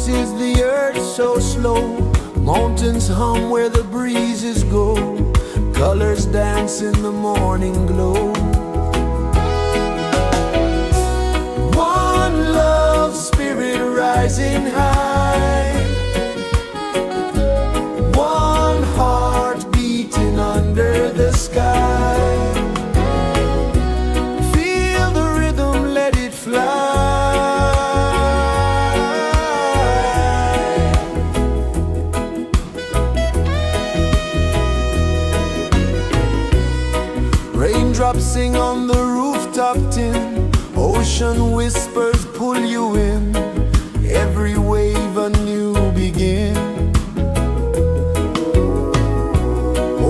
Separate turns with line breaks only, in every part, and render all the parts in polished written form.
is the earth so slow. Mountains hum where the breezes go. Colors dance in the morning glow. One love spirit rising high. One heart beating under the sky. Feel the rhythm, let it fly. Raindrops sing on the rooftop tin. Ocean whispers pull you in. Every wave a new begin.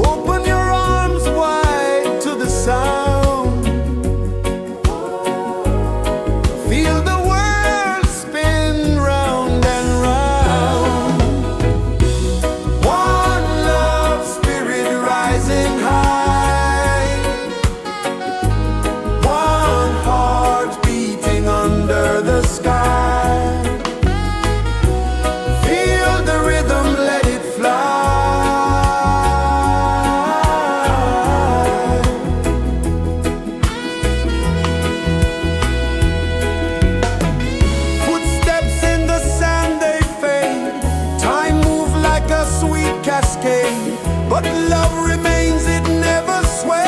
Open your arms wide to the sound. Feel the world spin round and round. One love spirit rising high. One heart beating under the sky. Feel the rhythm, let it fly. Footsteps in the sand, they fade. Time moves like a sweet cascade, but love remains, it never sways.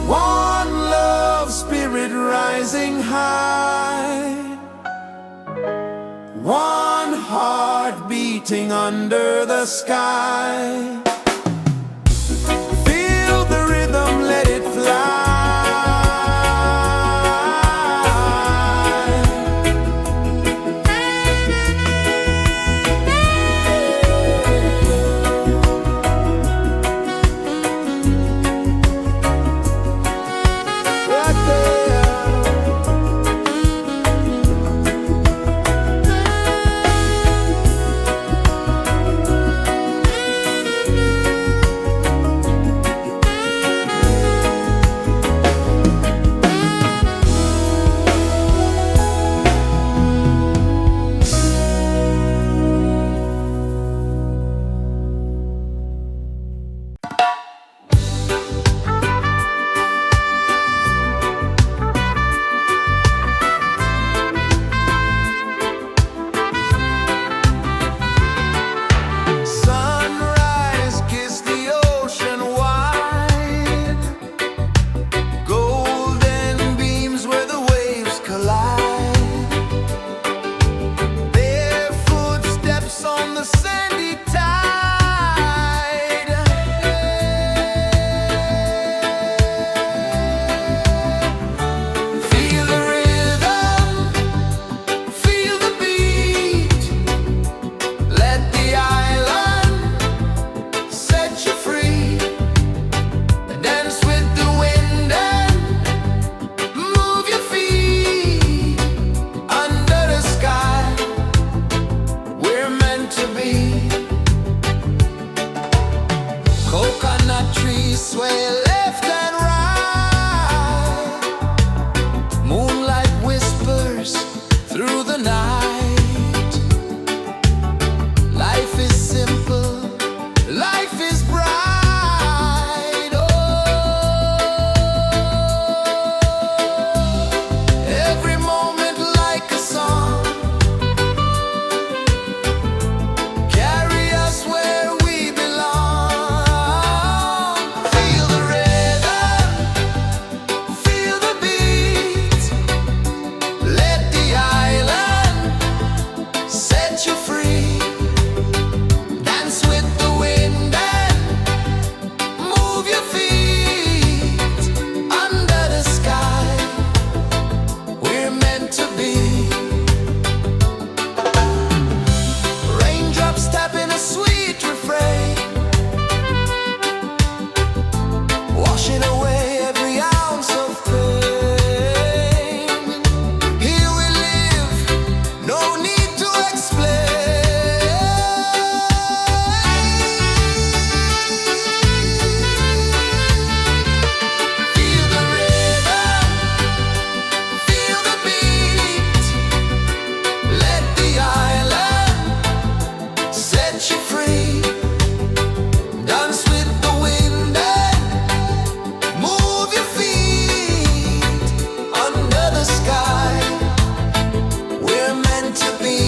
One love spirit rising high. One heart beating under the sky. Feel the rhythm, let it fly. Right there. Sunrise, kiss the ocean wide. Golden beams where the waves collide. Their footsteps on the sandy tide. Feel the rhythm, feel the beat. Let the island set you free. Dance with the wind and move your feet. Under the sky, we're meant to be. Coconut trees sway left and right. Moonlight whispers through the night. Life is simple, life is bright. Oh, every moment like a song. Carry us where we belong. Feel the rhythm. free. Dance with the wind and move your feet under the sky. We're meant to be.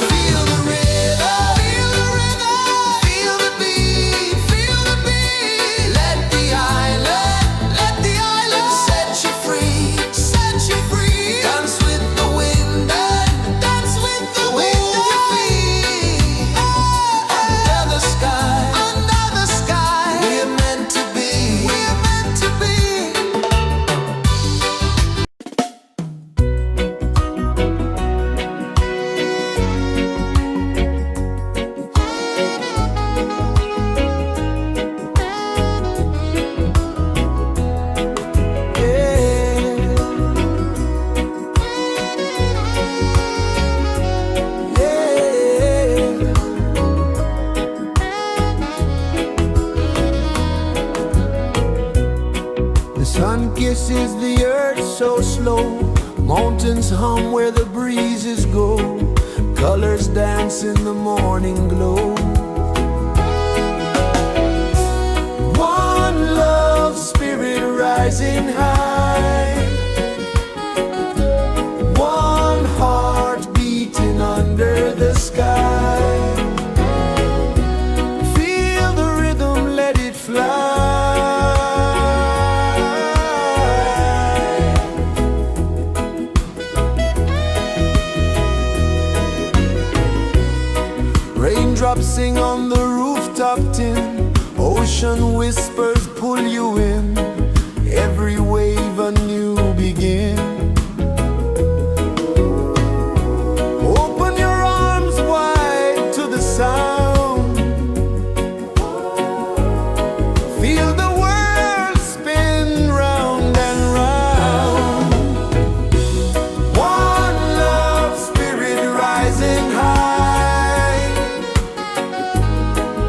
Feel the rhythm, feel the rhythm, feel the beat, feel the beat. Let the island set you free, set you free. Dance with the wind and dance with the wind. Move your feet under the sky, under the sky. We're meant to be, we're meant to be. The sun kisses the earth so slow. Mountains hum where the breezes go. Colors dance in the morning glow. One love spirit rising high. One heart beating under the sky. Feel the rhythm, let it fly. Raindrops sing on the rooftop tin. Ocean whispers pull you in. Every wave a new begin. Open your arms wide to the sound. Feel the world spin round and round. One love spirit rising high.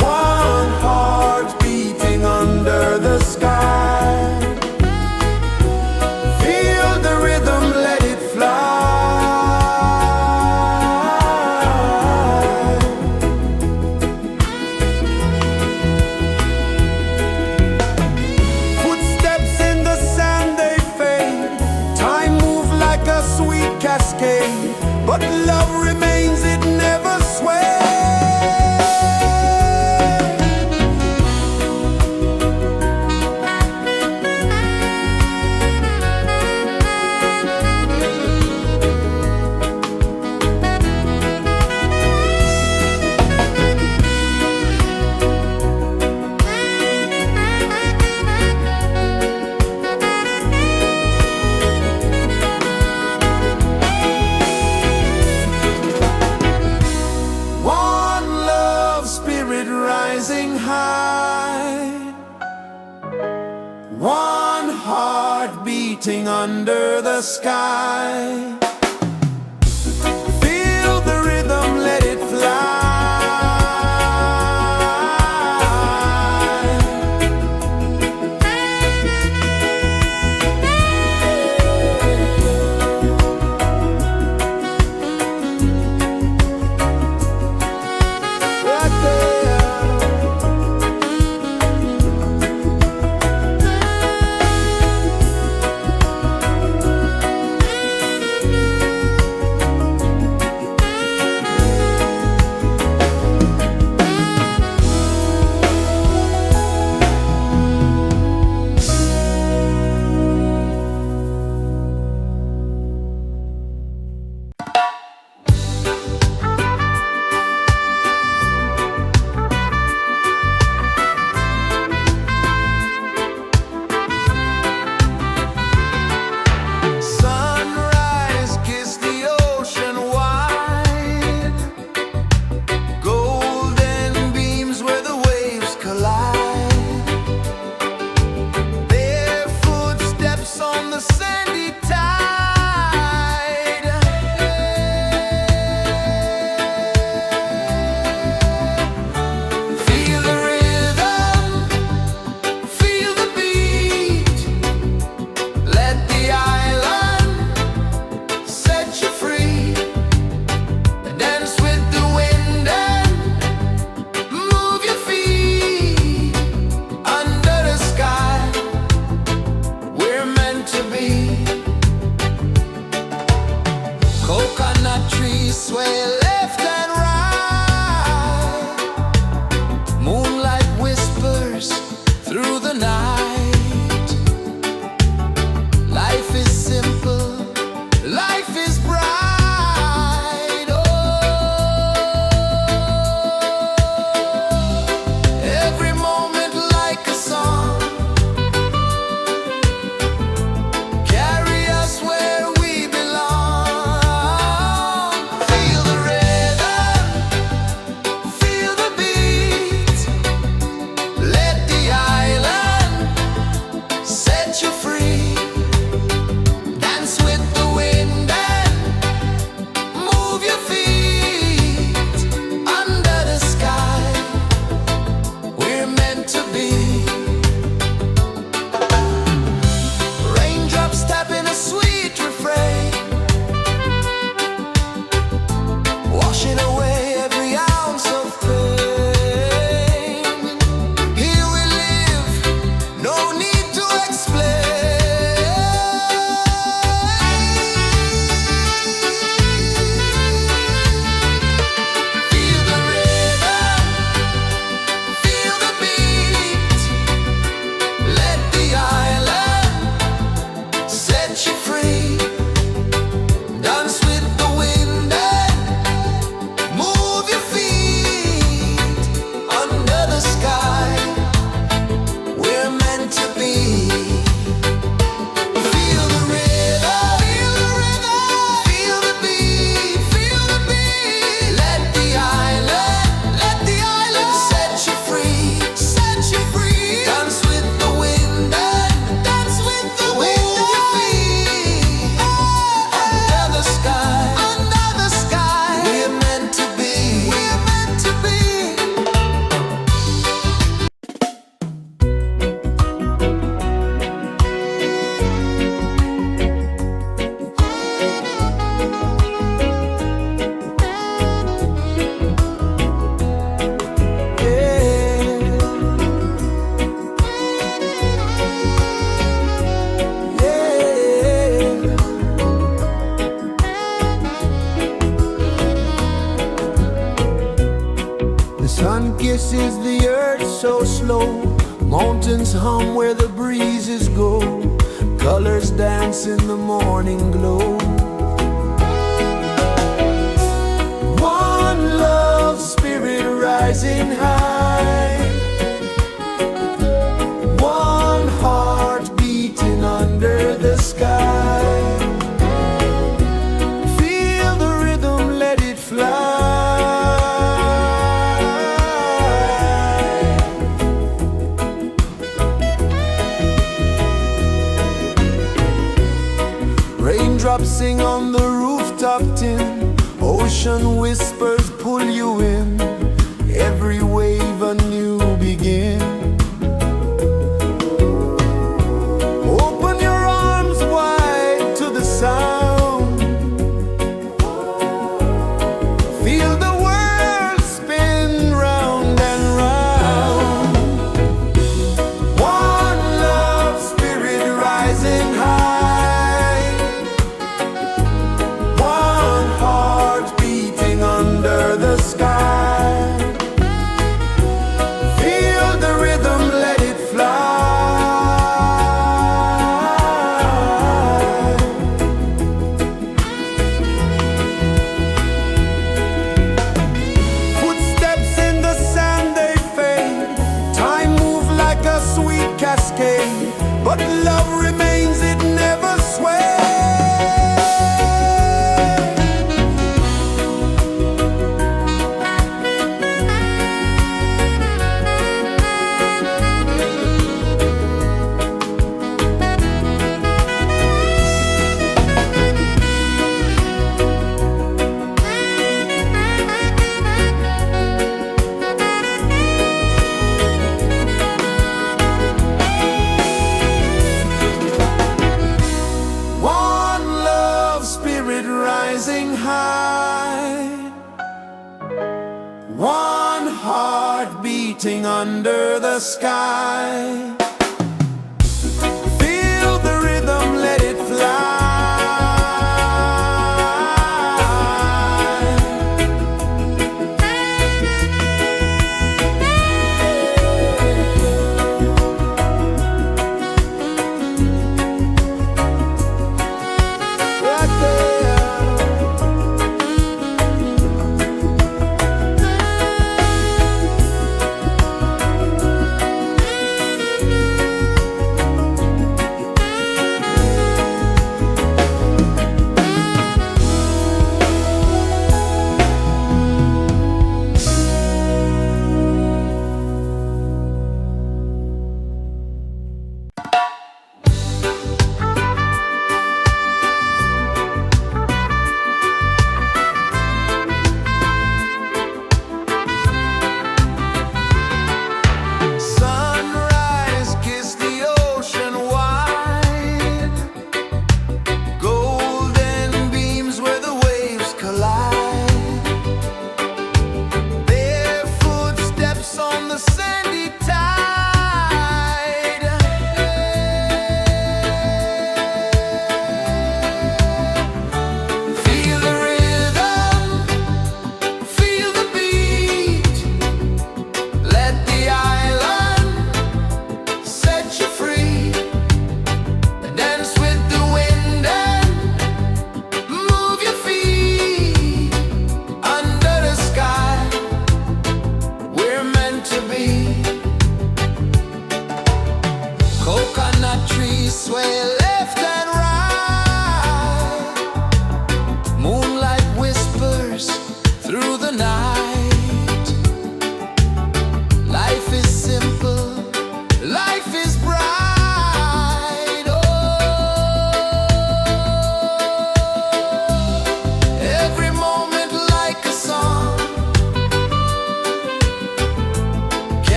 One heart beating under the sky. Feel the rhythm, let it fly. Footsteps in the sand, they fade. Time moves like a sweet cascade, but love remains, it never sways. One love spirit rising high. One heart beating under the sky. Feel the rhythm, let it fly. Right there. Sun kisses the earth so slow, mountains hum where the breezes go, colors dance in the morning glow. One love spirit rising high, one heart beating under the sky. Feel the rhythm, let it fly. Raindrops sing on the rooftop tin, ocean whispers pull you in, every wave a new begin. Open your arms wide to the sound, feel the world spin round and round. One love spirit rising high, one heart beating under the sky. Feel the rhythm, let it fly. Footsteps in the sand, they fade, time moves like a sweet cascade, but love remains, it never sways. One love spirit rising high, one heart beating under the sky. Feel the rhythm, let it fly. Right there.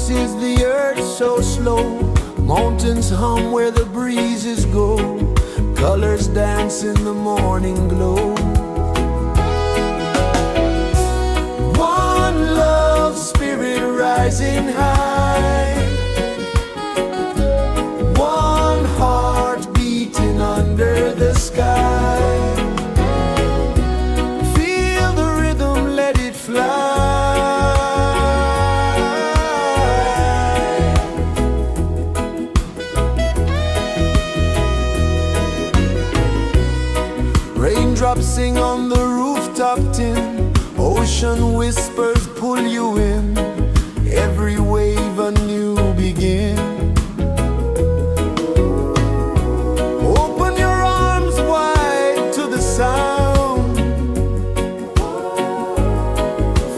pulses the earth so slow. Mountains hum where the breezes go. Colors dance in the morning glow. One love spirit rising high. One heart beating under the sky. Feel the rhythm, let it fly. Raindrops sing on the rooftop tin. Ocean whispers pull you in. Every wave a new begin. Open your arms wide to the sound.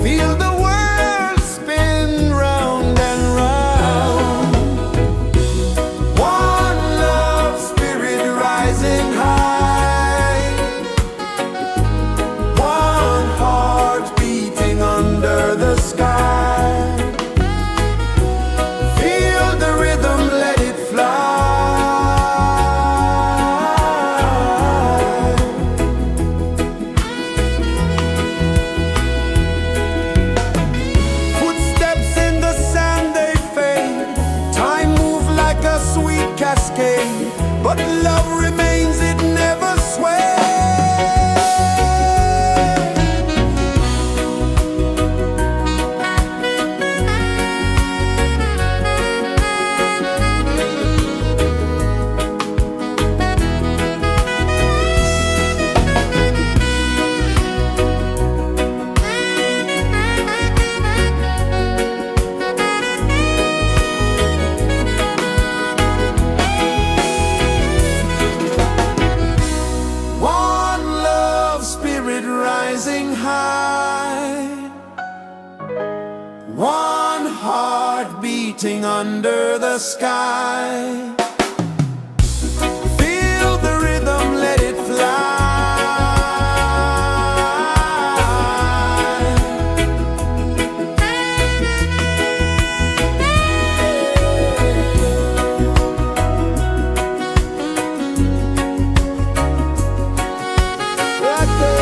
Feel the world spin round and round. One love spirit rising high. One heart beating under the sky. Feel the rhythm, let it fly. Footsteps in the sand, they fade. Time moves like a sweet cascade, but love remains, it never sways. One love spirit rising high. One heart beating under the sky. Feel the rhythm, let it fly. Right there.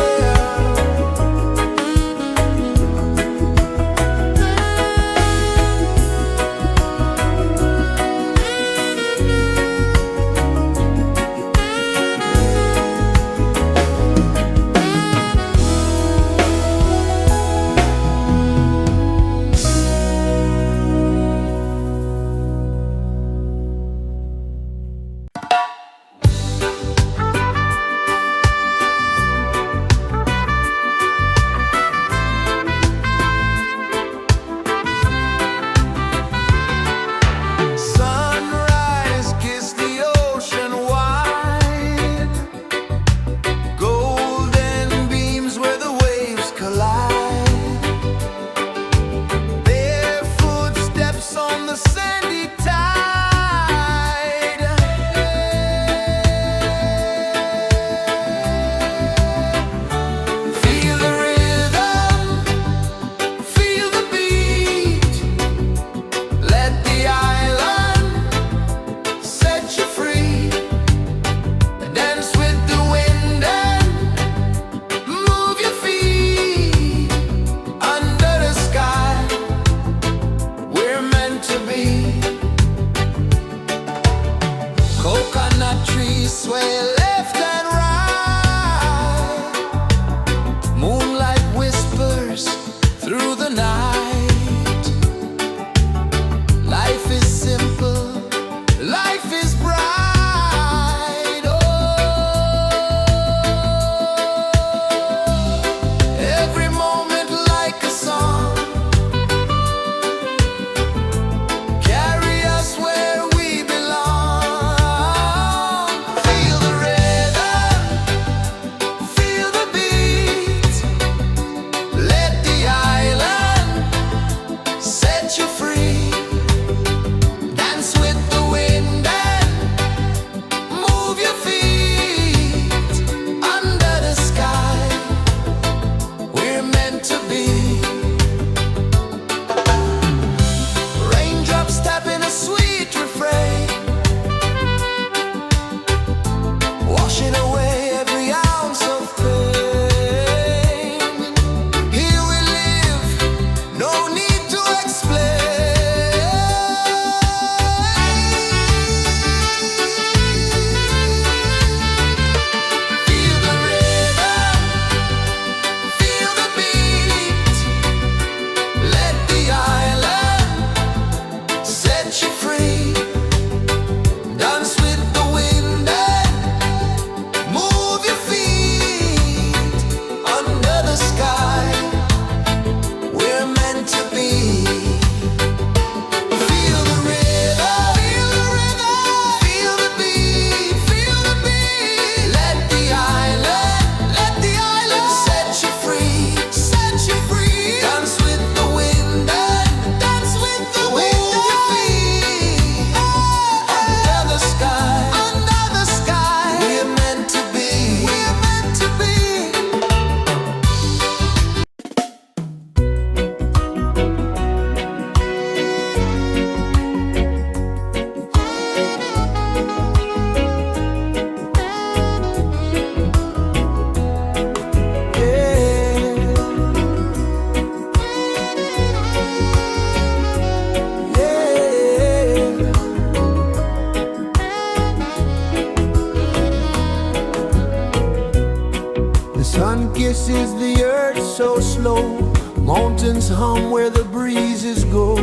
pulses the earth so slow. Mountains hum where the breezes go.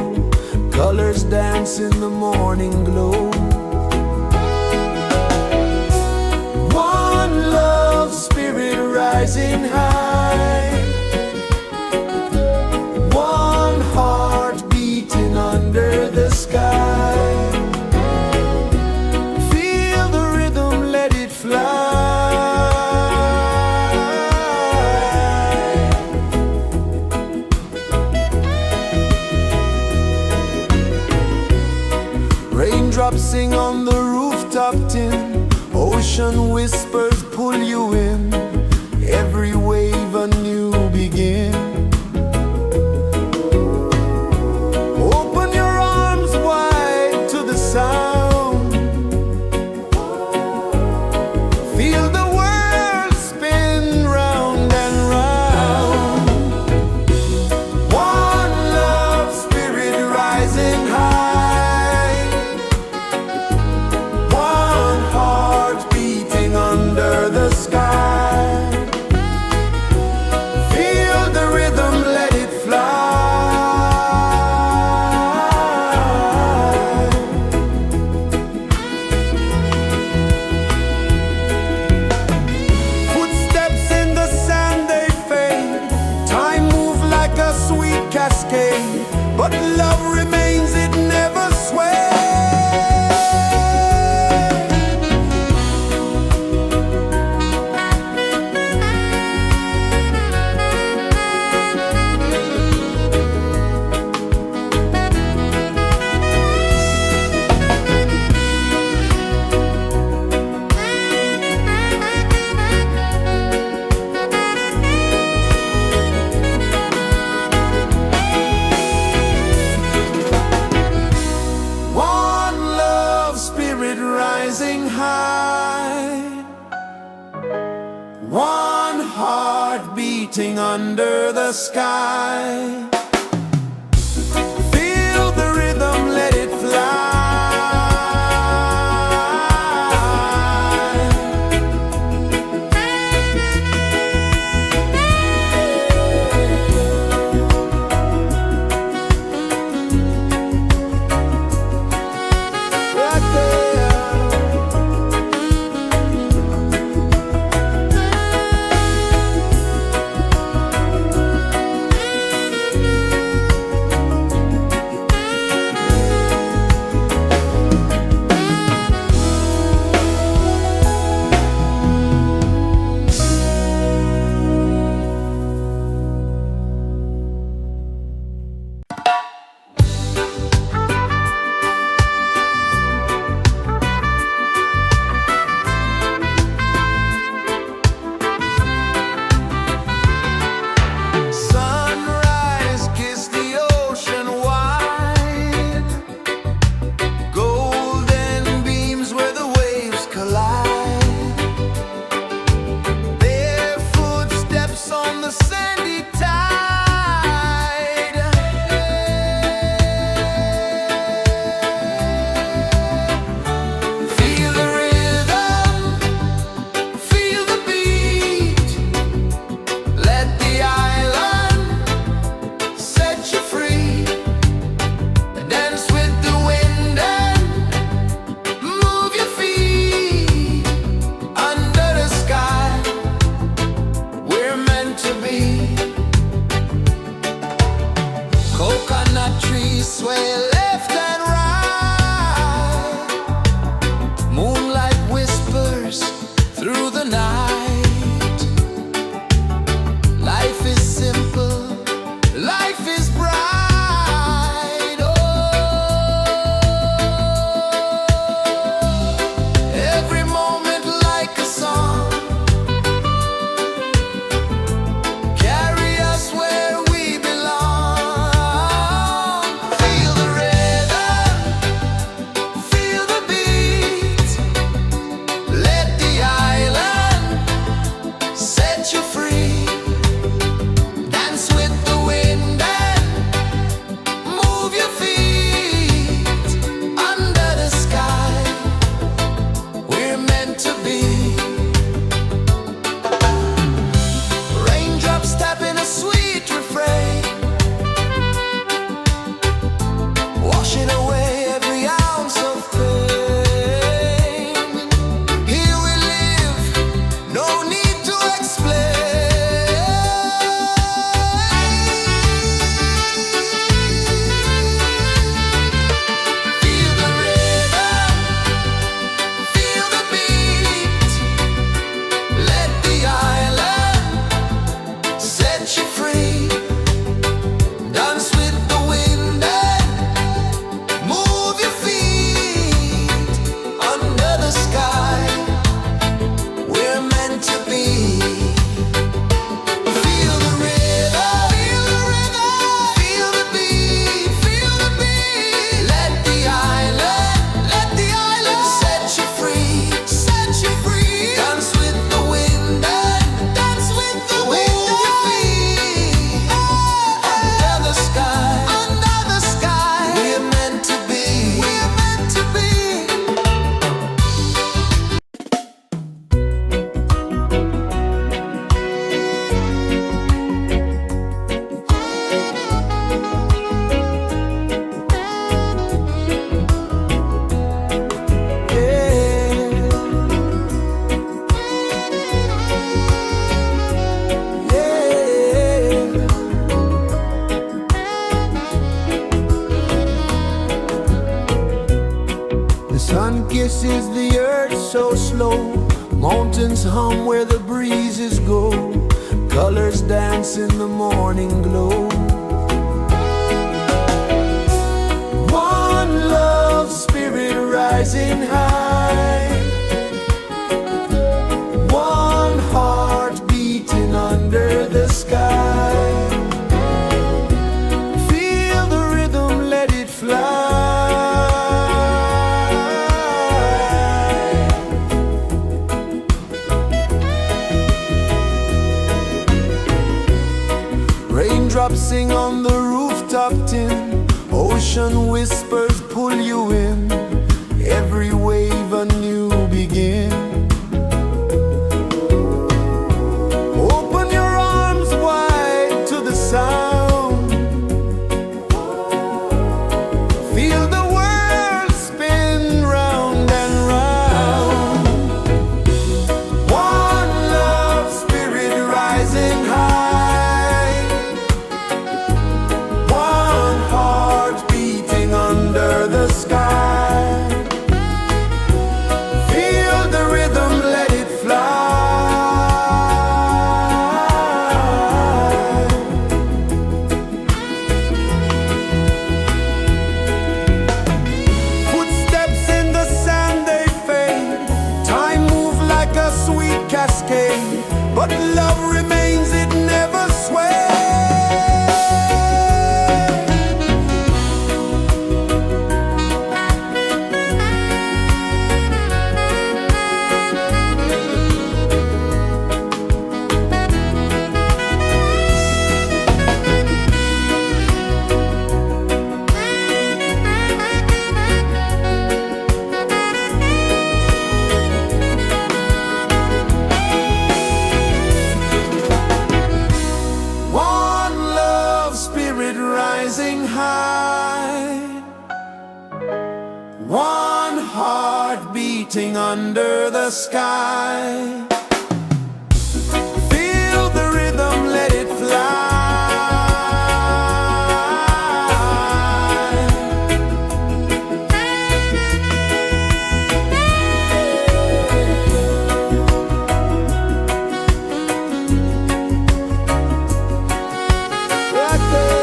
Colors dance in the morning glow. One love, spirit rising high. One heart beating under the sky. Feel the rhythm, let it fly. Raindrops sing on the rooftop tin. Ocean whispers pull you in. Every wave a new begin. Open your arms wide to the sound. Feel the world spin round and round. One love, spirit rising high. One heart beating under the sky. Feel the rhythm, let it fly. Footsteps in the sand, they fade. Time moves like a sweet cascade, but love remains, it never sways. One love, spirit rising high. One heart beating under the sky. Feel the rhythm, let it fly. Right there. so slow. Mountains hum where the breezes go. Colors dance in the morning glow. One love spirit rising high. One heart beating under the sky. Feel the rhythm, let it fly. Raindrops sing on the rooftop tin. Ocean whispers pull you in. Every wave a new begin. Open your arms wide to the sound. Feel the world spin round and round. One love spirit rising high. One heart beating under the sky. Feel the rhythm, let it fly. Footsteps in the sand, they fade. Time moves like a sweet cascade, but love remains, it never sways. One love spirit rising high. One heart beating under the sky. Feel the rhythm, let it fly. Right there.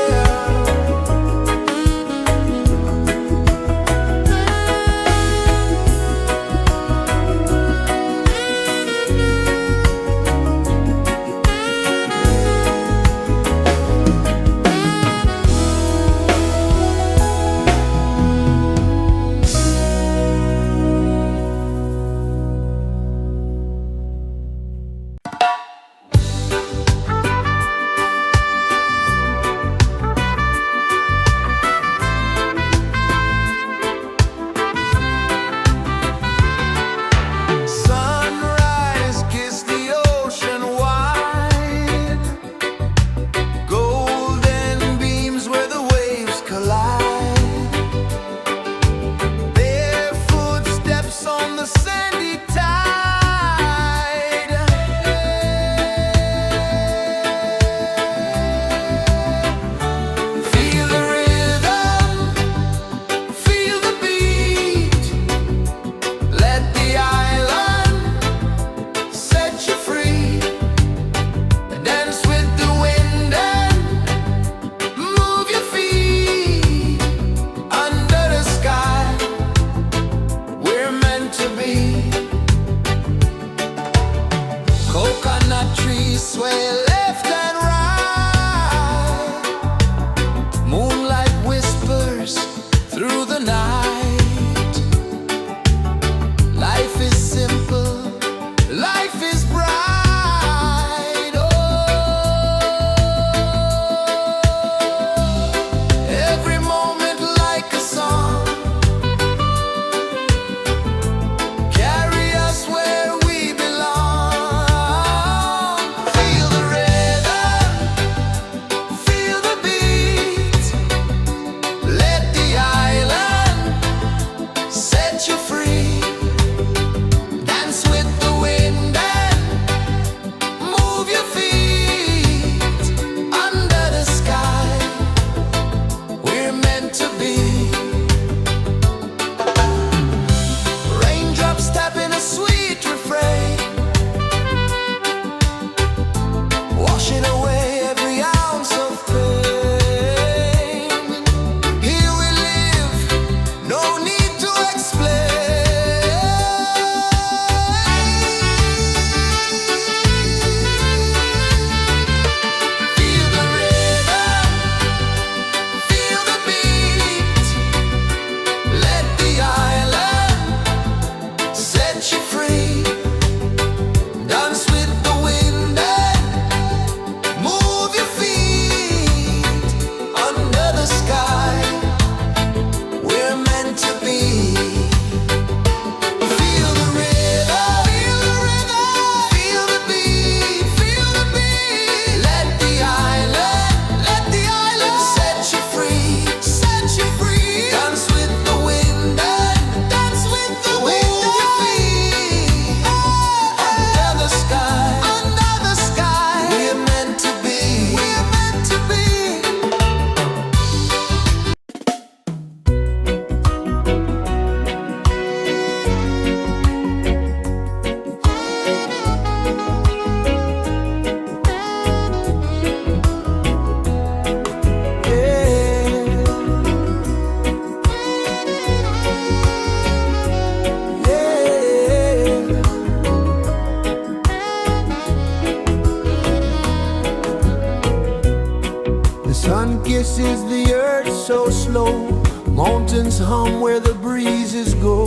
places the earth so slow. Mountains hum where the breezes go.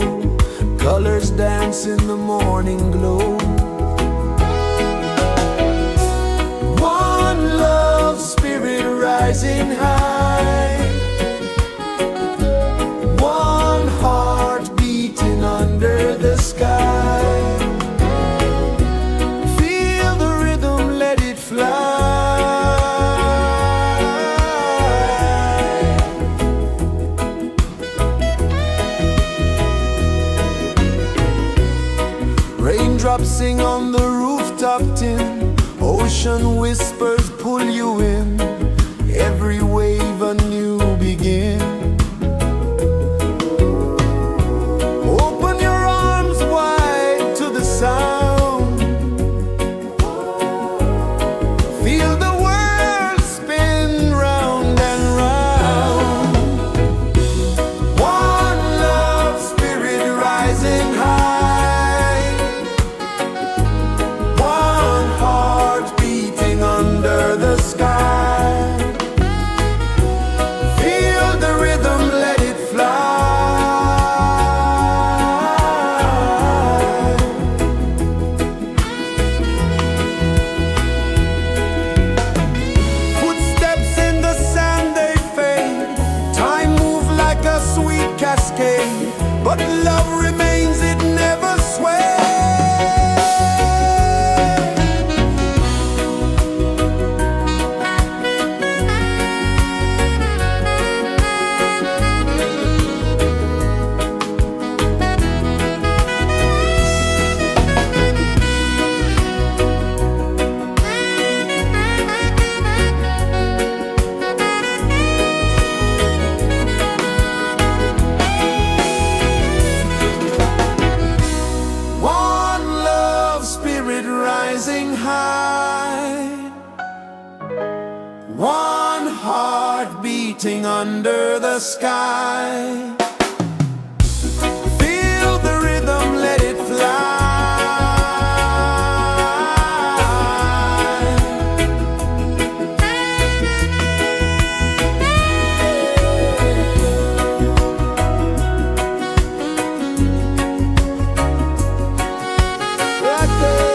Colors dance in the morning glow. One love spirit rising high. One heart beating under the sky. Feel the rhythm, let it fly. Raindrops sing on the rooftop tin. Ocean whispers pull you in. Every wave a new begin. Open your arms wide to the sound. Feel the world spin round and round. One love spirit rising high. One heart beating under the sky. Feel the rhythm, let it fly. Footsteps in the sand, they fade. Time moves like a sweet cascade, but love remains, it never sways. One love spirit rising high. One heart beating under the sky. Feel the rhythm, let it fly. Right there.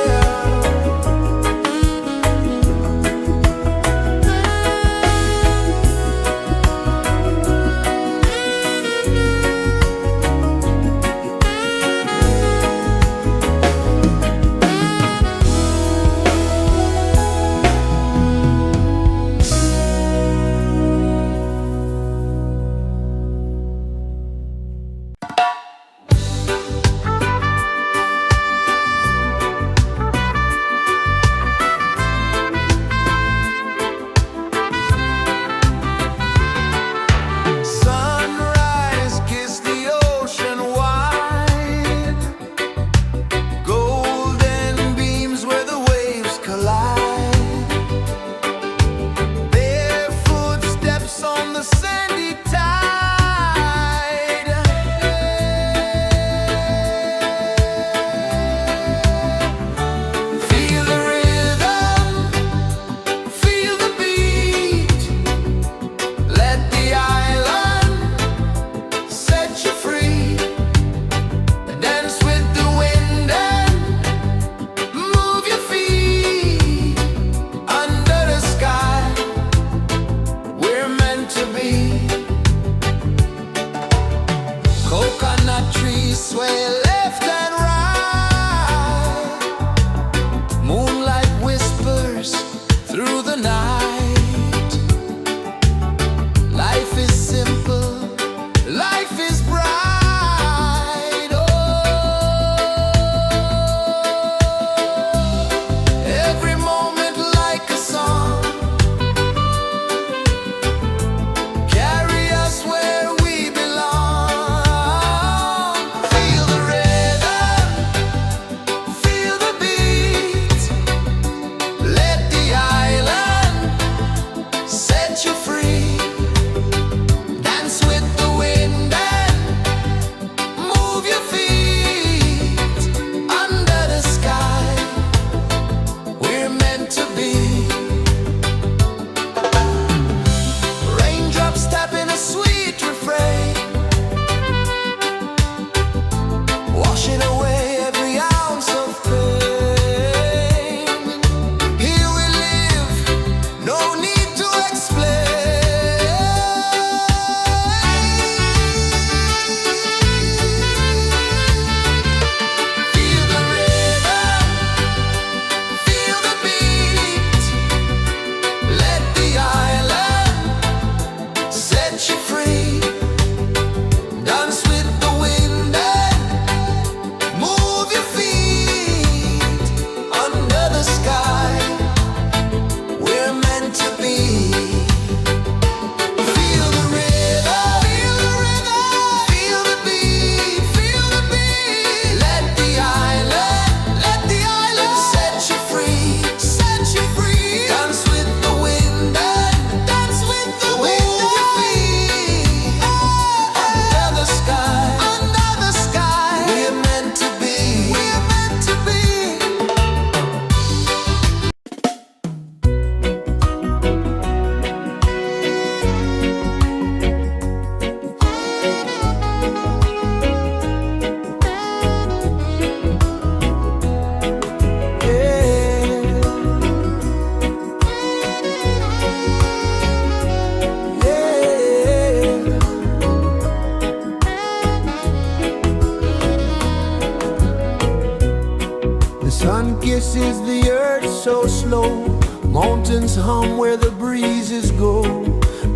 Sun kisses the earth so slow, mountains hum where the breezes go,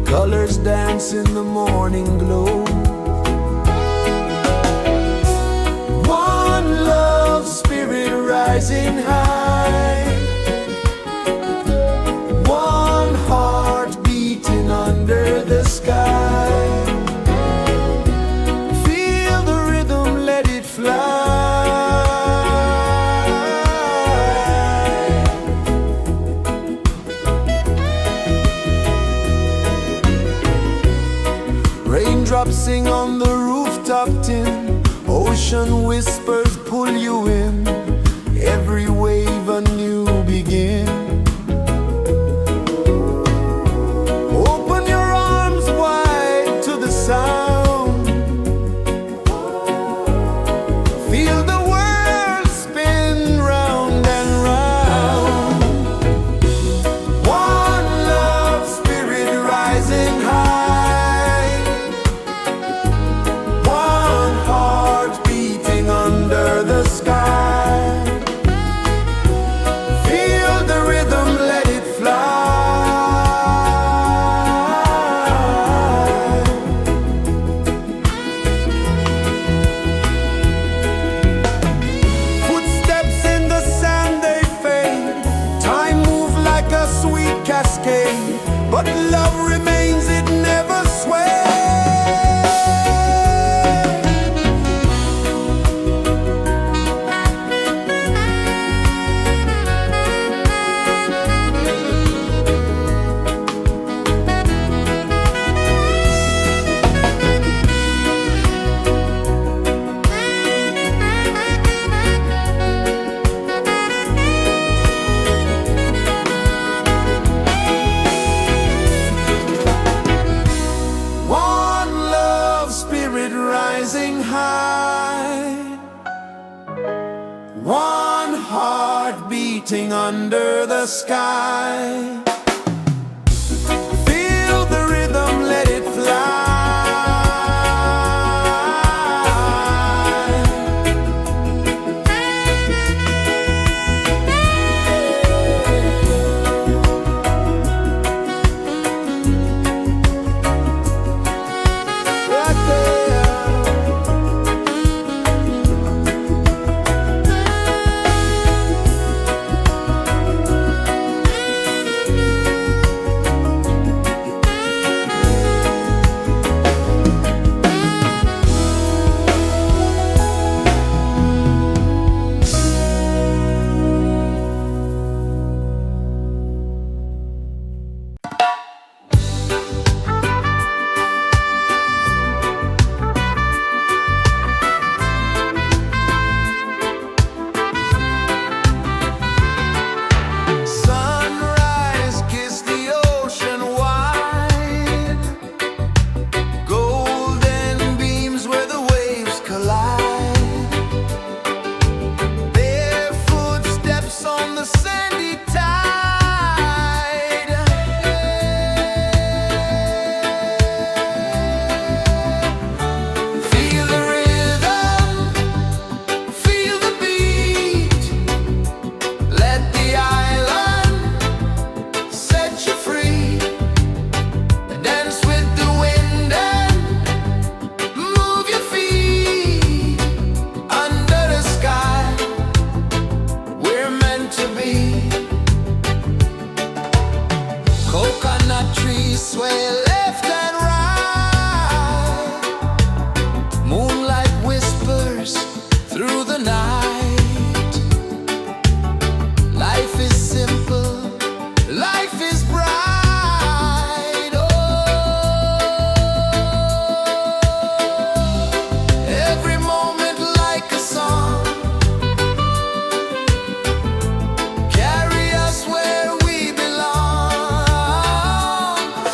colors dance in the morning glow. One love spirit rising high, one heart beating under the sky. Feel the rhythm, let it fly. Raindrops sing on the rooftop tin, ocean whispers pull you in, every wave a new begin. Open your arms wide to the sound, feel the world spin round and round. One love spirit rising high, under the sky. Feel the rhythm, let it fly. Footsteps in the sand, they fade. Time moves like a sweet cascade, but love remains, it never sways. Rising high, one heart beating under the sky. Feel the rhythm, let it fly.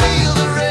Feel the rhythm.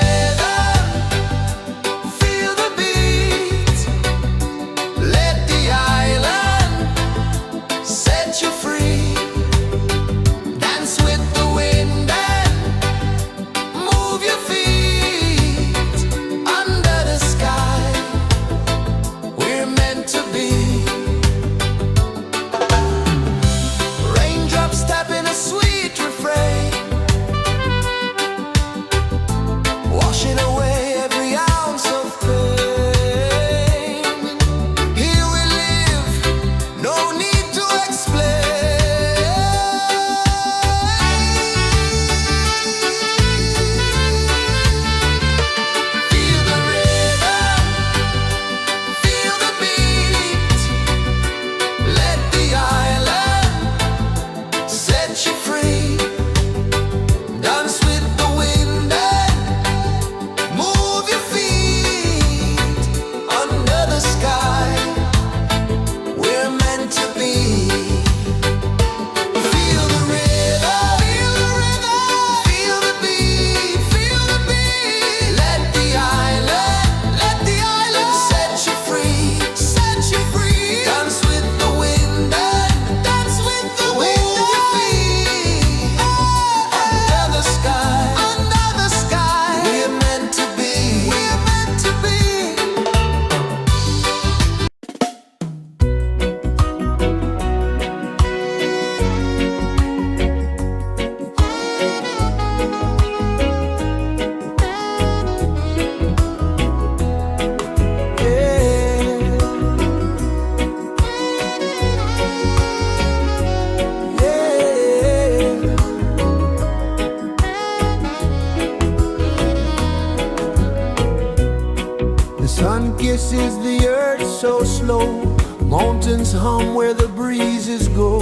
pulses the earth so slow. Mountains hum where the breezes go.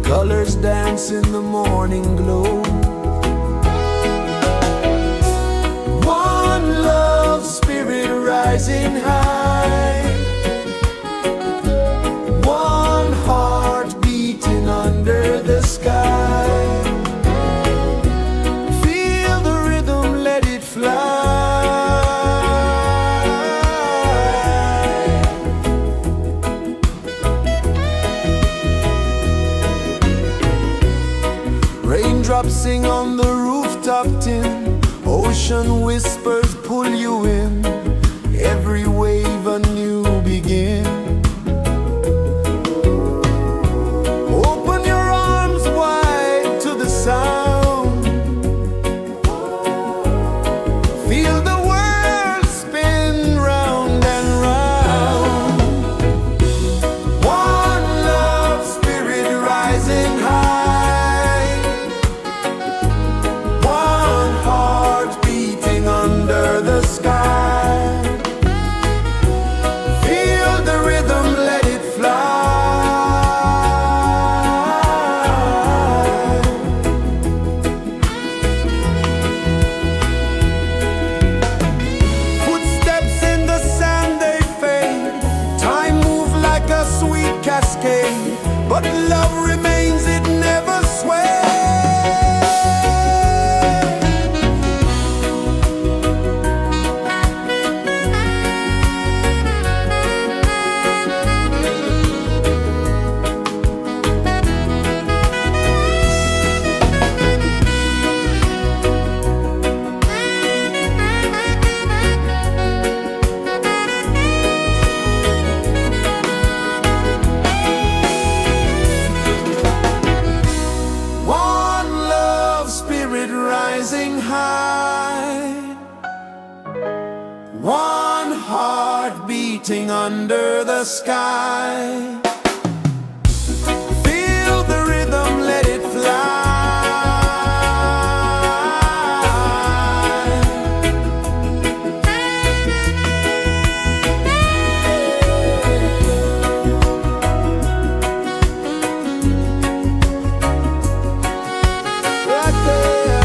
Colors dance in the morning glow. One love spirit rising high. One heart beating under the sky. Feel the rhythm, let it fly. Raindrops sing on the rooftop tin. Ocean whispers pull you in. Every wave a new begin. Open your arms wide to the sound. Feel the world spin round and round. One love spirit rising high. One heart beating under the sky. Feel the rhythm, let it fly. Footsteps in the sand, they fade. Time moves like a sweet cascade, but love remains, it never sways. One love spirit rising high. One heart beating under the sky. Feel the rhythm, let it fly. Right there.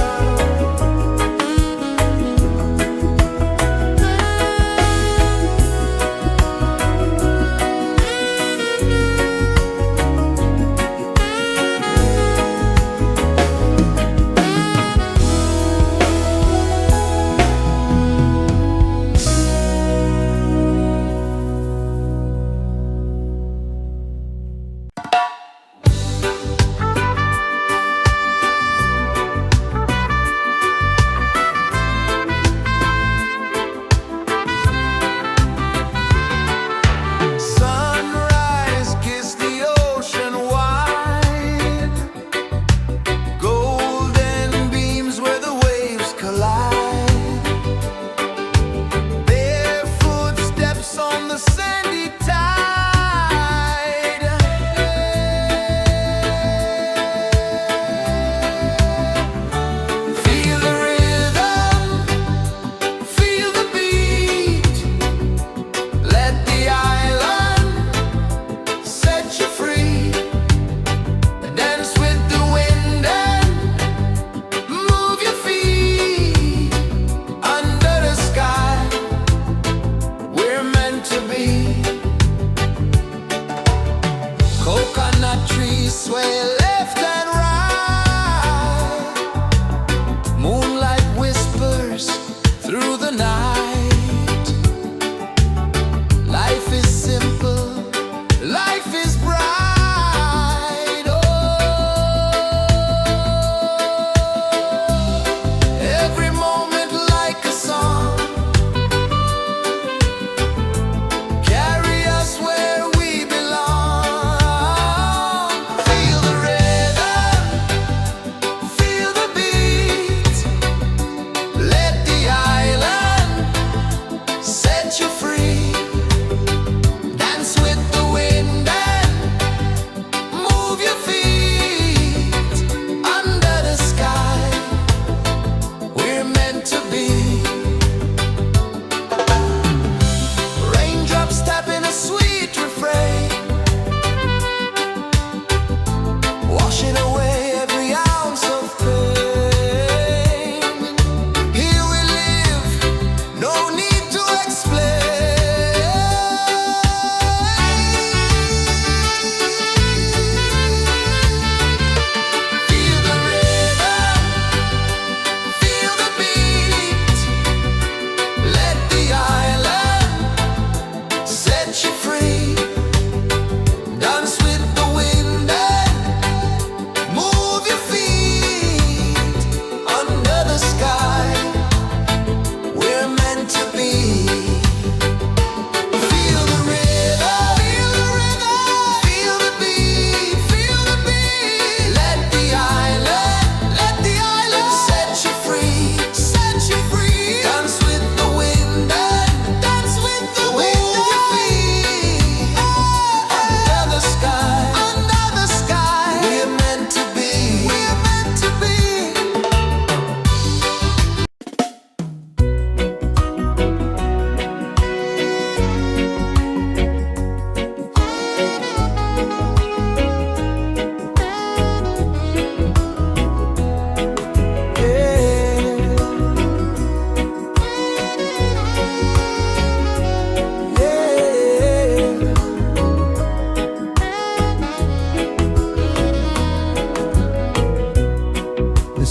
Sunrise, kiss the ocean wide. Golden beams where the waves collide. Barefoot steps on the sandy tide. Feel the rhythm, feel the beat. Let the island set you free. Dance with the wind and move your feet. Under the sky, we're meant to be. Coconut trees sway left and right. Moonlight whispers through the night. Life is simple, life is bright. Oh, every moment like a song. Carry us where we belong. Feel the rhythm.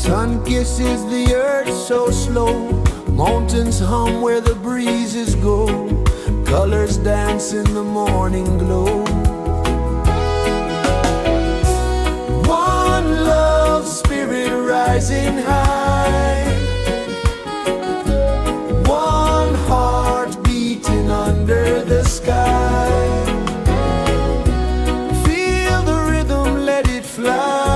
Sun kisses the earth so slow, mountains hum where the breezes go, colors dance in the morning glow. One love spirit rising high, one heart beating under the sky. Feel the rhythm, let it fly.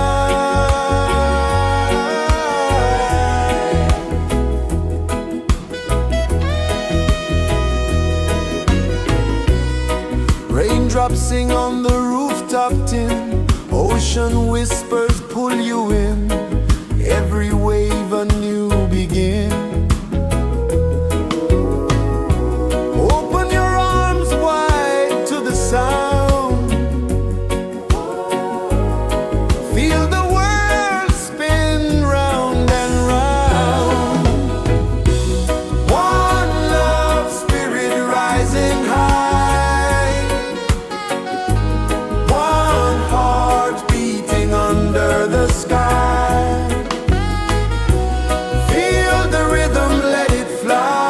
Raindrops sing on the rooftop tin, ocean whispers pull you in, every wave a new begin. Open your arms wide to the sound, feel the world spin round and round. One love spirit rising high, one heart beating under the sky. Feel the rhythm, let it fly.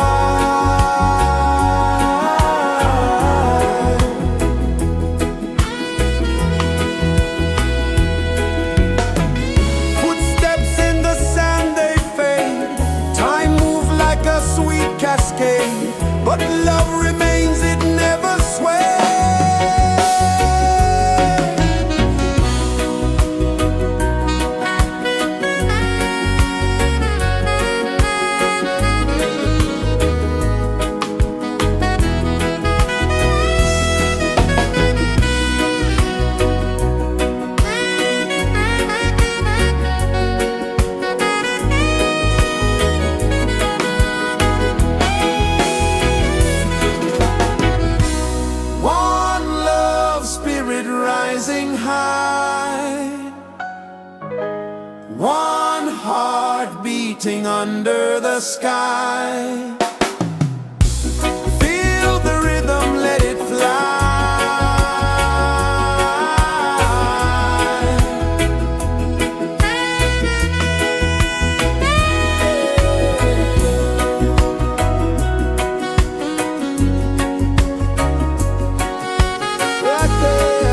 Footsteps in the sand, they fade, time moves like a sweet cascade, but love remains, it never sways. One love spirit rising high, one heart beating under the sky. Feel the rhythm, let it fly. Right there.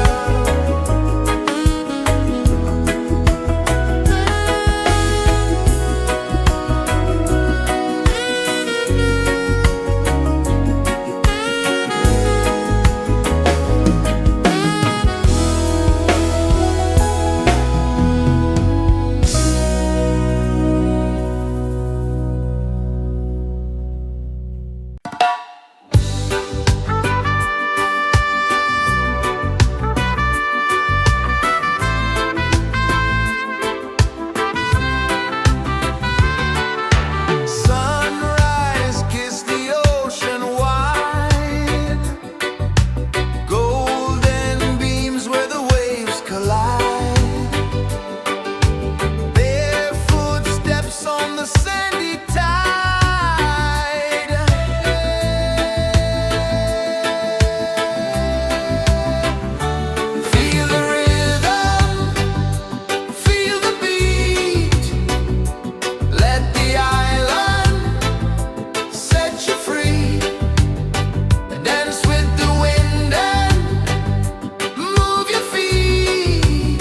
Sunrise, kiss the ocean wide, golden beams where the waves collide, bare footsteps on the sandy tide. Feel the rhythm, feel the beat, let the island set you free. Dance with the wind and move your feet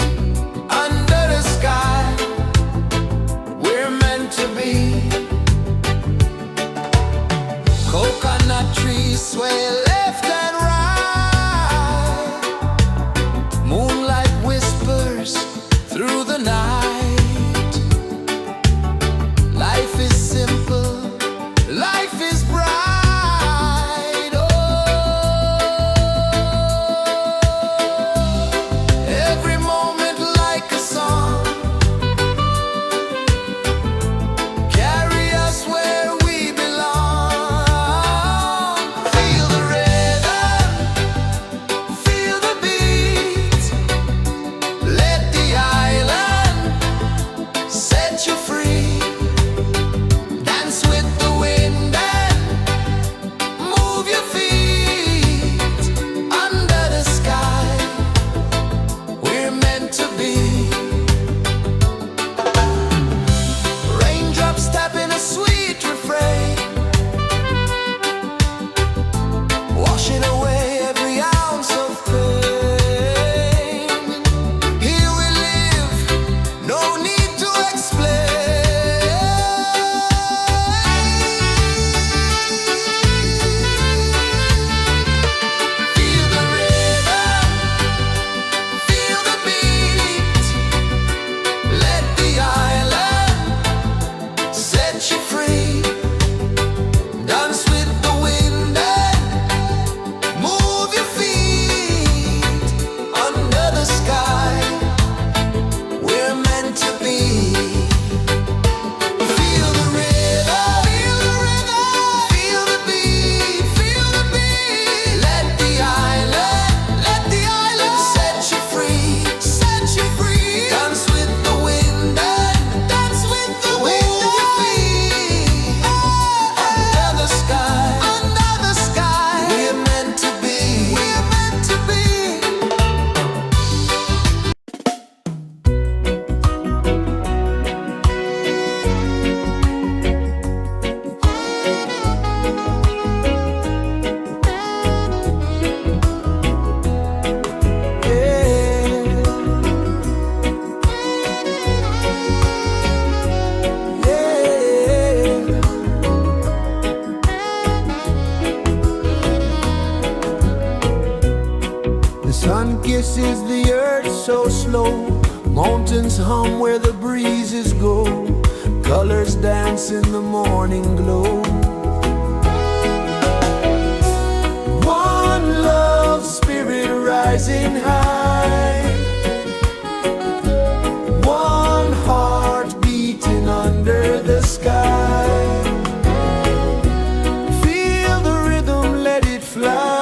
under the sky. We're meant to be. Coconut trees sway left and right, moonlight whispers through the night. Life is simple, life is bright. Oh, every moment like a song, carry us where we belong. Feel the rhythm, feel the beat, let the island is the earth so slow? Mountains hum where the breezes go. Colors dance in the morning glow. One love spirit rising high. One heart beating under the sky. Feel the rhythm, let it fly.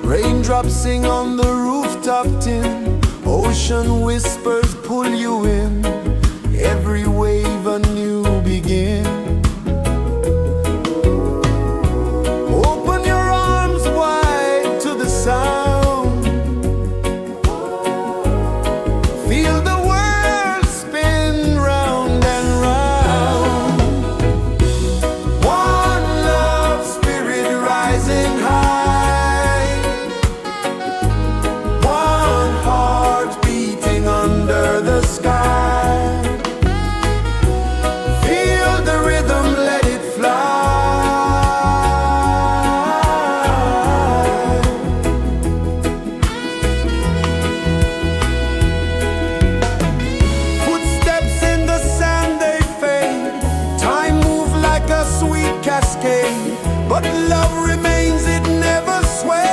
Raindrops sing on the rooftop tin. Ocean whispers pull you in. Every wave a new begin. Open your arms wide to the sound. Feel the world spin round and round. One love spirit rising high. One heart beating under the sky. Feel the rhythm, let it fly. Footsteps in the sand, they fade. Time moves like a sweet cascade, but love remains, it never sways.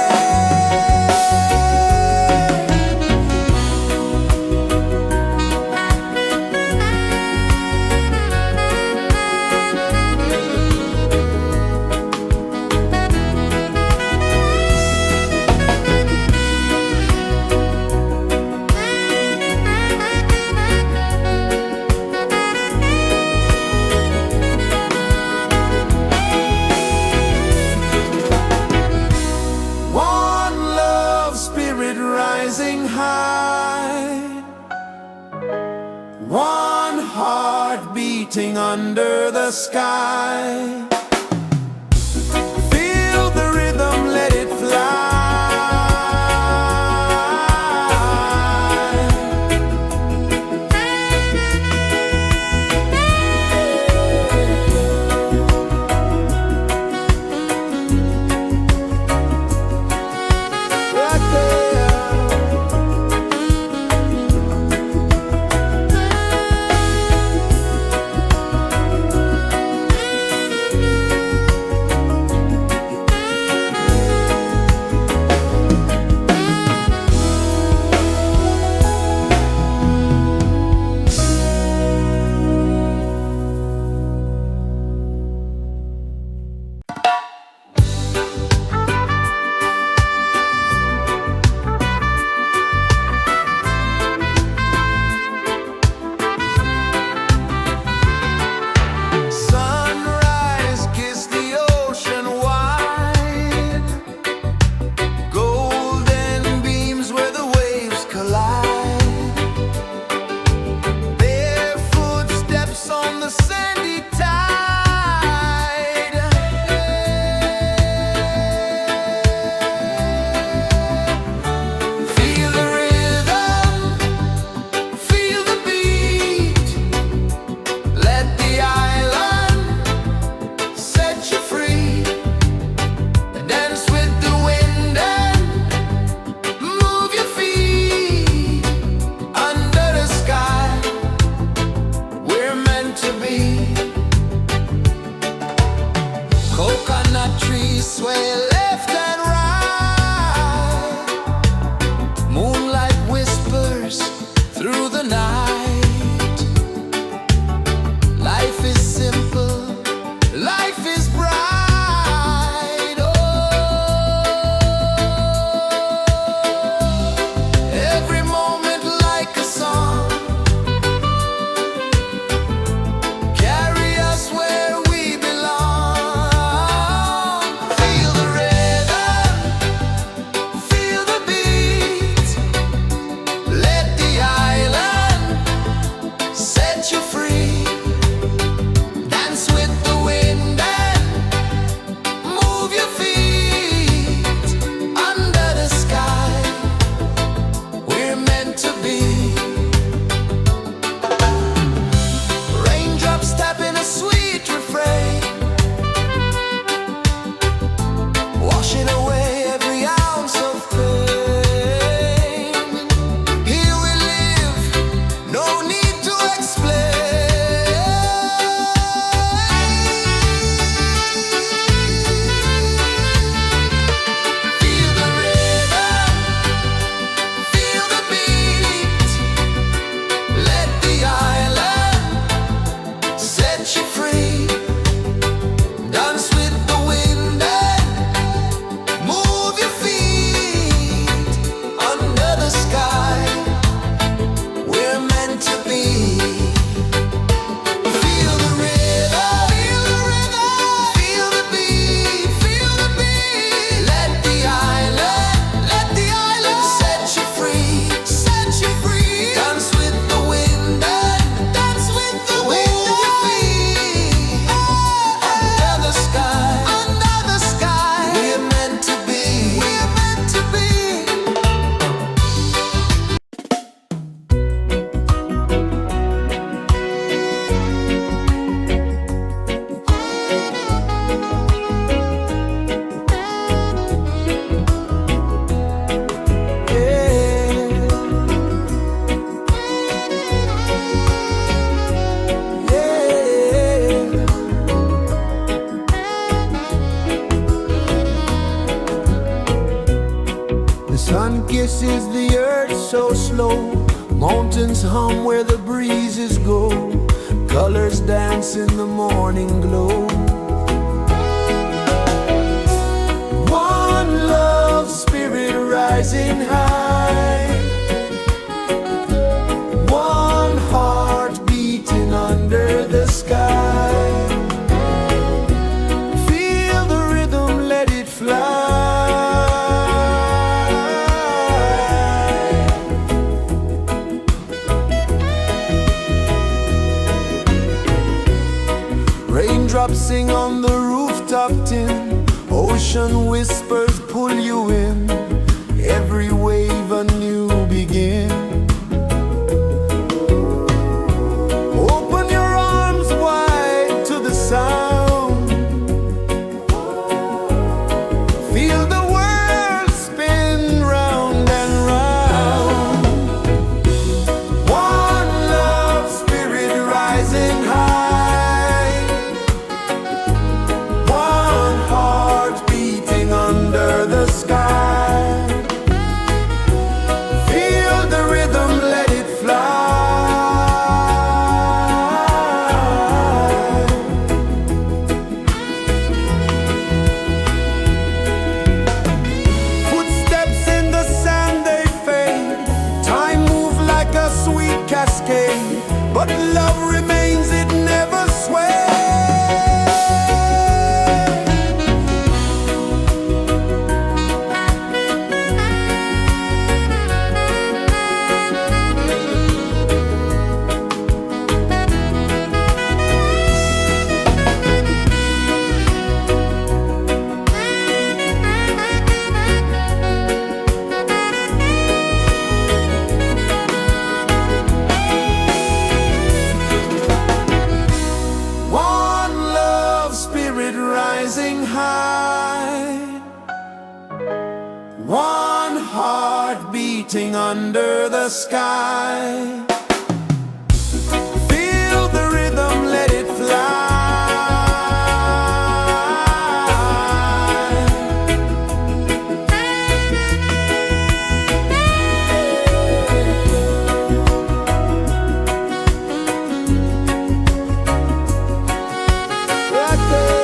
One love spirit rising high. One heart beating under the sky. Feel the rhythm, let it fly. Right there. Sunrise, kiss the ocean wide. Golden beams where the waves collide. Barefoot steps on the sandy tide. Feel the rhythm, feel the beat. Let the island set you free. Dance with the wind and move your feet. Under the sky, we're meant to be. Coconut trees sway left and right. Moonlight whispers through the night. Life is simple, life is bright. Oh, every moment like a song. Carry us where we belong. Feel the rhythm. kisses the earth so slow. Mountains hum where the breezes go. Colors dance in the morning glow. One love spirit rising high. One heart beating under the sky. Feel the rhythm, let it fly. Raindrops sing on the rooftop tin. Ocean whispers pull you in. Every wave a new begin. Open your arms wide to the sound. Feel the world spin round and round. One love spirit rising high. One heart beating under the sky. Feel the rhythm, let it fly. Footsteps in the sand, they fade. Time moves like a sweet cascade, but love remains, it never sways. One love spirit rising high. One heart beating under the sky. Feel the rhythm, let it fly. Right there.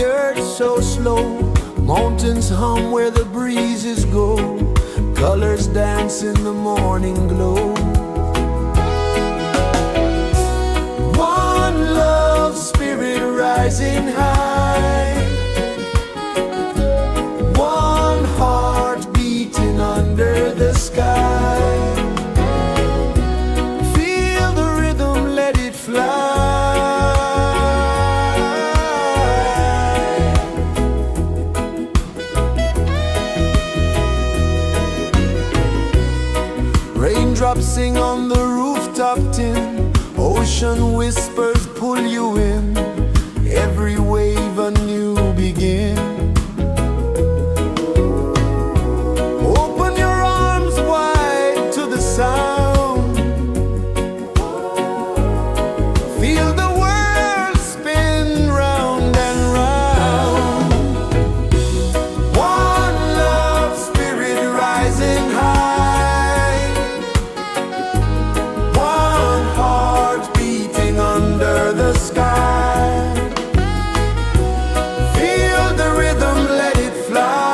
earth so slow. Mountains hum where the breezes go. Colors dance in the morning glow. One love spirit rising high. One heart beating under the sky. Feel the rhythm, let it fly. Raindrops sing on the rooftop tin. Ocean whispers pull you in. Every wave a new begin. Open your arms wide to the sound. Feel the world spin round and round. One love spirit rising high. One heart beating under the sky. Feel the rhythm, let it fly.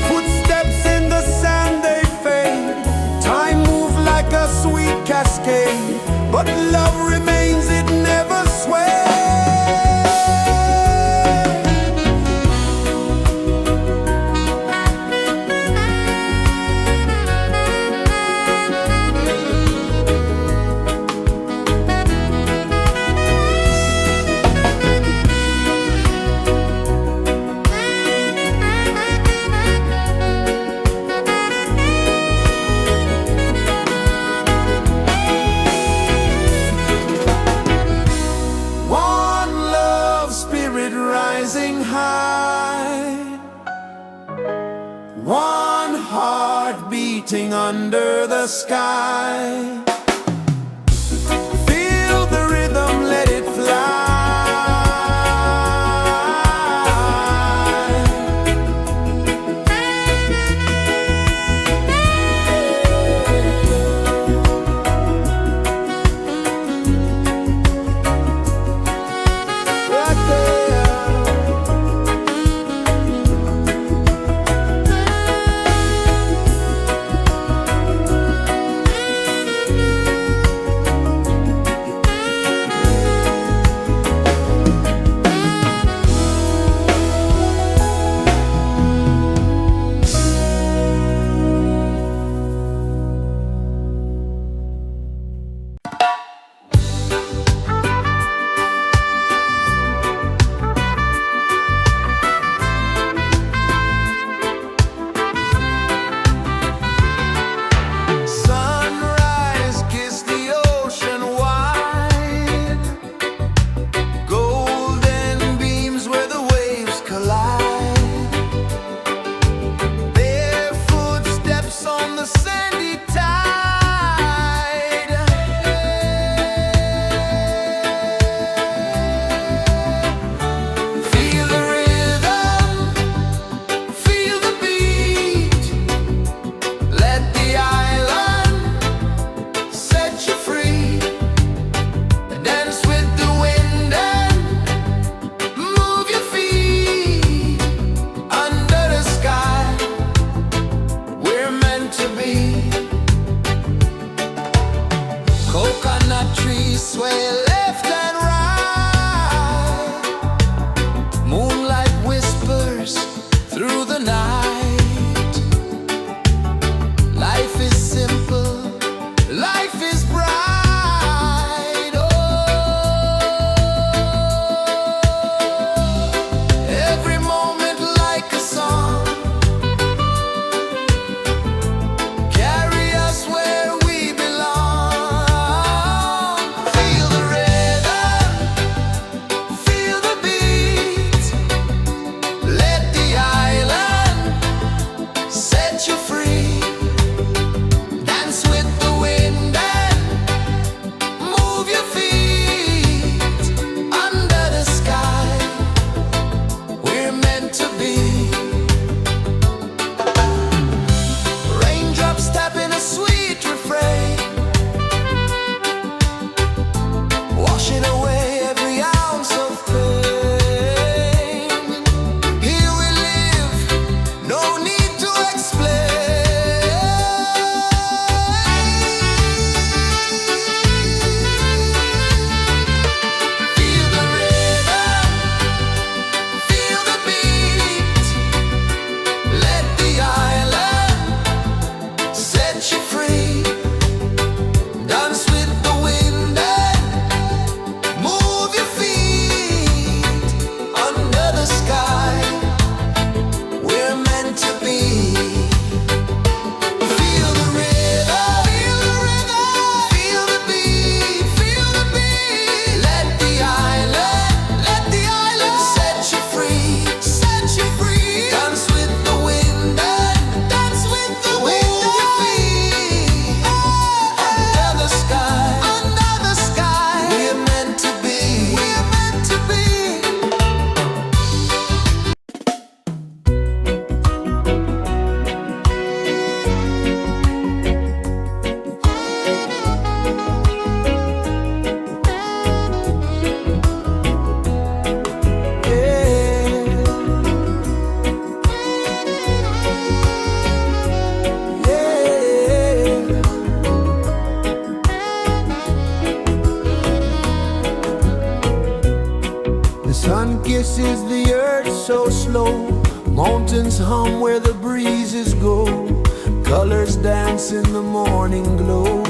Footsteps in the sand, they fade. Time moves like a sweet cascade, but love remains, it never sways. One love spirit rising high. One heart beating under the sky. Feel the rhythm, let it fly. Right there. is the earth so slow? Mountains hum where the breezes go. Colors dance in the morning glow.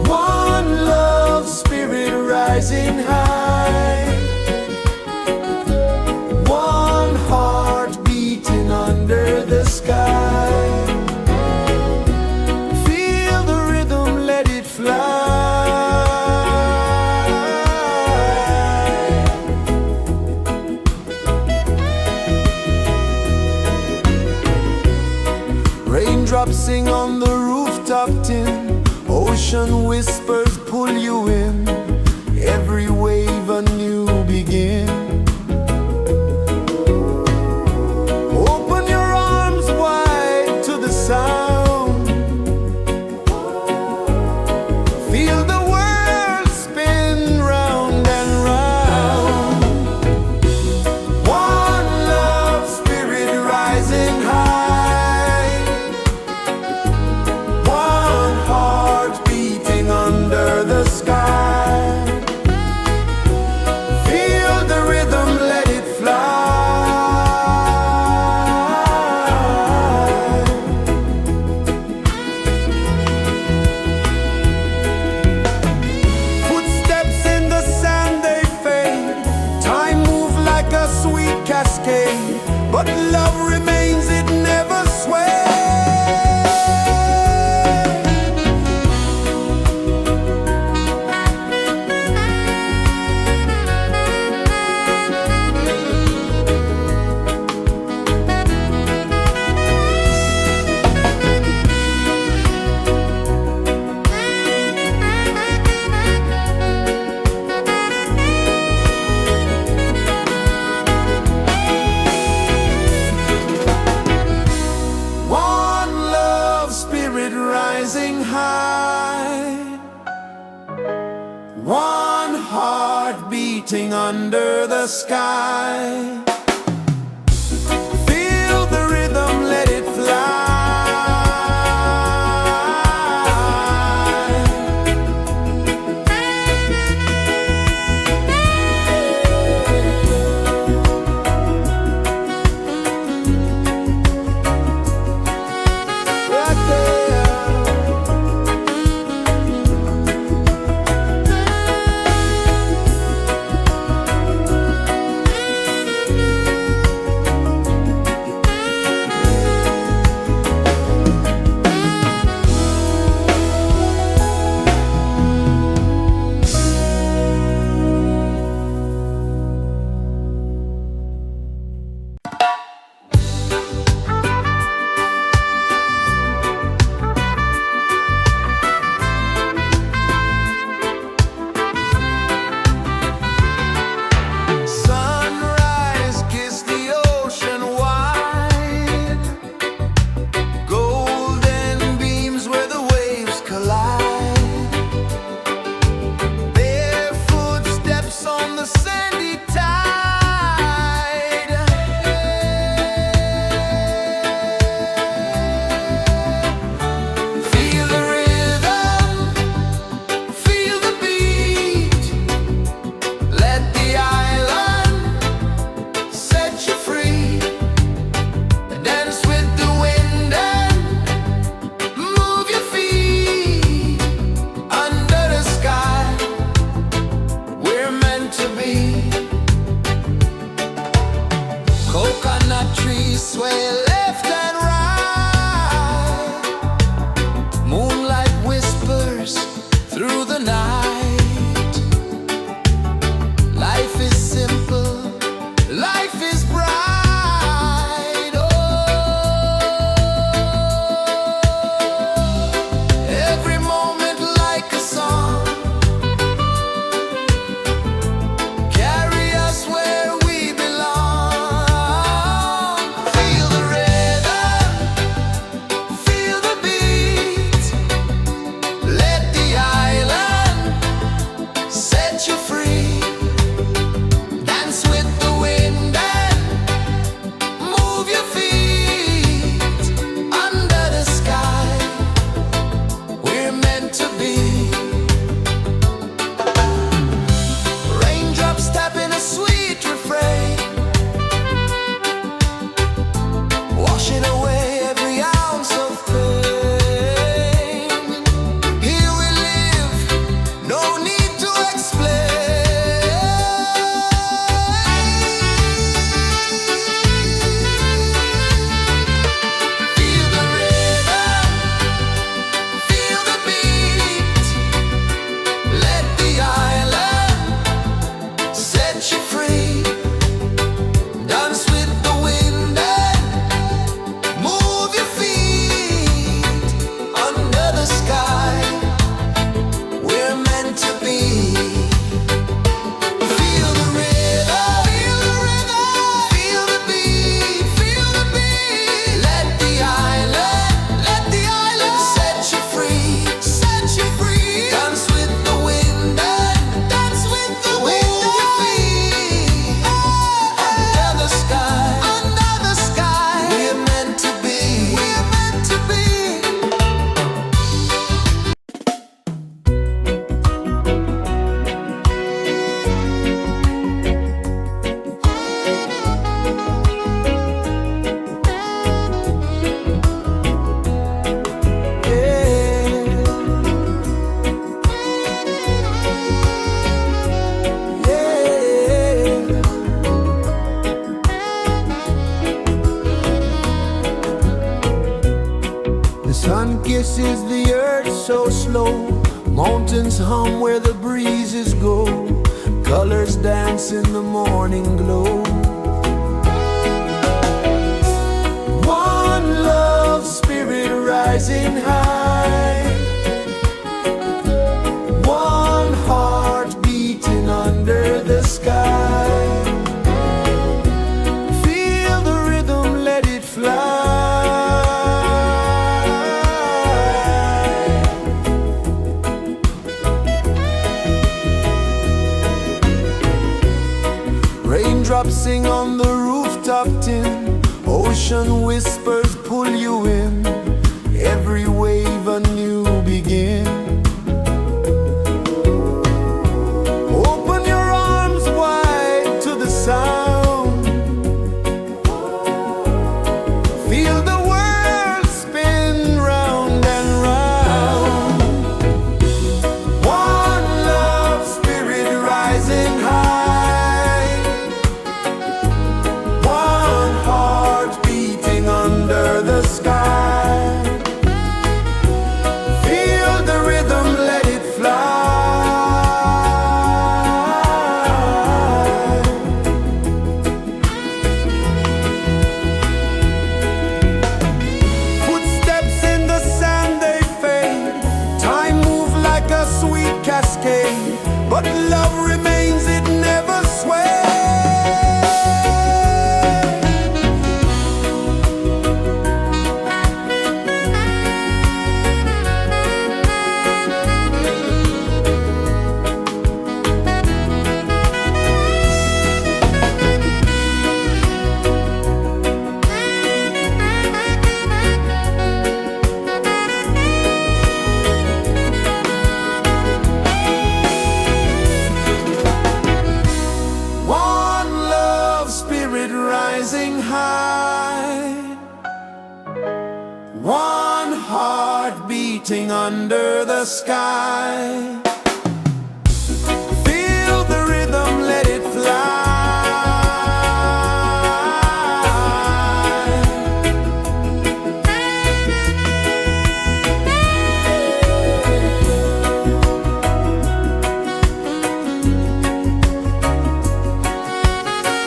One love spirit rising high. One heart beating under the sky. Feel the rhythm, let it fly. Raindrops sing on the rooftop tin. Ocean whispers pull you in. Every wave a new begin. Open your arms wide to the sound. Feel the world spin round and round. One love spirit rising high. One heart beating under the sky. Feel the rhythm, let it fly. Footsteps in the sand, they fade. Time moves like a sweet cascade, but love remains, it never sways. One love spirit rising high. One heart beating under the sky. Feel the rhythm, let it fly. Right there. The sun kisses the earth so slow, mountains hum where the breezes go, colors dance in the morning glow. One love, spirit rising high, one heart beating under the sky. Feel the rhythm, let it fly. Raindrops sing on the rooftop tin, ocean whispers pull you in, every wave a new begin. Open your arms wide to the sound, feel the world spin round and round. One love, spirit rising high, one heart beating under the sky. Feel the rhythm, let it fly. Footsteps in the sand, they fade, time moves like a sweet cascade, but love remains, it never sways. One love, spirit rising high, one heart beating under the sky. Feel the rhythm, let it fly.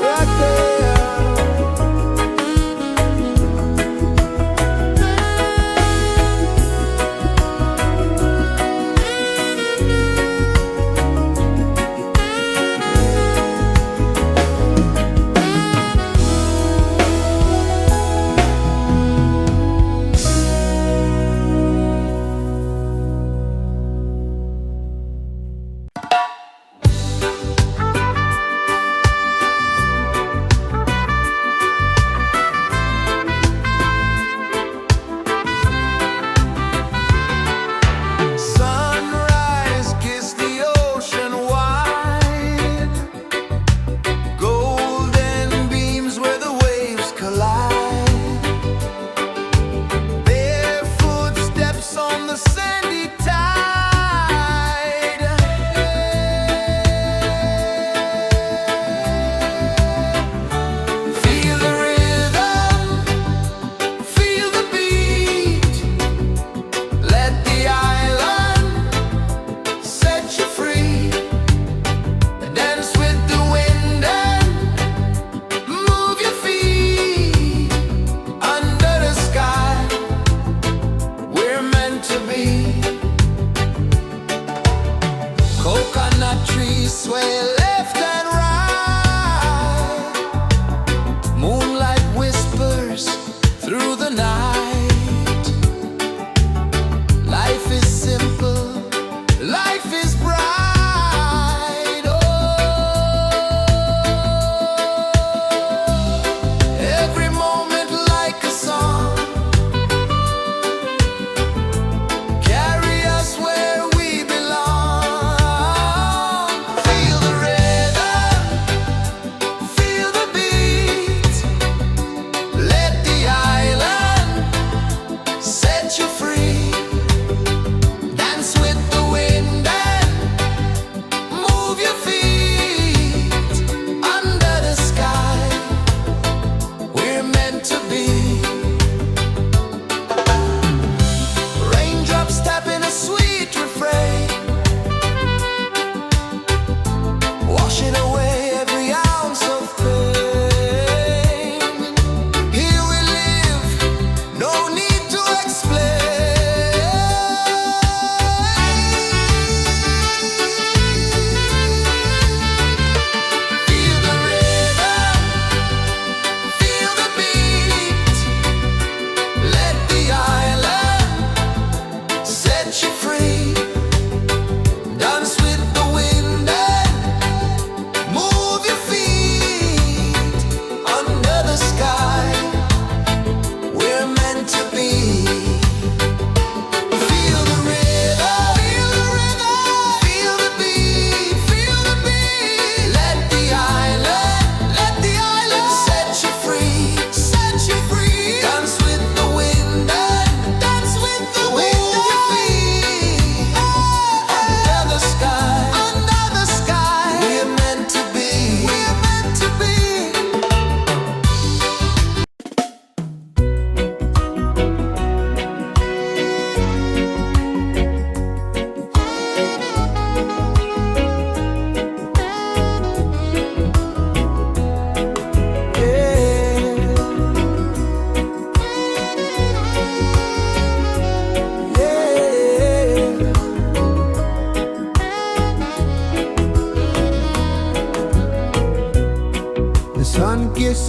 Right there.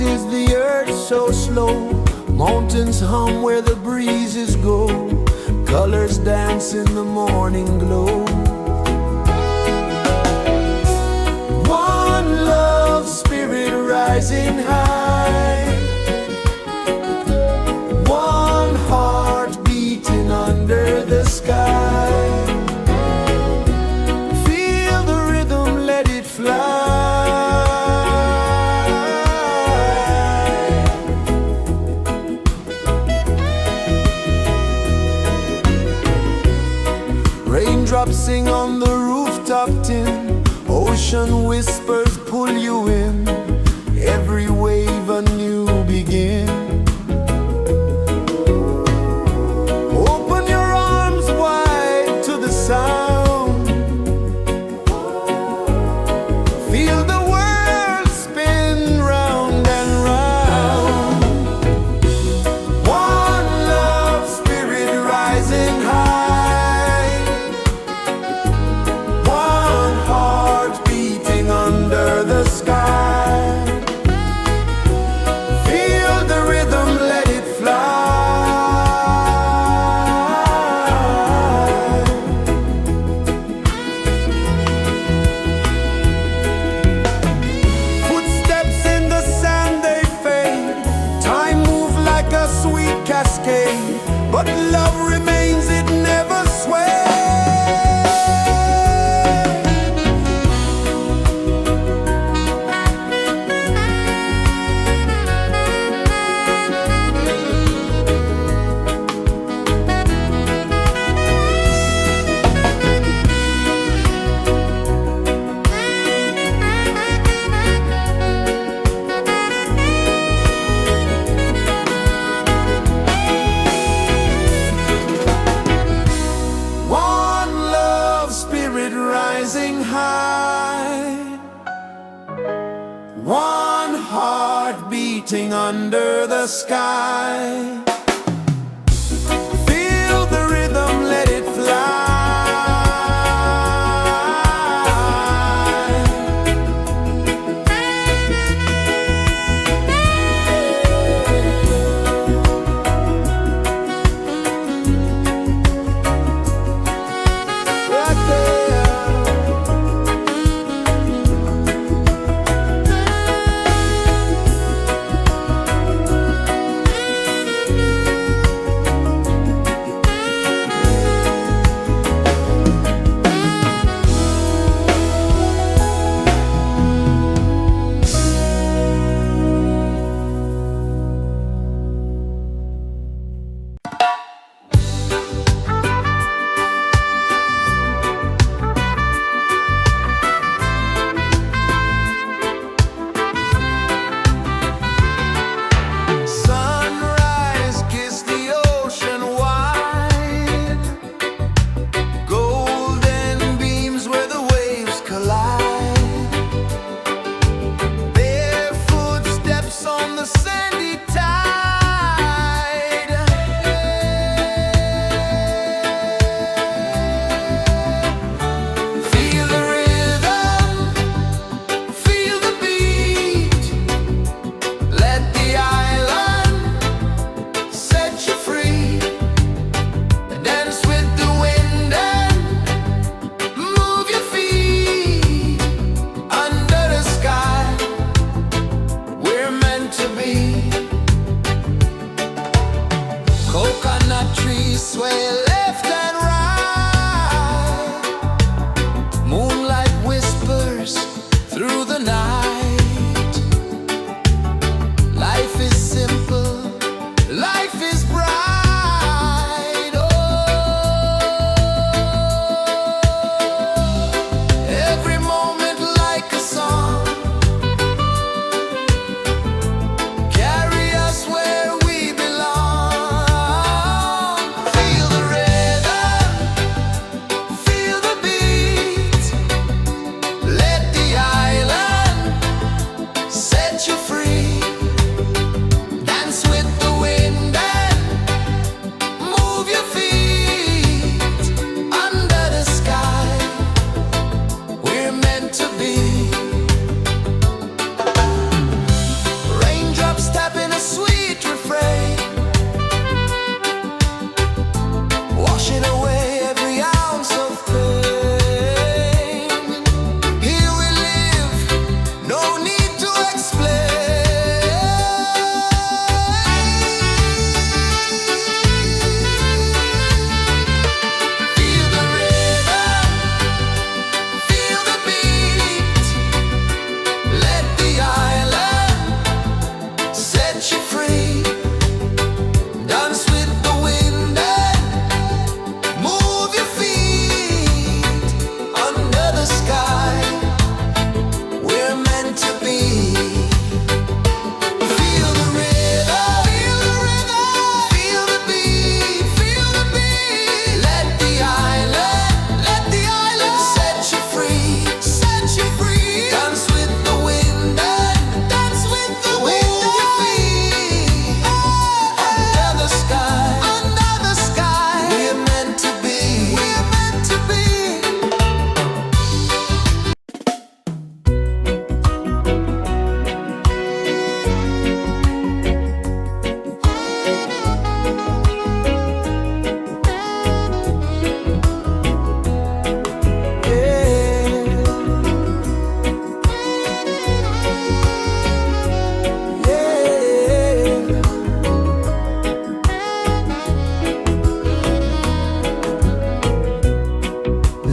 is the earth so slow? Mountains hum where the breezes go. Colors dance in the morning glow. One love spirit rising high. One heart beating under the sky. Feel the rhythm, let it fly. Raindrops sing on the rooftop tin. Ocean whispers pull you in. Every wave a new begin. Open your arms wide to the sound. Feel the world spin round and round. One love spirit rising high. One heart beating under the sky. Feel the rhythm, let it fly. Footsteps in the sand, they fade. Time moves like a sweet cascade, but love remains, it never sways. One love spirit rising high. One heart beating under the sky. Feel the rhythm, let it fly. Right there. Sunrise, kiss the ocean wide. Golden beams where the waves collide. Barefoot steps on the sandy tide. Feel the rhythm, feel the beat. Let the island set you free. Dance with the wind and move your feet. Under the sky, we're meant to be. Coconut trees sway left and right. Moonlight whispers through the night. Life is simple, life is bright. Oh, every moment like a song. Carry us where we belong. Feel the rhythm,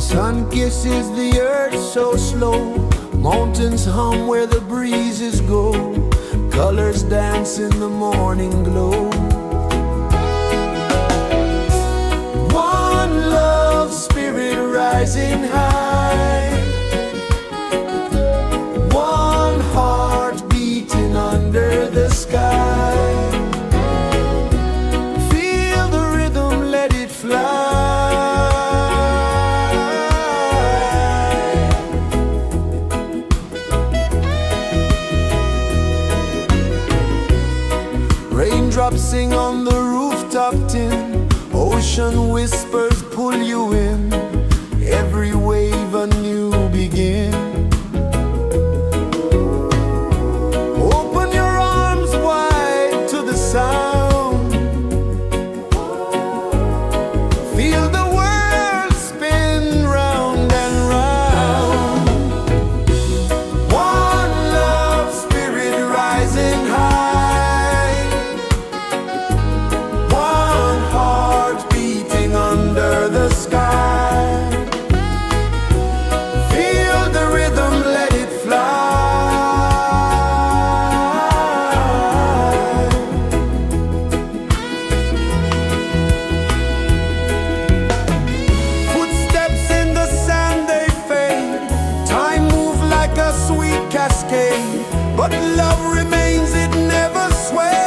Sun kisses the earth so slow, mountains hum where the breezes go, colors dance in the morning glow. One love spirit rising high, one heart beating under the sky. Feel the rhythm, let it fly. Raindrops sing on the rooftop tin, ocean whispers pull you in, every wave a new begin. Open your arms wide to the sound, feel the world spin round and round. One love spirit rising high, one heart beating under the sky. Feel the rhythm, let it fly. Footsteps in the sand, they fade, time moves like a sweet cascade, but love remains, it never sways.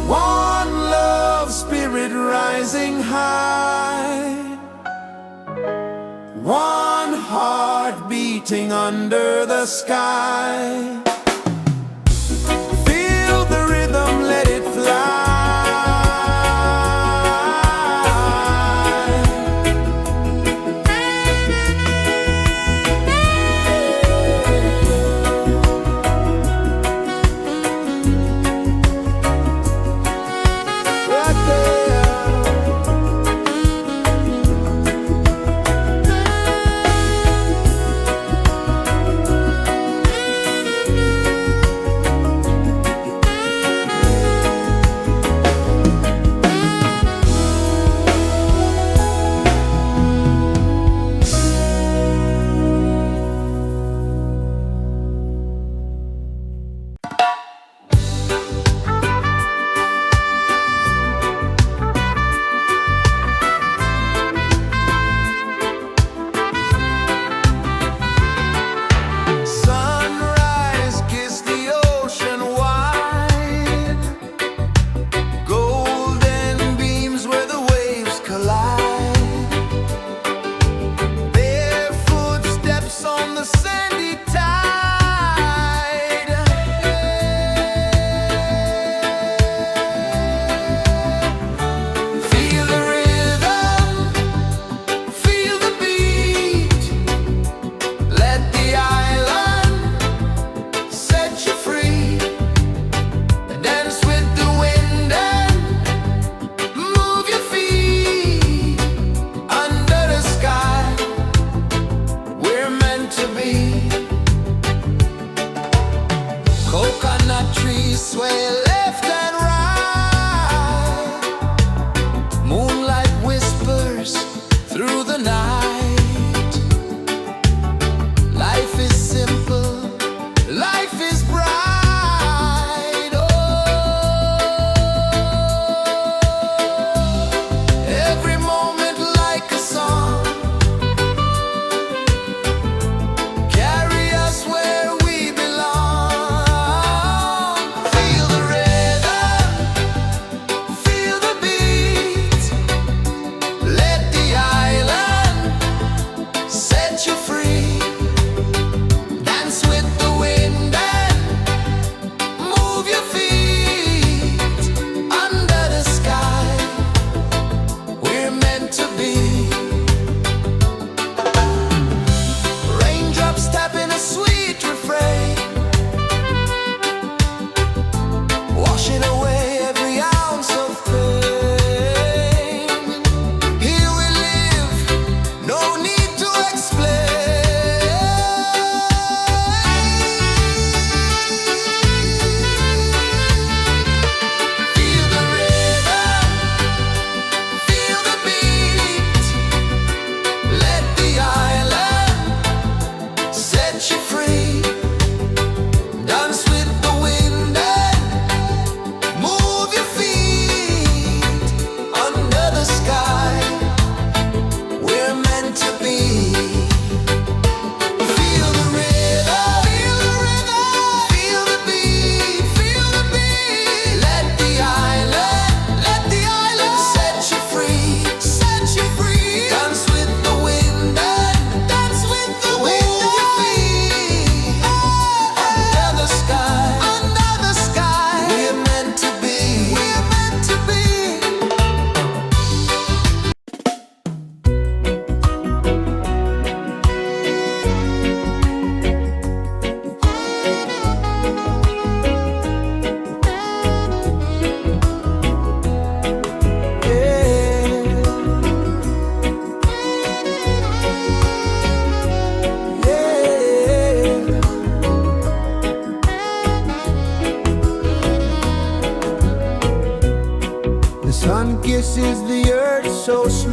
One love spirit rising high, one heart beating under the sky. Feel the rhythm, let it fly. Right there.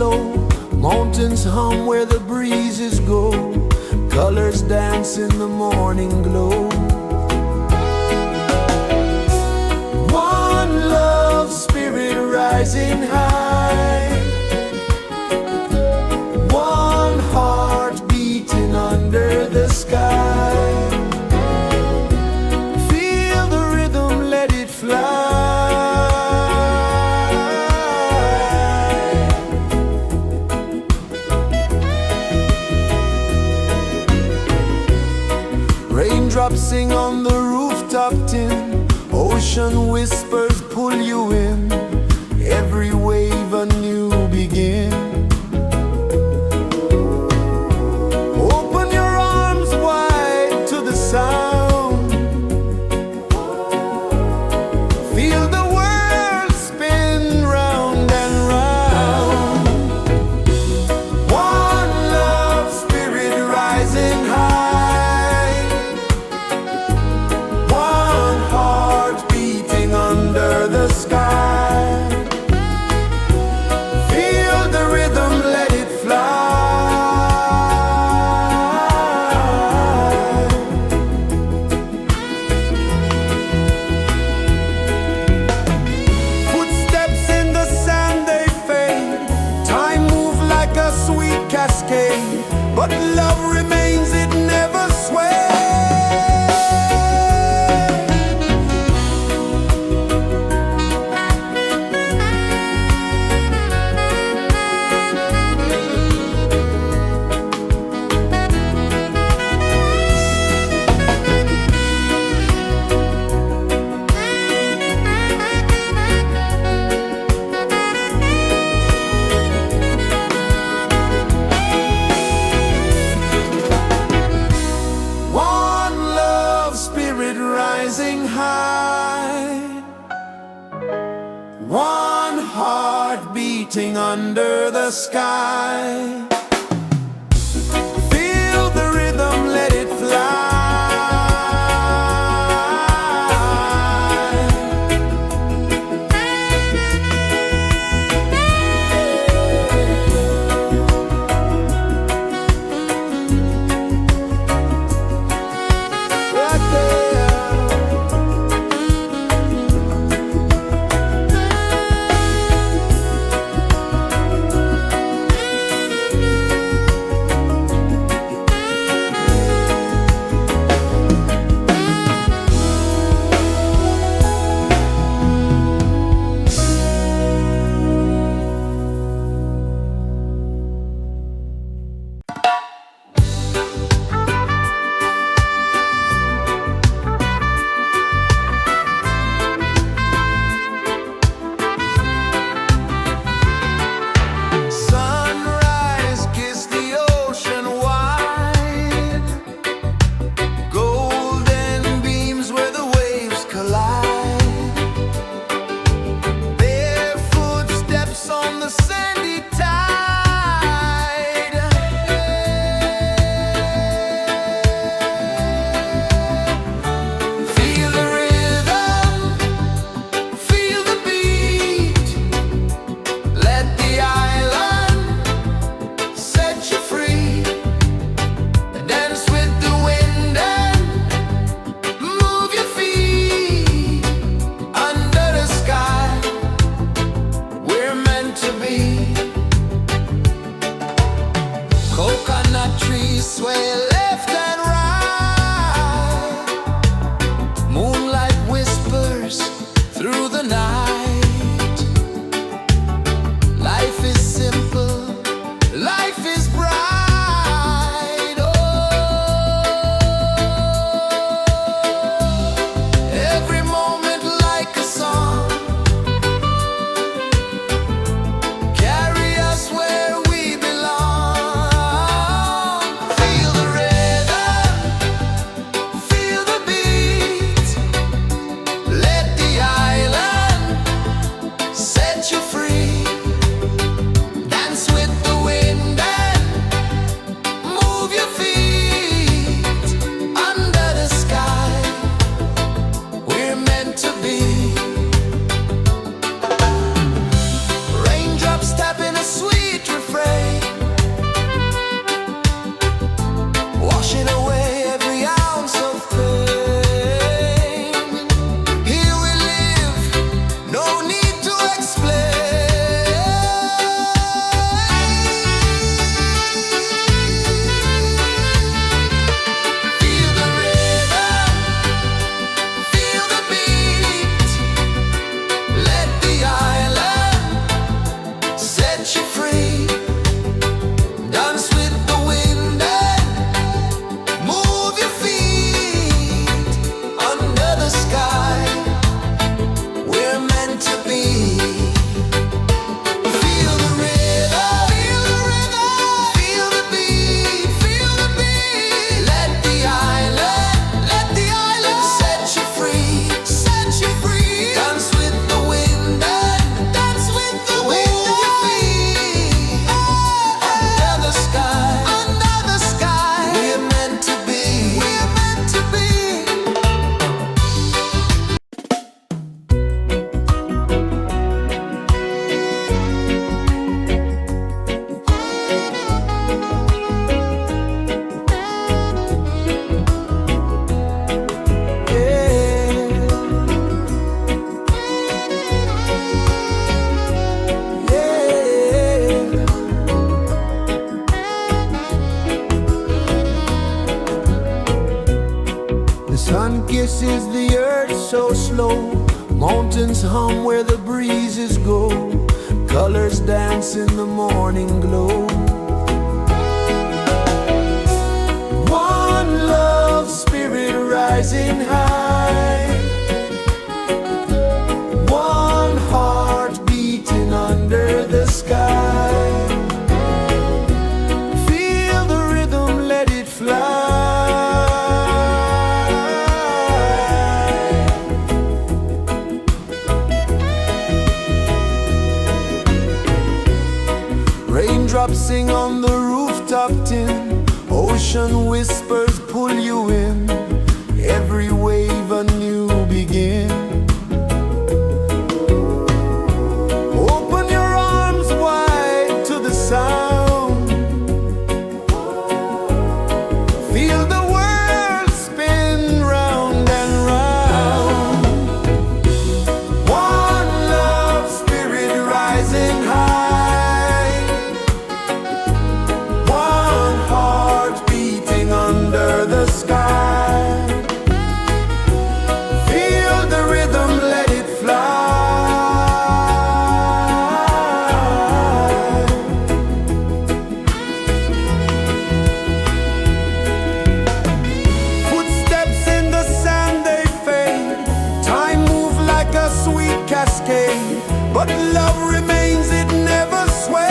flow, mountains hum where the breezes go, colors dance in the morning glow. One love, spirit rising high, one heart beating under the sky. Feel the rhythm, let it fly. Raindrops sing on the rooftop tin, ocean whispers pull you in, every wave a new begin. Open your arms wide to the sound, feel the world spin round and round. One love, spirit rising high, one heart beating under the sky. Feel the rhythm, let it fly. Footsteps in the sand, they fade, time moves like a sweet cascade, but love remains, it never sways. One love, spirit rising high, one heart beating under the sky. Feel the rhythm, let it fly. Right there. Sunrise, kiss the ocean wide, golden beams where the waves collide, barefoot steps on the sandy tide. Feel the rhythm, feel the beat, let the island set you free. Dance with the wind and move your feet under the sky. We're meant to be. Coconut trees sway left and right, moonlight whispers through the night. Life is simple, life is bright. Oh, every moment like a song, carry us where we belong. Feel the rhythm. pulses the earth so slow. Mountains hum where the breezes go. Colors dance in the morning glow. One love spirit rising high. One heart beating under the sky. Feel the rhythm, let it fly. Raindrops sing on the rooftop tin. Ocean whispers pull you in. Every wave a new begin. Open your arms wide to the sound. Feel the world spin round and round. One love spirit rising high. One heart beating under the sky. Feel the rhythm, let it fly. Footsteps in the sand, they fade. Time moves like a sweet cascade, but love remains, it never sways.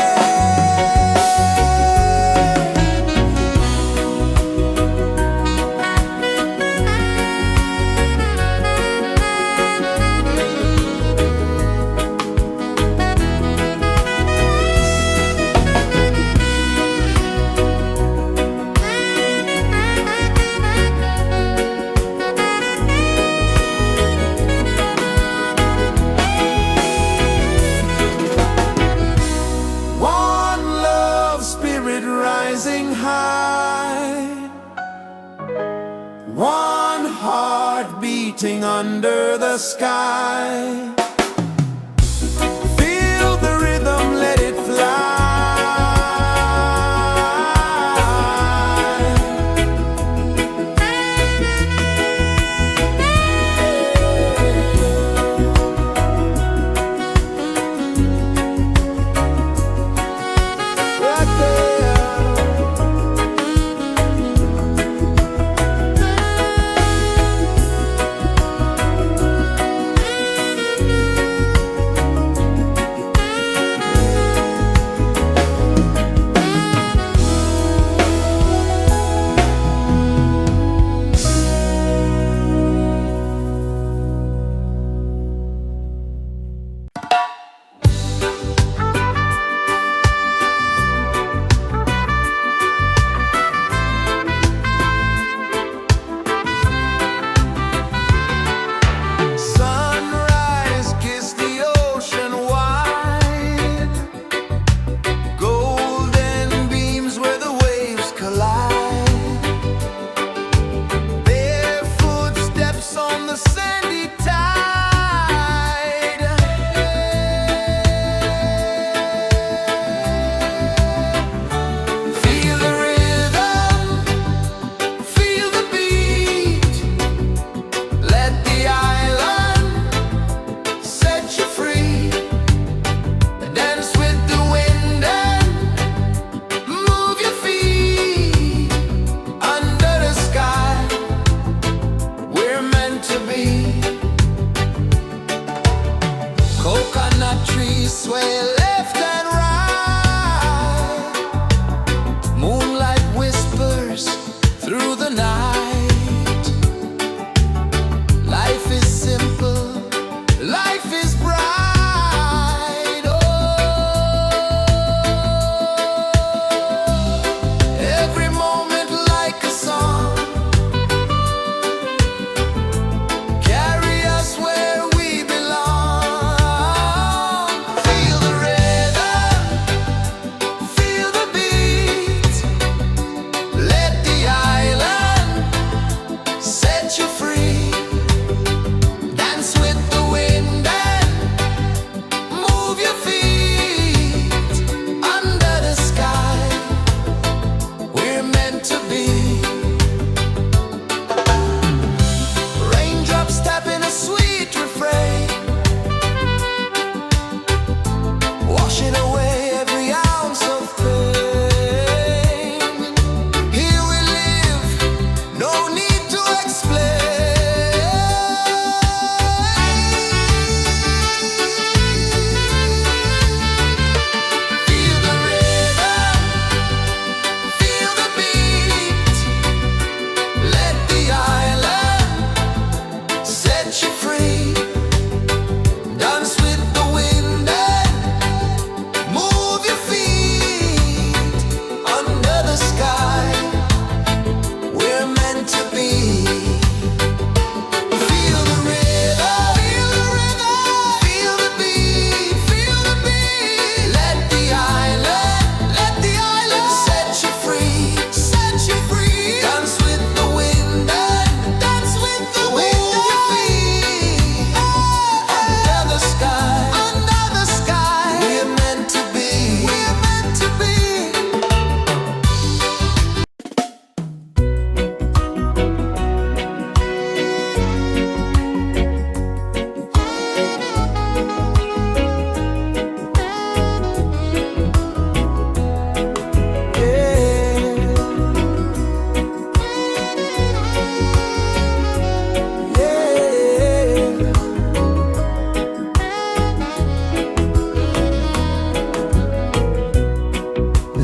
One love spirit rising high. One heart beating under the sky. Feel the rhythm, let it fly. Right there.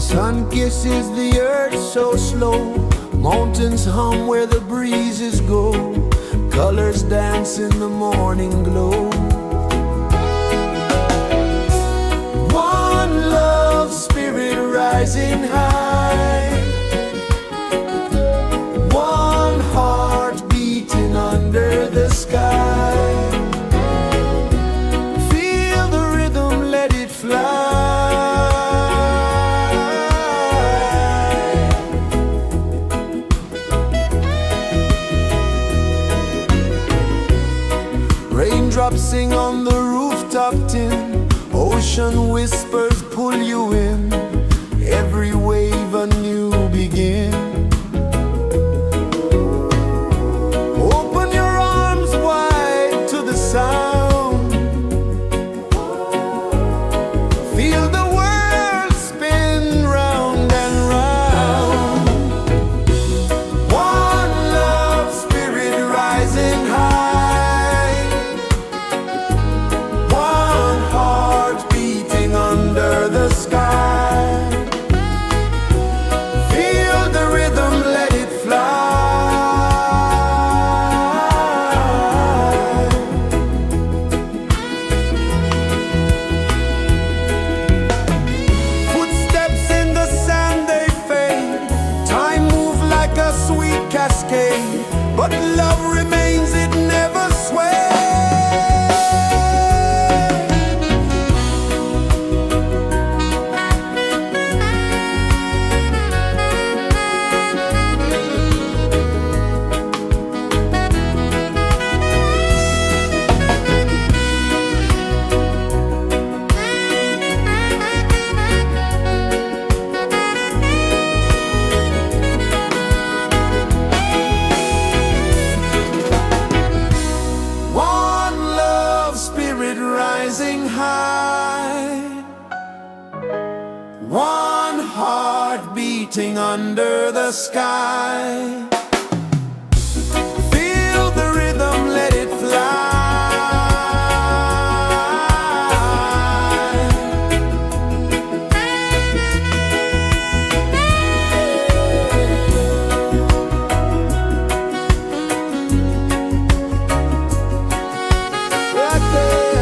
Sun kisses the earth so slow, mountains hum where the breezes go, colors dance in the morning glow. One love, spirit rising high, one heart beating under the sky. Feel the rhythm, let it fly. Raindrops sing on the rooftop tin, ocean whispers pull you in, every wave a new begin. Open your arms wide to the sound, feel the world spin round and round. One love, spirit rising high, one heart beating under the sky. Feel the rhythm, let it fly. Footsteps in the sand, they fade, time moves like a sweet cascade, but love remains, it never sways. One love, spirit rising high, one heart beating under the sky. Feel the rhythm, let it fly. Right there.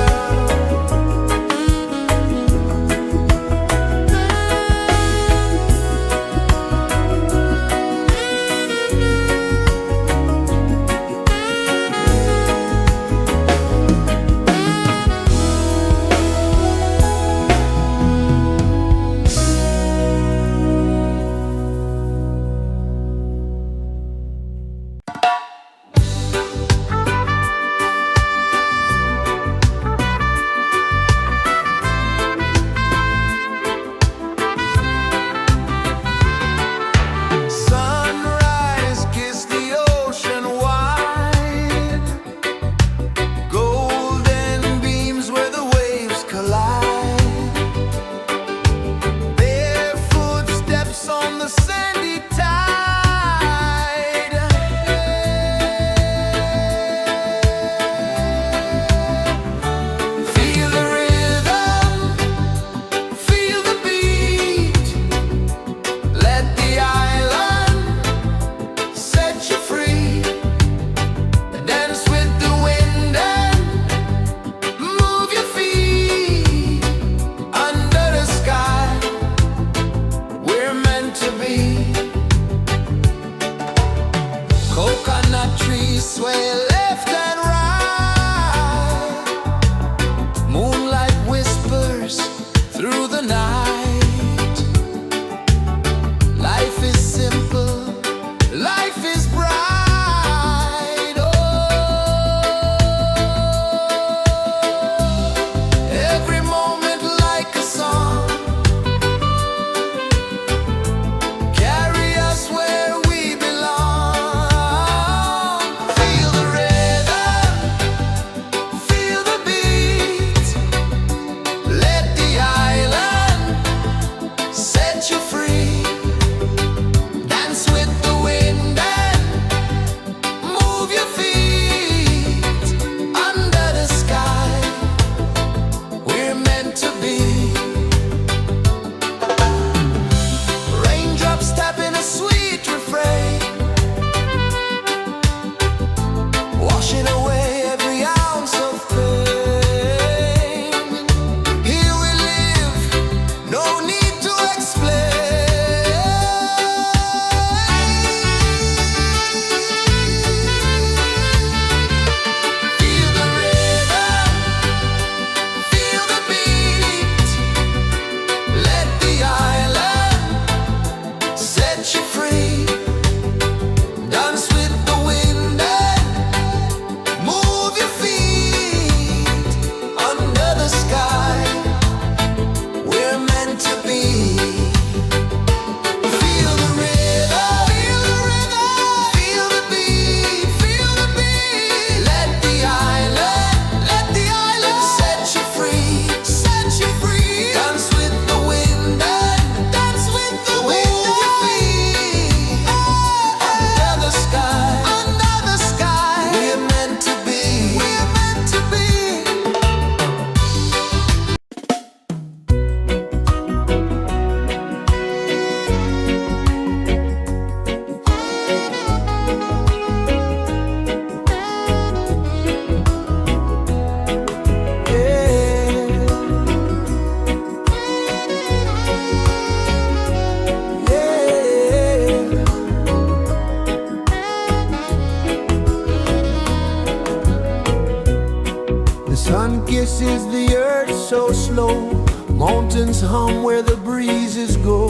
is the earth so slow? Mountains hum where the breezes go.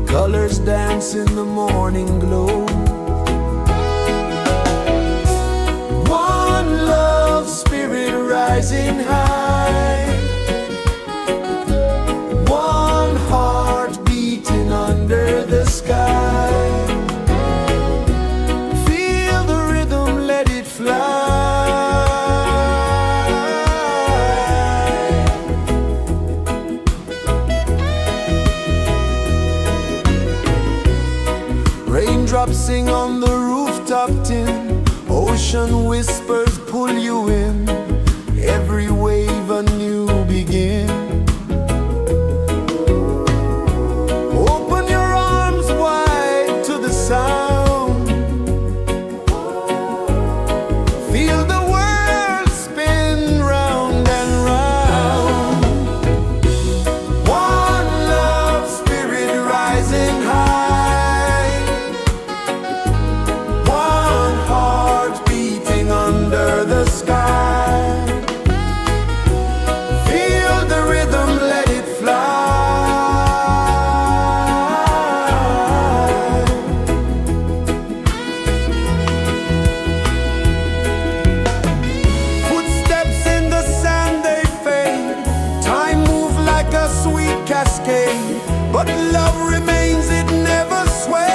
Colors dance in the morning glow. One love, spirit rising high. One heart beating under the sky. Feel the rhythm, let it fly. Raindrops sing on the rooftop tin. Ocean whispers pull you in. Every wave a new begin. Open your arms wide to the sound. Feel the world spin round and round. One love, spirit rising high. One heart beating under the sky. Feel the rhythm, let it fly. Footsteps in the sand, they fade. Time moves like a sweet cascade, but love remains, it never sways.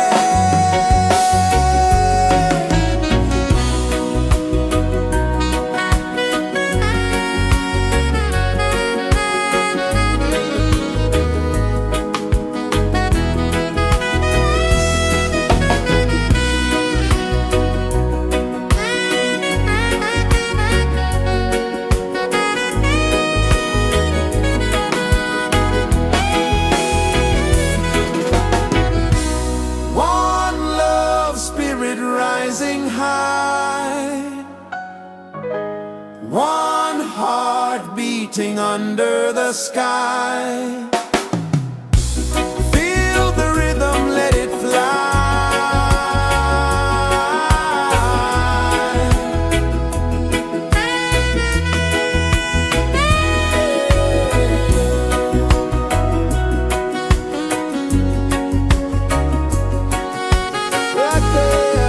One love, spirit rising high. One heart beating under the sky. Feel the rhythm, let it fly. Right there.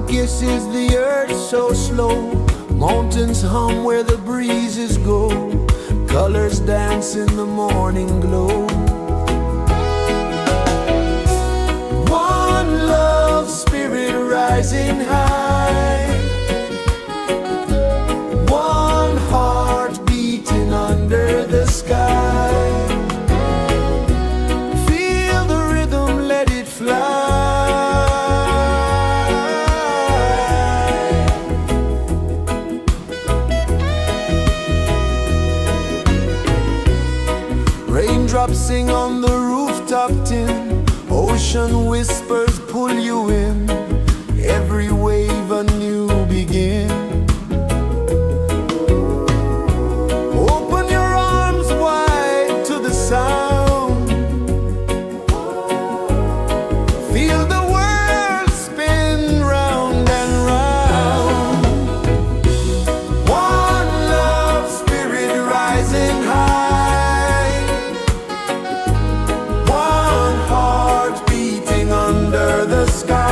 kisses the earth so slow. Mountains hum where the breezes go. Colors dance in the morning glow. One love spirit rising high. One heart beating under the sky. Feel the rhythm, let it fly. Raindrops sing on the rooftop tin. Ocean whispers pull you in. Every wave a new begin. Open your arms wide to the sound. Feel the world spin round and round. One love spirit rising high. One heart beating under the sky.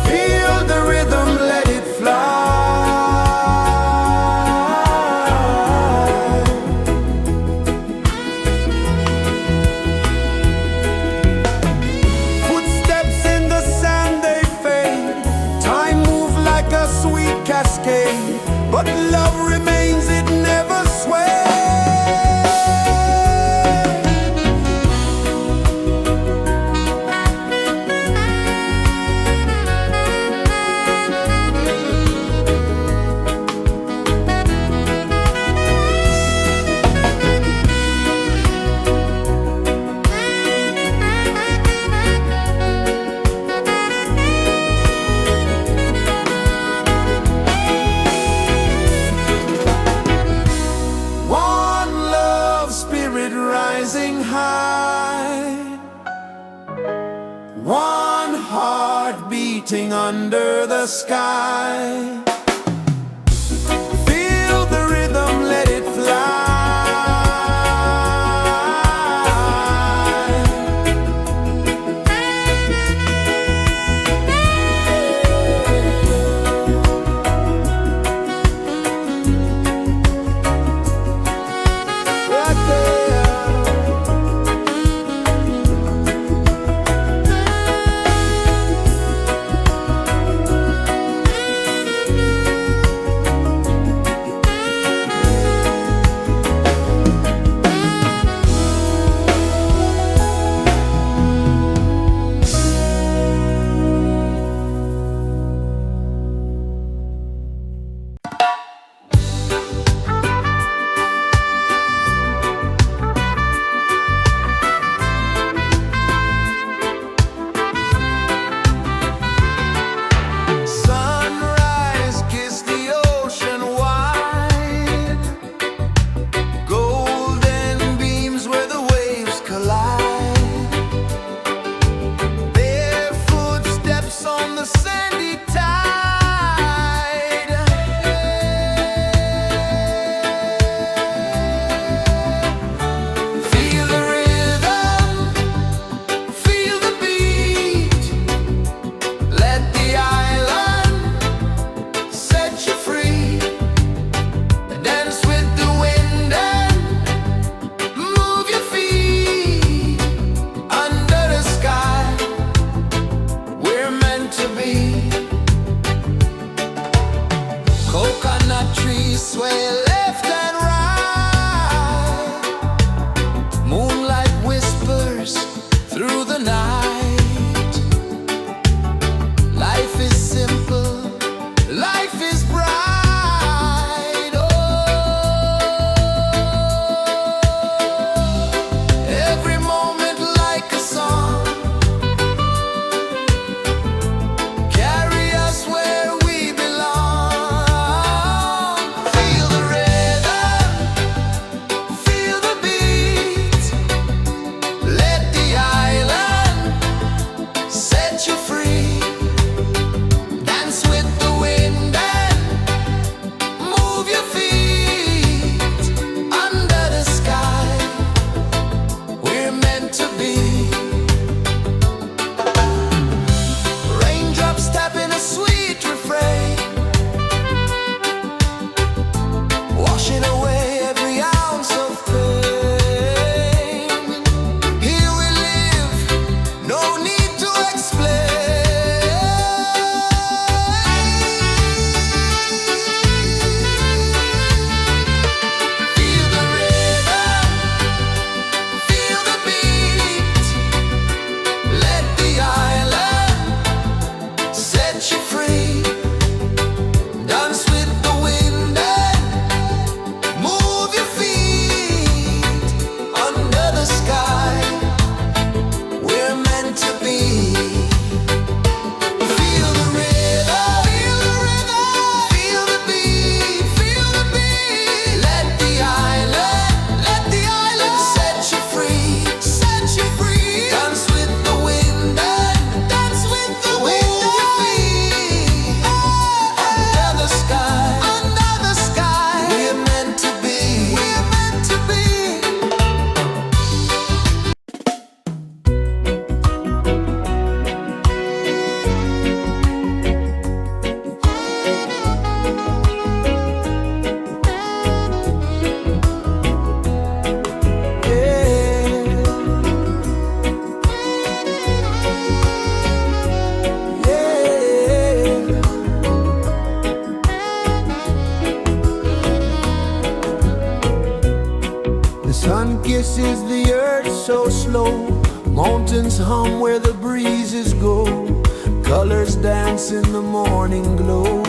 Feel the rhythm, let it fly. Footsteps in the sand, they fade. Time moves like a sweet cascade, but love remains, it never sways. One love spirit rising high. One heart beating under the sky. Feel the rhythm, let it fly. Right there. Sunrise, kiss the ocean wide. Golden beams where the waves collide. Bare footsteps on the sandy tide. Feel the rhythm, feel the beat. Let the island set you free. Dance with the wind and move your feet. Under the sky, we're meant to be. Coconut trees sway left and right. Moonlight whispers through the night. Life is simple, life is bright. Oh, every moment like a song. Carry us where we belong. Feel the rhythm, feel the beat. Let the island Mountains hum where the breezes go, colors dance in the morning glow.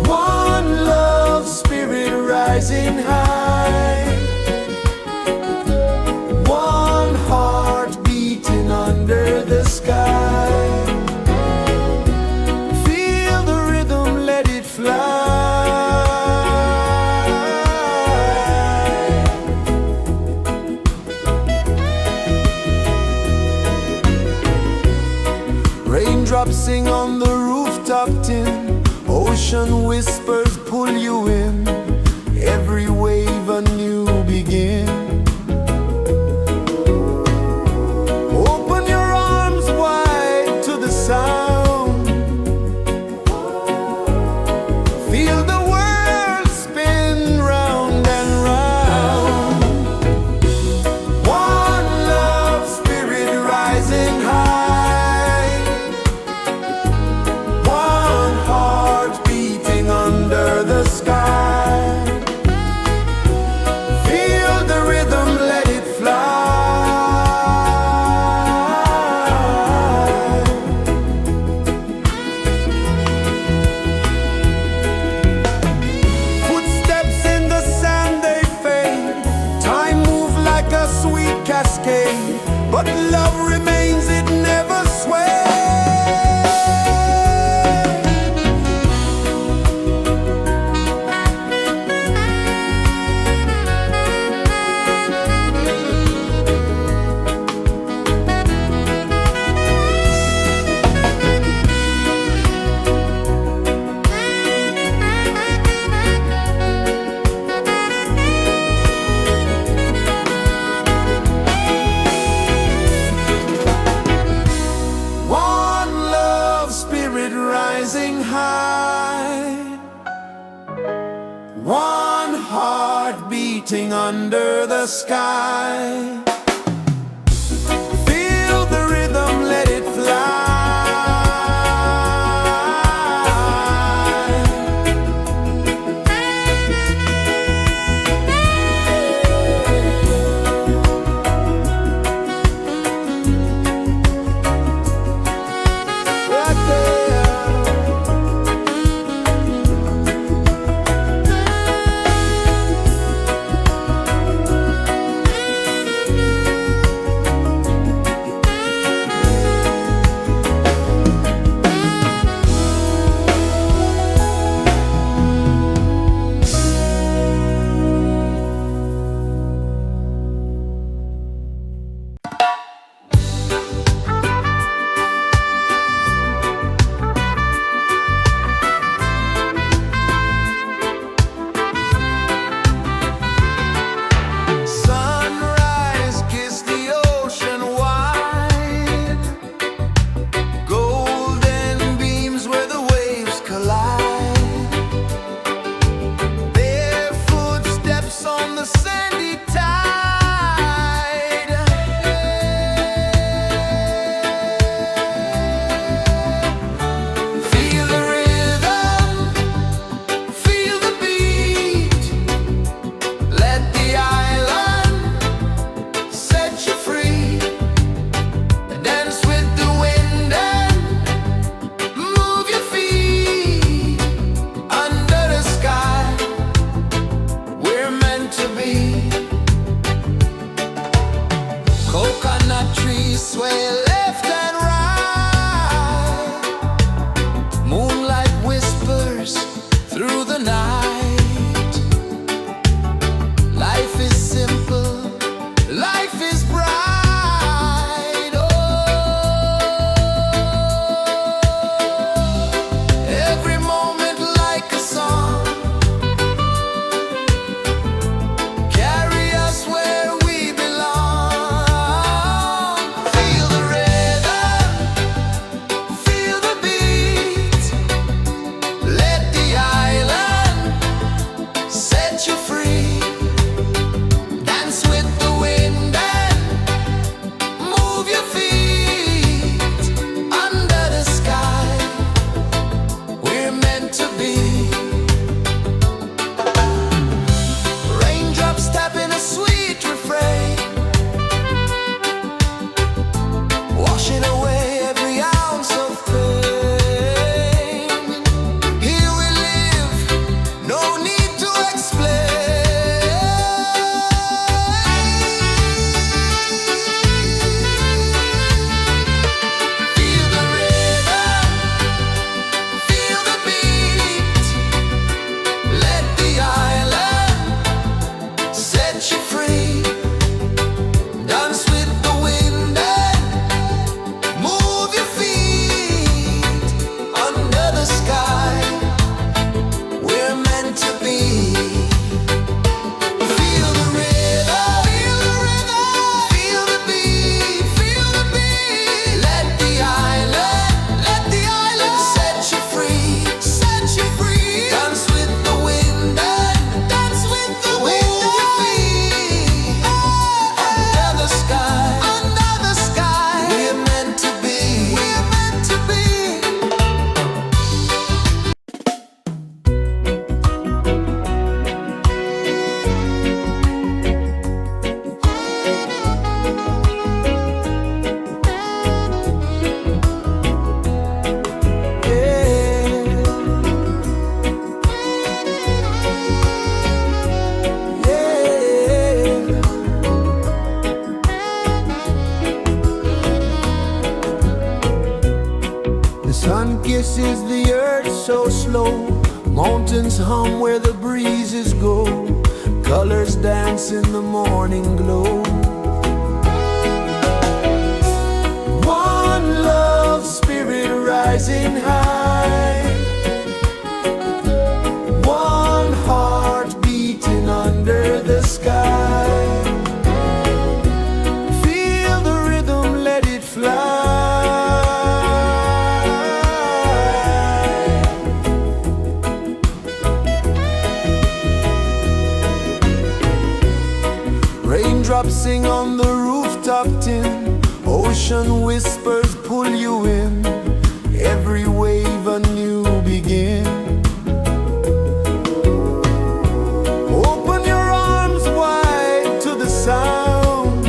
One love spirit rising high, one heart beating under the sky. Feel the rhythm, let it fly. Raindrops sing on the rooftop tin, ocean whispers pull you in, every wave a new begin. Open your arms wide to the sound, feel the world spin round and round. One love spirit rising high, one heart beating under the sky. Feel the rhythm, let it fly. Footsteps in the sand, they fade. Time moves like a sweet cascade, but love remains, it never sways. One love spirit rising high, one heart beating under the sky. Feel the rhythm, let it fly. Right there. Sunrise, kiss the ocean wide, golden beams where the waves collide, bare footsteps on the sandy tide. Feel the rhythm, feel the beat, let the island set you free. Dance with the wind and move your feet under the sky. We're meant to be. Coconut trees sway left and right, moonlight whispers through the night. Life is simple, life is bright. Oh, every moment like a song, carry us where we belong. Feel the rhythm, feel the beat, let the island set you free. Dance with the wind and Sun kisses the earth so slow, mountains hum where the breezes go, colors dance in the morning glow. One love spirit rising high, one heart beating under the sky. Feel the rhythm, let it fly. Raindrops sing on the rooftop tin, ocean whispers pull you in, every wave a new begin. Open your arms wide to the sound,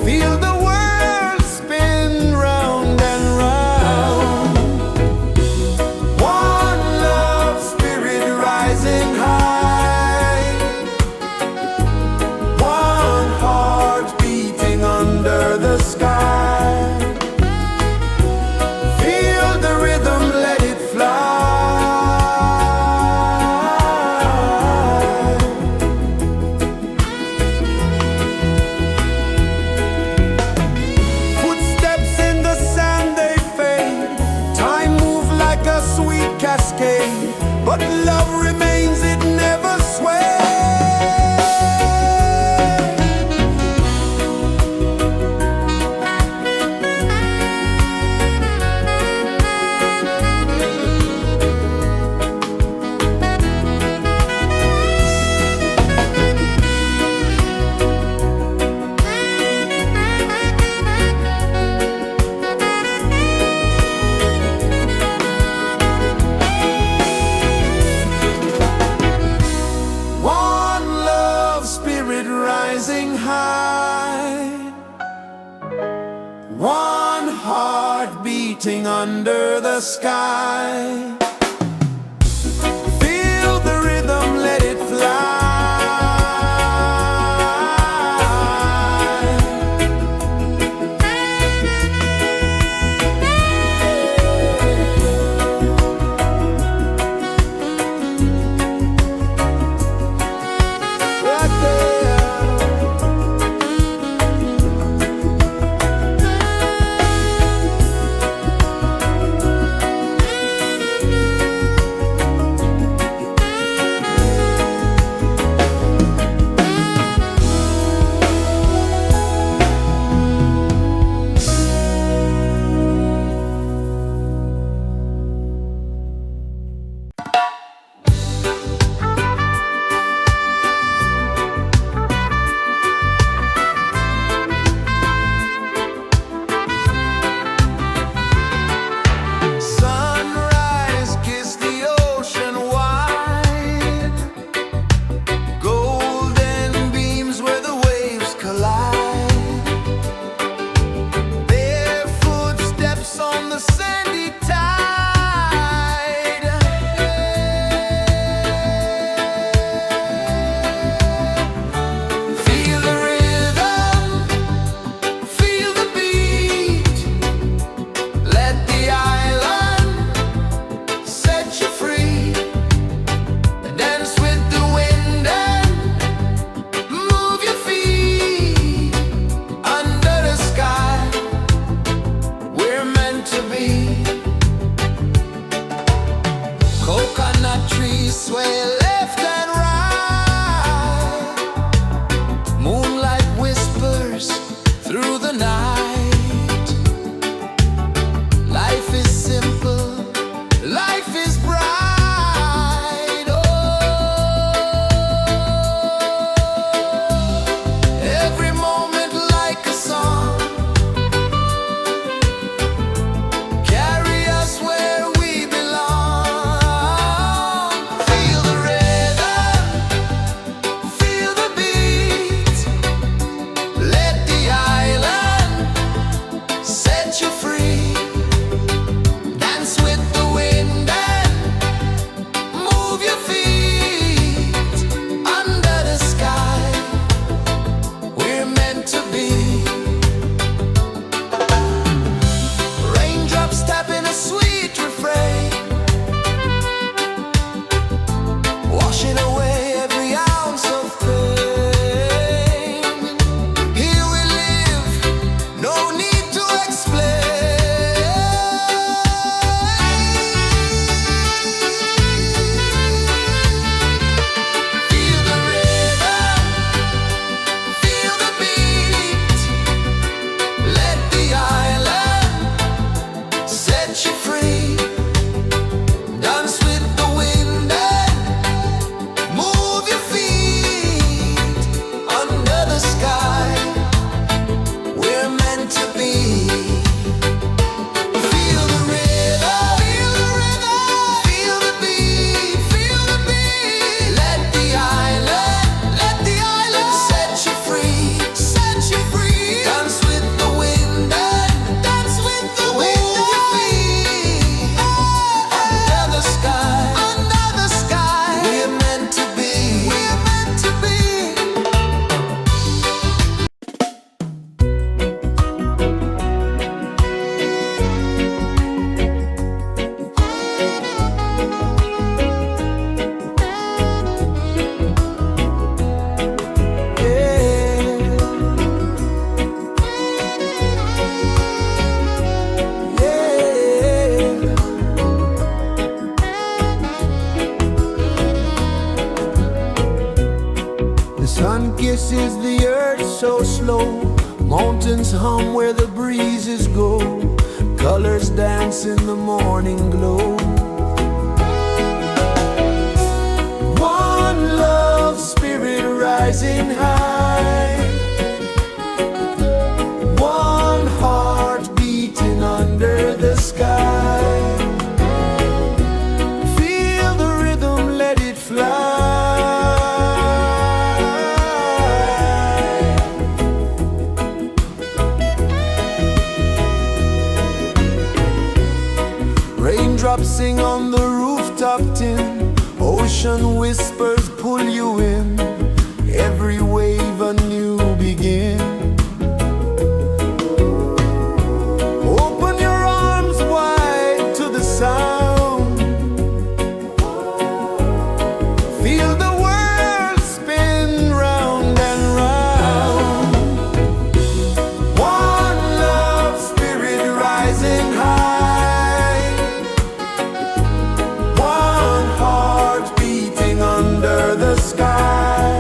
feel the world spin round and round. One love spirit rising high, one heart beating under the sky. Feel the rhythm, let it fly. Footsteps in the sand, they fade, time moves like a sweet cascade, but love remains, it never sways. One love spirit rising high, one heart beating under the sky. Feel the rhythm, let it fly. Right there. rejoices the earth so slow. Mountains hum where the breezes go. Colors dance in the morning glow. One love, spirit rising high. One heart beating under the sky. Feel the rhythm, let it fly. Raindrops sing on the rooftop tin. Ocean whispers pull you in. Every wave a new begin. Open your arms wide to the sound. Feel the world spin round and round. One love, spirit rising high. One heart beating under the sky.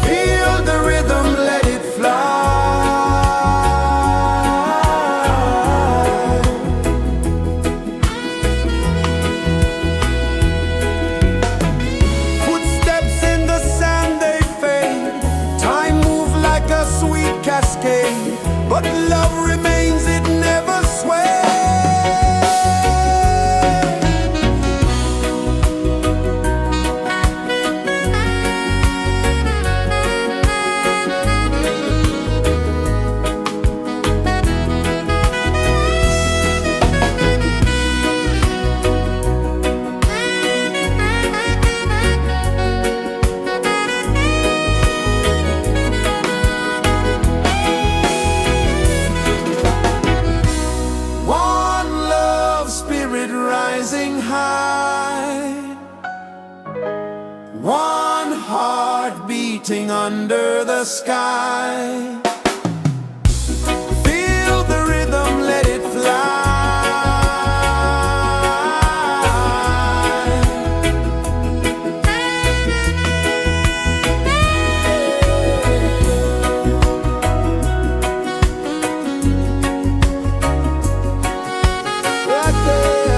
Feel the rhythm, let it fly. Footsteps in the sand, they fade. Time moves like a sweet cascade, but love remains, it never sways. One love, spirit rising high. One heart beating under the sky. Feel the rhythm, let it fly. Right there.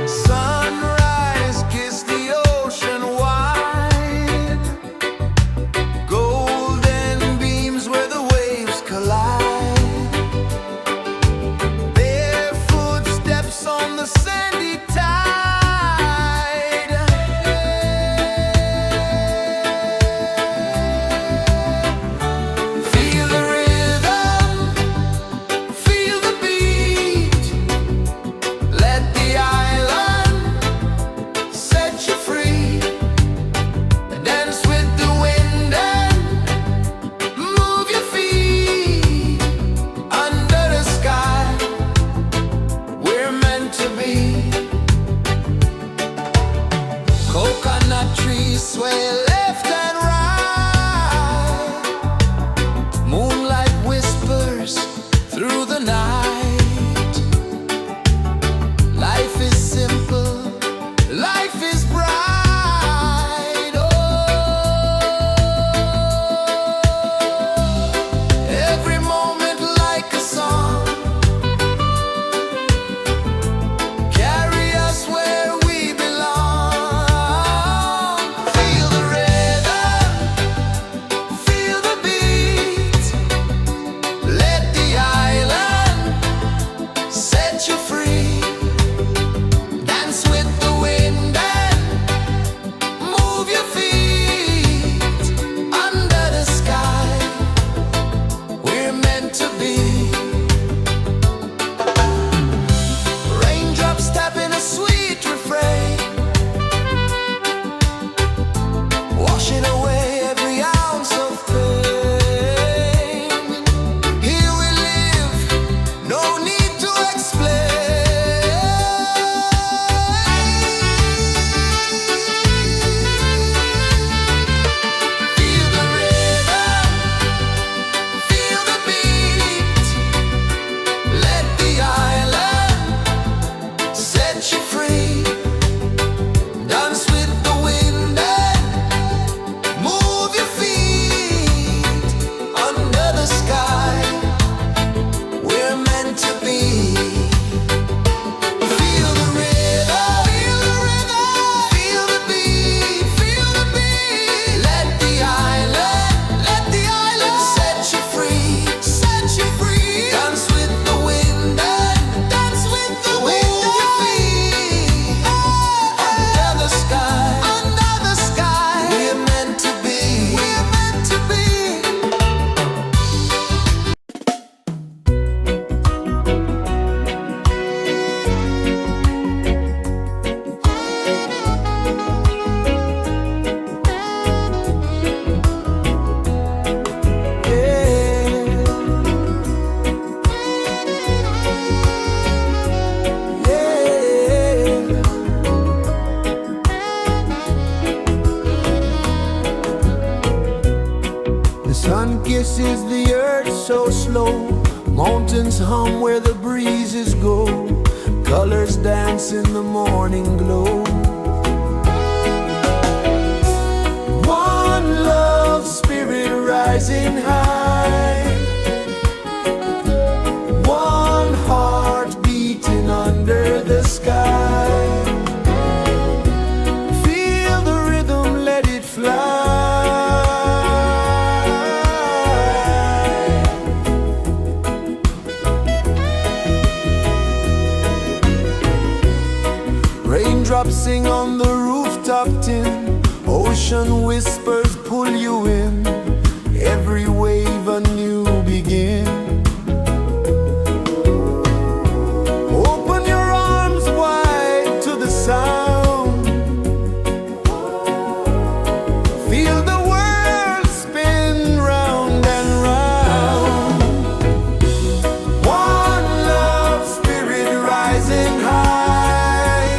Sunrise, kiss the ocean wide. Golden beams where the waves collide. Bare footsteps on the sandy tide. Feel the rhythm, feel the beat. Let the island set you free. Dance with the wind and move your feet. Under the sky, we're meant to be. Coconut trees sway left and right. Moonlight whispers through the night. Life is simple, life is bright. Oh, every moment like a song. Carry us where we belong. Feel the rain. is the earth so slow? Mountains hum where the breezes go. Colors dance in the morning glow. One love, spirit rising high. One heart beating under the sky. Feel the rhythm, let it fly. Raindrops sing on the rooftop tin. Ocean whispers pull you in. Every wave a new begin. Open your arms wide to the sound. Feel the world spin round and round. One love, spirit rising high.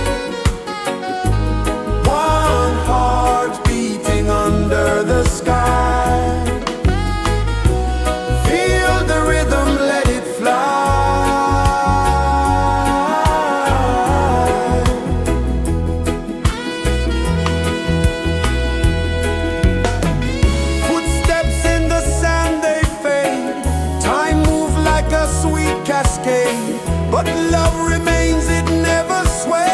One heart beating under the sky. Feel the rhythm, let it fly. Footsteps in the sand, they fade. Time moves like a sweet cascade, but love remains, it never sways.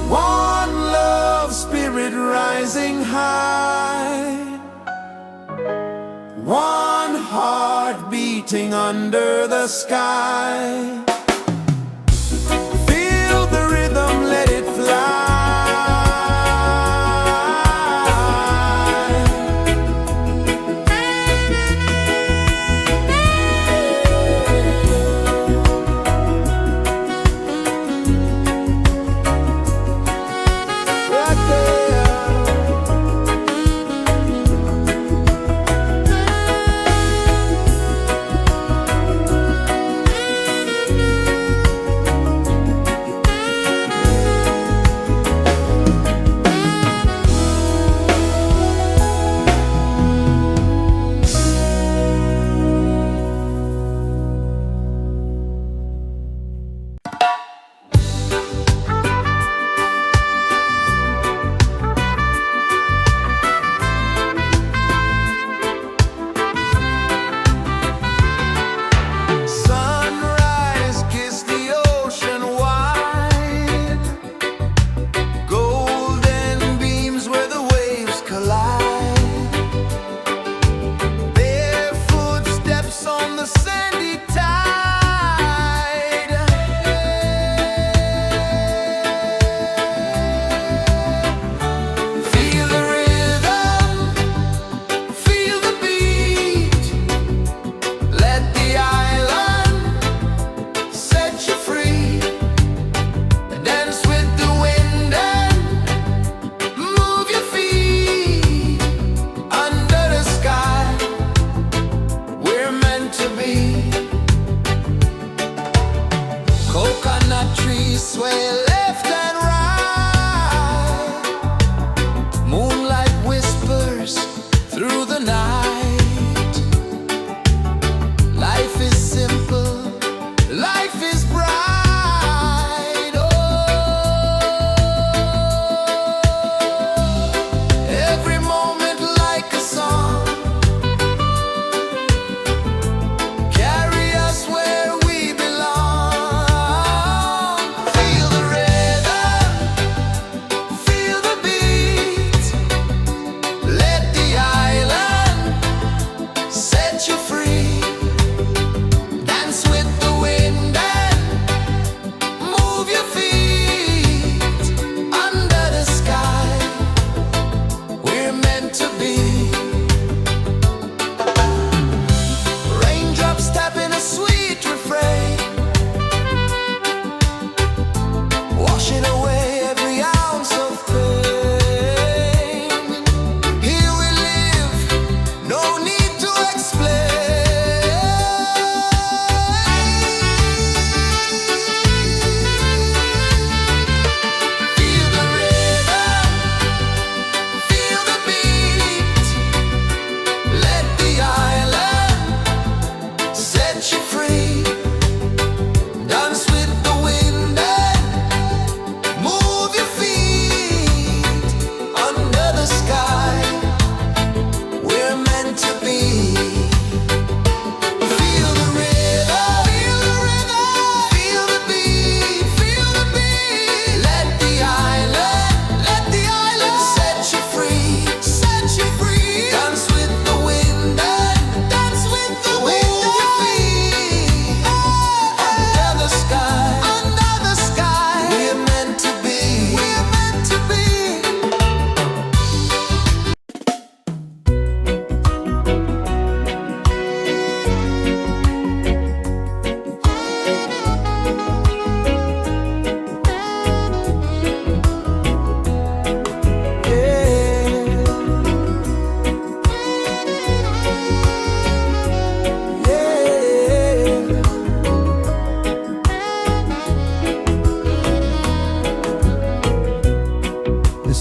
One love, spirit rising high. One heart beating under the sky. Feel the rhythm, let it fly. Right there.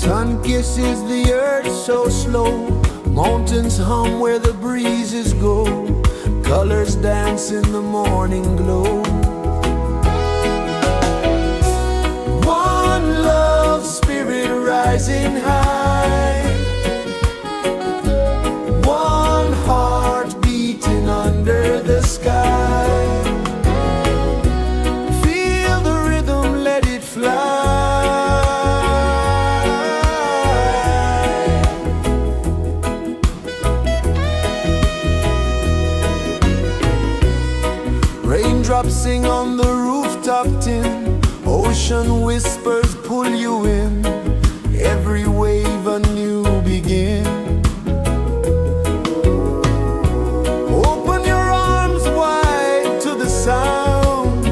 Sun kisses the earth so slow, mountains hum where the breezes go, colors dance in the morning glow. One love spirit rising high, one heart beating under the sky. Feel the rhythm, let it fly. Raindrops sing on the rooftop tin, ocean whispers pull you in, every wave a new begin. Open your arms wide to the sound,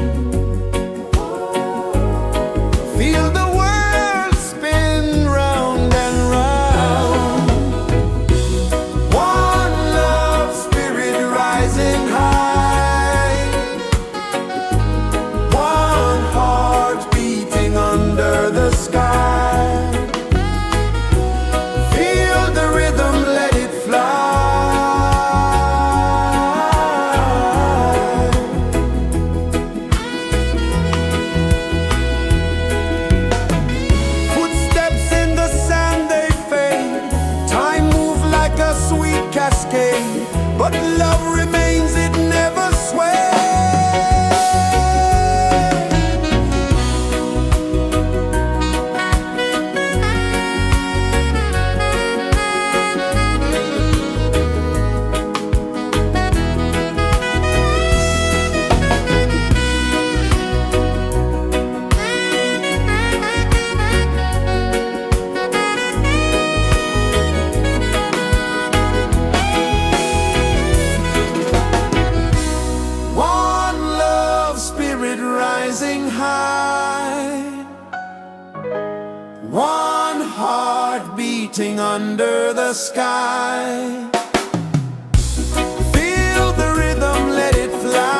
feel the world spin round and round. One love spirit rising high, one heart beating under the sky. Feel the rhythm, let it fly. Footsteps in the sand, they fade. Time moves like a sweet cascade, but love remains, it never sways. Rising high, one heart beating under the sky. Feel the rhythm, let it fly.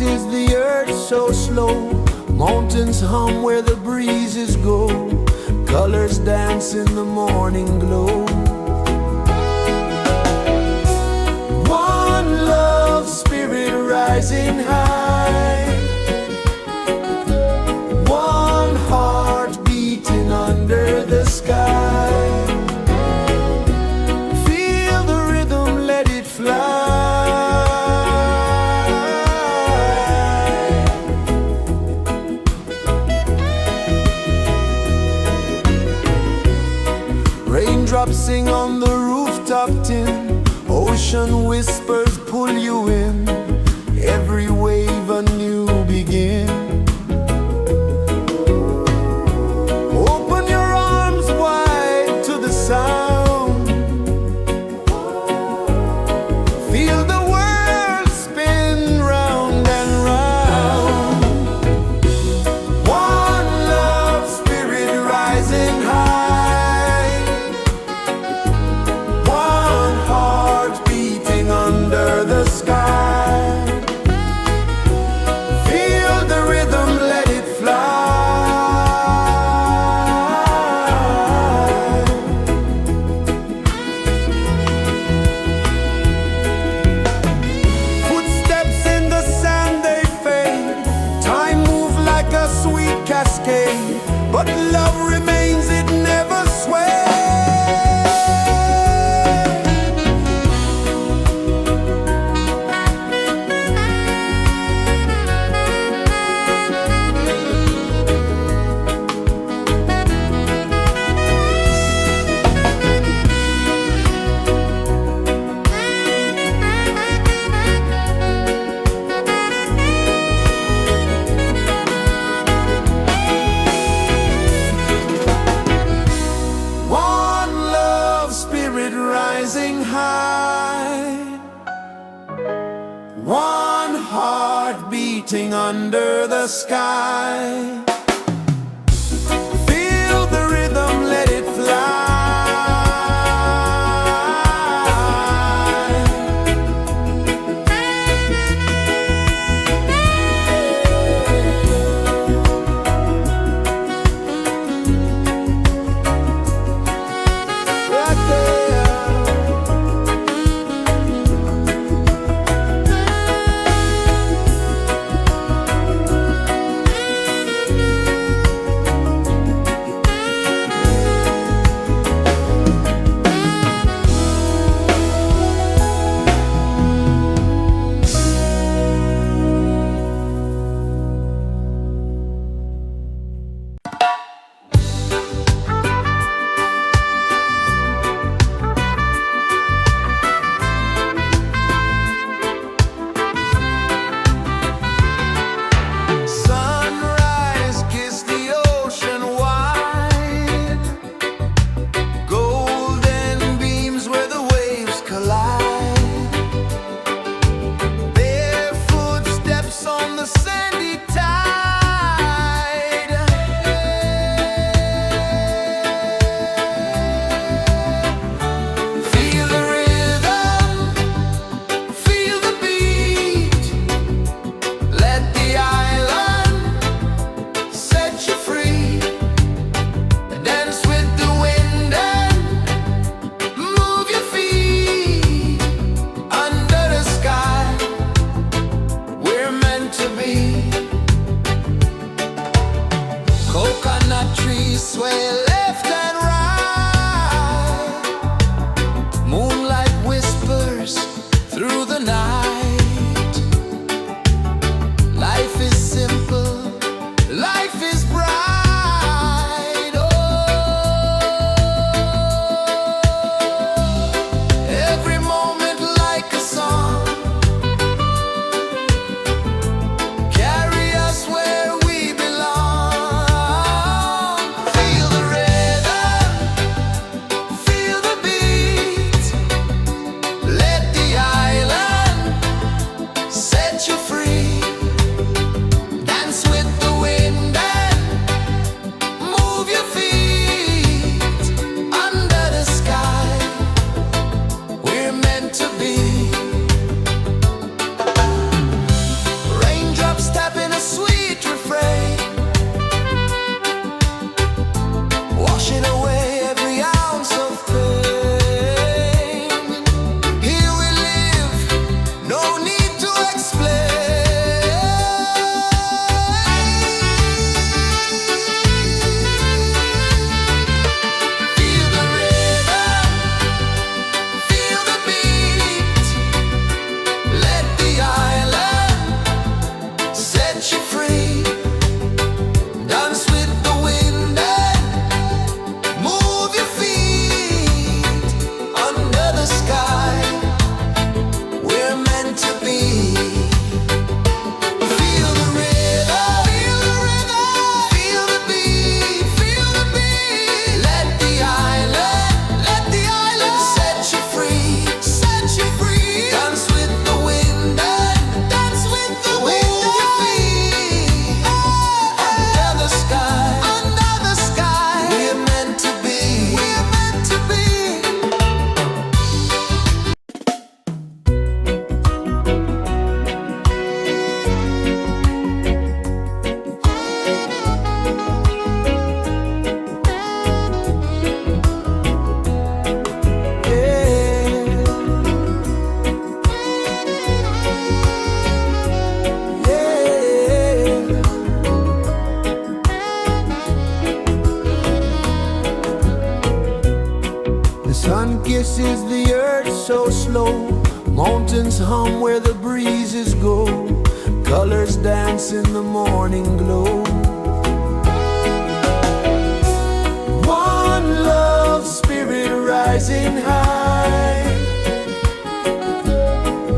is the earth so slow? Mountains hum where the breezes go. Colors dance in the morning glow. One love spirit rising high. One heart beating under the sky. Feel the rhythm, let it fly. Raindrops sing on the rooftop tin. Ocean whispers pull you in. Every wave a new begin. Open your arms wide to the sound. Feel the world spin round and round. One love spirit rising high. One heart beating under the sky. Feel the rhythm, let it fly. Footsteps in the sand, they fade. Time moves like a sweet cascade, but love remains, it never sways. One love spirit rising high. One heart beating under the sky. Feel the rhythm, let it fly. Right there. Sunrise, kiss the ocean wide. Golden beams where the waves collide. Barefoot steps on the sandy tide. Feel the rhythm, feel the beat. Let the island set you free. Dance with the wind and move your feet. Under the sky, we're meant to be. Coconut trees sway left and right. Moonlight whispers through the night. Life is simple, life is bright. Oh, every moment like a song. Carry us where we belong. Feel the rhythm. kisses the earth so slow. Mountains hum where the breezes go. Colors dance in the morning glow. One love spirit rising high.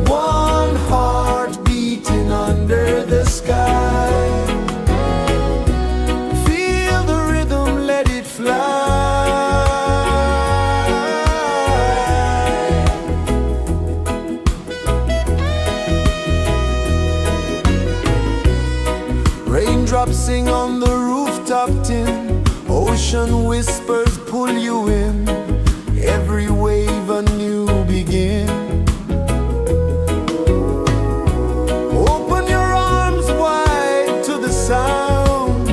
One heart beating under the sky. Feel the rhythm, let it fly. Raindrops sing on the rooftop tin. Ocean whispers pull you in. Every wave a new begin. Open your arms wide to the sound.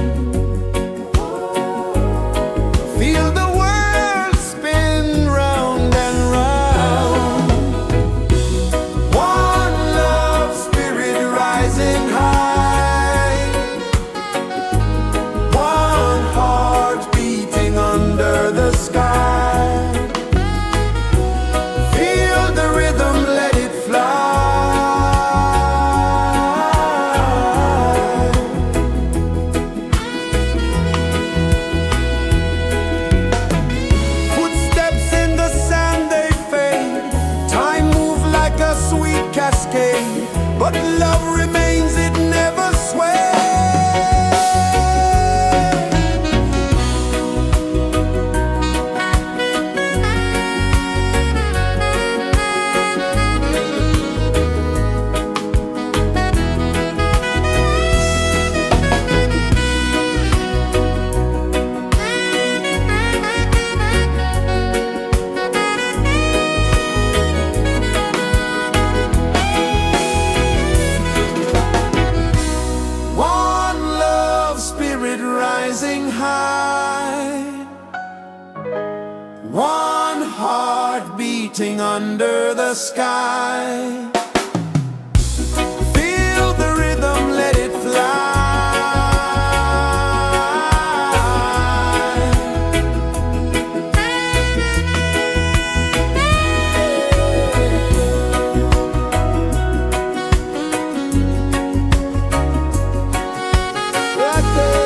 Feel the world spin round and round. One love spirit rising high. One heart beating under the sky. Feel the rhythm, let it fly. Footsteps in the sand, they fade. Time moves like a sweet cascade, but love remains, it never sways. One love spirit rising high. One heart beating under the sky. Feel the rhythm, let it fly. Right there.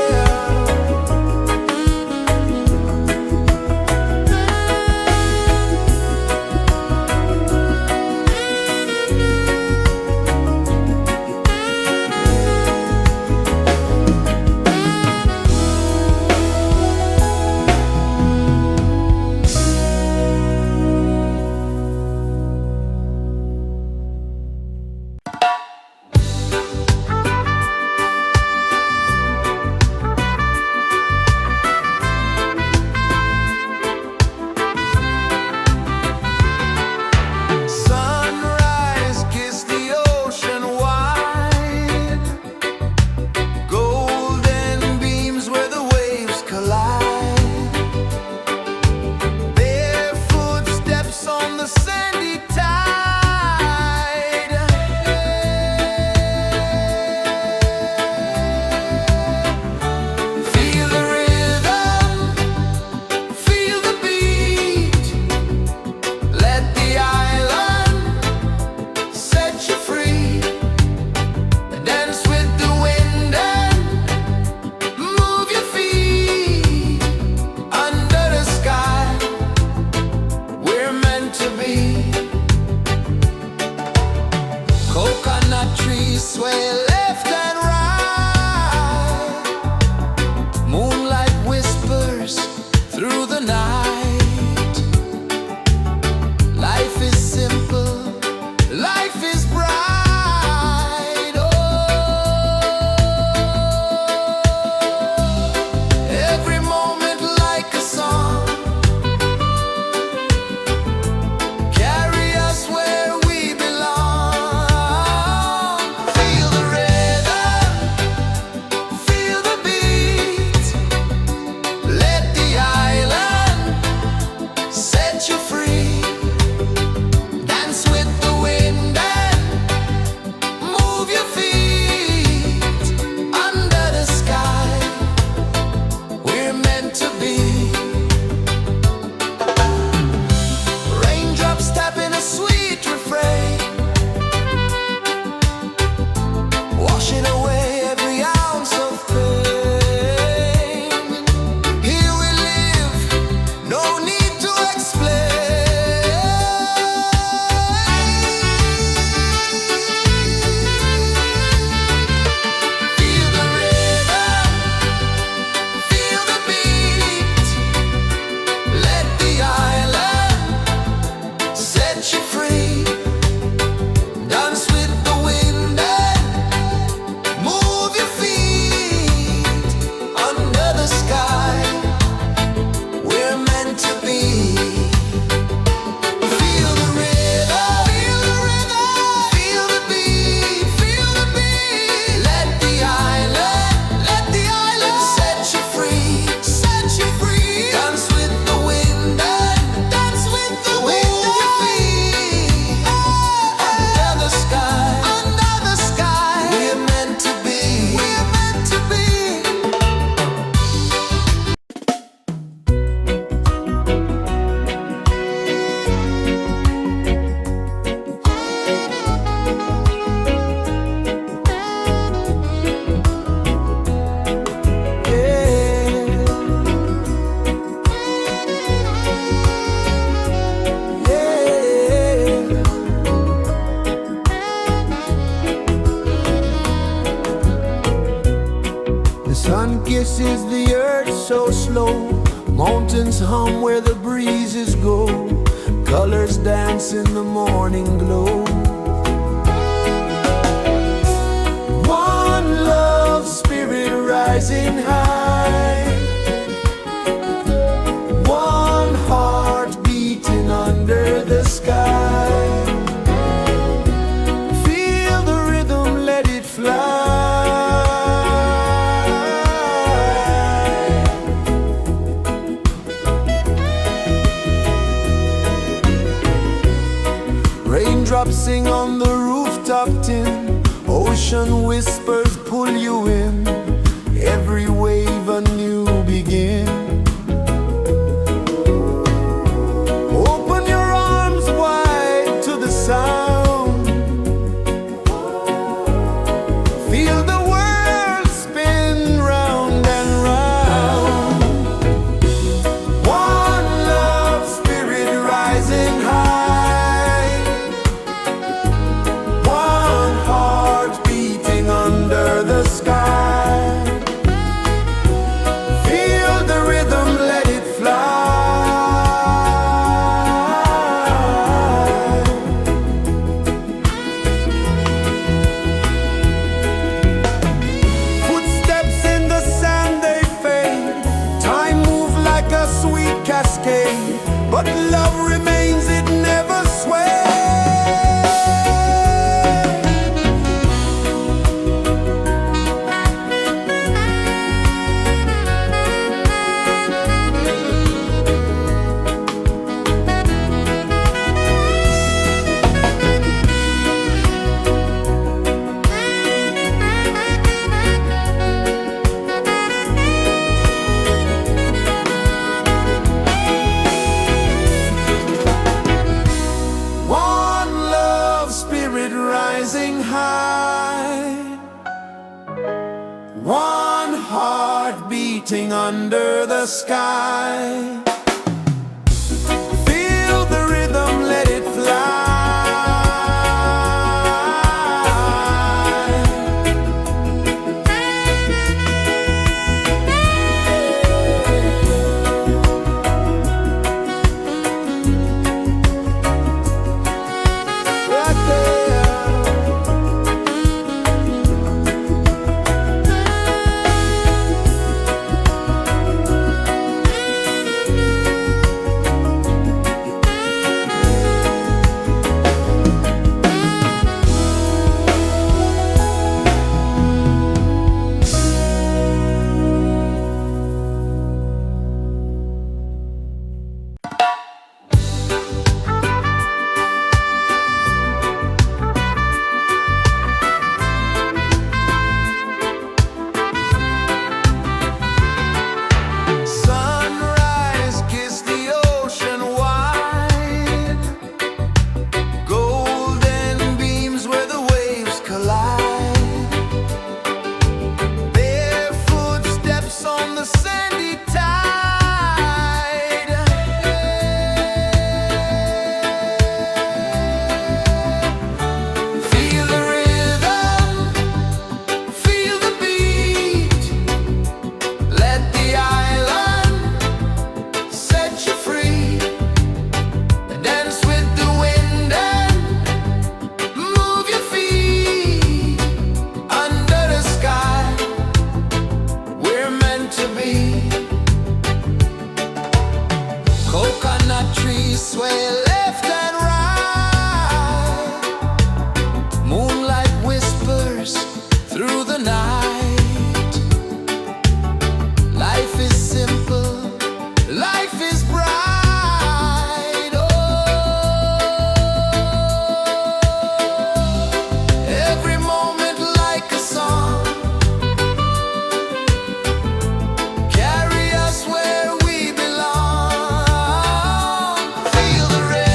Sunrise, kiss the ocean wide. Golden beams where the waves collide. Bare footsteps on the sandy tide. Feel the rhythm, feel the beat. Let the island set you free. Dance with the wind and move your feet. Under the sky, we're meant to be. Coconut trees sway left and right. Moonlight whispers through the night. Life is simple, life is bright. Oh, every moment like a song. Carry us where we belong. Feel the rhythm, feel the beat. Let the island set you free. Dance with the wind and move your feet. Under the sky, we're meant to be. flow slow, mountains hum where the breezes go, colors dance in the morning glow. One love, spirit rising high, one heart beating under the sky. Feel the rhythm, let it fly. Raindrops sing on the rooftop tin, ocean whispers pull you in, every wave a new begin. Open your arms wide to the sound, feel the world spin round and round. One love, spirit rising high, one heart beating under the sky. Feel the rhythm, let it fly. Footsteps in the sand, they fade, time moves like a sweet cascade, but love remains, it never sways. One love, spirit rising high, one heart beating under the sky. Feel the rhythm, let it fly. Right there. Sunrise, kiss the ocean wide, golden beams where the waves collide, bare footsteps on the sandy tide. Feel the rhythm, feel the beat, let the island set you free. Dance with the wind and move your feet under the sky. We're meant to be. Coconut trees sway left and right, moonlight whispers through the night. Life is simple, life is bright. Oh, every moment like a song, carry us where we belong. Feel the rhythm.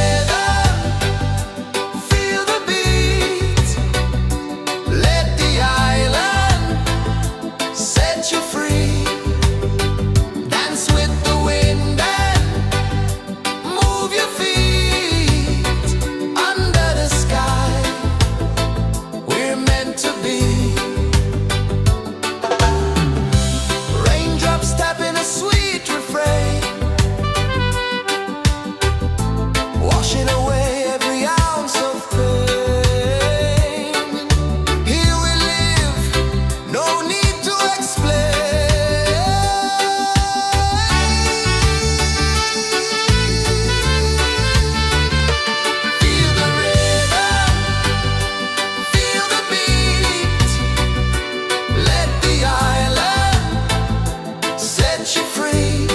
set you free.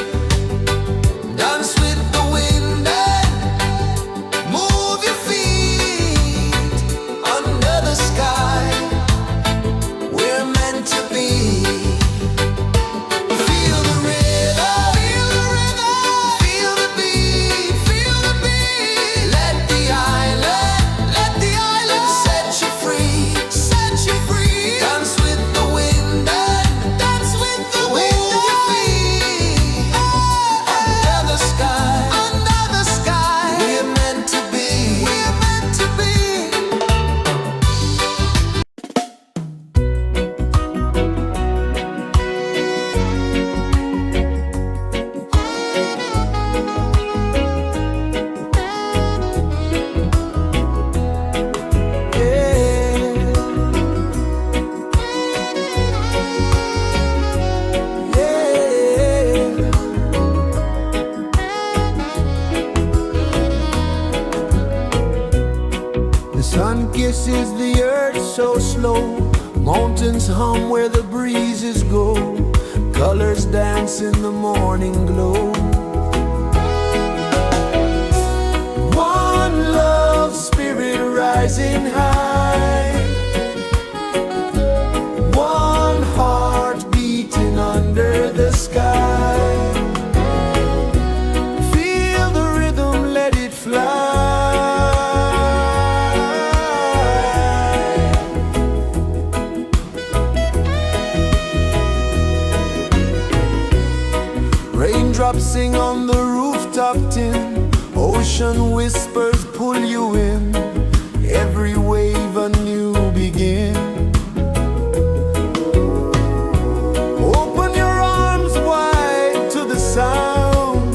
Dance with the wind and move your feet under the sky. We're meant to be. Feel the rhythm, feel the rhythm, feel the beat, feel the beat. Let the island set you free, set you free. Dance with the wind and dance with the wind. Move your feet under the sky, under the sky. We're meant to be, we're meant to be. The sun kisses the earth so slow. Mountains hum where the breezes go. Colors dance in the morning glow. One love spirit rising high. One heart beating under the sky. Feel the rhythm, let it fly. Raindrops sing on the rooftop tin. Ocean whispers pull you in. Every wave a new begin. Open your arms wide to the sound.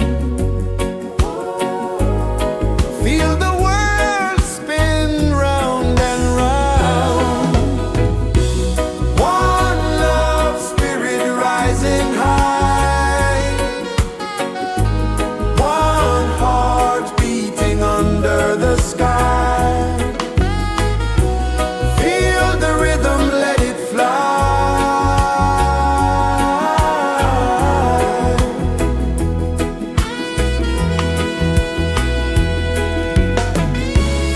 Feel the world spin round and round. One love spirit rising high. One heart beating under the sky. Feel the rhythm, let it fly.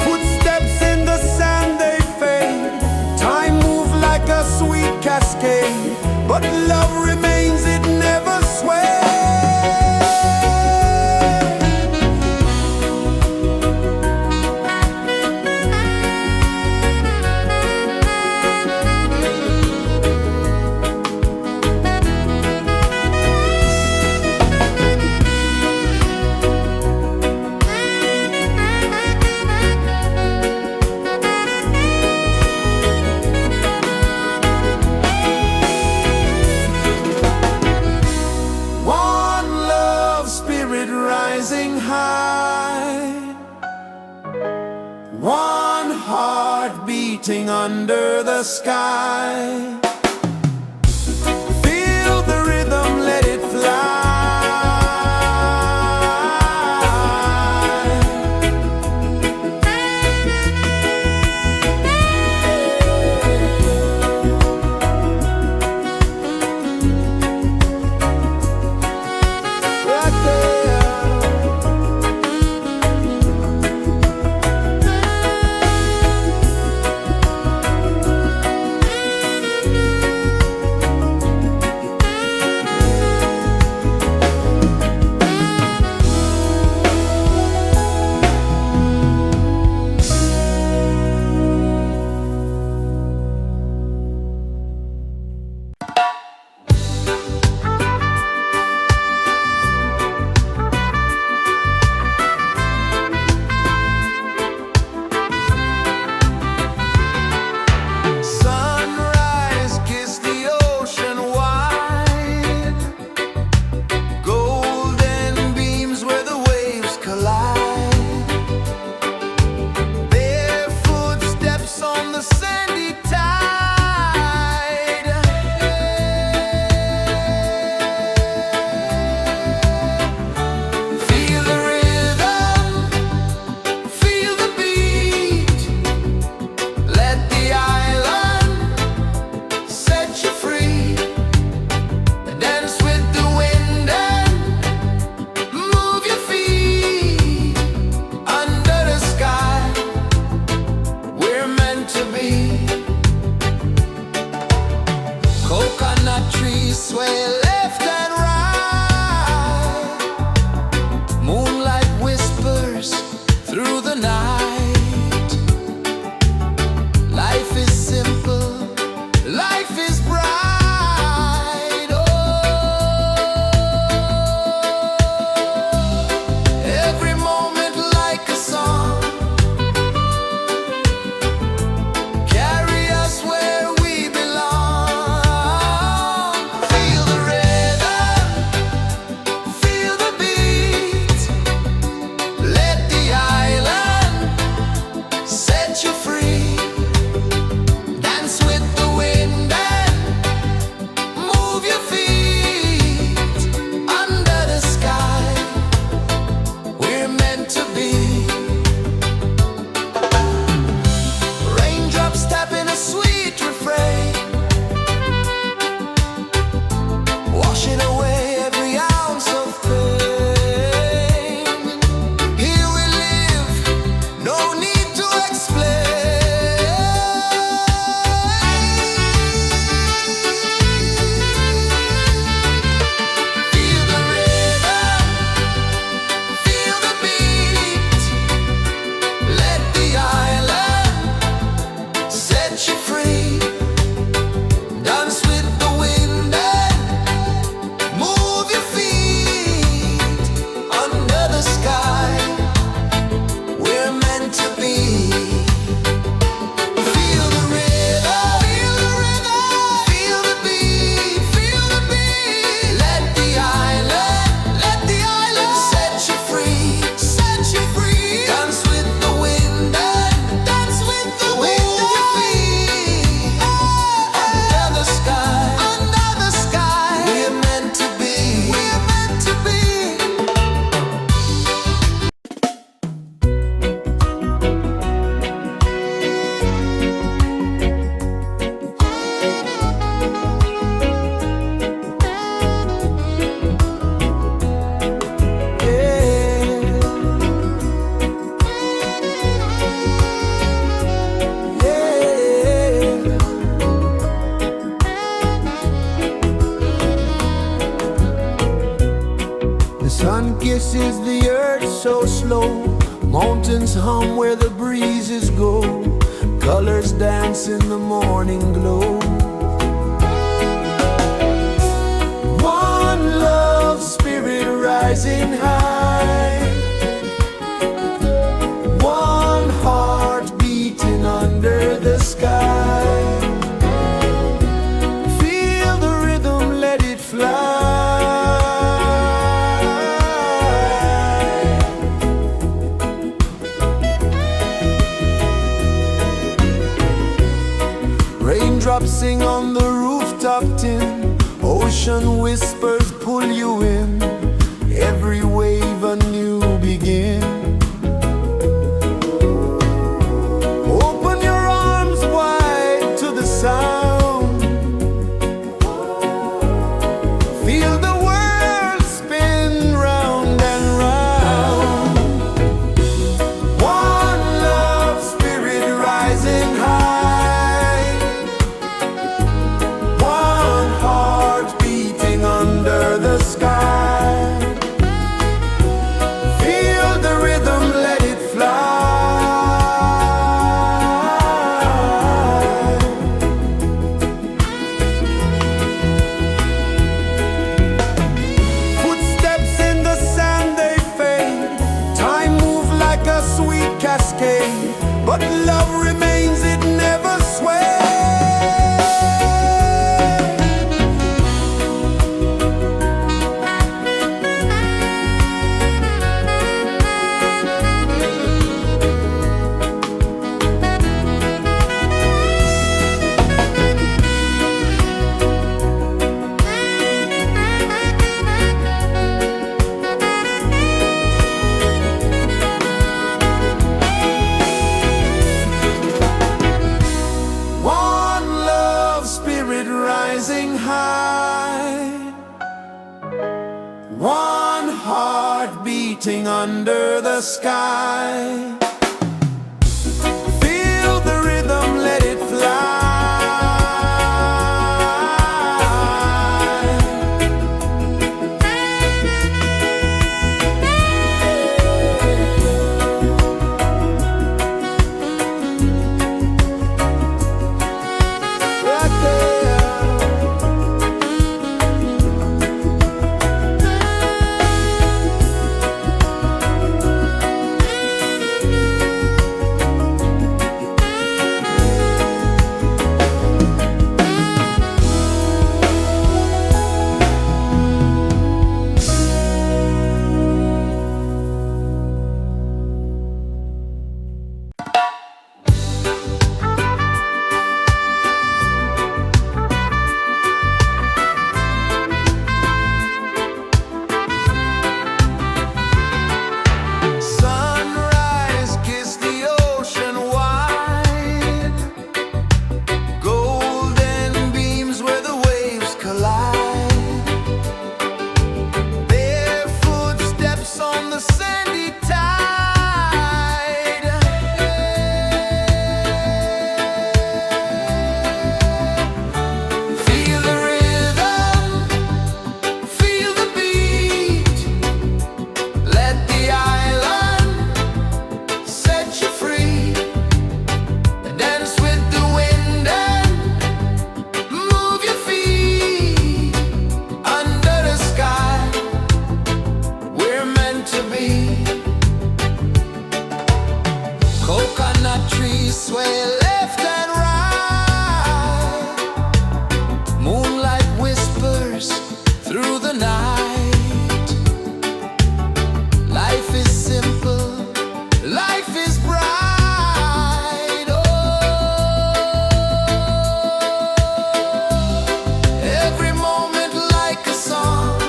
Footsteps in the sand, they fade. Time moves like a sweet cascade, but love remains, it never sways. One love spirit rising high. One heart beating under the sky. Feel the rhythm, let it fly. Right there. The sun kisses the earth so slow, mountains hum where the breezes go, colors dance in the morning glow. One love spirit rising high, one heart beating under the sky. Feel the rhythm, let it fly. Raindrops sing on the rooftop tin, ocean whispers pull you in, every wave a new begin. Open your arms wide to the sound, feel the world spin round and round. One love spirit rising high, one heart beating under the sky. Feel the rhythm, let it fly. Footsteps in the sand, they fade. Time moves like a sweet cascade, but love remains, it never sways. One love spirit rising high, one heart beating under the sky. Feel the rhythm, let it fly. Right there. Sunrise, kiss the ocean wide, golden beams where the waves collide, barefoot steps on the sandy tide. Feel the rhythm, feel the beat, let the island set you free. Dance with the wind and move your feet. Under the sky, we're meant to be. Coconut trees sway left and right, moonlight whispers through the night. Life is simple, life is bright. Oh, every moment like a song,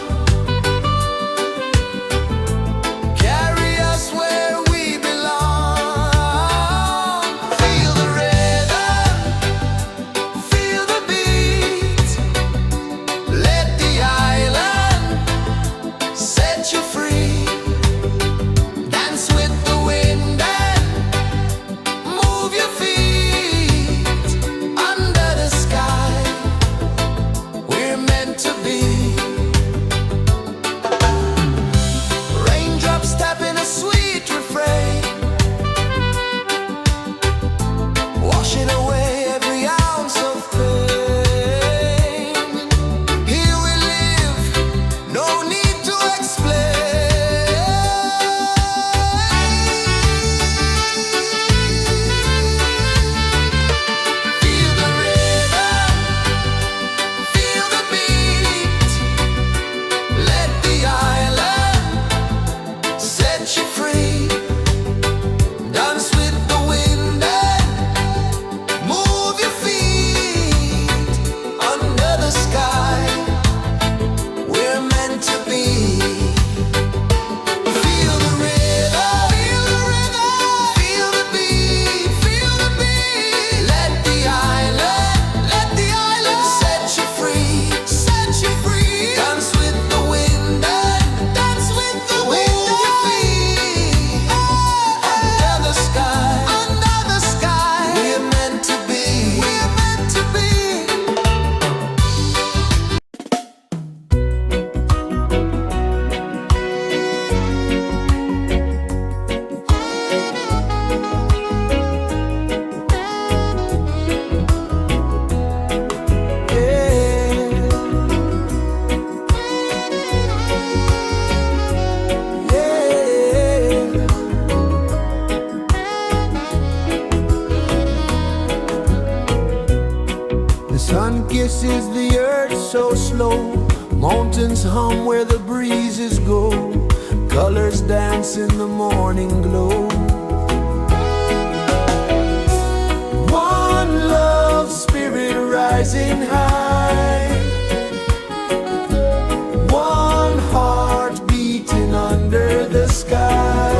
carry us where we belong. Feel the rhythm. pulses the earth so slow. Mountains hum where the breezes go. Colors dance in the morning glow. One love spirit rising high. One heart beating under the sky.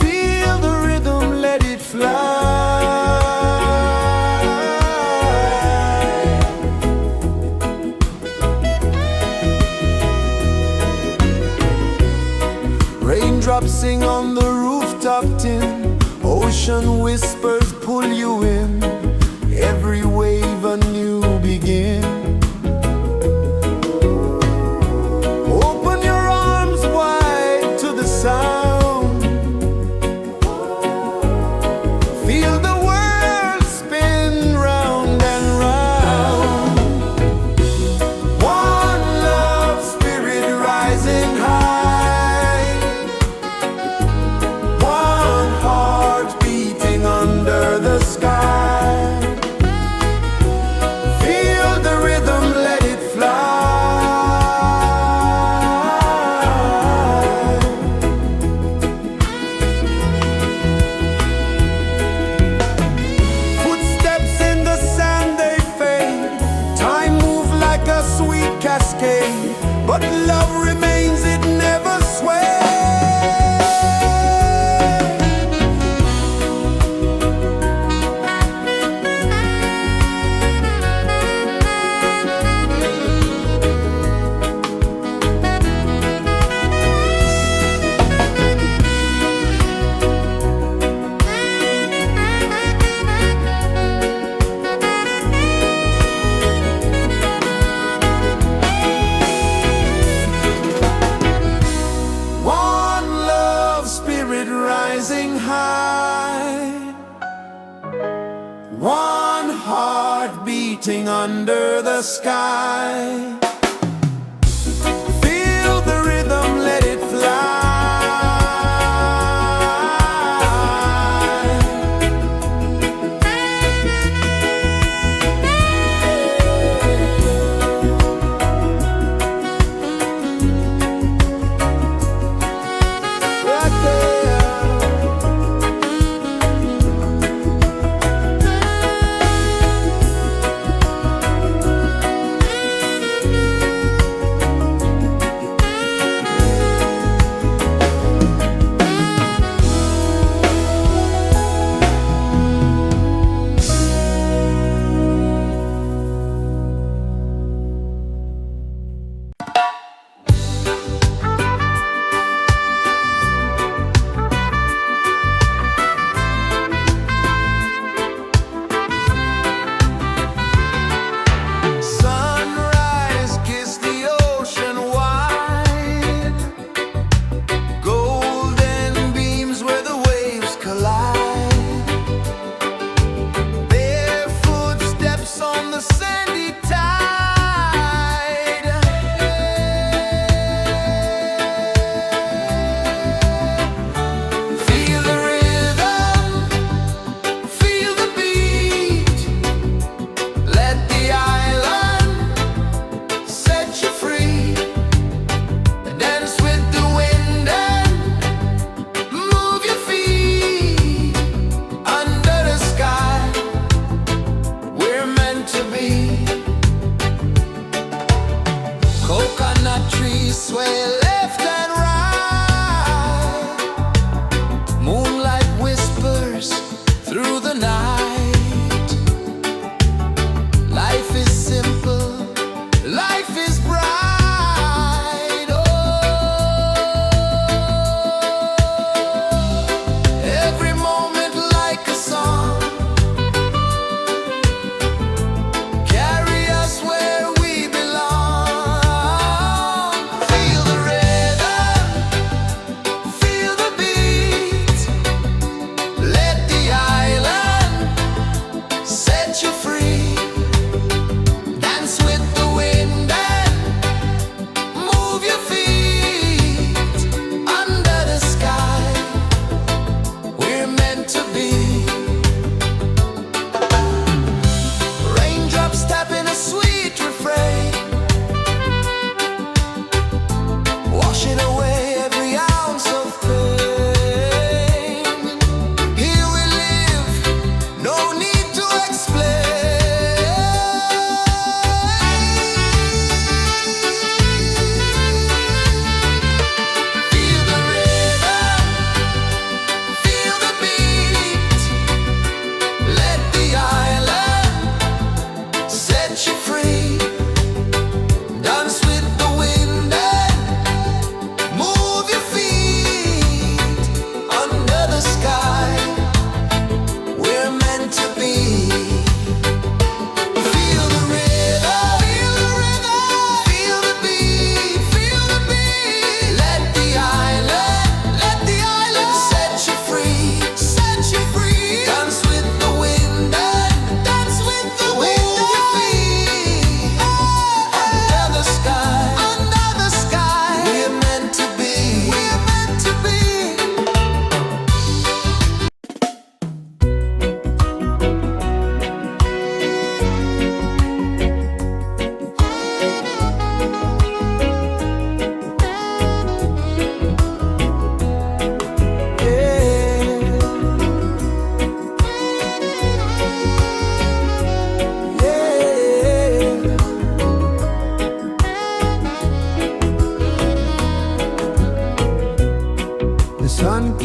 Feel the rhythm, let it fly. Raindrops sing on the rooftop tin. Ocean whispers pull you in. Every wave a new begin. Open your arms wide to the sound. Feel the world spin round and round. One love spirit rising high. One heart beating under the sky. Feel the rhythm, let it fly. Footsteps in the sand, they fade. Time moves like a sweet cascade, but love remains, it never sways. One love spirit rising high. One heart beating under the sky. Feel the rhythm, let it fly. Right there. Sunrise, kiss the ocean wide. Golden beams where the waves collide. Barefoot steps on the sandy tide. Feel the rhythm, feel the beat. Let the island set you free. Dance with the wind and move your feet. Under the sky, we're meant to be. Coconut trees sway left and right. Moonlight whispers through the night. Life is simple, life is bright. Oh, every moment like a song. Carry us where we belong. Feel the rhythm, feel the beat. Let the island set you free. Dance with the wind and move your feet. Under the sky, we're meant to be. Raindrops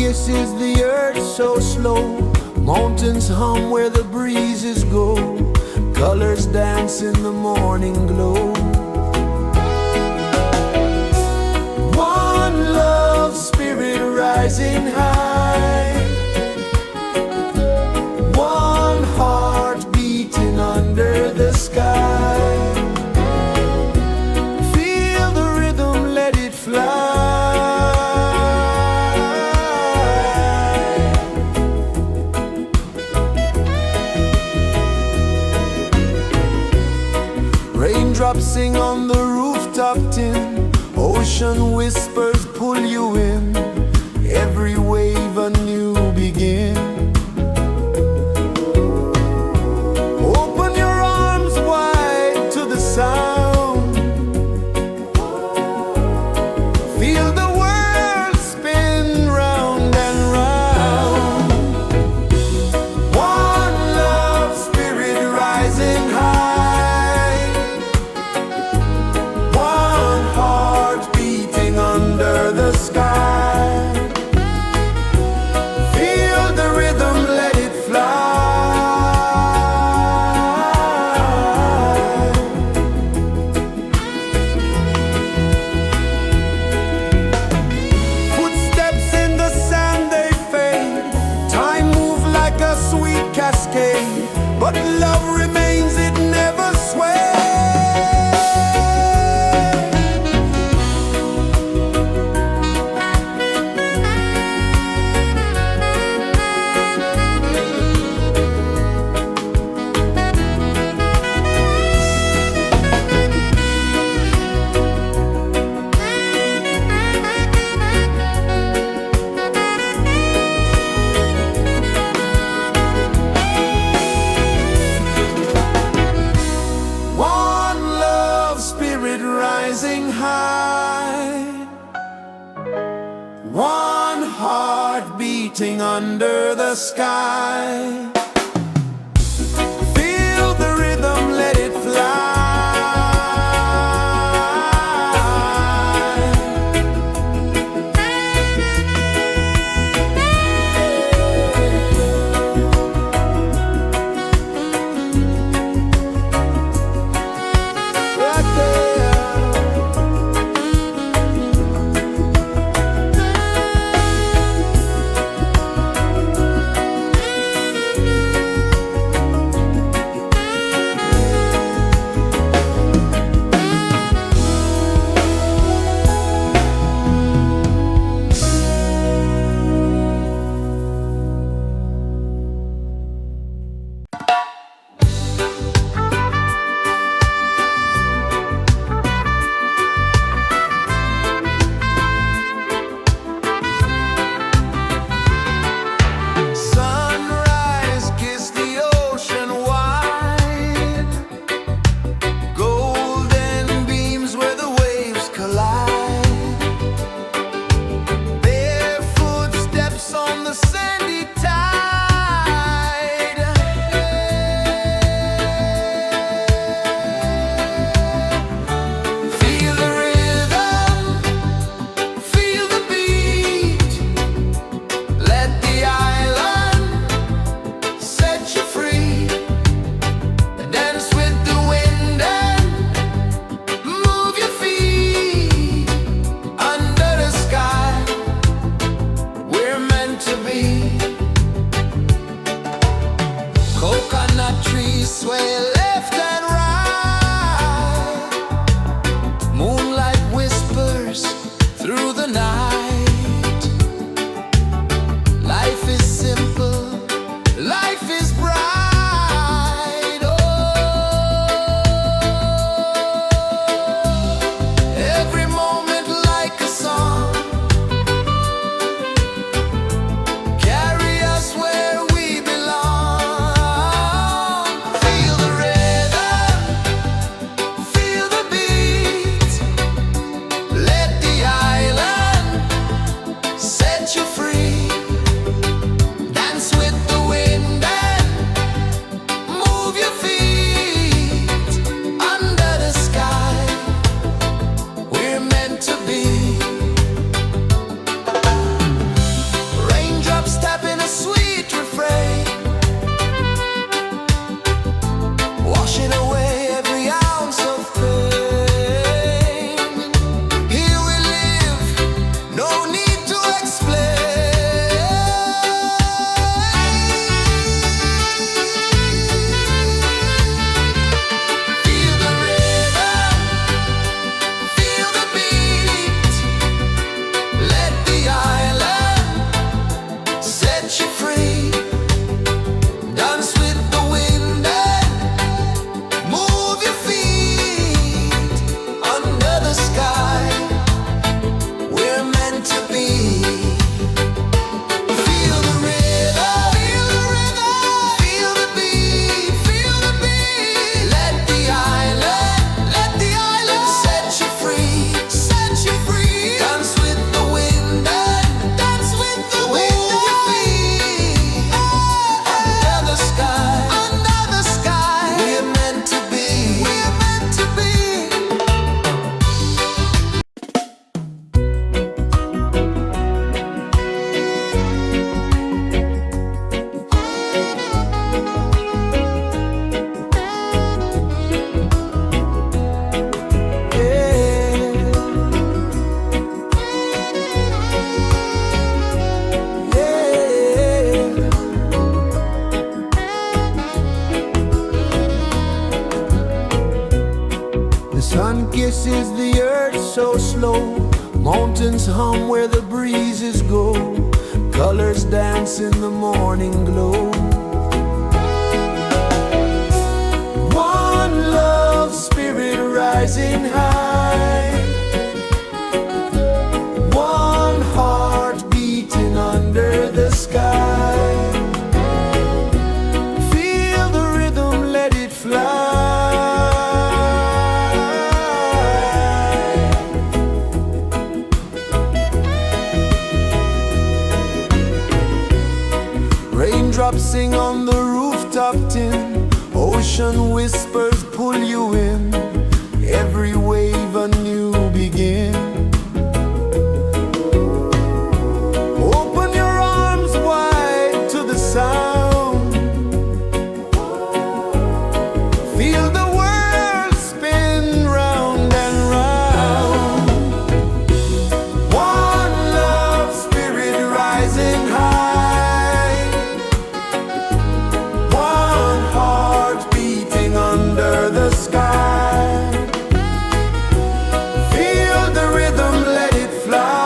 kisses the earth so slow. Mountains hum where the breezes go. Colors dance in the morning glow. One love spirit rising high. One heart beating under the sky. Feel the rhythm, let it fly. Raindrops sing on the rooftop tin. Ocean whispers pull you in. Every wave a new begin. Open your arms wide to the sound. Feel the world spin round and round. One love spirit rising high. One heart beating under the sky. Feel the rhythm, let it fly. Footsteps in the sand, they fade. Time moves like a sweet cascade, but love remains, it never sways. One love spirit rising high. One heart beating under the sky. Feel the rhythm, let it fly. Right there. Mountains hum where the breezes go, colors dance in the morning glow. One love spirit rising high, one heart beating under the sky. Feel the rhythm, let it fly. Raindrops sing on the rooftop tin, ocean whispers pull you in, every wave a new begin. Open your arms wide to the sound, feel the world spin round and round. One love spirit rising high, one heart beating under the sky. Feel the rhythm, let it fly.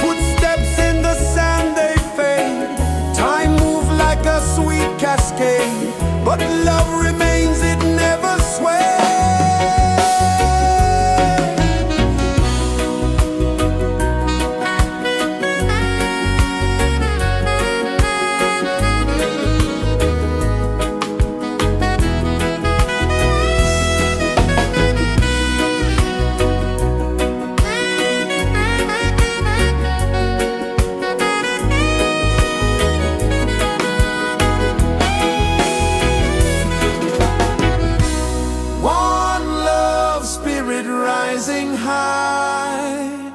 Footsteps in the sand, they fade. Time moves like a sweet cascade, but love remains, it never sways. One love spirit rising high,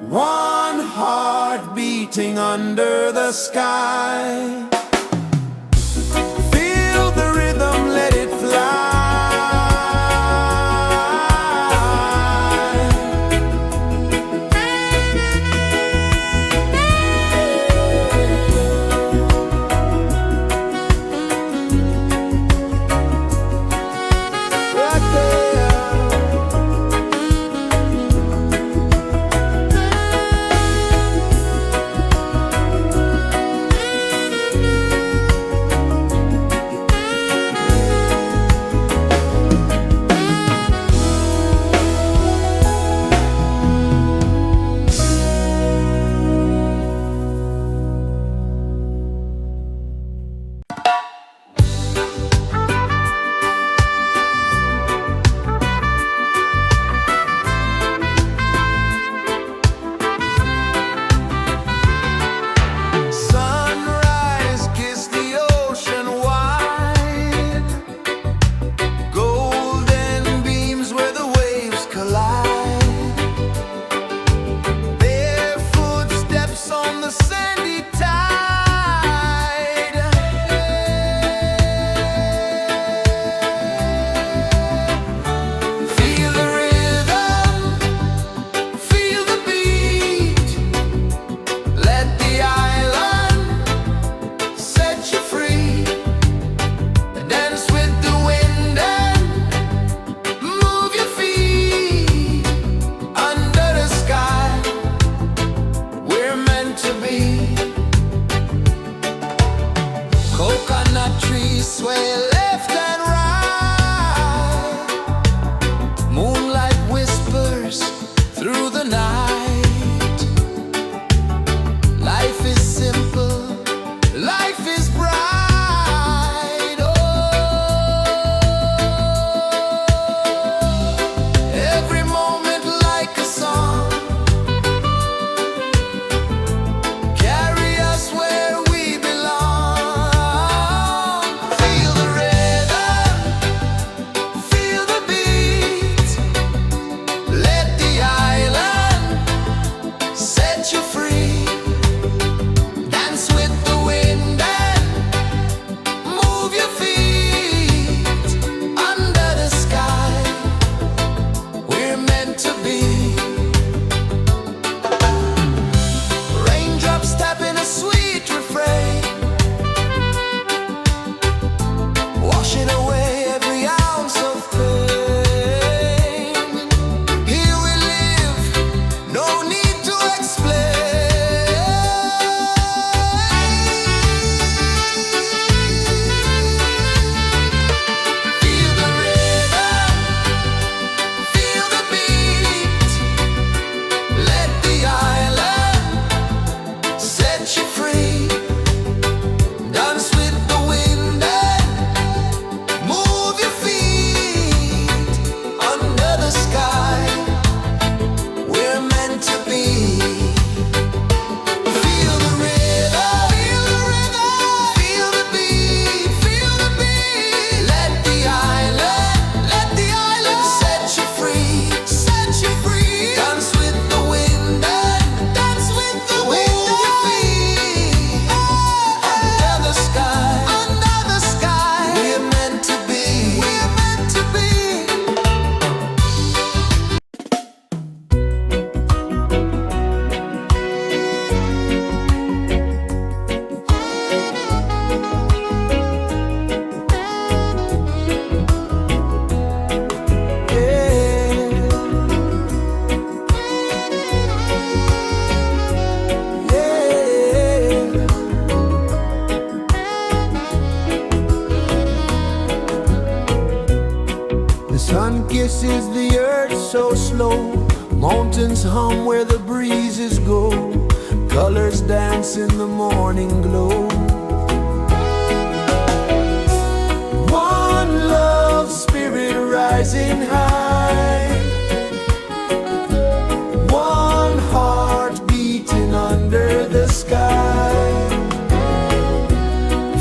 one heart beating under the sky. Feel the rhythm, let it fly. Right there. Sunrise, kiss the ocean wide, golden beams where the waves collide. Bare footsteps on the sandy tide. Feel the rhythm, feel the beat. Let the island set you free. Dance with the wind and move your feet. Under the sky, we're meant to be. Coconut trees sway left and right. Moonlight whispers through the night. Life is simple, life is bright. Oh, every moment like a song, carry us where we belong. Feel the rhythm. places the earth so slow. Mountains hum where the breezes go. Colors dance in the morning glow. One love spirit rising high. One heart beating under the sky.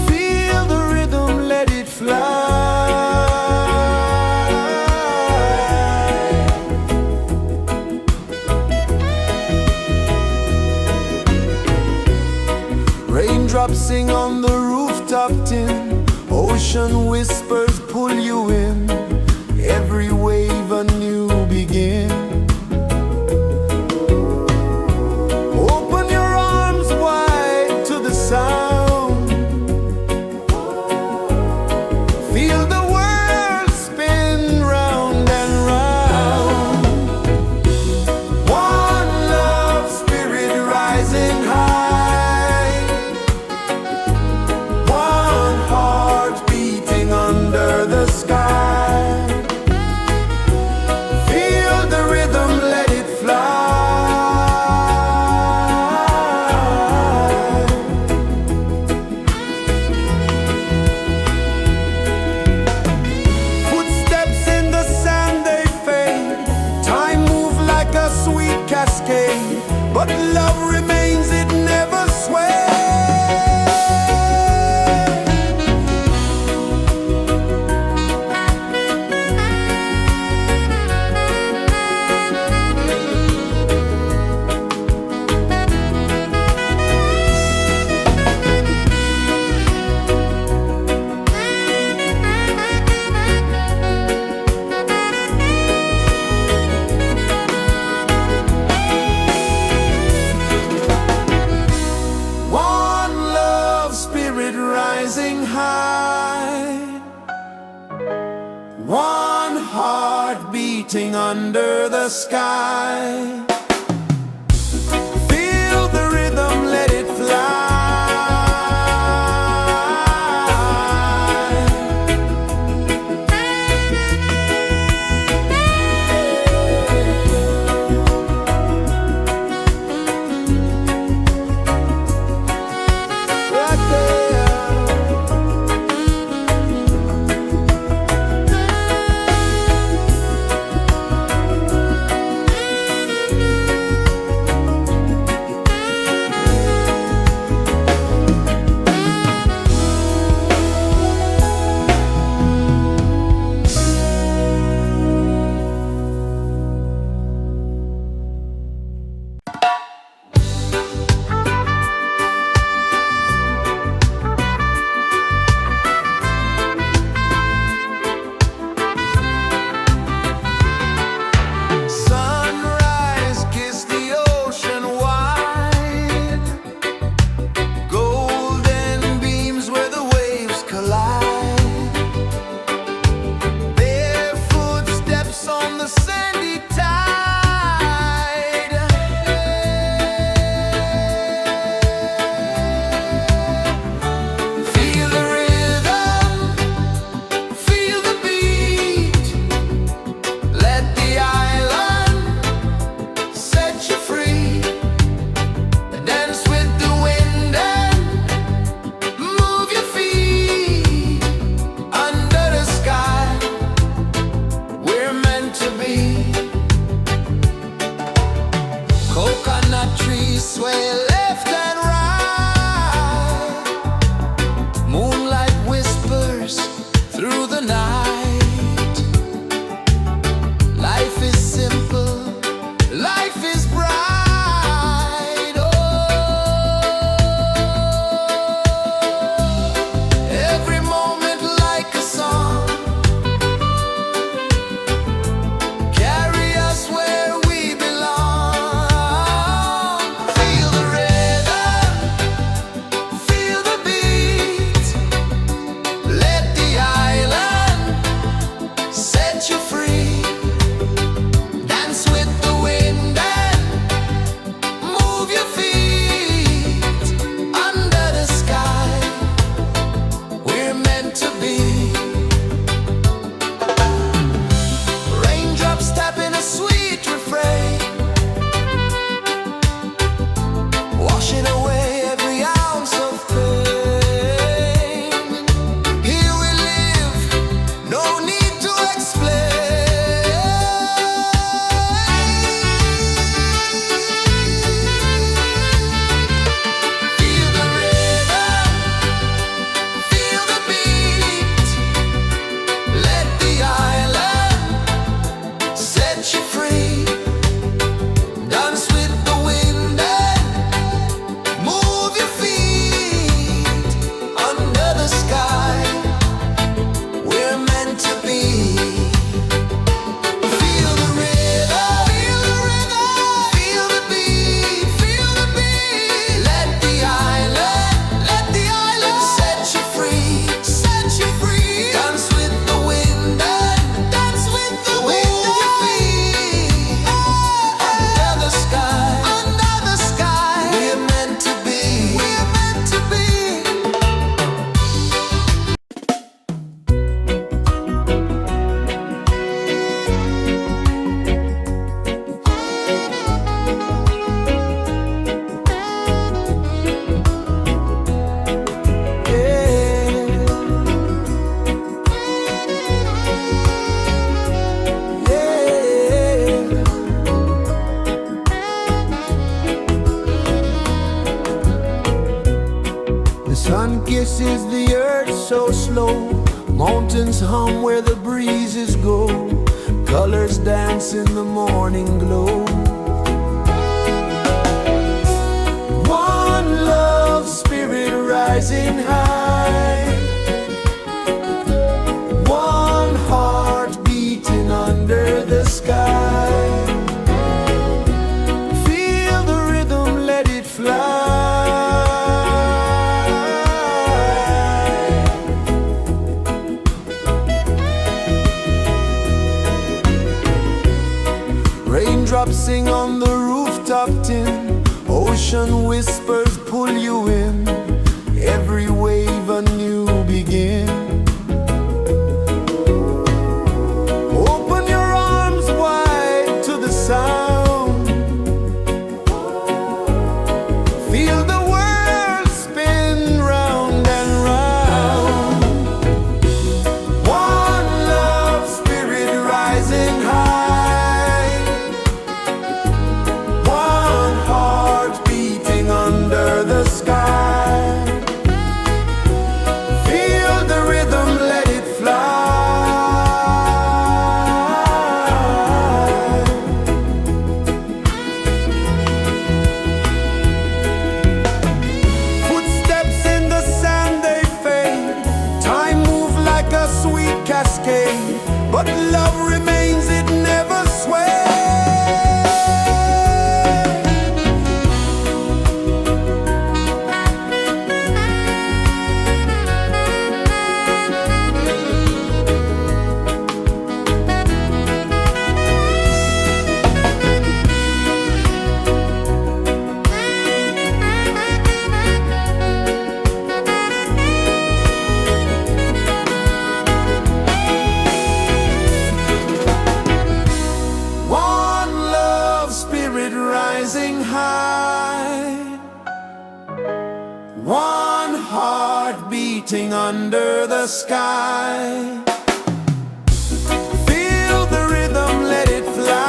Feel the rhythm, let it fly. Raindrops sing on the rooftop tin. Ocean whispers pull you in. Every wave a new begin. Open your arms wide to the sound. Feel the world spin round and round. One love spirit rising high. One heart beating under the sky. Feel the rhythm, let it fly. Footsteps in the sand, they fade. Time moves like a sweet cascade, but love remains, it never sways. One love spirit rising high. One heart beating under the sky. Feel the rhythm, let it fly. Right there. Sun kisses the earth so slow, mountains hum where the breezes go, colors dance in the morning glow. One love spirit rising high, one heart beating under the sky. Feel the rhythm, let it fly. Raindrops sing on the rooftop tin, ocean whispers pull you in, every wave a new begin. Open your arms wide to the sound, feel the world spin round and round. One love spirit rising high, one heart beating under the sky. Feel the rhythm, let it fly. Footsteps in the sand, they fade, time moves like a sweet cascade, but love remains, it never sways. One love spirit rising high, one heart beating under the sky. Feel the rhythm, let it fly.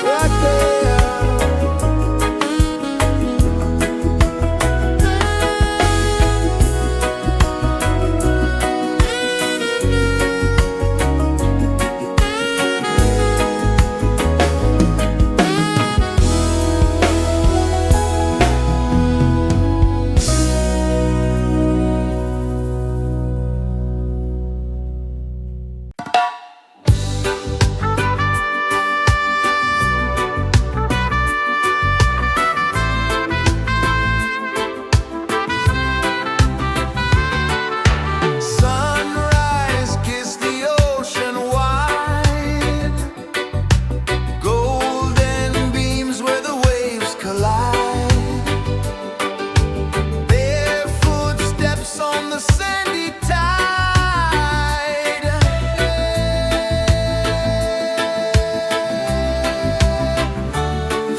Right there. Sunrise, kiss the ocean wide, golden beams where the waves collide, barefoot steps on the sandy tide.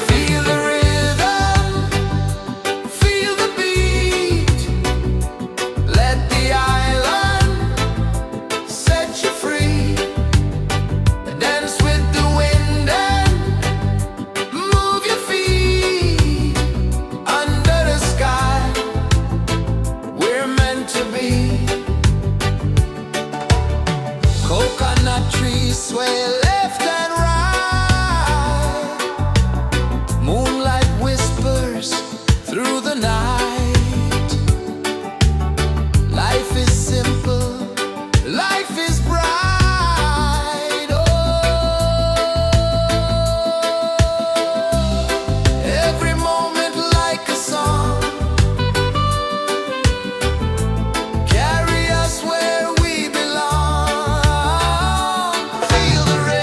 Feel the rhythm, feel the beat, let the island set you free. Dance with the wind and move your feet under the sky. We're meant to be. Coconut trees sway left and right, moonlight whispers through the night. Life is simple, life is bright. Oh, every moment like a song, carry us where we belong. Feel the rhythm.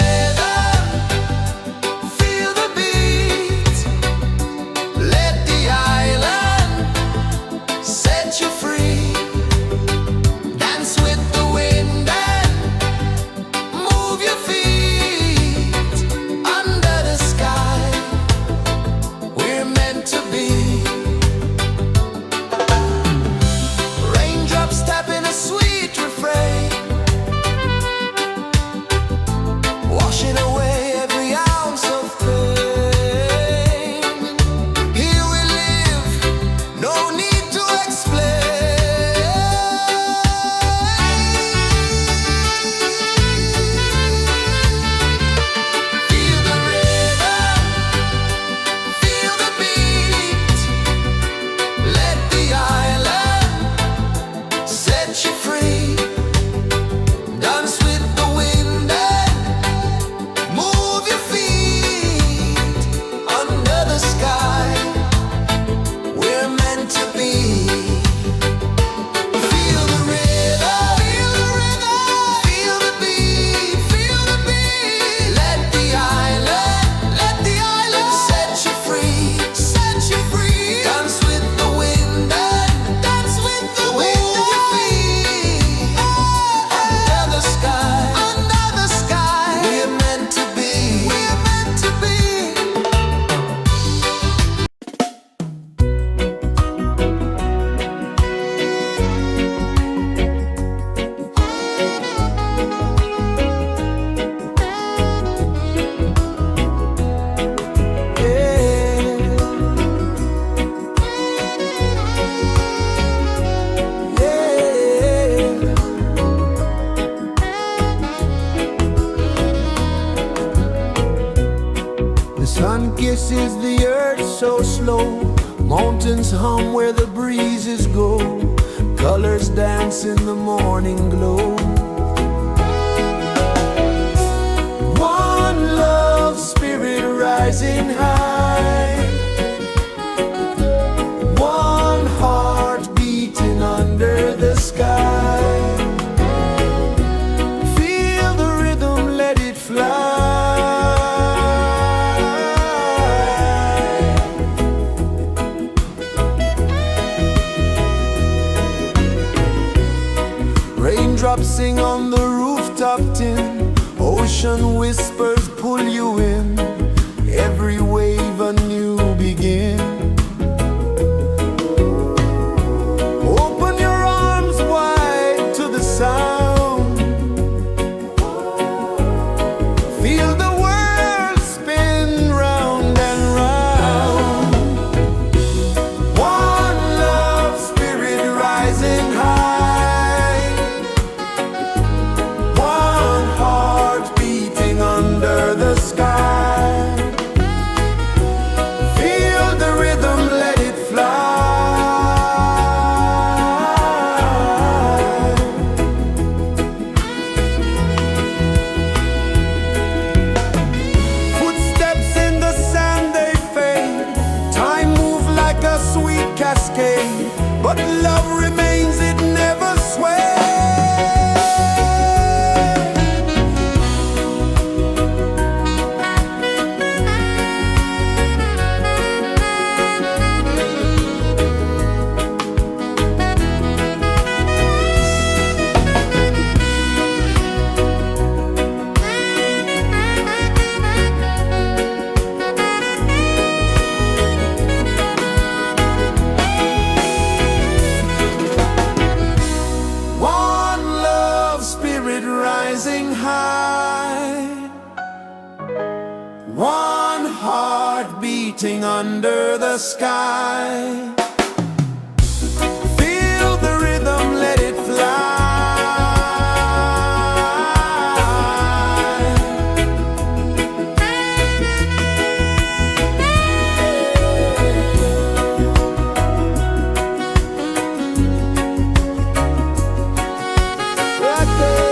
pulses the earth so slow. Mountains hum where the breezes go. Colors dance in the morning glow. One love spirit rising high. One heart beating under the sky. Feel the rhythm, let it fly. Raindrops sing on the rooftop tin. Ocean whispers pull you in. Every wave a new begin. Open your arms wide to the sound. Feel the world spin round and round. One love spirit rising high. One heart beating under the sky. Feel the rhythm, let it fly. Footsteps in the sand, they fade. Time moves like a sweet cascade, but love remains, it never sways. One love spirit rising high. One heart beating under the sky. Feel the rhythm, let it fly. Right there.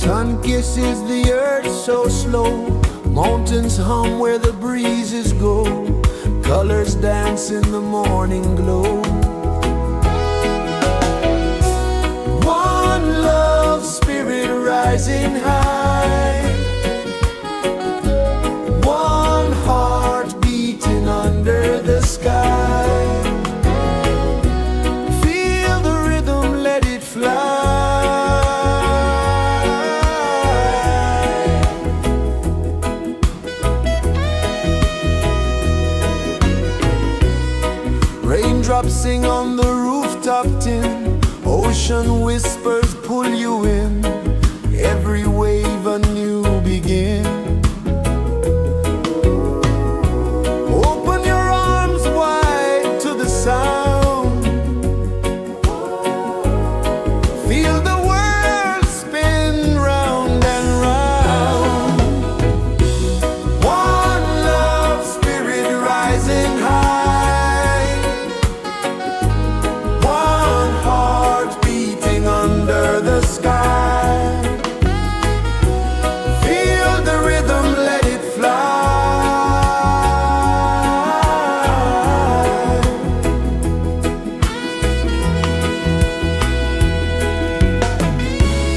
Sun kisses the earth so slow, mountains hum where the breezes go, colors dance in the morning glow. One love spirit rising high, one heart beating under the sky. Feel the rhythm, let it fly. Raindrops sing on the rooftop tin, ocean whispers pull you in, every wave a new begin. Open your arms wide to the sound, feel the world spin round and round. One love spirit rising high, one heart beating under the sky. Feel the rhythm, let it fly.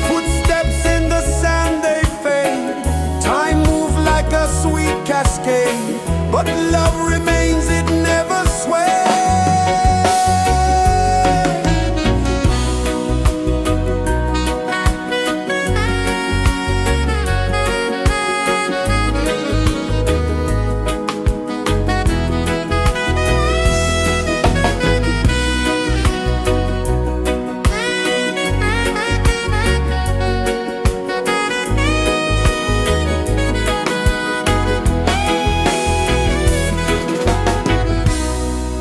Footsteps in the sand, they fade, time moves like a sweet cascade, but love remains, it never sways.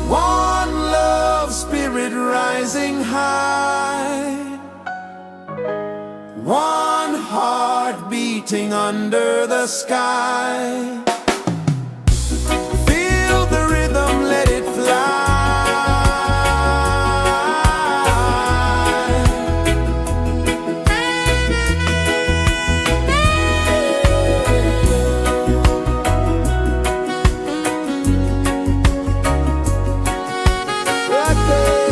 One love spirit rising high, one heart beating under the sky. Feel the rhythm, let it fly. Right there.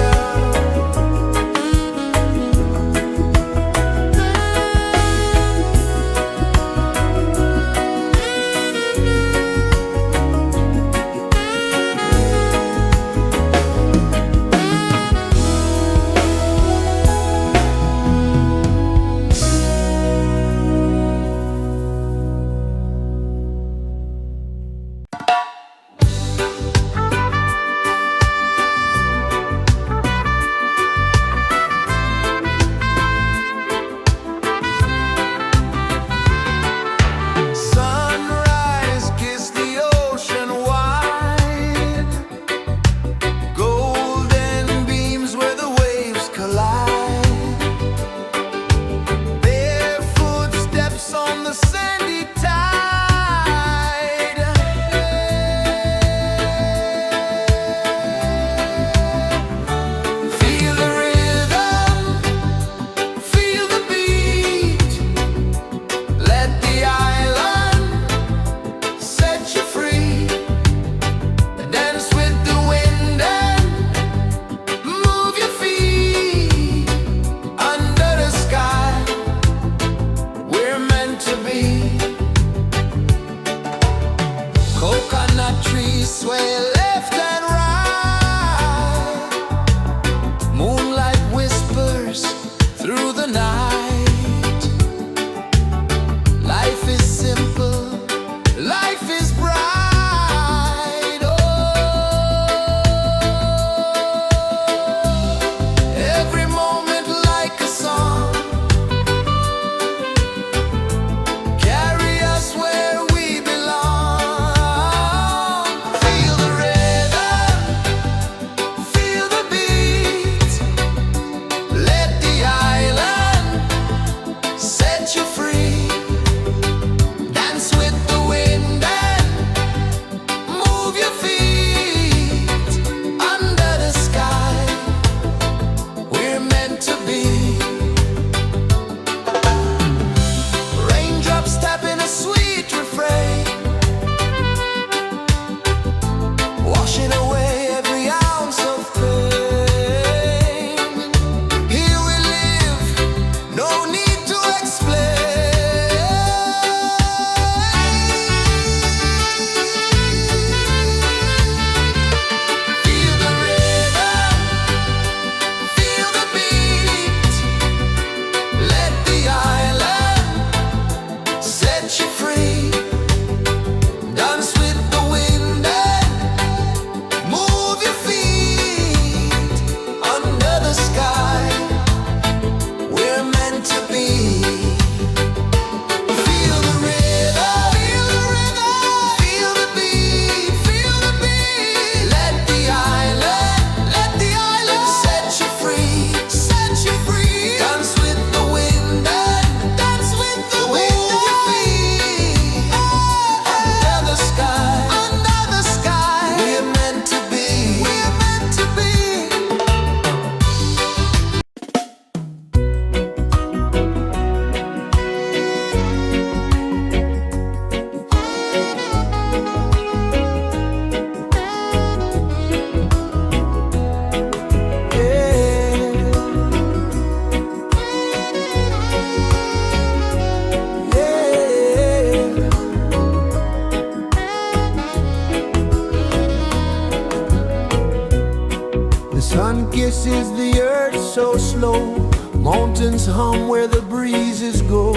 is the earth so slow? Mountains hum where the breezes go.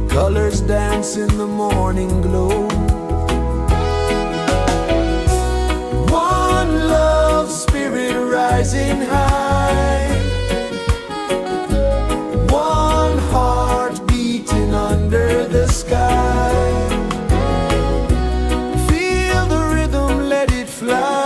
Colors dance in the morning glow. One love, spirit rising high. One heart beating under the sky. Feel the rhythm, let it fly.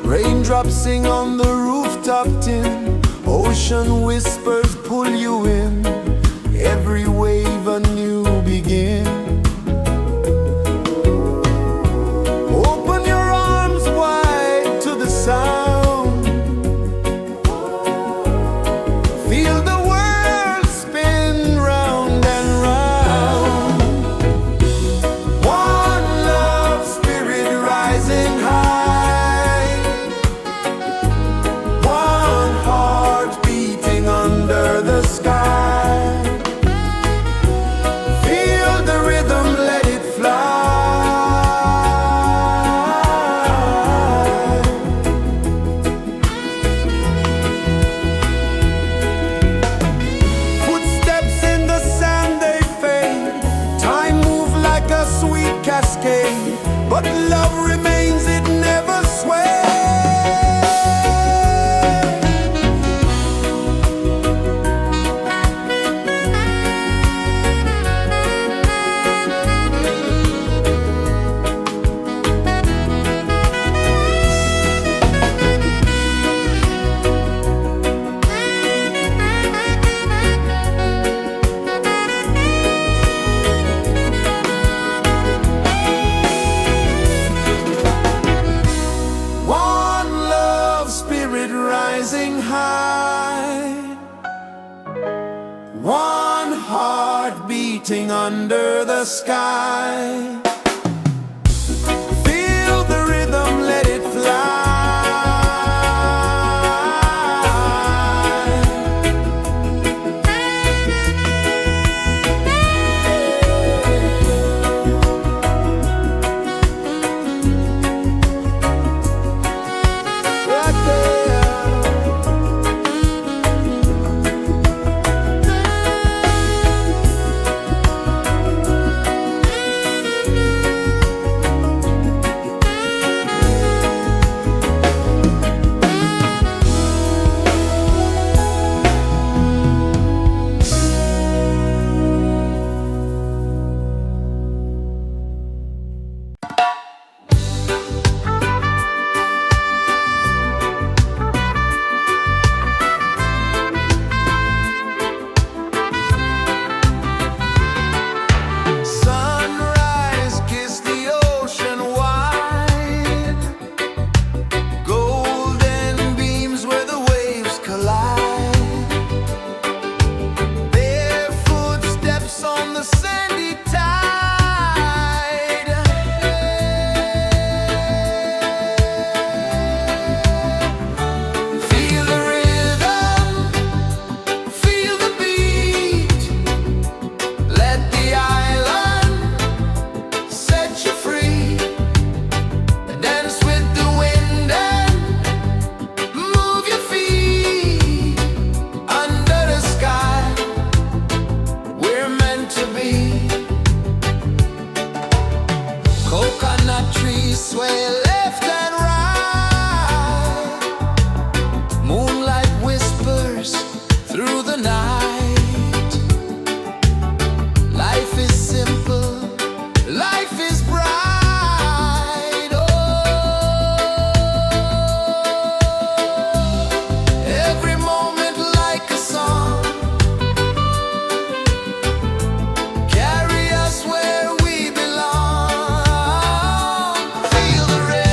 Raindrops sing on the rooftop tin. Ocean whispers pull you in. Every wave a new begin. Open your arms wide to the sound. Feel the world spin round and round. One love, spirit rising high. One heart beating under the sky. Feel the rhythm, let it fly. Footsteps in the sand, they fade. Time moves like a sweet cascade, but love remains, it never sways. One love, spirit rising high. One heart beating under the sky. Feel the rhythm, let it fly. Right there. Sunrise, kiss the ocean wide. Golden beams where the waves collide. Their footsteps on the sandy tide. Feel the rhythm, feel the beat. Let the island set you free. Dance with the wind and move your feet. Under the sky, we're meant to be. Coconut trees sway left and right. Moonlight whispers through the night. Life is simple, life is bright. Oh, every moment like a song. Carry us where we belong. Feel the rhythm.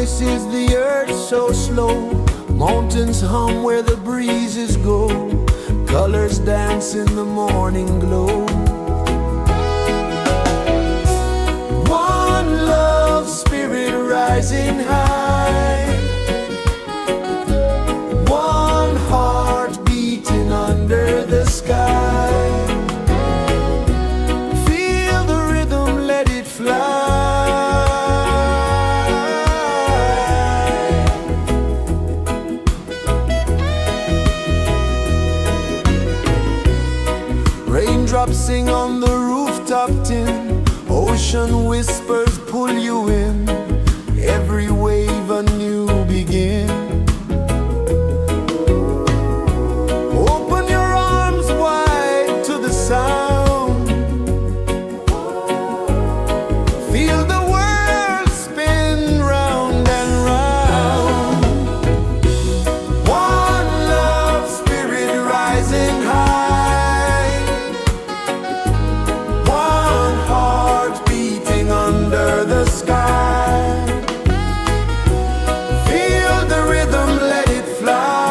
places the earth so slow. Mountains hum where the breezes go. Colors dance in the morning glow. One love spirit rising high. One heart beating under the sky. Feel the rhythm, let it fly. Raindrops sing on the rooftop tin. Ocean whispers pull you in. Every wave a new begin. Open your arms wide to the sound. Feel the world spin round and round. One love spirit rising high. One heart beating under the sky. Feel the rhythm, let it fly.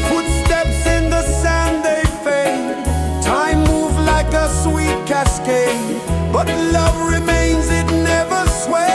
Footsteps in the sand, they fade. Time moves like a sweet cascade, but love remains, it never sways.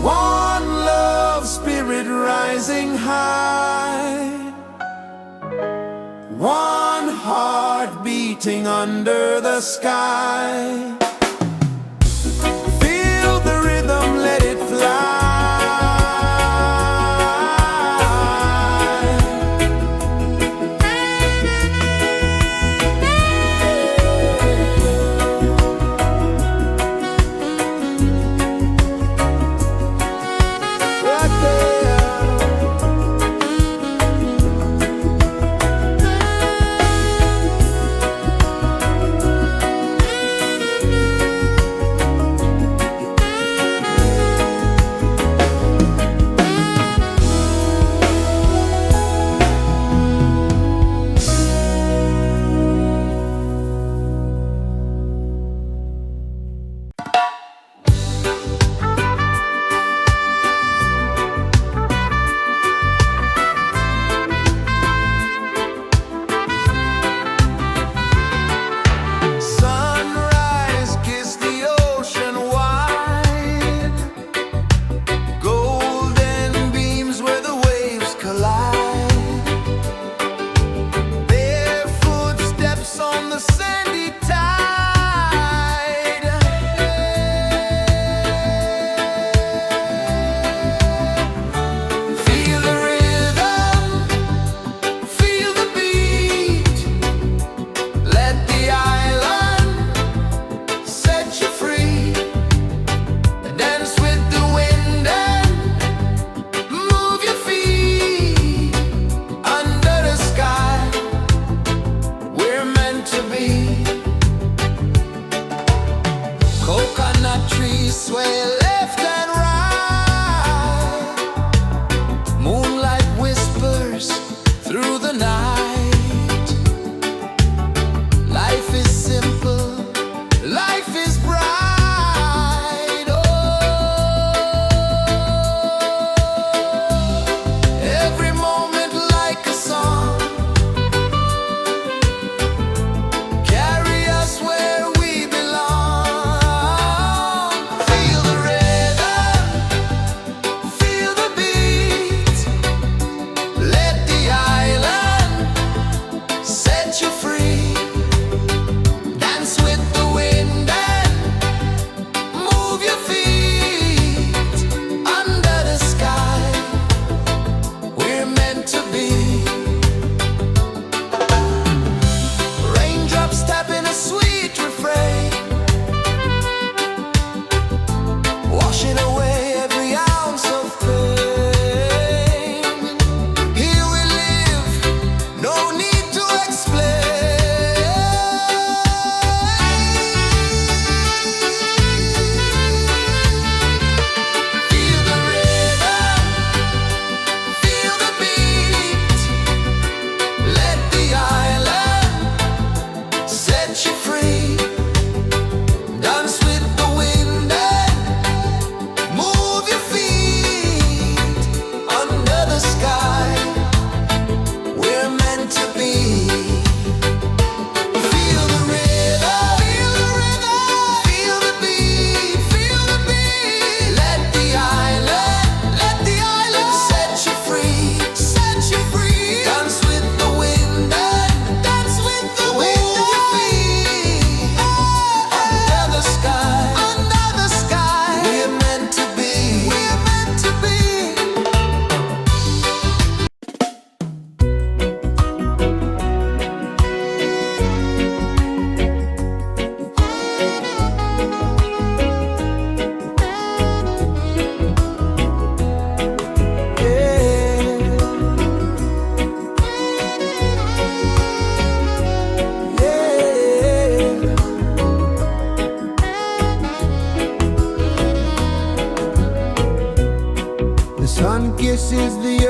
One love spirit rising high. One heart beating under the sky. Feel the rhythm, let it fly. Right there.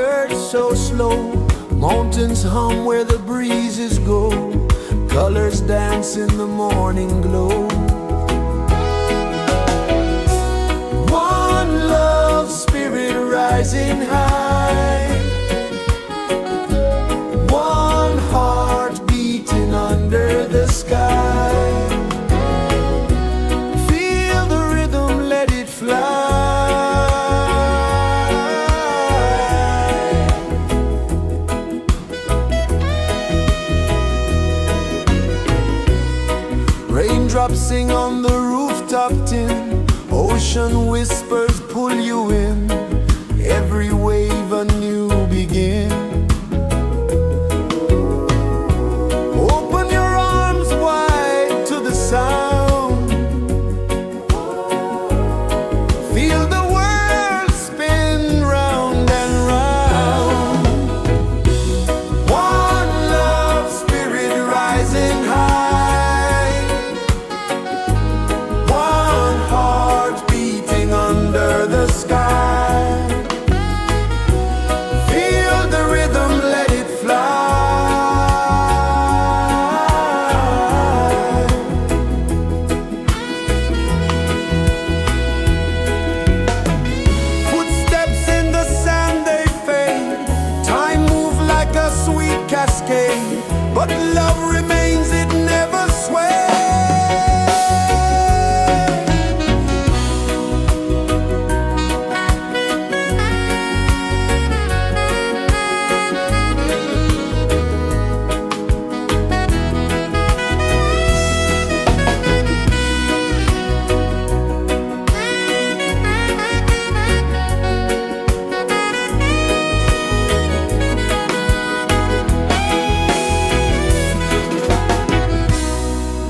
birds so slow, mountains hum where the breezes go, colors dance in the morning glow. One love spirit rising high, one heart beating under the sky. Feel the rhythm, let it fly. Raindrops sing on the rooftop tin, ocean whispers pull you in, every wave a new begin. Open your arms wide to the sound, feel the world spin round and round. One love spirit rising high, one heart beating under the sky. Feel the rhythm, let it fly. Footsteps in the sand, they fade, time moves like a sweet cascade, but love remains, it never sways.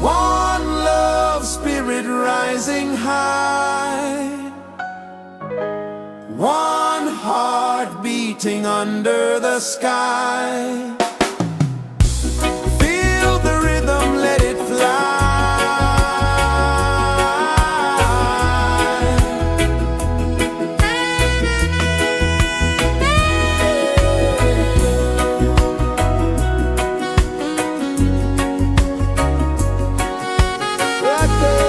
One love spirit rising high, one heart beating under the sky. Feel the rhythm, let it fly. Right there.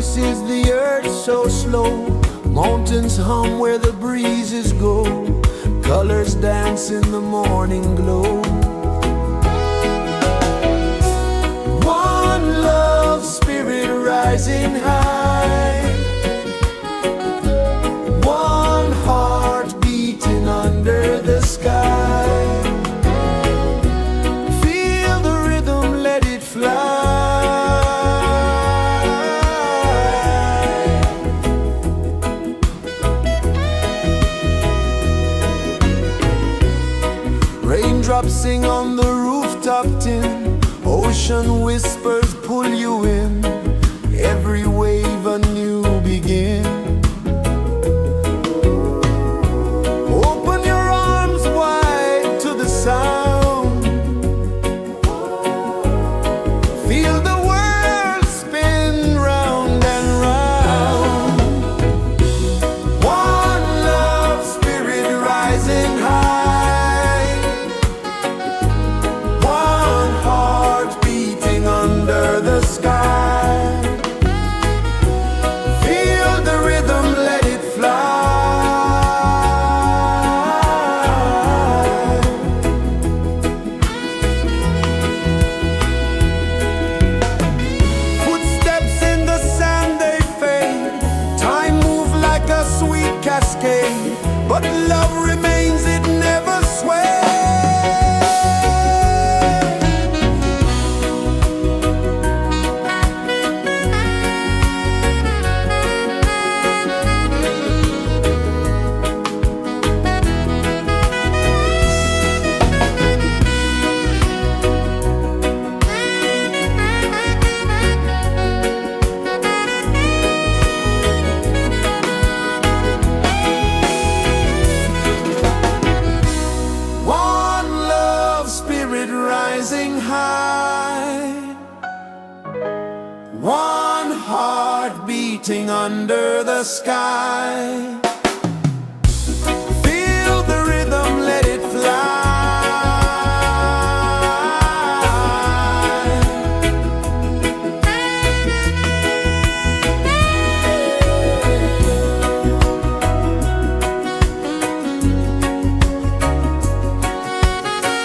rejoices the earth so slow. Mountains hum where the breezes go. Colors dance in the morning glow. One love spirit rising high. One heart beating under the sky. Feel the rhythm, let it fly. Raindrops sing on the rooftop tin. Ocean whispers pull you in. Every wave a new begin. Open your arms wide to the sound. Feel the world spin round and round. One love spirit rising high. One heart beating under the sky. Feel the rhythm, let it fly. Footsteps in the sand, they fade. Time moves like a sweet cascade, but love remains, it never sways. One love spirit rising high. One heart beating under the sky. Feel the rhythm, let it fly.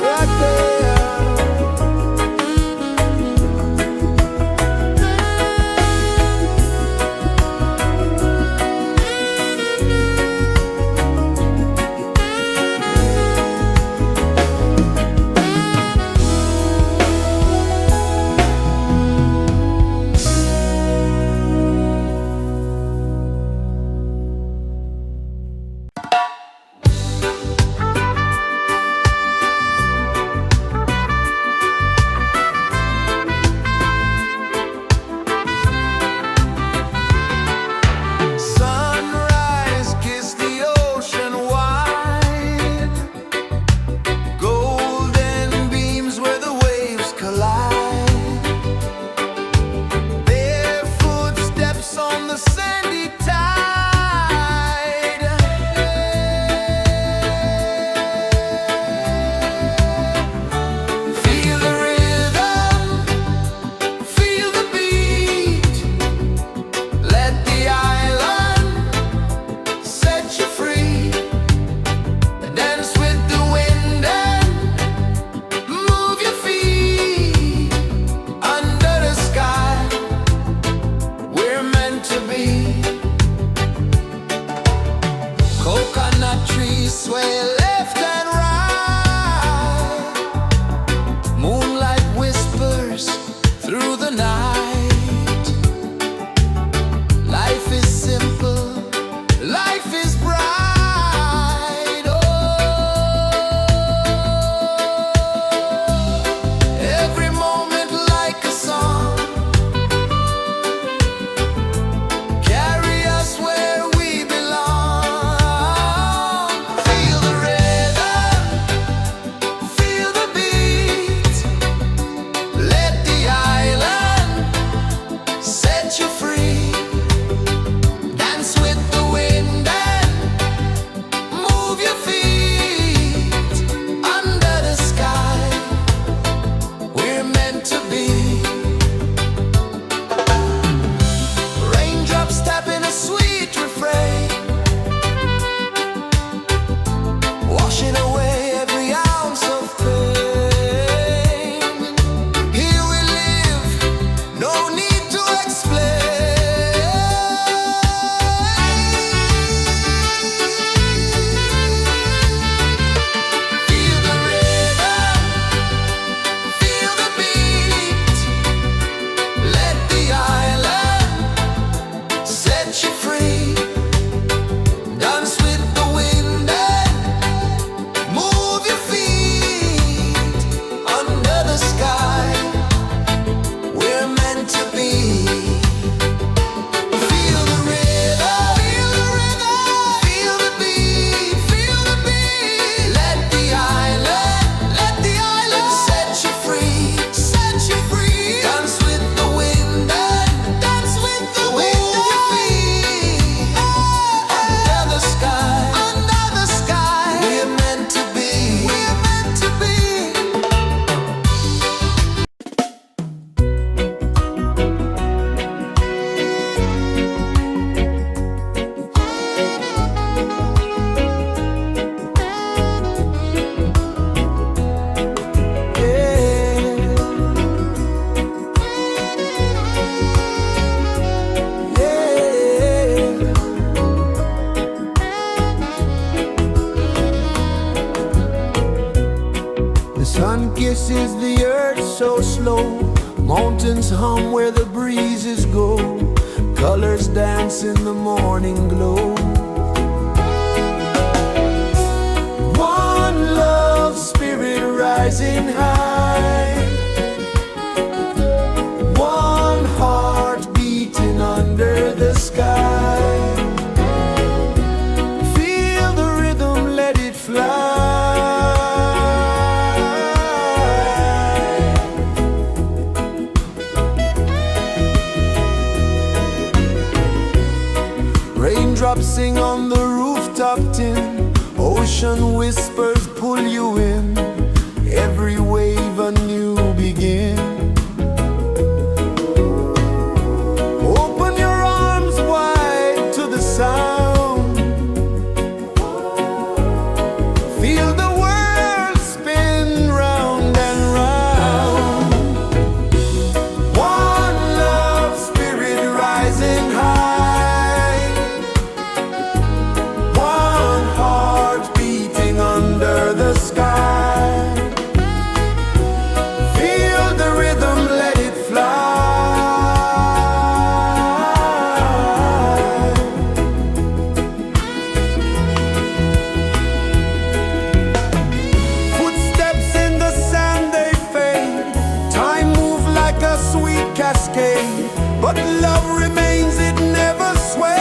Right there. Sun kisses the earth so slow, mountains hum where the breezes go, colors dance in the morning glow. One love spirit rising high, one heart beating under the sky. Feel the rhythm, let it fly. Raindrops sing on the rooftop tin, ocean whispers pull you in, every wave a new begin. Open your arms wide to the sound, feel the world spin round and round. One love spirit rising high, one heart beating under the sky. Feel the rhythm, let it fly. Footsteps in the sand, they fade, time moves like a sweet cascade, but love remains, it never sways.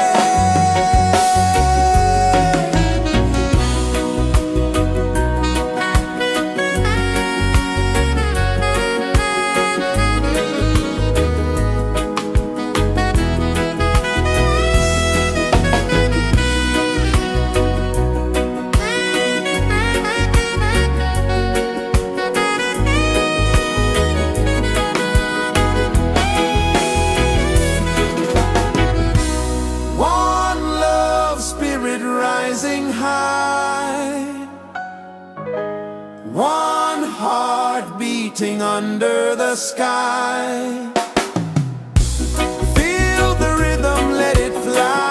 One love spirit rising high, one heart beating under the sky. Feel the rhythm, let it fly.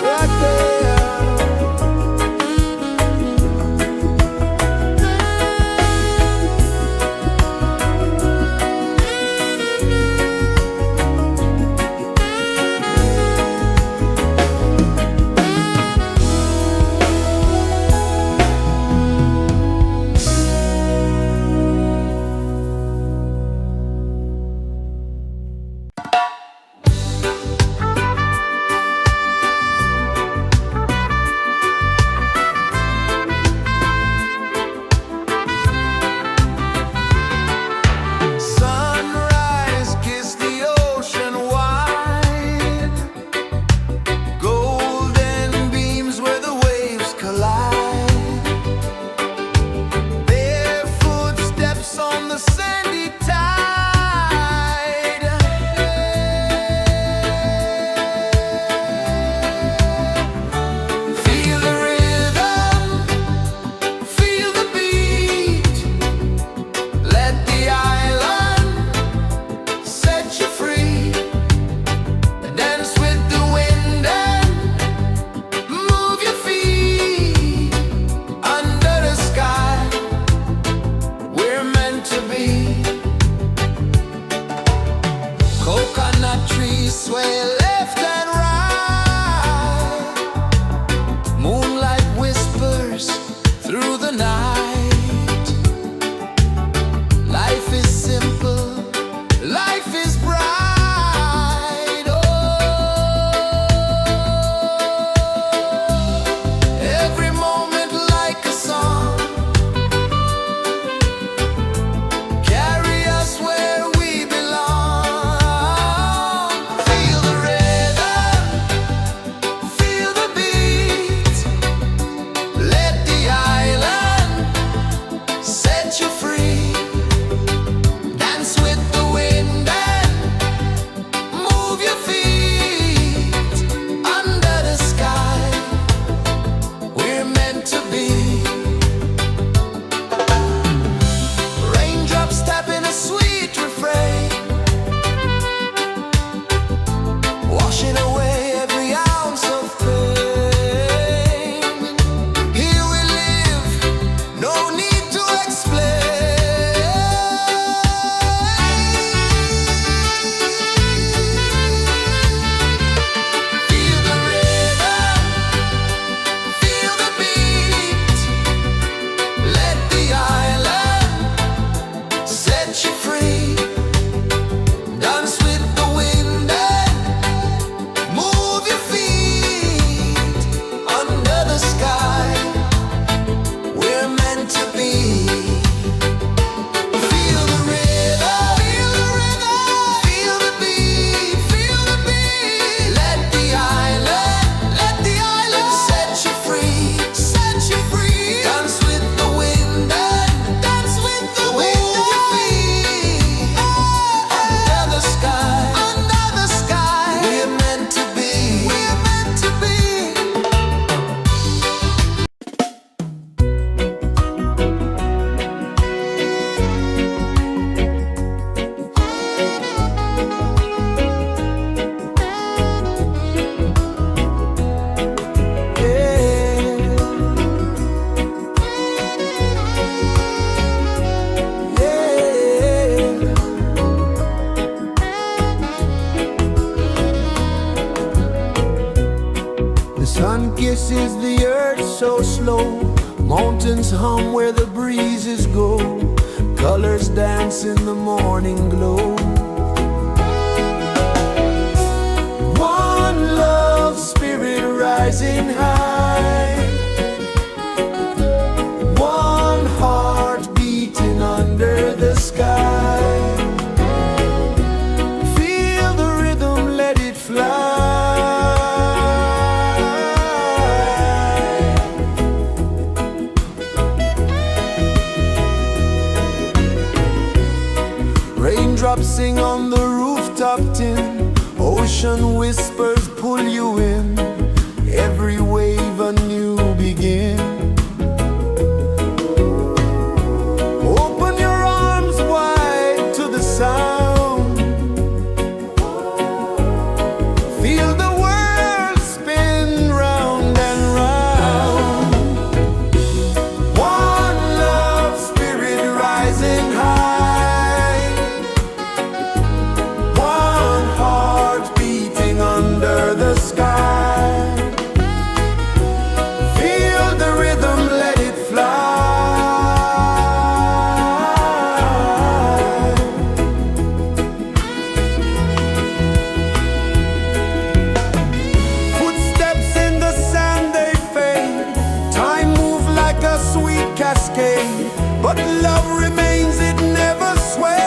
Right there. is the earth so slow? Mountains hum where the breezes go. Colors dance in the morning glow. One love, spirit rising high. One heart beating under the sky. Feel the rhythm, let it fly. Raindrops sing on the rooftop tin. Ocean whispers pull you in. Every wave a new begin. Open your arms wide to the sound. Feel the world spin round and round. One love, spirit rising high. One heart beating under the sky. Feel the rhythm, let it fly. Footsteps in the sand, they fade. Time moves like a sweet cascade, but love remains, it never sways.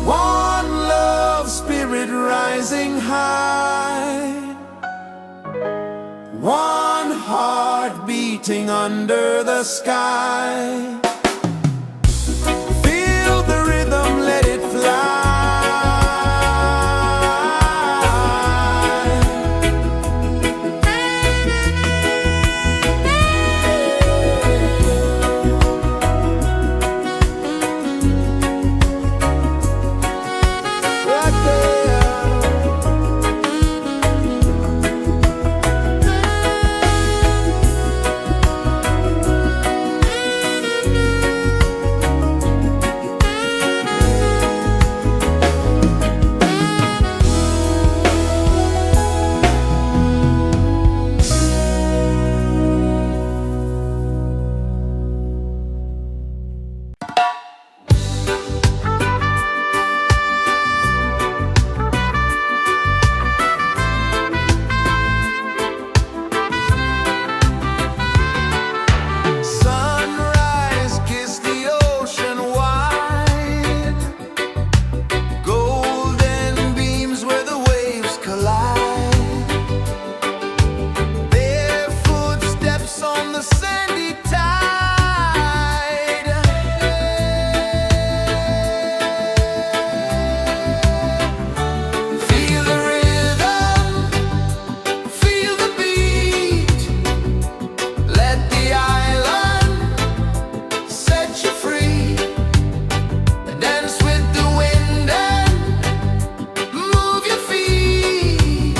One love, spirit rising high. One heart beating under the sky. Feel the rhythm, let it fly. Right there. Sunrise, kiss the ocean wide. Golden beams where the waves collide. Their footsteps on the sandy tide. Feel the rhythm, feel the beat. Let the island set you free. Dance with the wind and move your feet.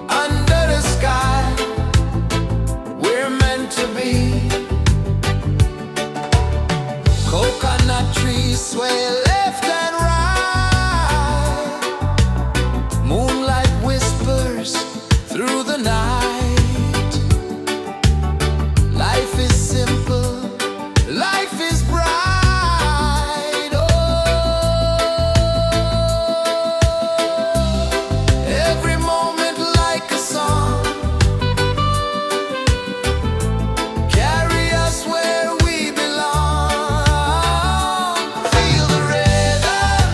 Under the sky, we're meant to be. Coconut trees sway left and right. Moonlight whispers through the night. Life is simple, life is bright. Oh, every moment like a song. Carry us where we belong. Feel the rhythm,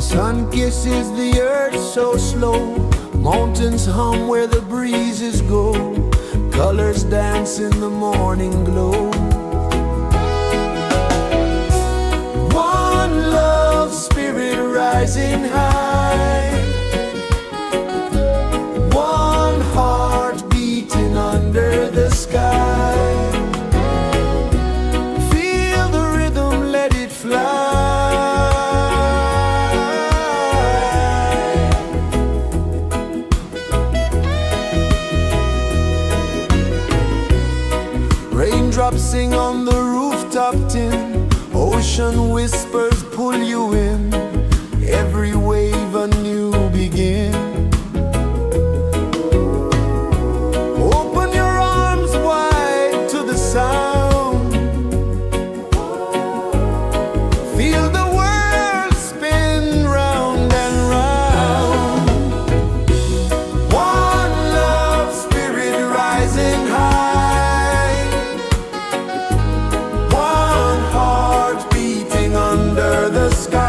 Sun kisses the earth so slow, mountains hum where the breezes go, colors dance in the morning glow. One love spirit rising high, one heart beating under the sky. Feel the rhythm, let it fly. Raindrops sing on the rooftop tin, ocean whispers pull you in, every wave a new begin. Open your arms wide to the sound, feel the world spin round and round. One love spirit rising high, one heart beating under the sky.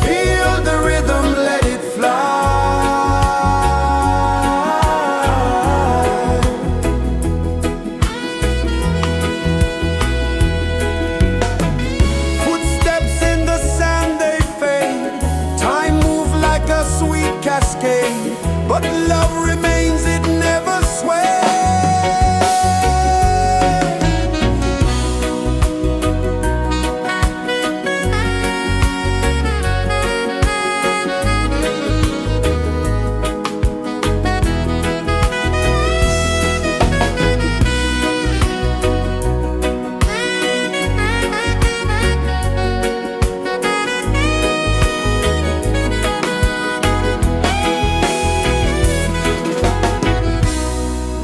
Feel the rhythm, let it fly. Footsteps in the sand, they fade, time moves like a sweet cascade, but love remains, it never sways.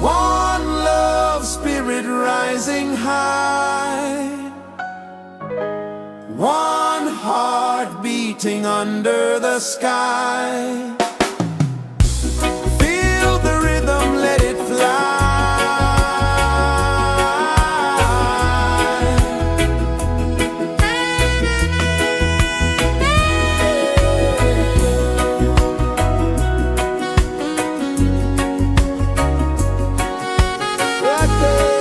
One love spirit rising high, one heart beating under the sky. Feel the rhythm, let it fly. Right there.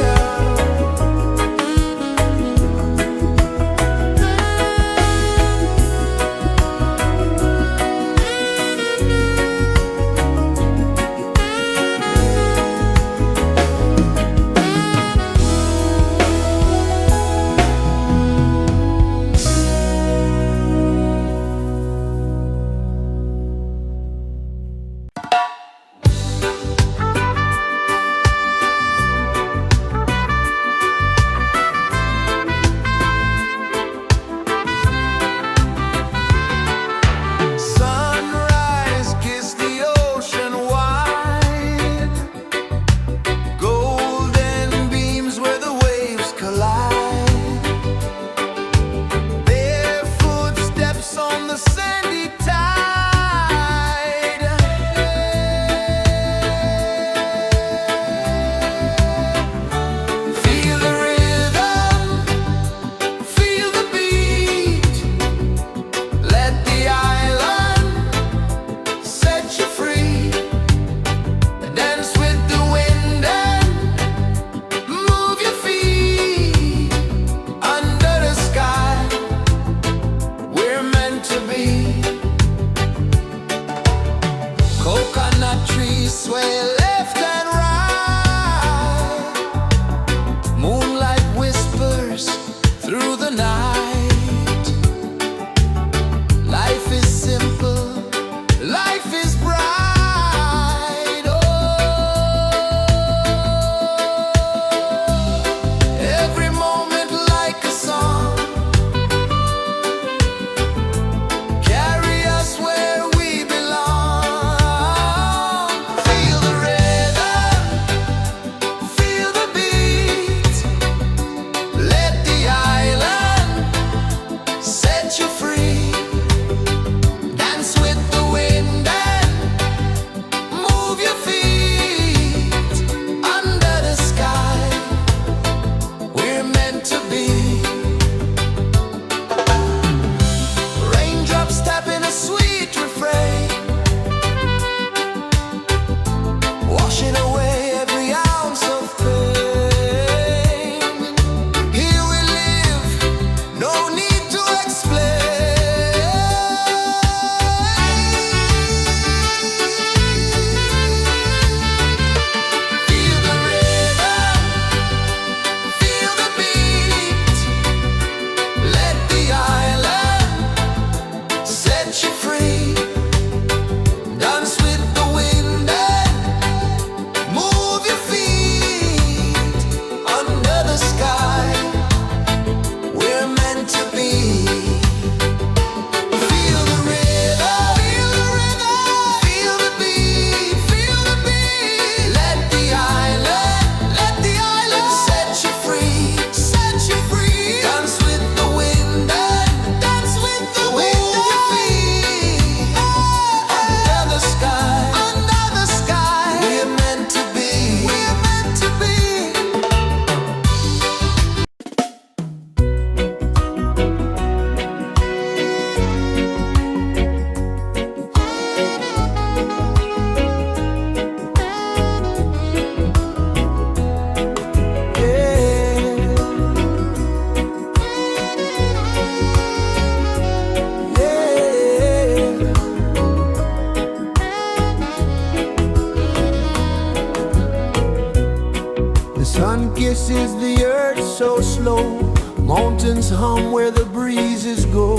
so slow. Mountains hum where the breezes go.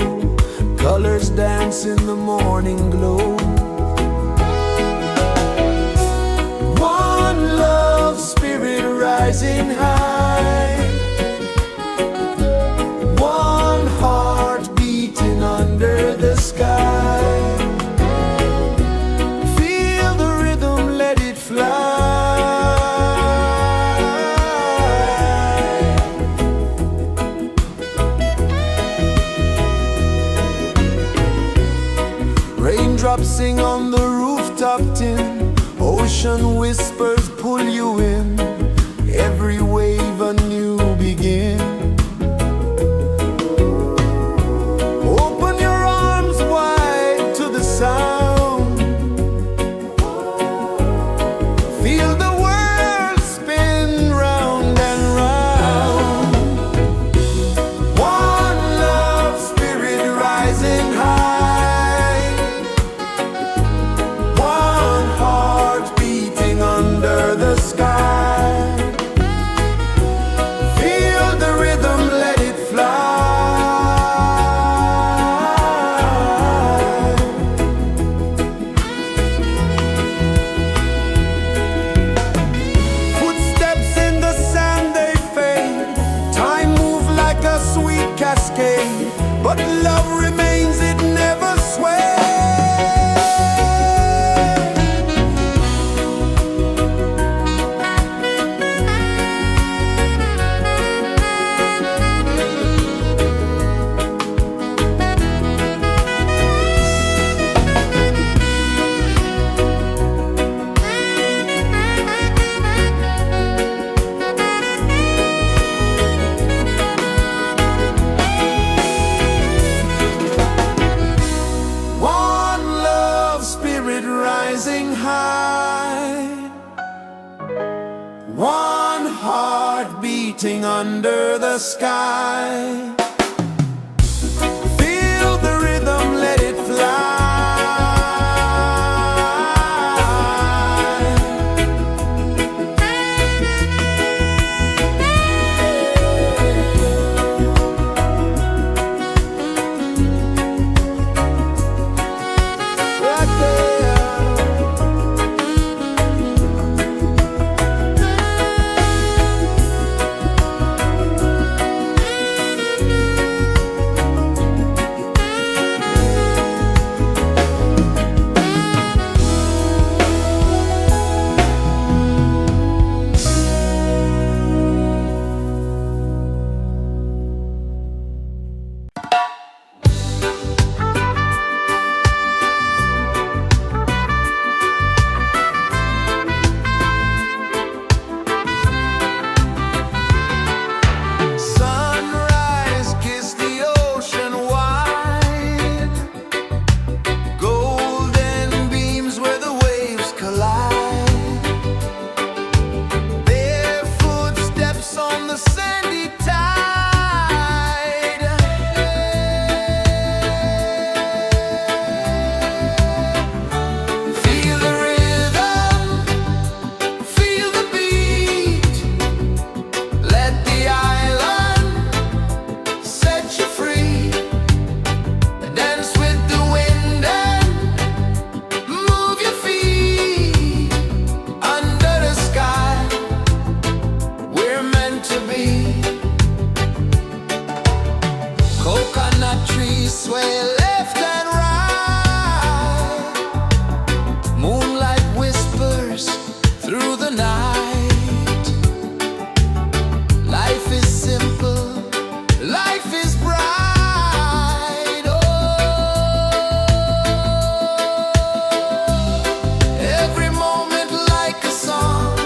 Colors dance in the morning glow. One love, spirit rising high. One heart beating under the sky. Feel the rhythm, let it fly. Raindrops sing on the rooftop tin. Ocean whispers pull you in. Every wave a new begin. Open your arms wide to the sound. Feel the world spin round and round. One love, spirit rising high. One heart beating under the sky. Feel the rhythm, let it fly. Footsteps in the sand, they fade. Time moves like a sweet cascade, but love remains, it never sways. One love, spirit rising high. One heart beating under the sky. Feel the rhythm, let it fly. Right there. Sunrise, kiss the ocean wide. Golden beams where the waves collide. Barefoot steps on the sandy tide. Feel the rhythm, feel the beat. Let the island set you free. Dance with the wind and move your feet. Under the sky, we're meant to be. Coconut trees sway left and right. Moonlight whispers through the night. Life is simple, life is bright. Oh, every moment like a song.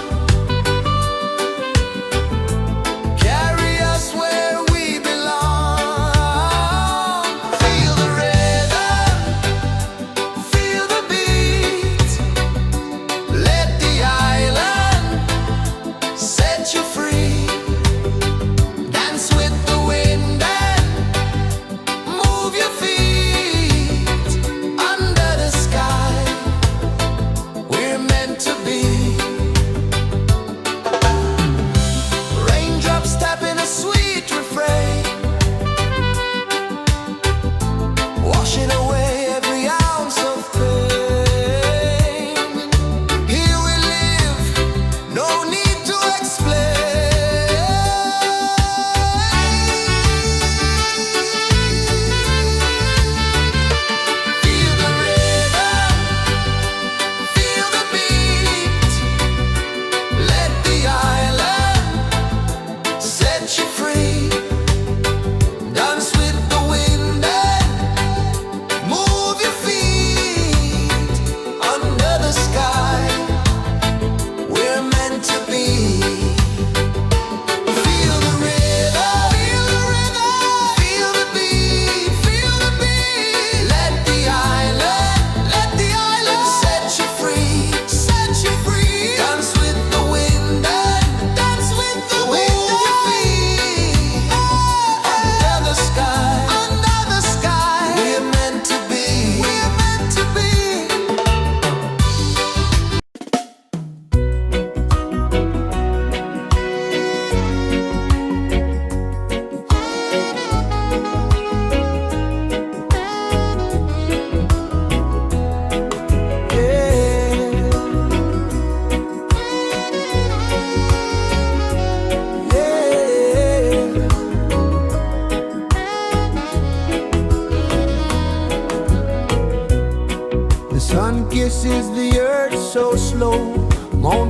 Carry us where we belong. Feel the rhythm.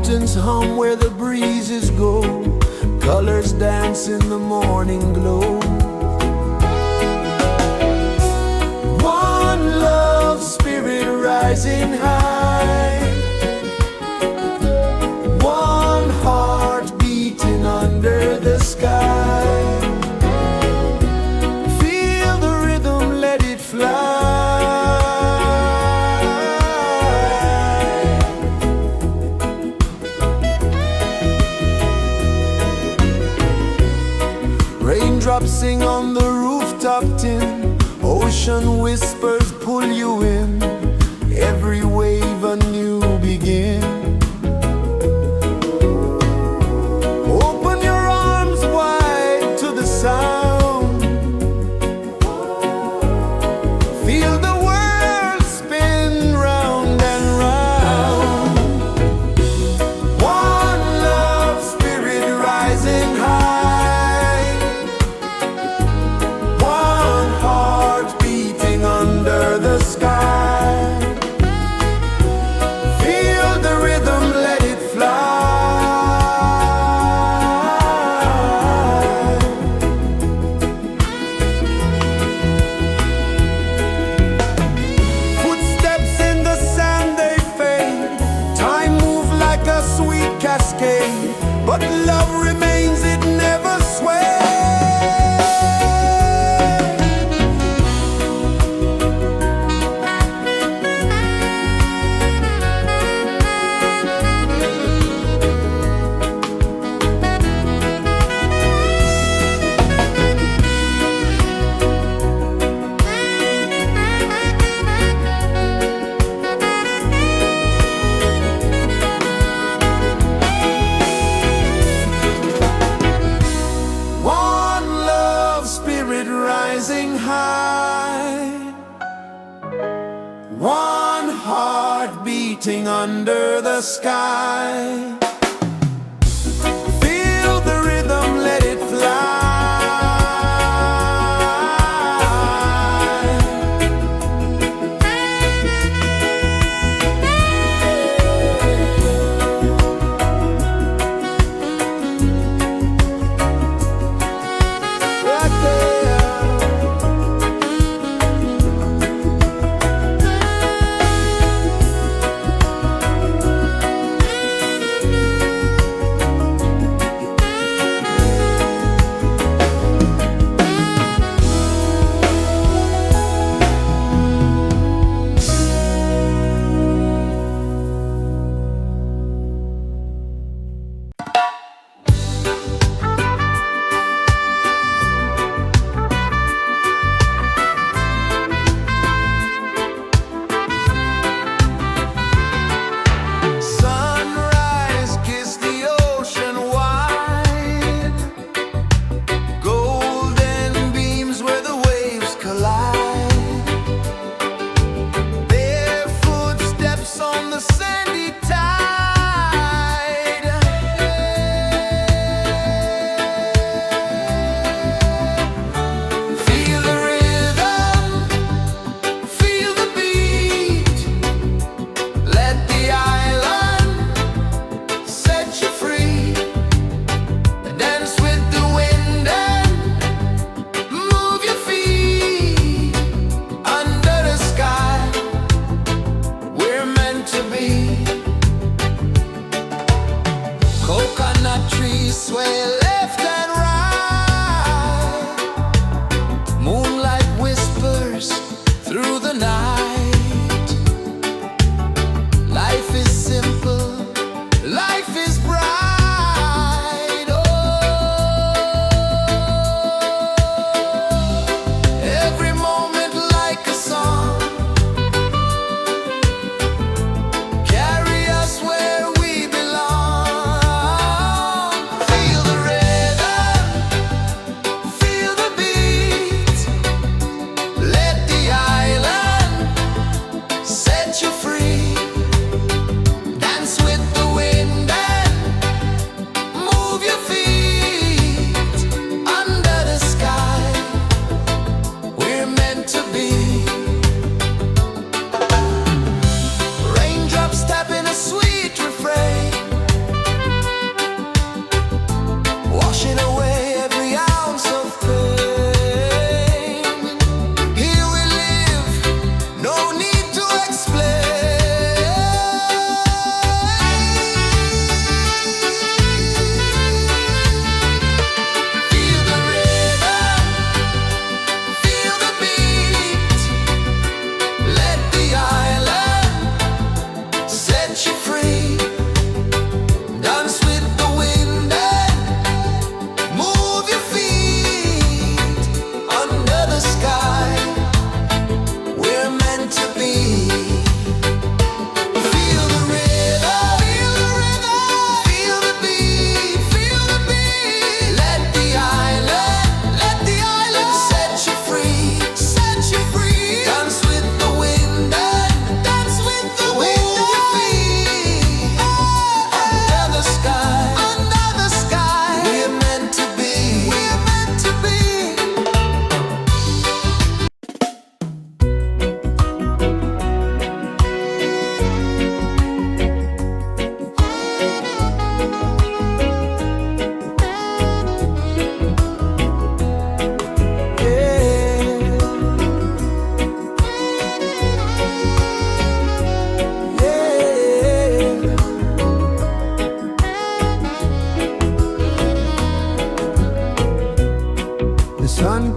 mountains hum where the breezes go, colors dance in the morning glow. One love spirit rising high, one heart beating under the sky. Feel the rhythm, let it fly. Raindrops sing on the rooftop tin, ocean whispers pull you in, every wave a new begin. Open your arms wide to the sound, feel the world spin round and round. One love spirit rising high, one heart beating under the sky. Feel the rhythm, let it fly. Footsteps in the sand, they fade. Time moves like a sweet cascade, but love remains, it never sways. One love spirit rising high, one heart beating under the sky. Feel the rhythm, let it fly. Right there.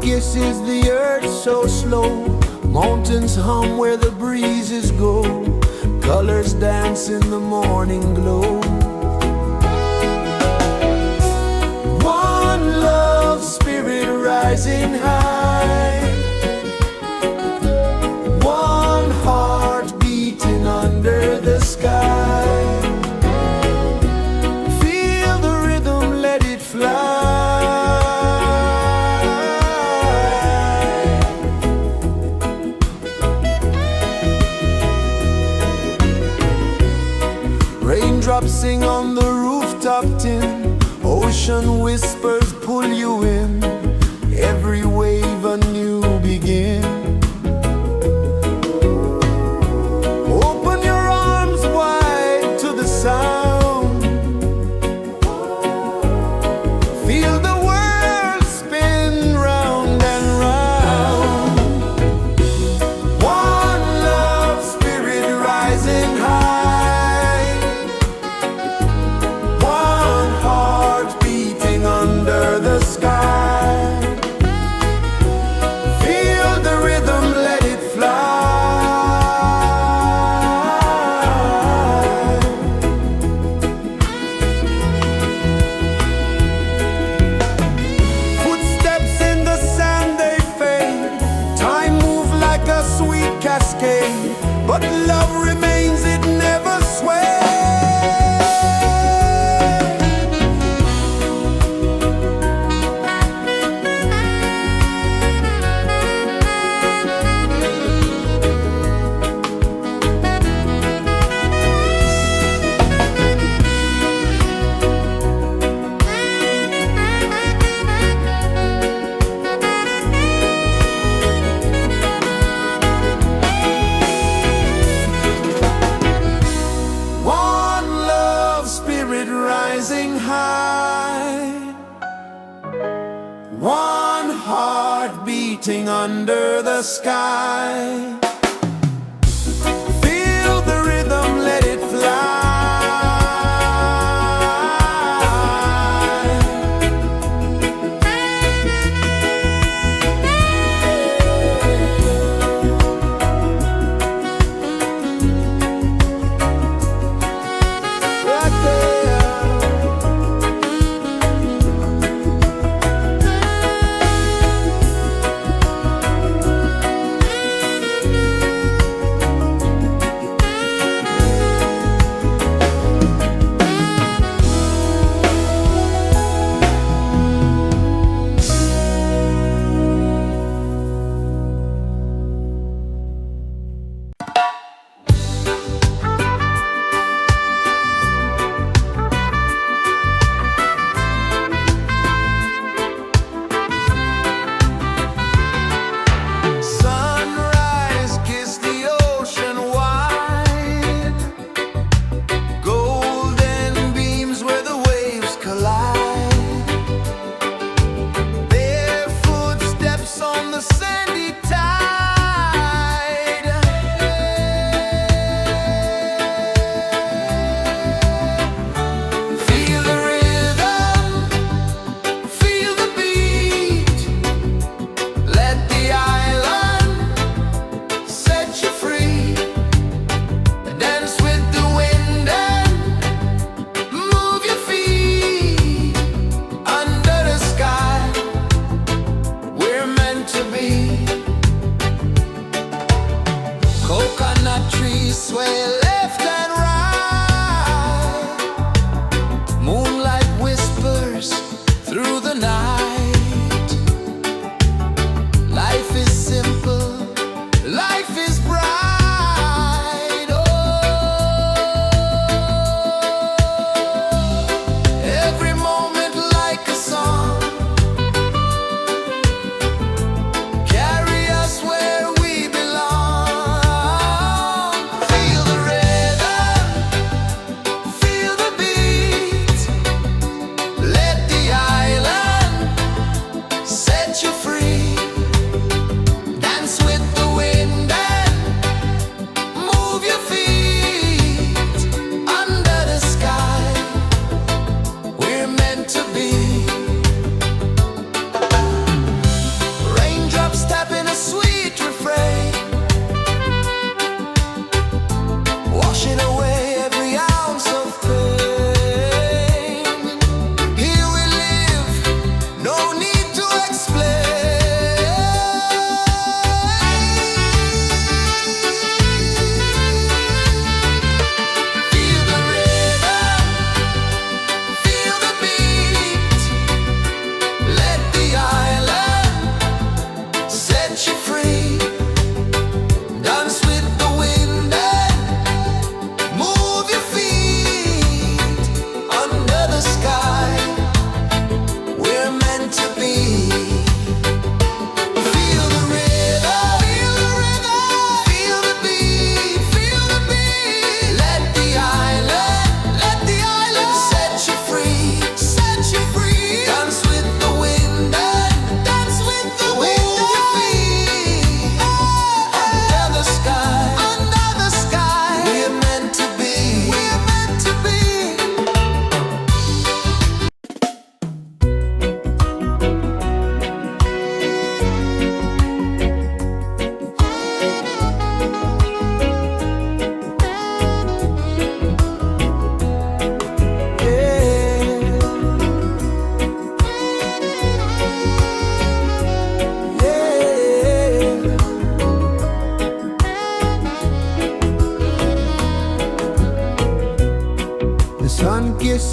kisses the earth so slow. Mountains hum where the breezes go. Colors dance in the morning glow. One love spirit rising high. One heart beating under the sky. Feel the rhythm, let it fly. Raindrops sing on the rooftop tin. Ocean whispers pull you in. Every wave a new begin. Open your arms wide to the sound. Feel the world spin round and round. One love spirit rising high. One heart beating under the sky. Feel the rhythm, let it fly. Footsteps in the sand, they fade. Time moves like a sweet cascade, but love remains, it never sways. One love spirit rising high. One heart beating under the sky. Feel the rhythm, let it fly. Right there.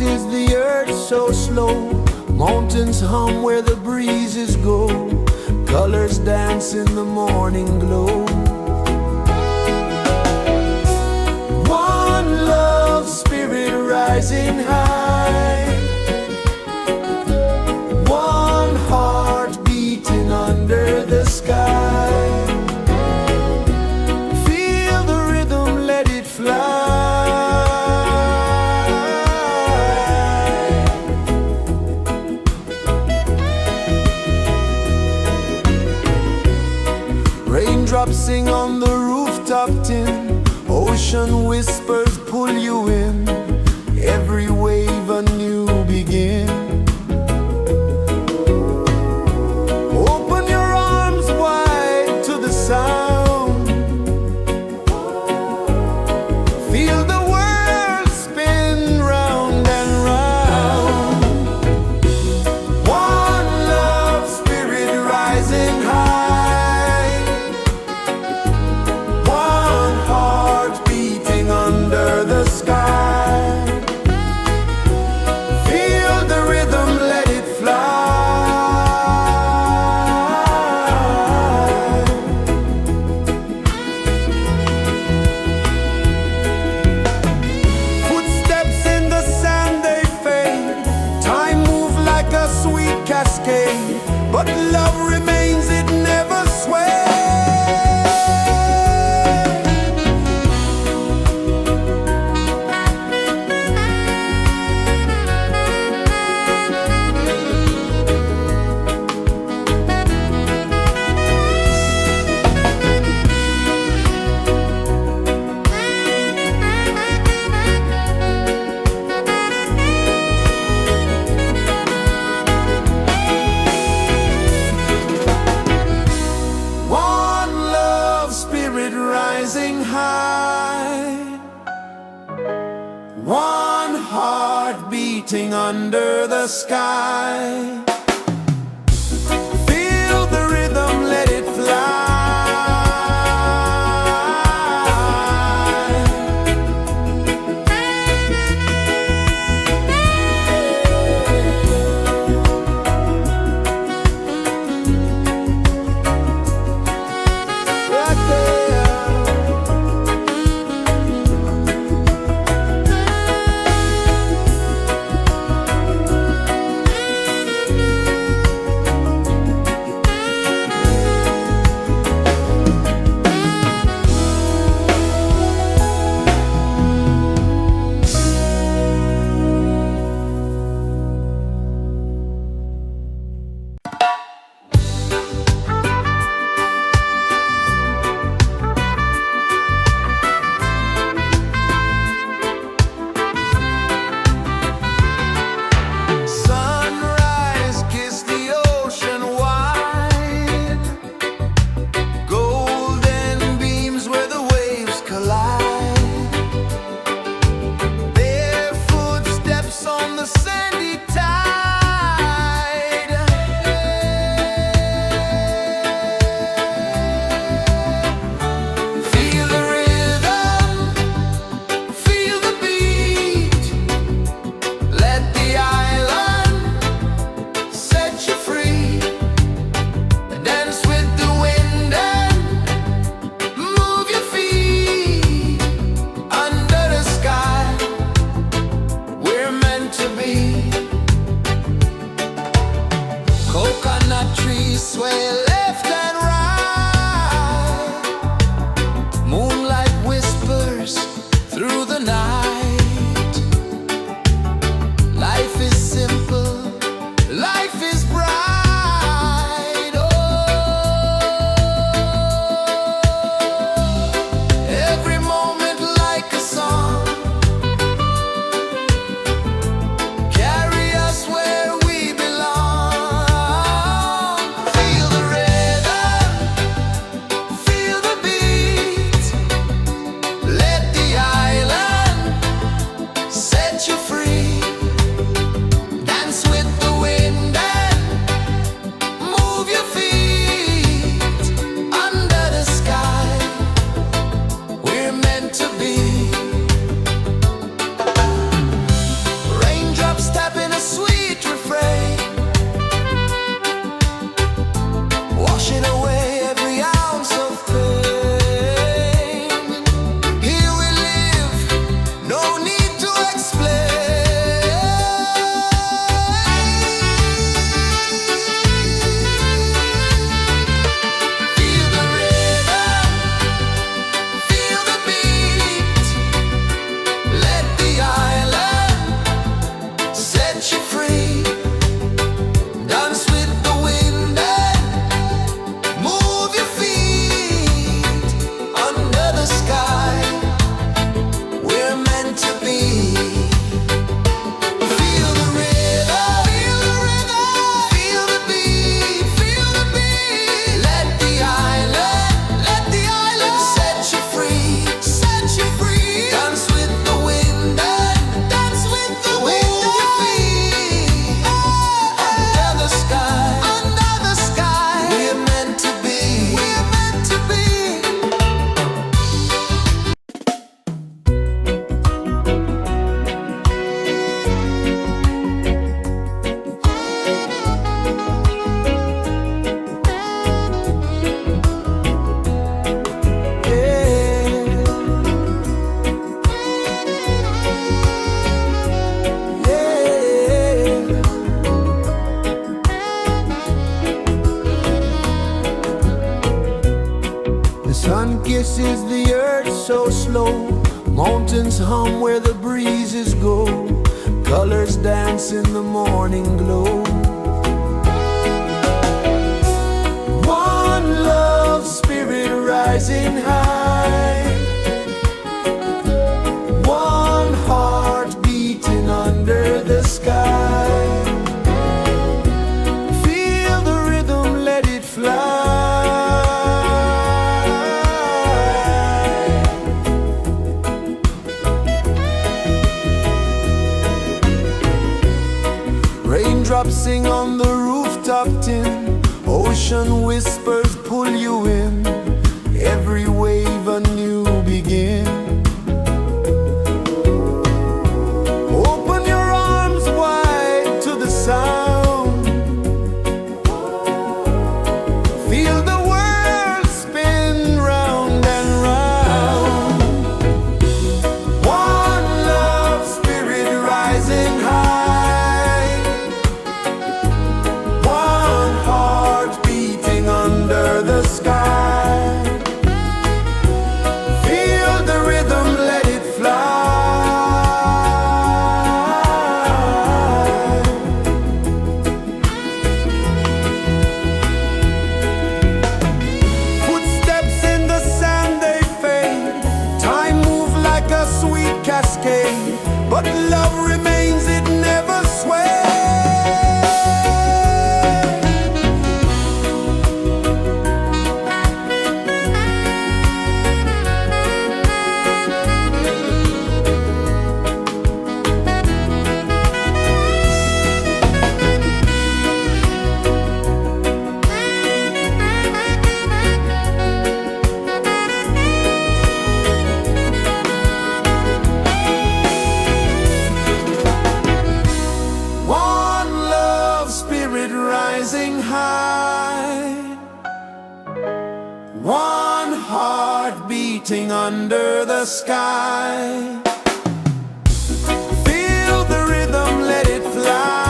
is the earth so slow? Mountains hum where the breezes go. Colors dance in the morning glow. One love, spirit rising high. One heart beating under the sky. Feel the rhythm, let it fly. Raindrops sing on the rooftop tin. Ocean whispers pull you in. Every wave a new begin. Open your arms wide to the sound. Feel the world spin round and round. One love, spirit rising high. One heart beating under the sky. Feel the rhythm, let it fly. Footsteps in the sand, they fade. Time moves like a sweet cascade, but love remains, it never sways. One love, spirit rising high. One heart beating under the sky. Feel the rhythm, let it fly. Right there. Sun kisses the earth so slow, mountains hum where the breezes go, colors dance in the morning glow. One love spirit rising high, one heart beating under the sky. Feel the rhythm, let it fly. Raindrops sing on the rooftop tin, ocean whispers pull you in, every wave a new begin. Open your arms wide to the sound, feel the world spin round and round. One love spirit rising high, one heart beating under the sky. Feel the rhythm, let it fly. Footsteps in the sand, they fade, time moves like a sweet cascade, but love remains, it never sways. One love spirit rising high, one heart beating under the sky. Feel the rhythm, let it fly.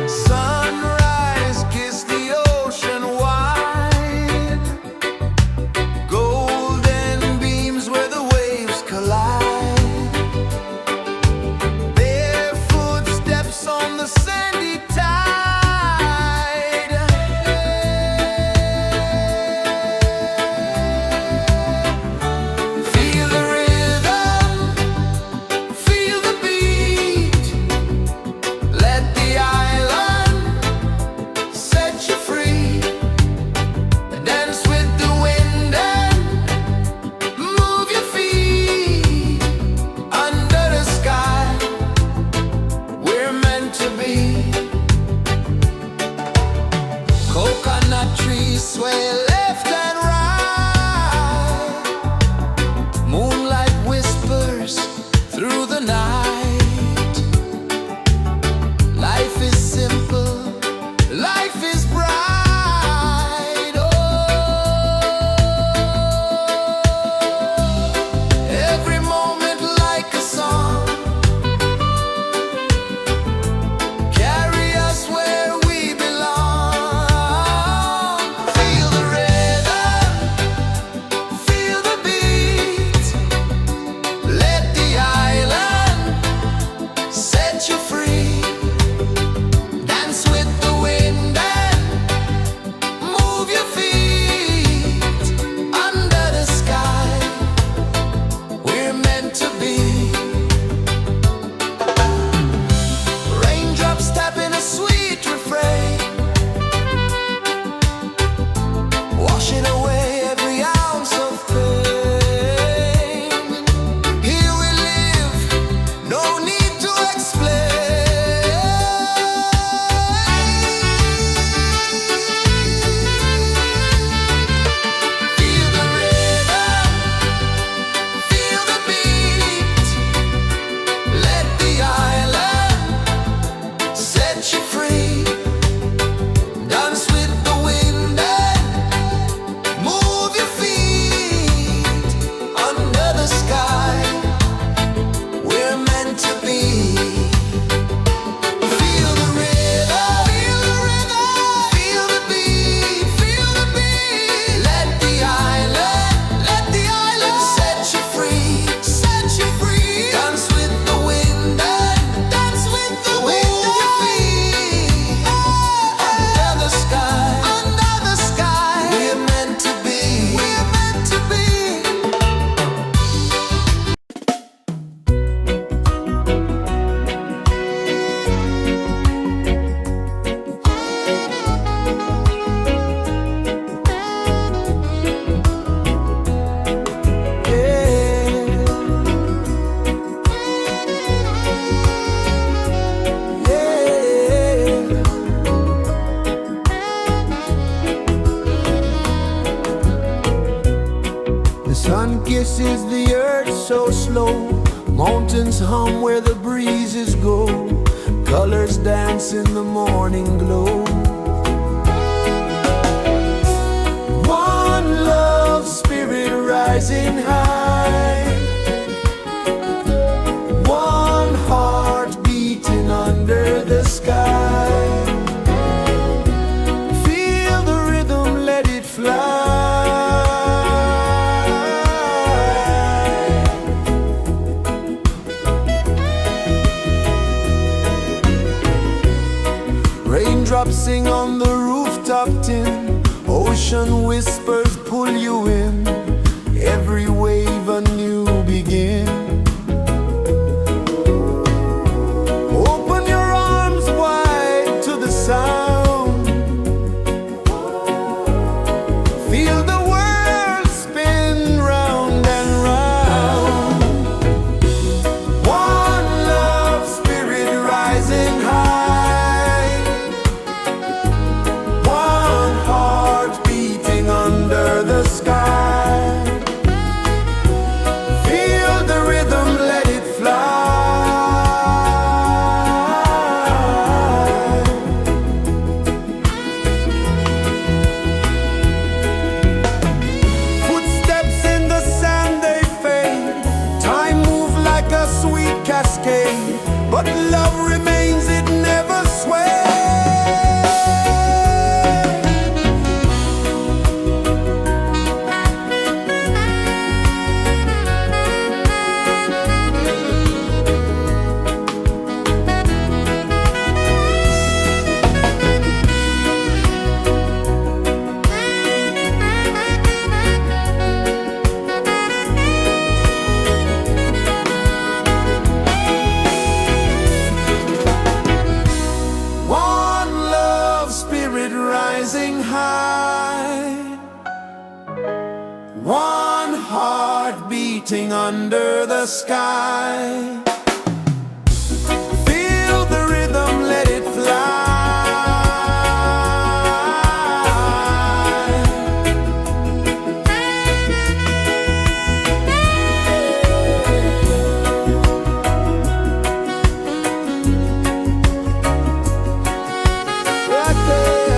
Sunrise, kiss the ocean wide, golden beams where the waves collide, bare footsteps on the sandy tide. Feel the rhythm, feel the beat, let the island set you free. Dance with the wind and move your feet. Under the sky, we're meant to be. Coconut trees sway left and right, moonlight whispers through the night. Life is simple, life is bright. Oh, every moment like a song, carry us where we belong. Feel the rhythm, feel the beat, let the island pulses the earth so slow. Mountains hum where the breezes go. Colors dance in the morning glow. One love spirit rising high. One heart beating under the sky. Feel the rhythm, let it fly. Raindrops sing on the rooftop tin. Ocean whispers pull you in. Every wave a new begin. Open your arms wide to the sound. Feel the world spin round and round. One love spirit rising high. One heart beating under the sky. Feel the rhythm, let it fly. Footsteps in the sand, they fade. Time moves like a sweet cascade, but love remains, it never sways. One love spirit rising high. One heart beating under the sky. Feel the rhythm, let it fly. Right there.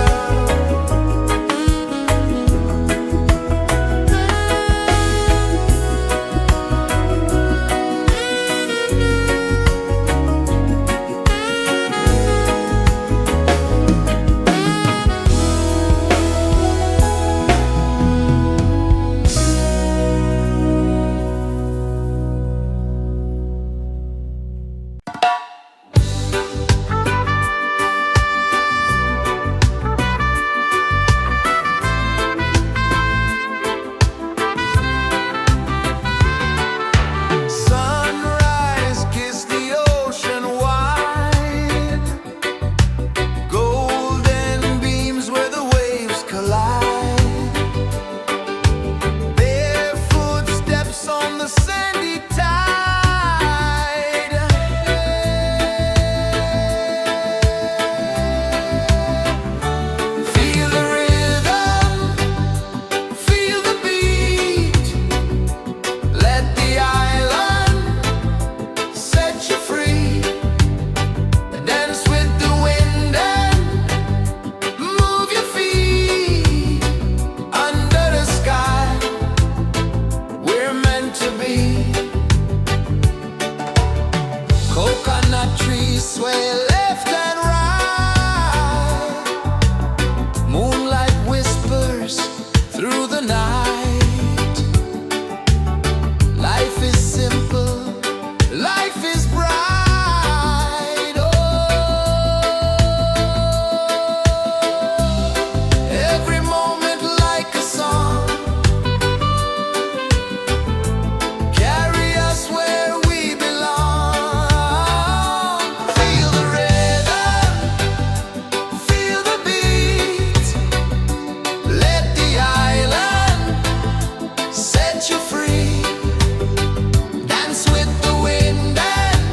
Sunrise, kiss the ocean wide. Golden beams where the waves collide. Barefoot steps on the sandy tide. Feel the rhythm, feel the beat. Let the island set you free. Dance with the wind and move your feet. Under the sky, we're meant to be. Coconut trees sway left and right. Moonlight whispers through the night. Life is simple, life is bright. Oh, every moment like a song. Carry us where we belong. Feel the rhythm, feel the beat. Let the island set you free. Dance with the wind and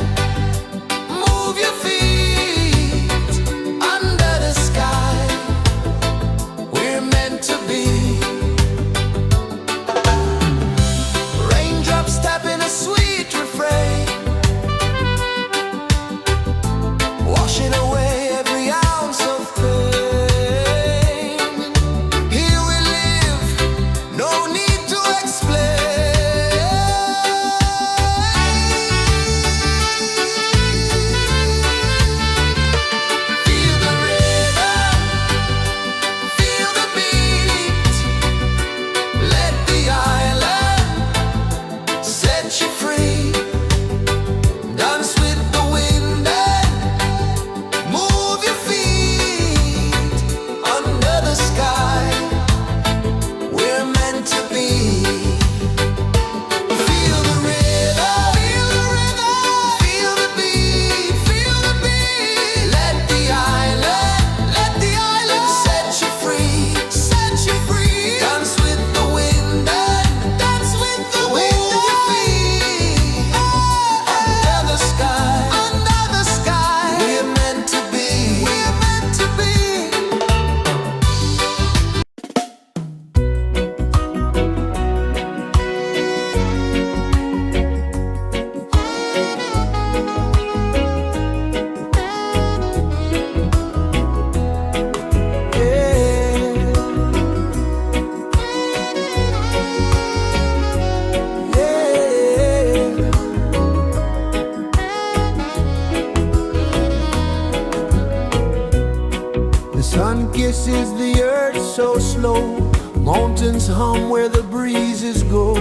sun kisses the earth so slow, mountains hum where the breezes go,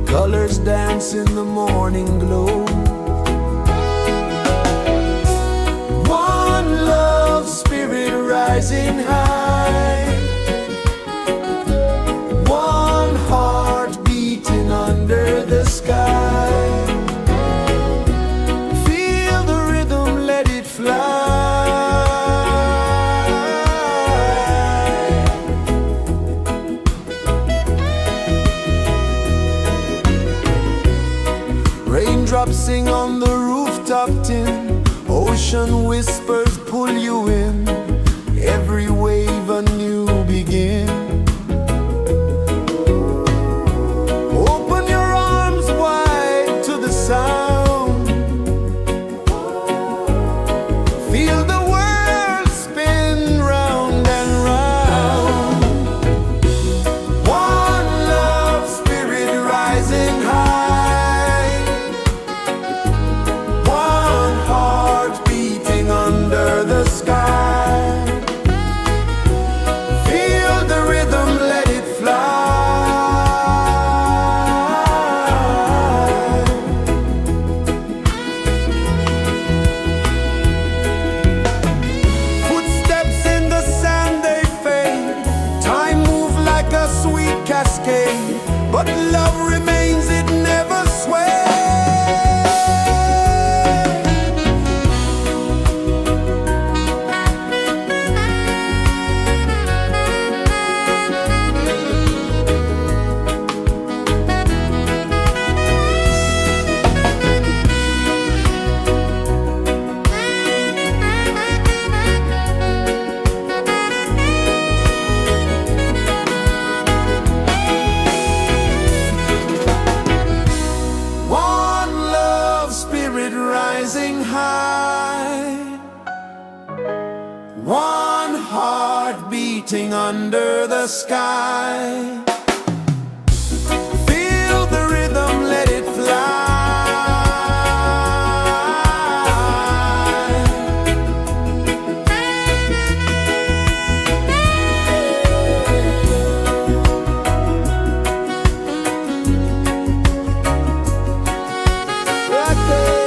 colors dance in the morning glow. One love spirit rising high, one heart beating under the sky. Feel the rhythm, let it fly. Raindrops sing on the rooftop tin, ocean whispers pull you in, every wave a new begin. Open your arms wide to the sound, feel the world spin round and round. One love spirit rising high, one heart beating under the sky. Feel the rhythm, let it fly. Footsteps in the sand, they fade, time moves like a sweet cascade, but love remains, it never sways. One love spirit rising high, one heart beating under the sky. Feel the rhythm, let it fly. Right there.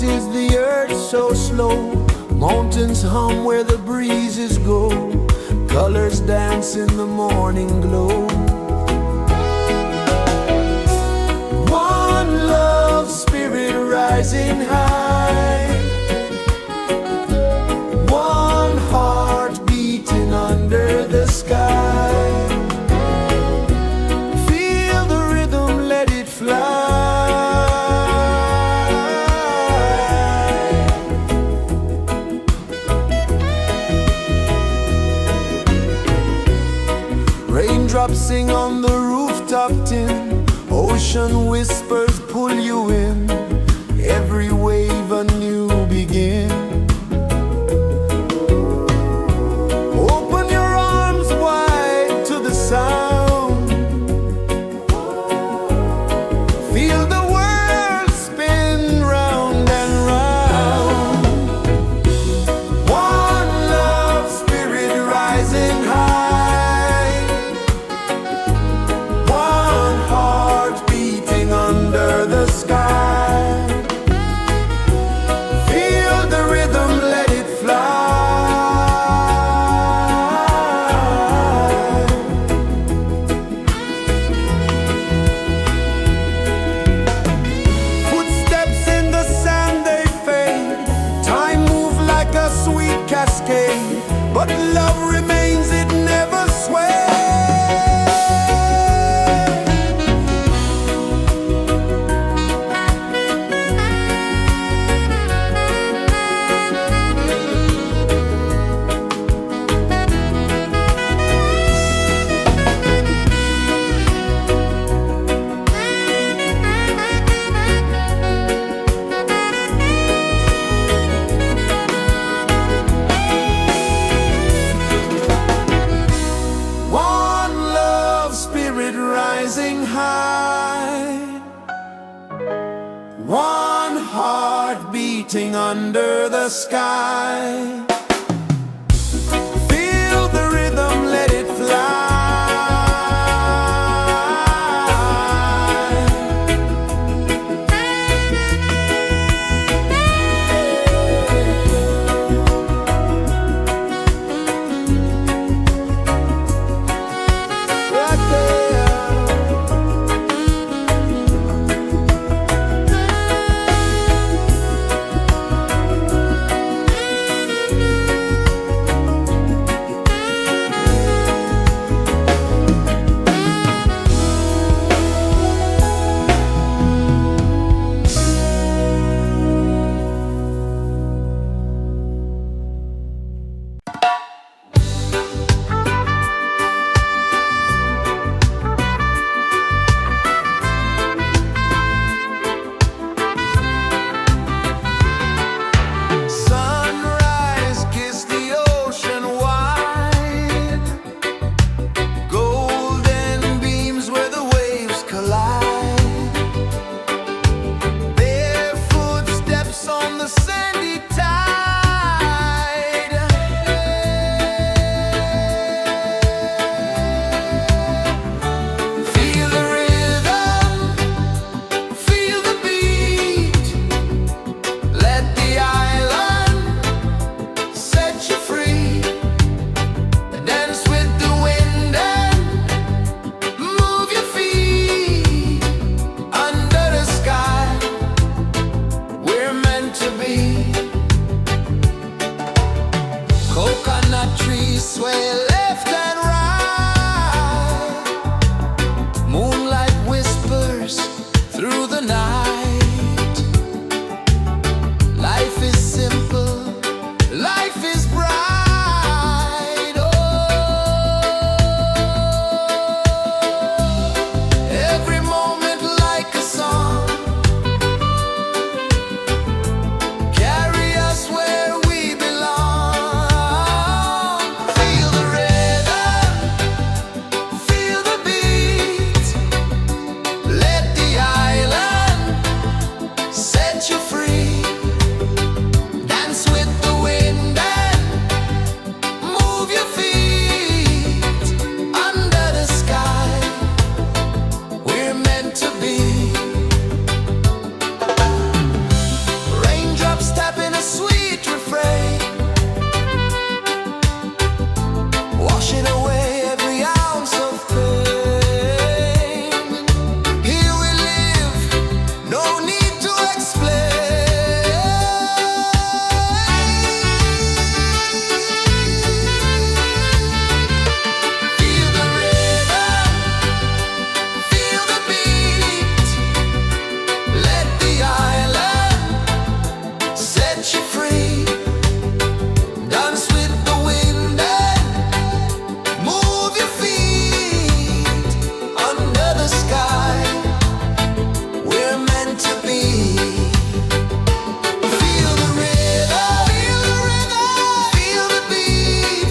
pulses the earth so slow. Mountains hum where the breezes go. Colors dance in the morning glow. One love spirit rising high. One heart beating under the sky. Feel the rhythm, let it fly. Raindrops sing on the rooftop tin. Ocean whispers pull you in. Every wave a new begin. Open your arms wide to the sound. Feel the world spin round and round. One love spirit rising high. One heart beating under the sky. Feel the rhythm, let it fly. Footsteps in the sand, they fade. Time moves like a sweet cascade, but love remains, it never sways. One love spirit rising high. One heart beating under the sky. Feel the rhythm, let it fly. Right there. Sunrise, kiss the ocean wide. Golden beams where the waves collide. Bare footsteps on the sandy tide. Feel the rhythm, feel the beat. Let the island set you free. Dance with the wind and move your feet. Under the sky, we're meant to be. Coconut trees sway left and right. Moonlight whispers through the night. Life is simple, life is bright. Oh, every moment like a song. Carry us where we belong. Feel the rhythm. set you free. Dance with the wind and move your feet under the sky. We're meant to be. Feel the rhythm, feel the beat,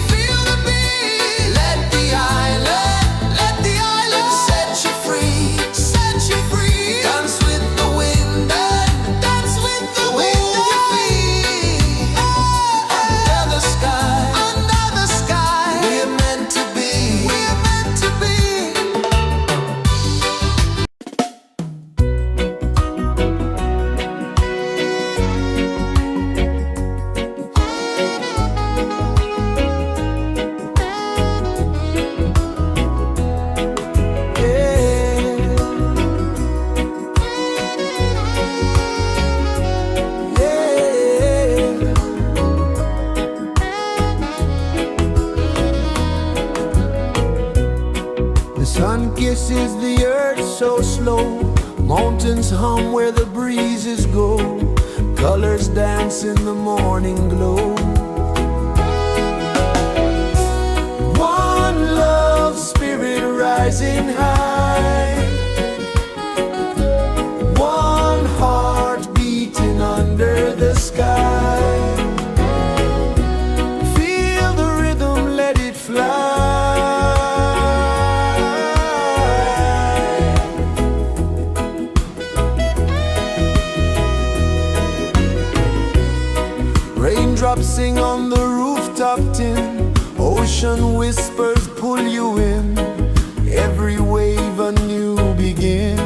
Let the island set you free, set you free. Dance with the wind and move your feet under the sky. We're meant to be. The sun kisses the earth so slow. Mountains hum where the breezes go. Colors dance in the morning glow. One love spirit rising high. One heart beating under the sky. Feel the rhythm, let it fly. Raindrops sing on the rooftop tin. Ocean whispers pull you in. Every wave a new begin.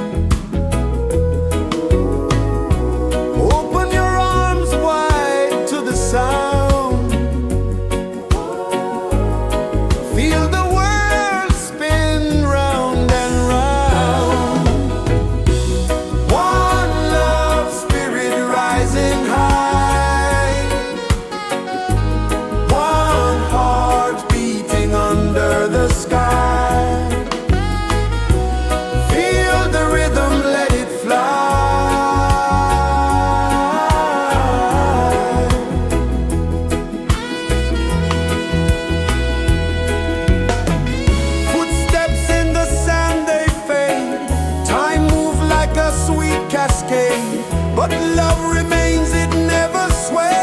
Open your arms wide to the sound. Feel the world spin round and round. One love spirit rising high. One heart beating under the sky. Feel the rhythm, let it fly. Footsteps in the sand, they fade. Time moves like a sweet cascade, but love remains, it never sways.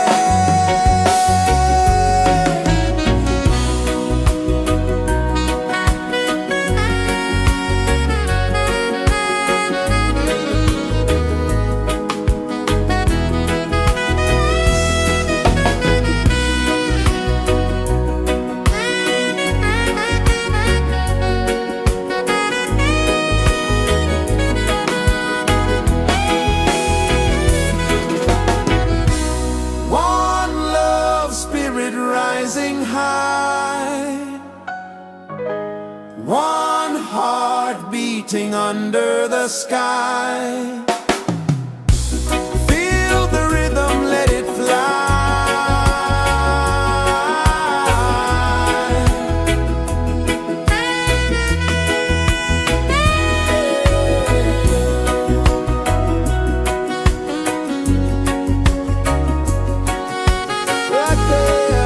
One love spirit rising high. One heart beating under the sky. Feel the rhythm, let it fly. Right there.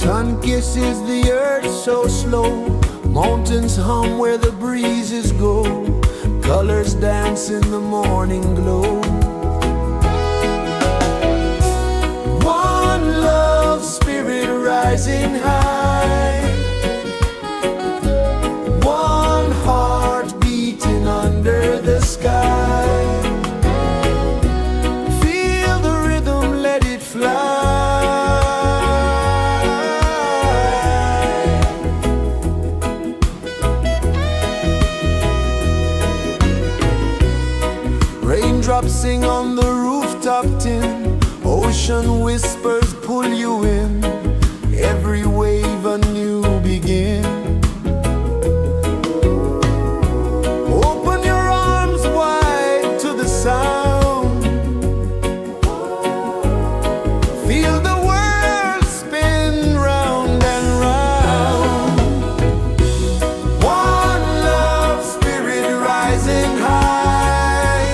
Sun kisses the earth so slow, mountains hum where the breezes go, colors dance in the morning glow. One love spirit rising high, one heart beating under the sky. Feel the rhythm, let it fly. Raindrops sing on the rooftop tin, ocean whispers pull you in, every wave a new begin. Open your arms wide to the sound, feel the world spin round and round. One love spirit rising high,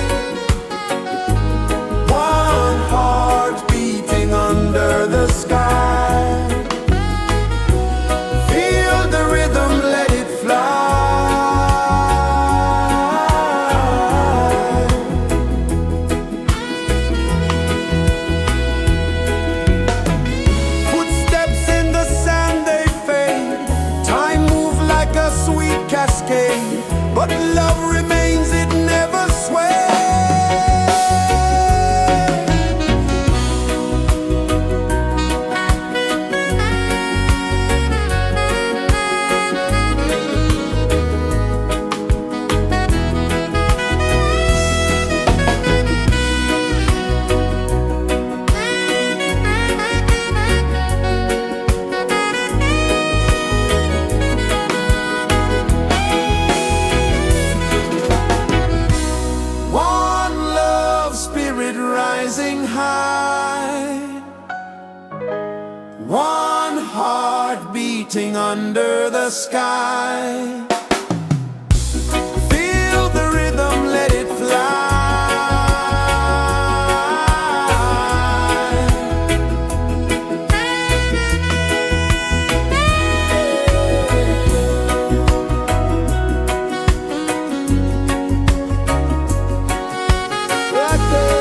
one heart beating under the sky. Feel the rhythm, let it fly. Footsteps in the sand, they fade, time moves like a sweet cascade, but love remains, it never sways. One love spirit rising high, one heart beating under the sky. Feel the rhythm, let it fly. Right there.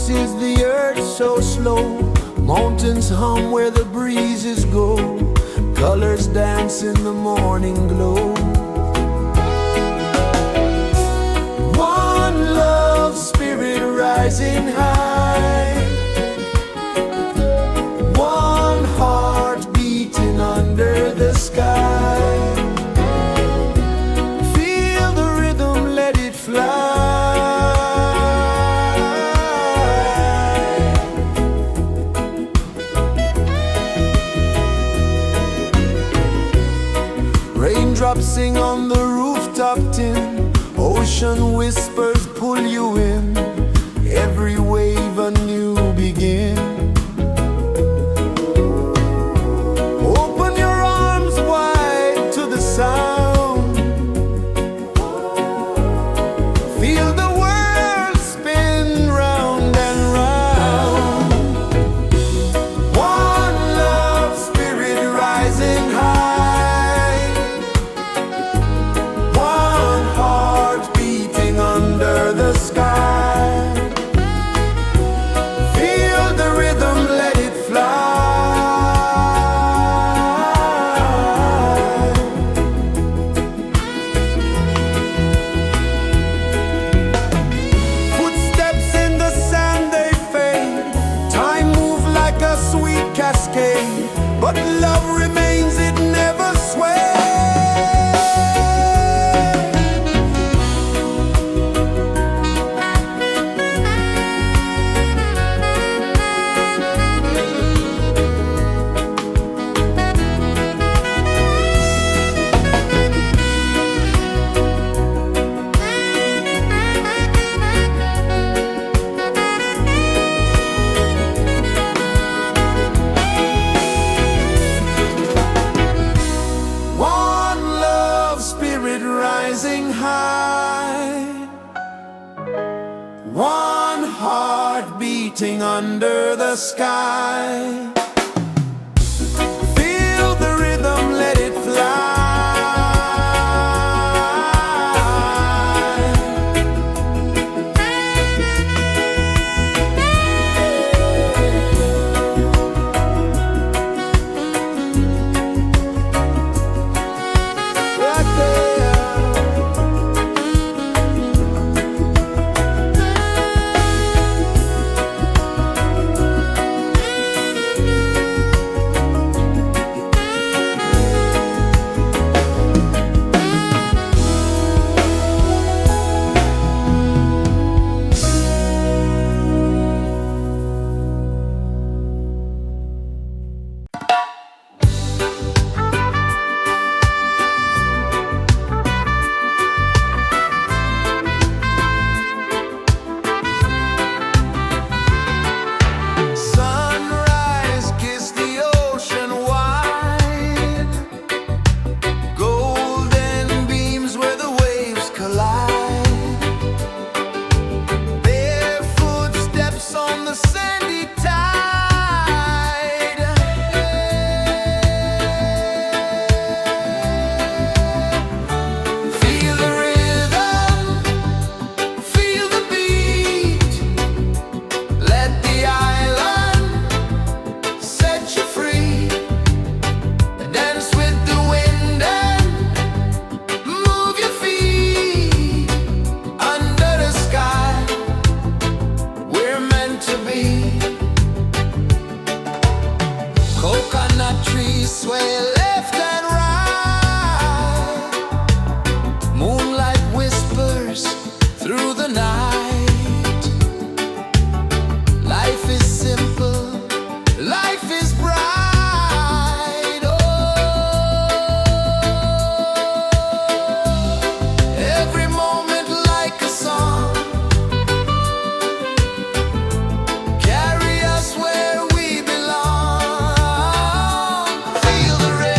pulses the earth so slow. Mountains hum where the breezes go. Colors dance in the morning glow. One love spirit rising high. One heart beating under the sky. Feel the rhythm, let it fly. Raindrops sing on the rooftop tin. Ocean whispers pull you in. Every wave a new begin. Open your arms wide to the sound. Feel the world spin round and round. One love spirit rising high. One heart beating under the sky. Feel the rhythm, let it fly. Footsteps in the sand, they fade. Time moves like a sweet cascade, but love remains, it never sways. One love spirit rising high. One heart beating under the sky. Feel the rhythm, let it fly. Right there. Sunrise, kiss the ocean wide. Golden beams where the waves collide. Barefoot steps on the sandy tide. Feel the rhythm, feel the beat. Let the island set you free. Dance with the wind and move your feet. Under the sky, we're meant to be. Coconut trees sway left and right. Moonlight whispers through the night. Life is simple, life is bright. Oh, every moment like a song. Carry us where we belong. Feel the rhythm.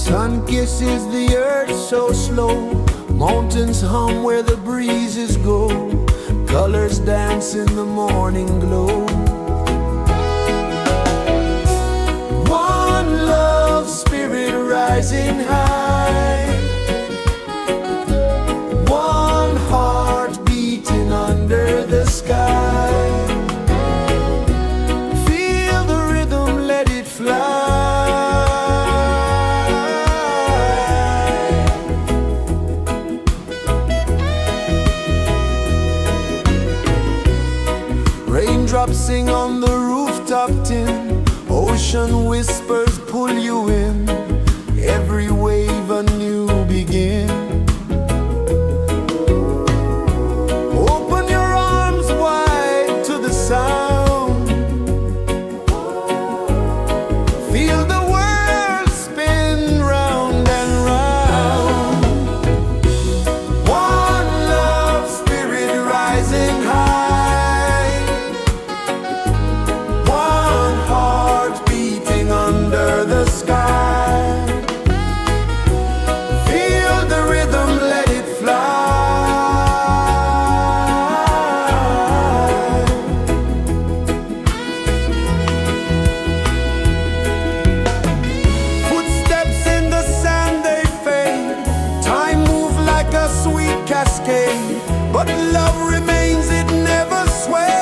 Sun kisses the earth so slow, mountains hum where the breezes go, colors dance in the morning glow. One love spirit rising high, one heart beating under the sky. Feel the rhythm, let it fly. Raindrops sing on the rooftop tin, ocean whispers pull you in, every wave a new begin. Open your arms wide to the sound, feel the world spin round and round. One love spirit rising high, one heart beating under the sky. Feel the rhythm, let it fly. Footsteps in the sand, they fade, time moves like a sweet cascade, but love remains, it never sways.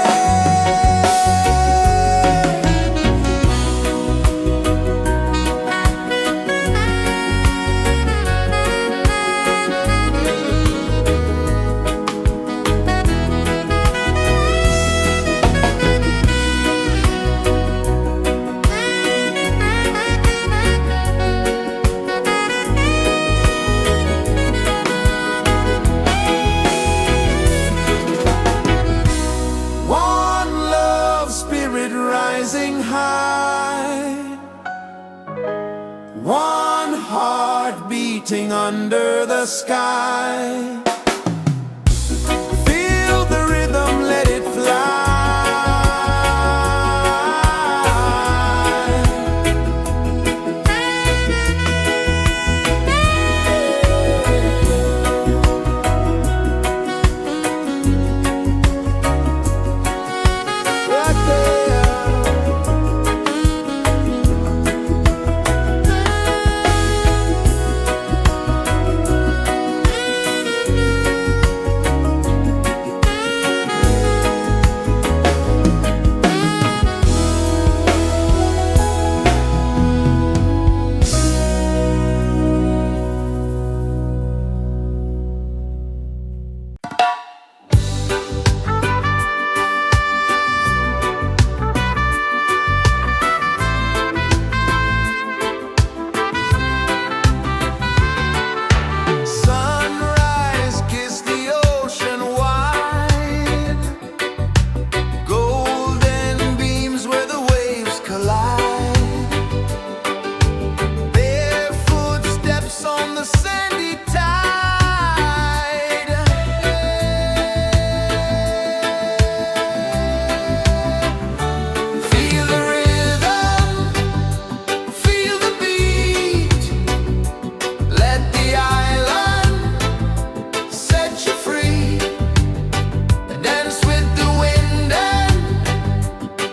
One love spirit rising high, one heart beating under the sky. Feel the rhythm, let it fly. Right there. Sunrise, kiss the ocean wide, golden beams where the waves collide, bare footsteps on the sandy tide. Feel the rhythm, feel the beat, let the island set you free. Dance with the wind and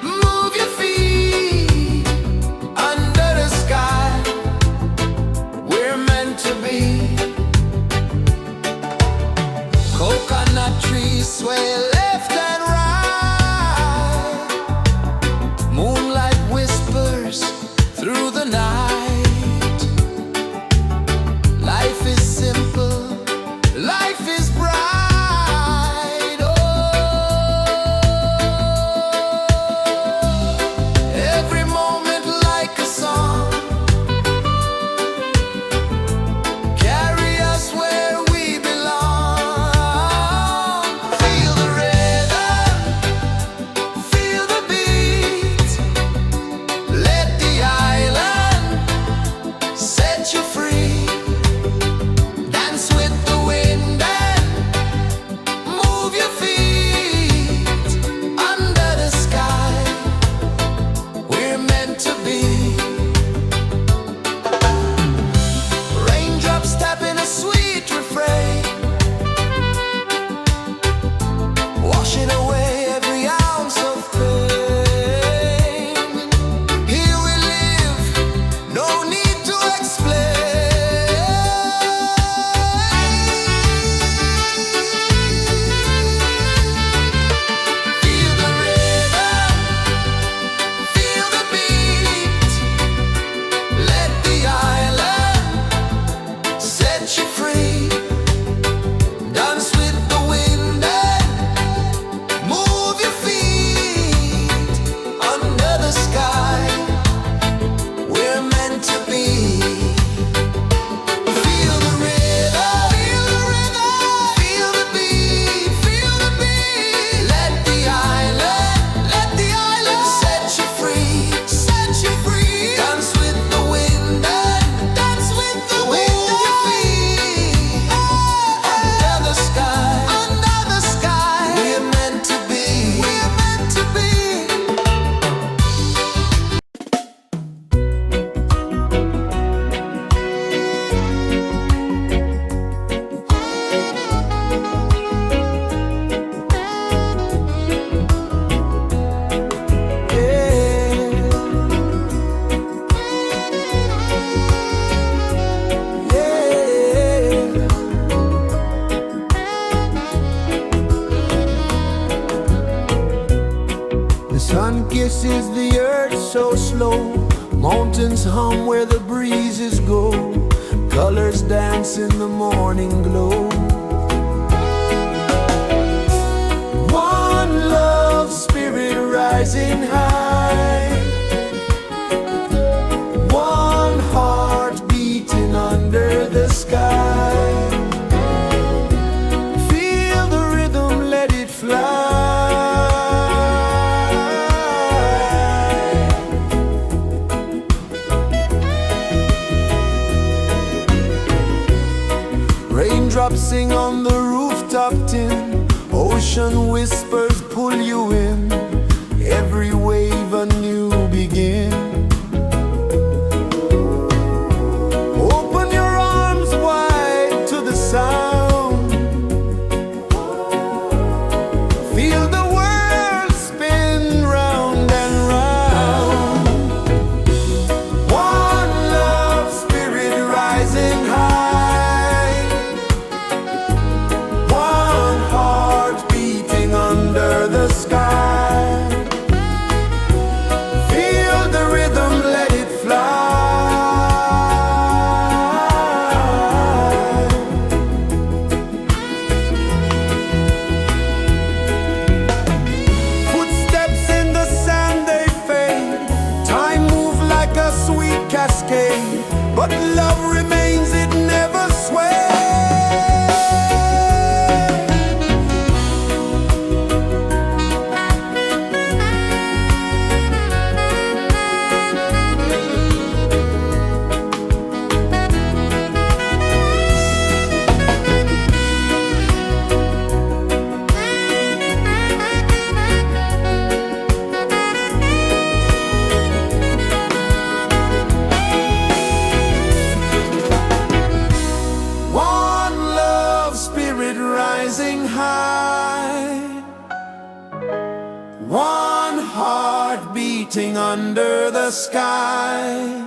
move your feet under the sky. We're meant to be. Coconut trees sway left and right, moonlight whispers through the night. Life is simple, life is bright. Oh, every moment like a song, carry us where we belong. Feel the rhythm, feel the beat, let the island set you free. Dance with the wind and move your feet under the sky. We're meant to be. flow, mountains hum where the breezes go, colors dance in the morning glow. One love, spirit rising high, one heart beating under the sky. Feel the rhythm, let it fly. Raindrops sing on the rooftop tin, ocean whispers pull you in, every wave a new begin. Open your arms wide to the sound, feel the world spin round and round. One love, spirit rising high, one heart beating under the sky. Feel the rhythm, let it fly. Footsteps in the sand, they fade, time moves like a sweet cascade, but love remains, it never sways. One love, spirit rising high, one heart beating under the sky.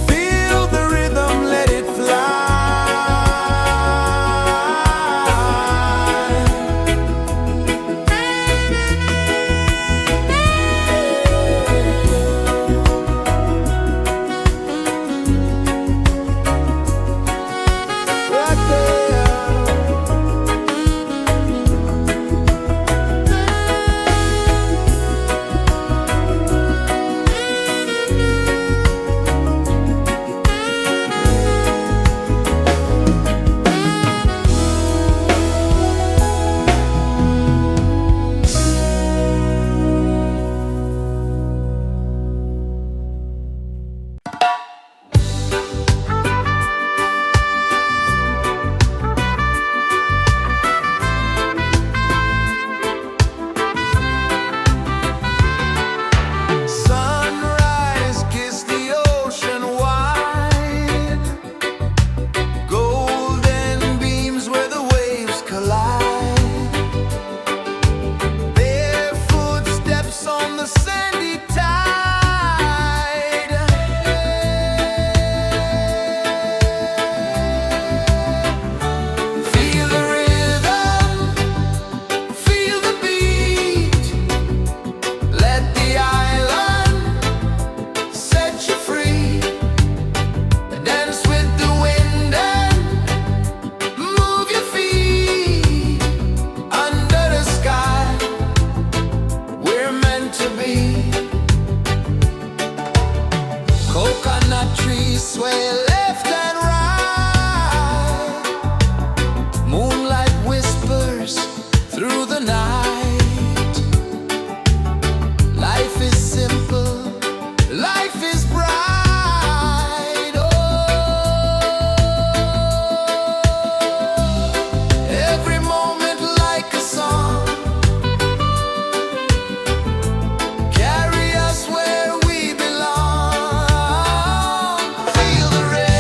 Feel the rhythm, let it fly. Right there. Sunrise, kiss the ocean wide, golden beams where the waves collide, bare footsteps on the sandy tide. Feel the rhythm, feel the beat, let the island set you free. Dance with the wind and move your feet under the sky. We're meant to be. Coconut trees sway left and right, moonlight whispers through the night. Life is simple, life is bright. Oh, every moment like a song, carry us where we belong. Feel the rhythm.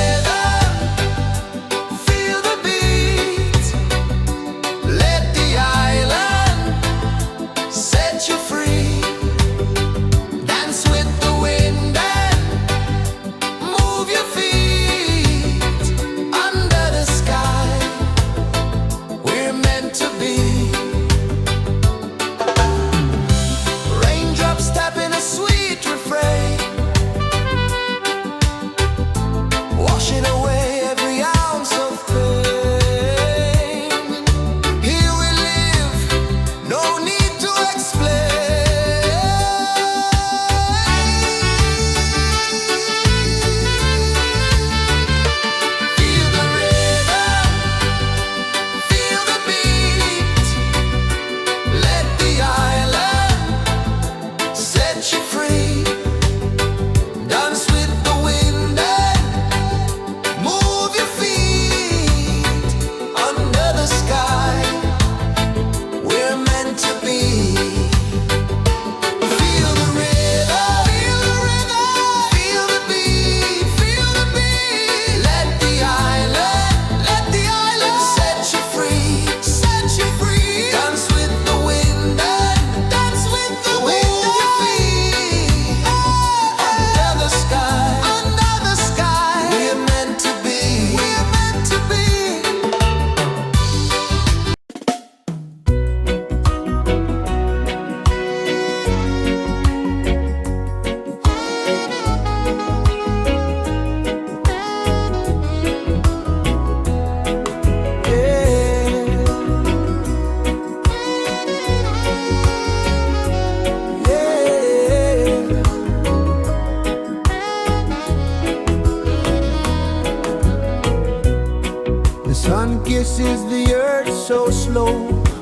kisses the earth so slow.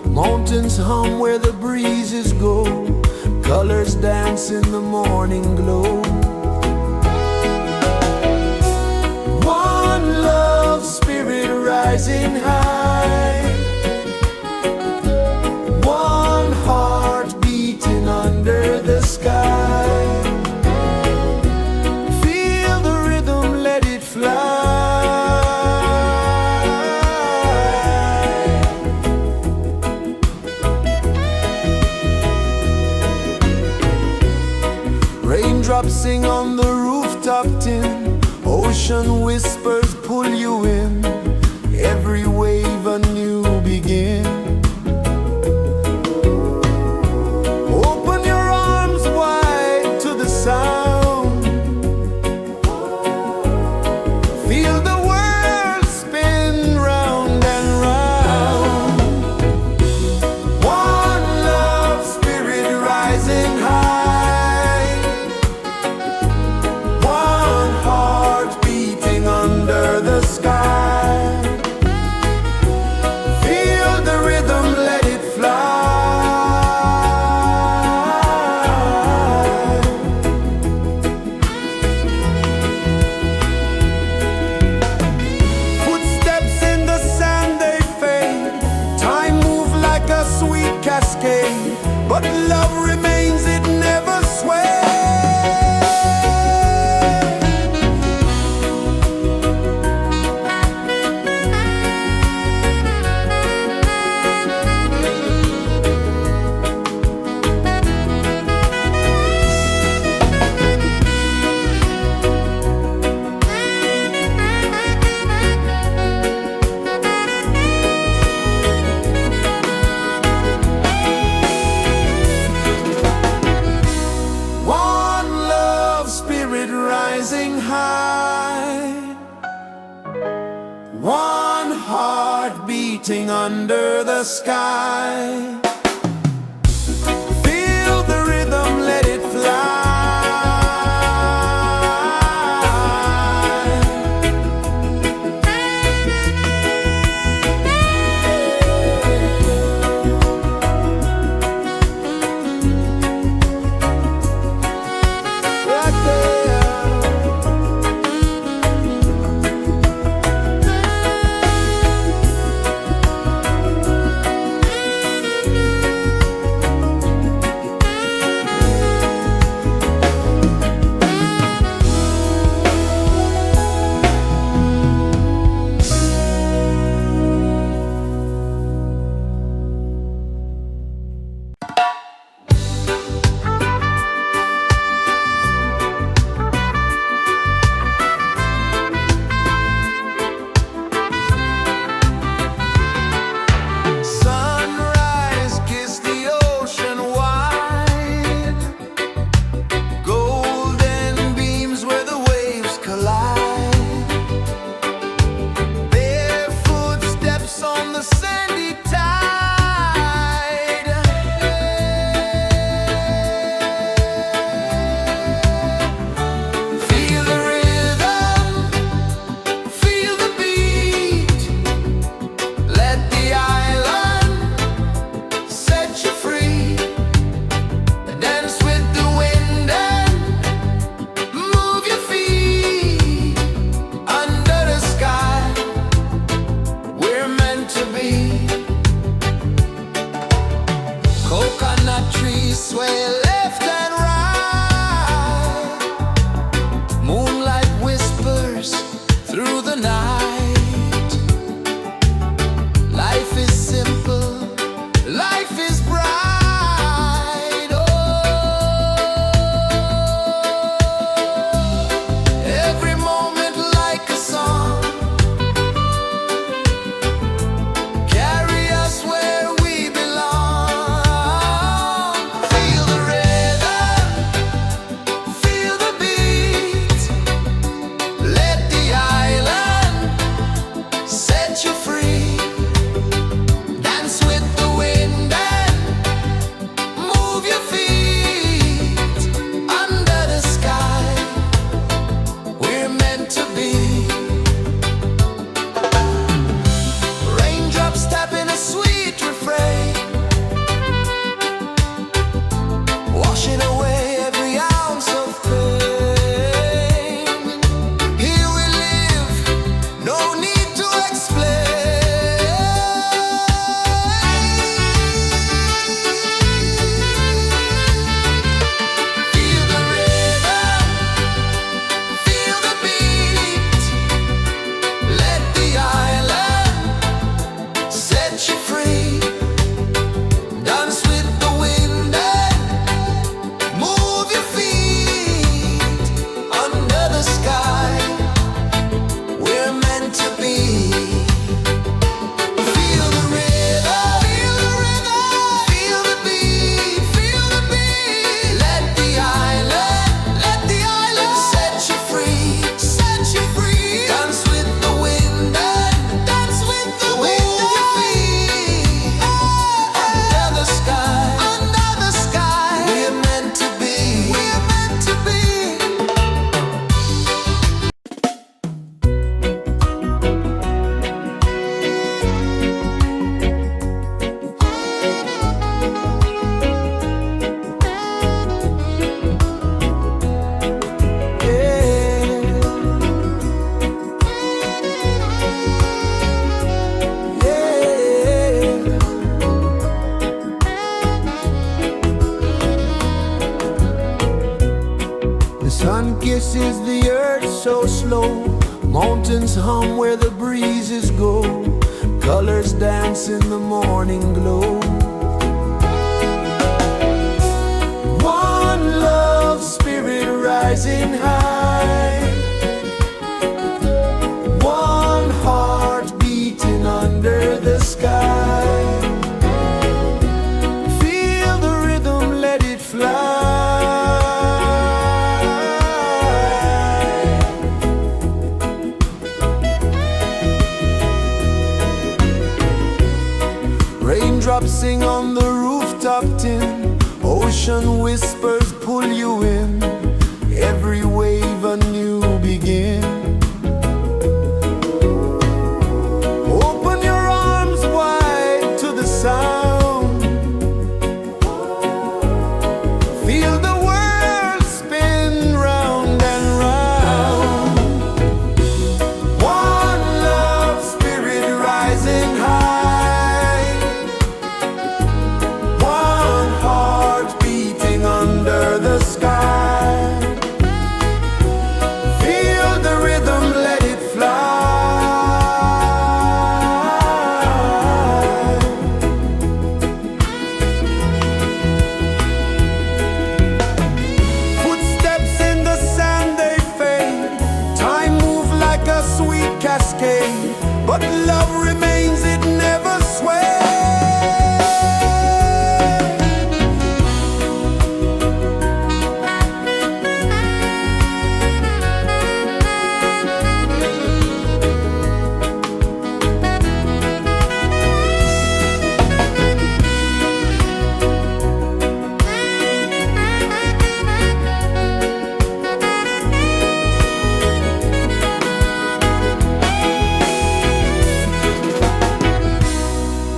Mountains hum where the breezes go. Colors dance in the morning glow. One love spirit rising high. One heart beating under the sky. Feel the rhythm, let it fly. Raindrops sing on the rooftop tin. Ocean whispers pull you in. Every wave a new begin. Open your arms wide to the sound. Feel the world spin round and round. One love spirit rising high. One heart beating under the sky. Feel the rhythm, let it fly. Footsteps in the sand, they fade. Time moves like a sweet cascade, but love remains, it never sways. One love spirit rising high. One heart beating under the sky. Feel the rhythm, let it fly. Right there. The sun kisses the earth so slow, mountains hum where the breezes go, colors dance in the morning glow. One love spirit rising high, one heart beating under the sky. Feel the rhythm, let it fly. Raindrops sing on the rooftop tin, ocean whispers pull you in, every wave a new begin. Open your arms wide to the sound, feel the world spin round and round. One love spirit rising high, one heart beating under the sky. Feel the rhythm, let it fly. Footsteps in the sand, they fade, time moves like a sweet cascade, but love remains, it never sways.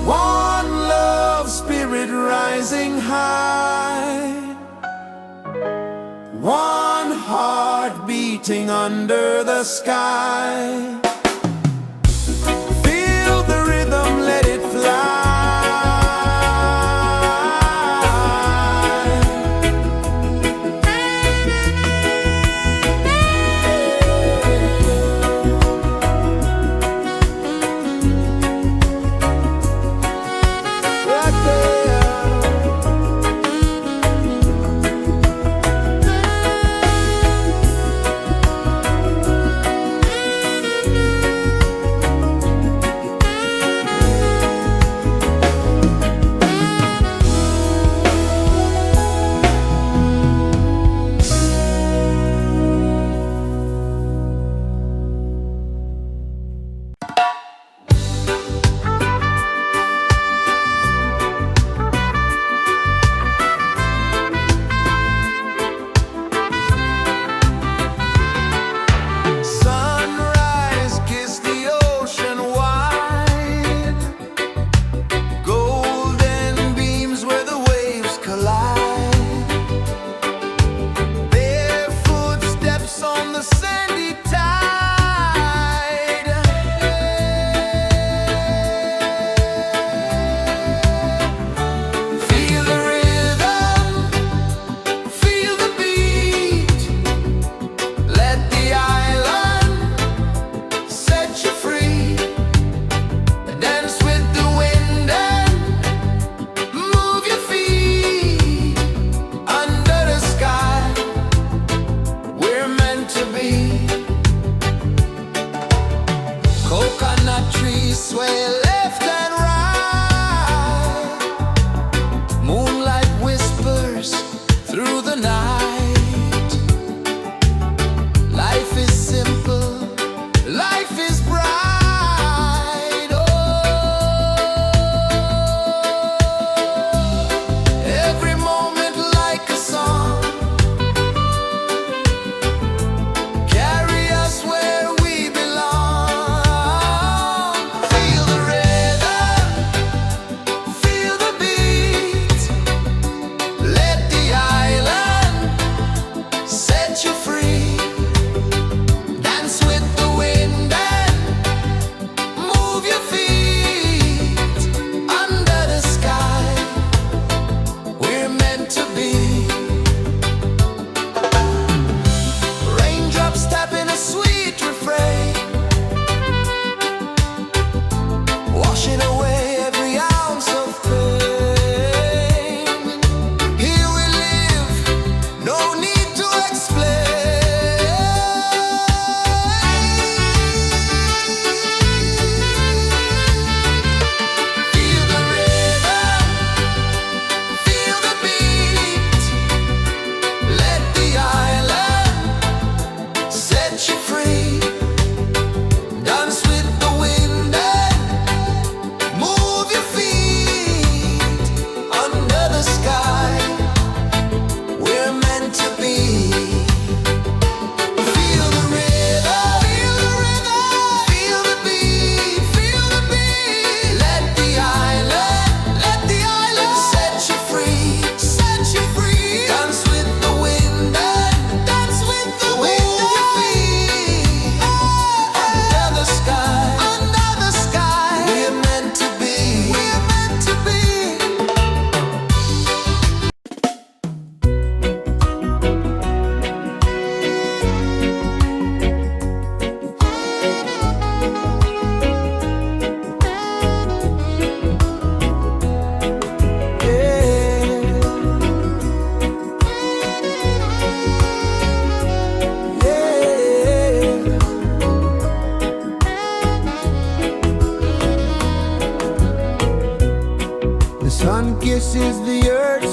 One love spirit rising high, one heart beating under the sky. Feel the rhythm, let it fly.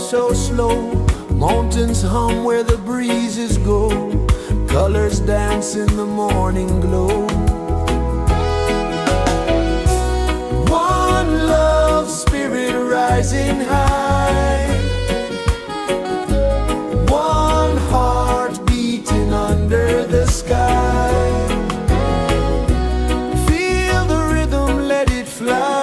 so slow. Mountains hum where the breezes go. Colors dance in the morning glow. One love, spirit rising high. One heart beating under the sky. Feel the rhythm, let it fly.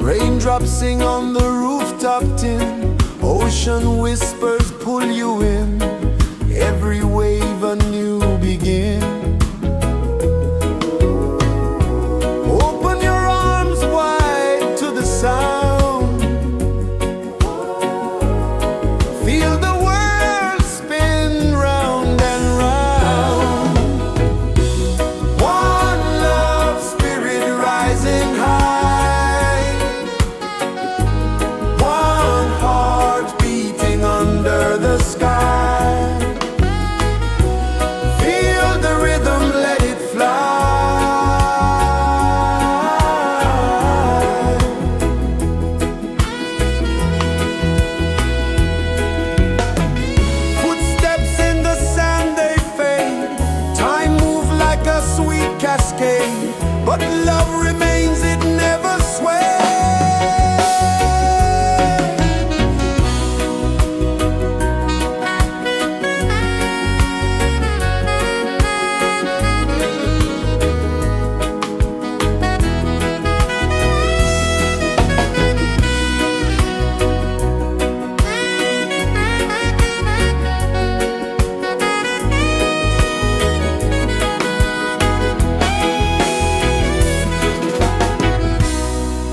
Raindrops sing on the rooftop tin. Ocean whispers pull you in. Every wave a new begin. Open your arms wide to the sound. Feel the world spin round and round. One love, spirit rising high. One heart beating under the sky. Feel the rhythm, let it fly. Footsteps in the sand, they fade. Time moves like a sweet cascade, but love remains, it never sways.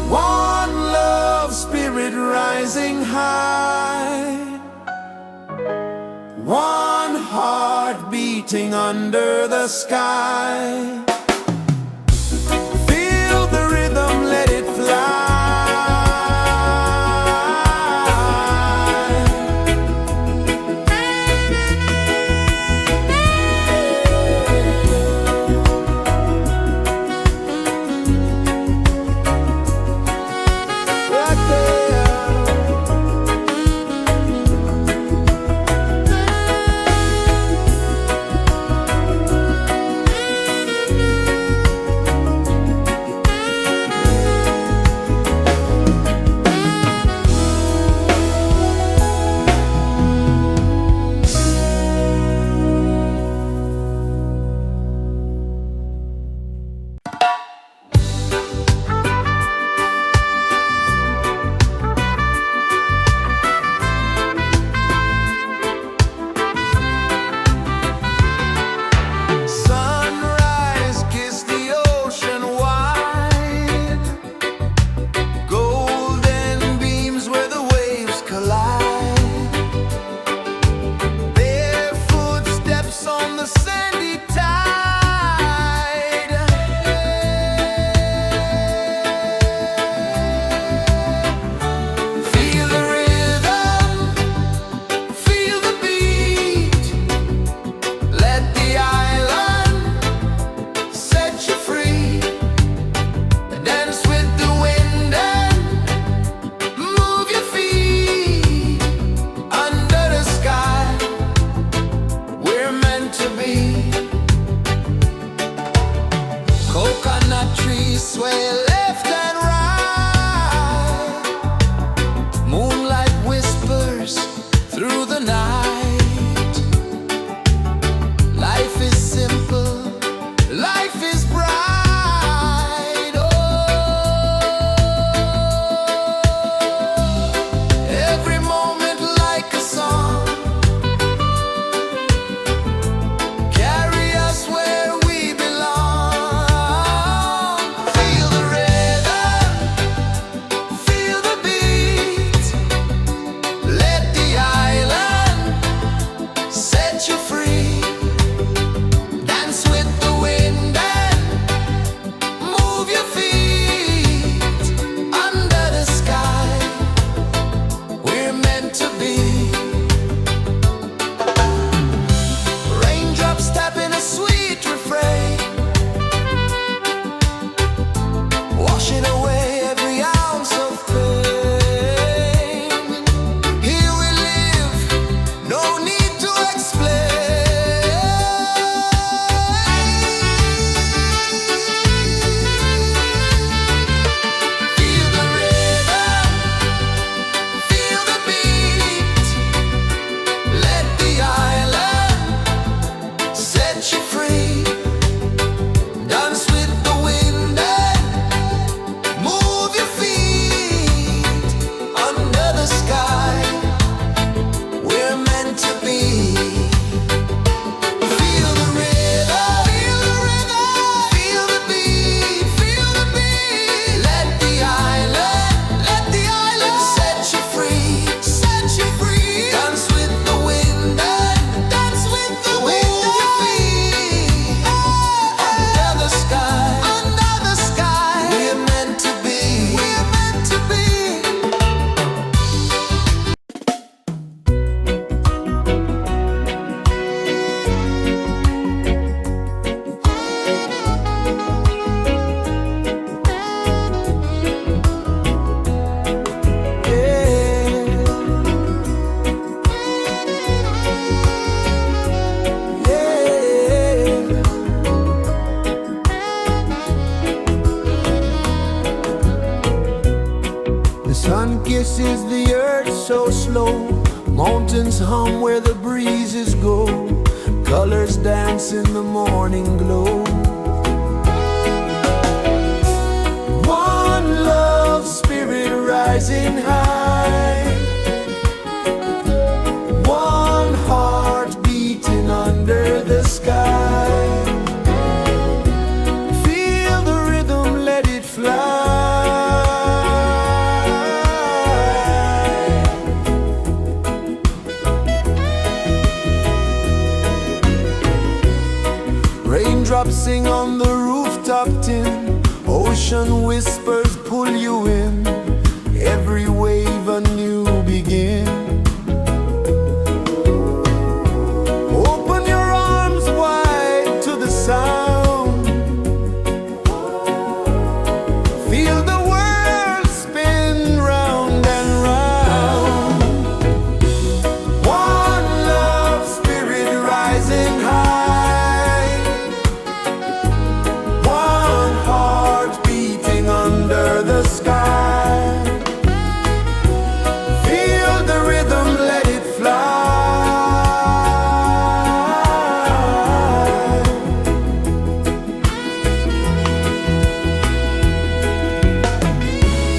One love, spirit rising high. One heart beating under the sky. Feel the rhythm, let it fly. Right there. Sun kisses the earth so slow, mountains hum where the breezes go, colors dance in the morning glow. One love spirit rising high, one heart beating under the sky. Feel the rhythm, let it fly. Raindrops sing on the rooftop tin, ocean whispers pull you in, every wave a new begin. Open your arms wide to the sound, feel the world spin round and round. One love spirit rising high, one heart beating under the sky. Feel the rhythm, let it fly.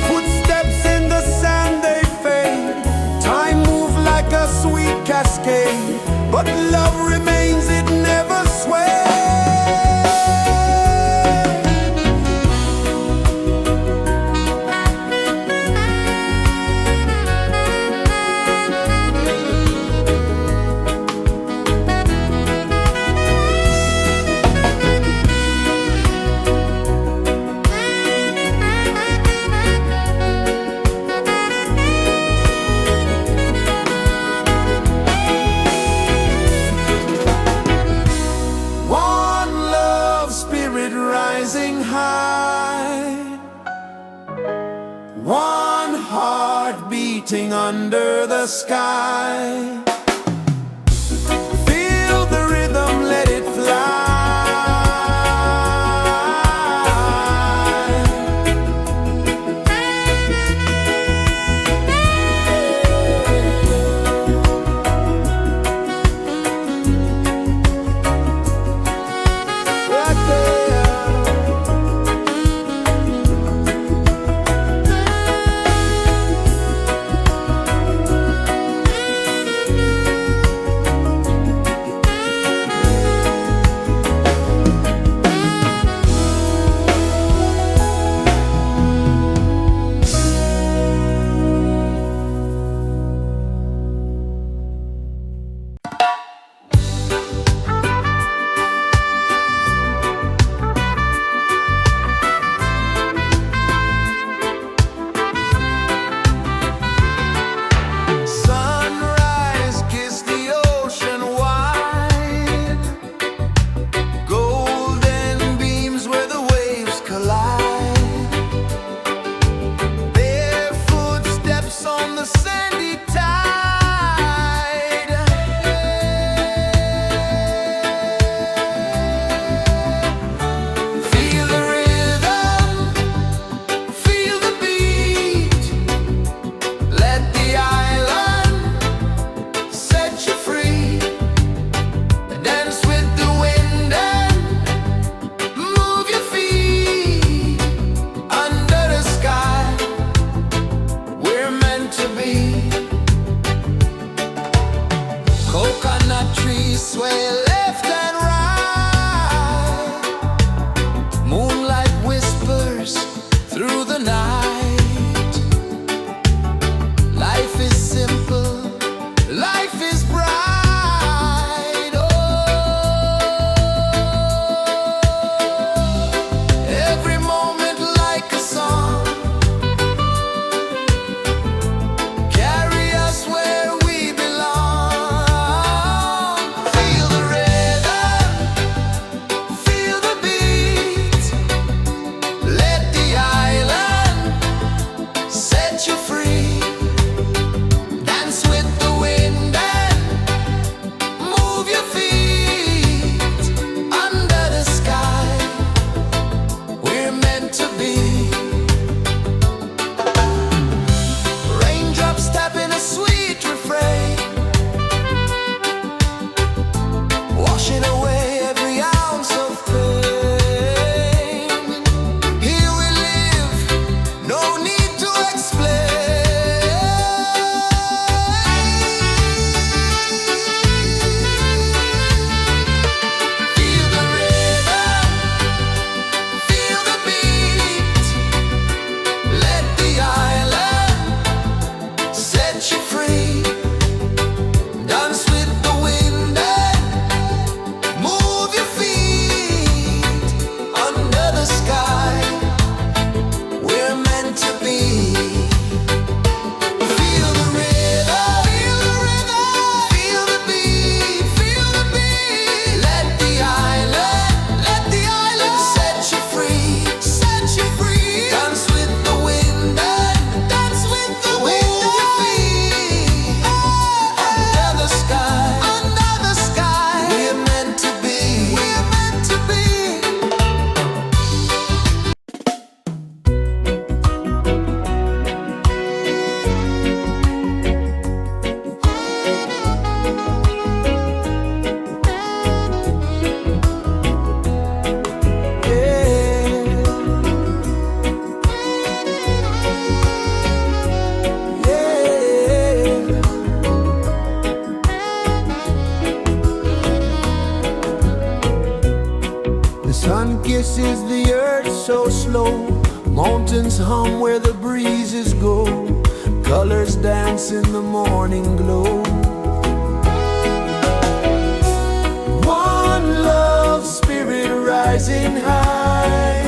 Footsteps in the sand, they fade, time moves like a sweet cascade, but love remains, it never sways. One love spirit rising high, one heart beating under the sky. Feel the rhythm, let it fly. Right there. mountains hum where the breezes go, colors dance in the morning glow. One love, spirit rising high,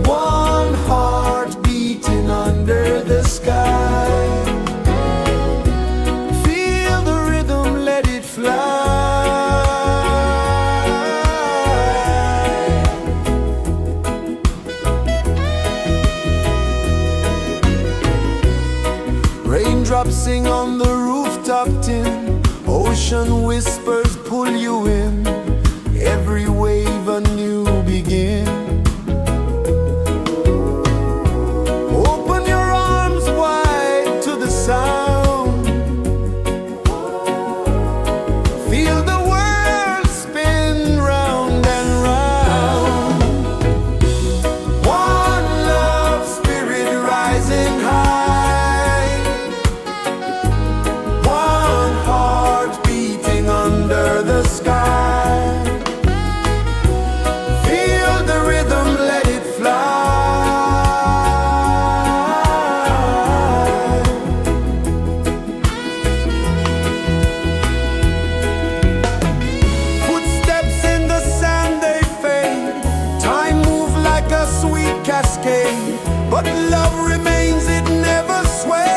one heart beating under the sky. Feel the rhythm, let it fly. Raindrops sing on the rooftop tin, ocean whispers pull you in, every wave a new begin. Open your arms wide to the sound, feel the world spin round and round. One love, spirit rising high, one heart beating under the sky. Feel the rhythm, let it fly. Footsteps in the sand, they fade, time moves like a sweet cascade, but love remains, it never sways.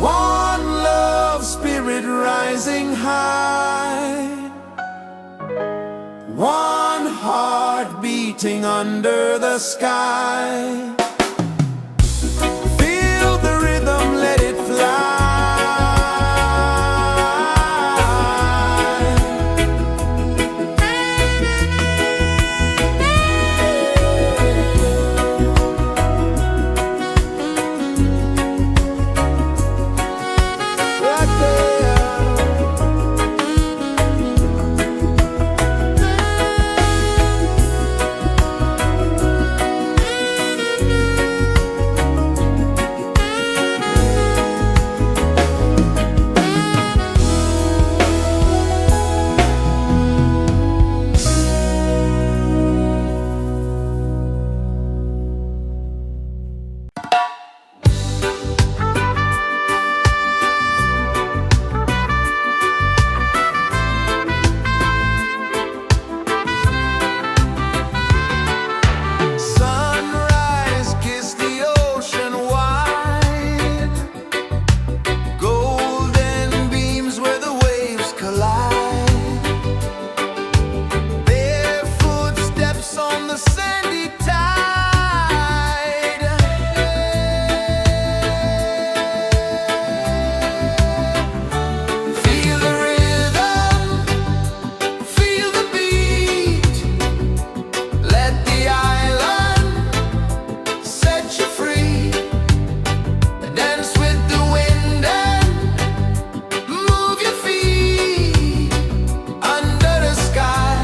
One love, spirit rising high, one heart beating under the sky. Feel the rhythm, let it fly. Right there. Sunrise, kiss the ocean wide, golden beams where the waves collide, bare footsteps on the sandy tide. Feel the rhythm, feel the beat, let the island set you free. Dance with the wind and move your feet under the sky.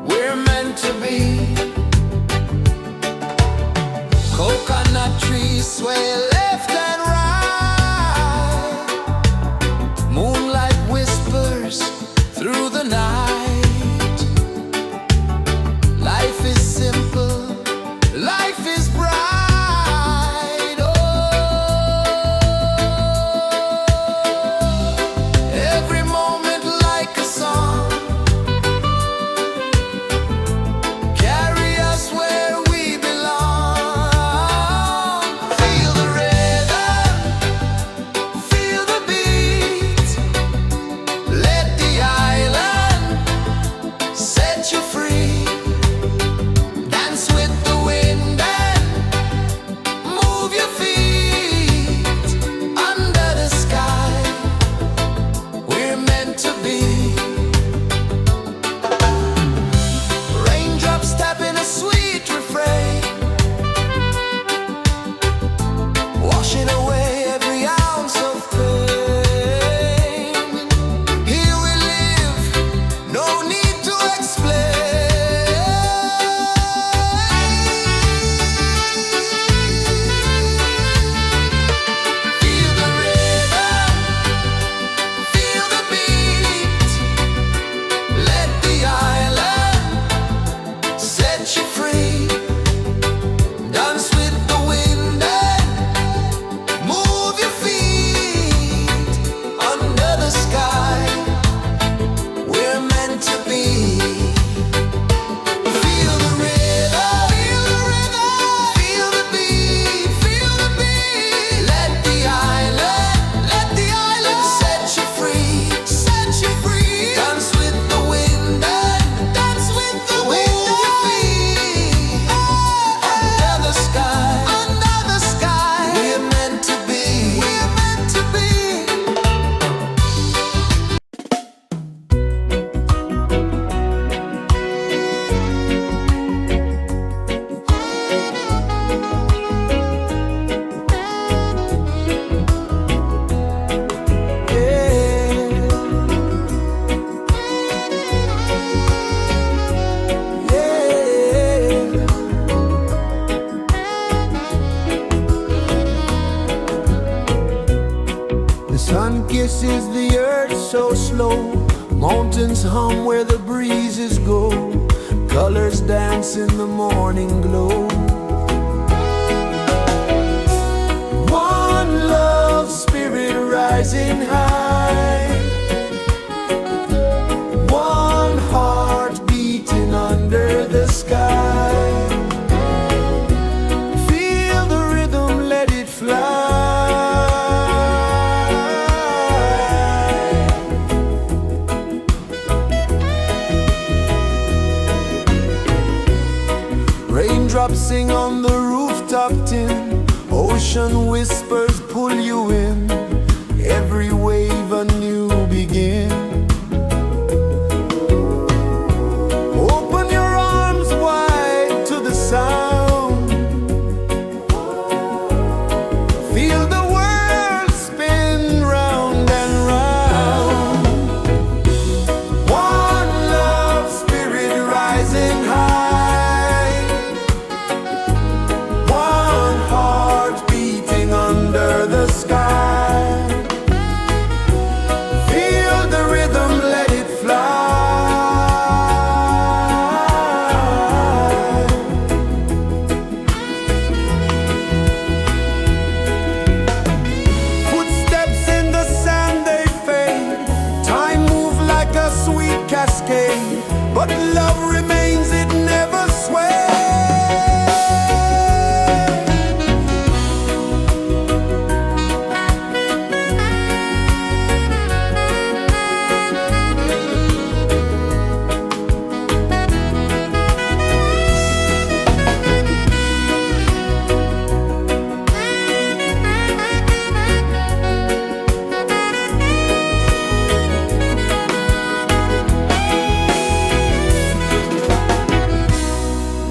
We're meant to be. Coconut trees sway left and right, moonlight whispers through the night. Life is simple, life is bright. Oh, every moment like a song, carry us where we belong. Feel the rhythm. kisses the earth so slow. Mountains hum where the breezes go. Colors dance in the morning glow. One love spirit rising high. One heart beating under the sky. Feel the rhythm, let it fly. Raindrops sing on the rooftop tin. Ocean whispers pull you in. Every wave a new begin. Open your arms wide to the sound. Feel the world spin round and round. One love spirit rising high. One heart beating under the sky. Feel the rhythm, let it fly. Footsteps in the sand, they fade. Time moves like a sweet cascade, but love remains, it never sways.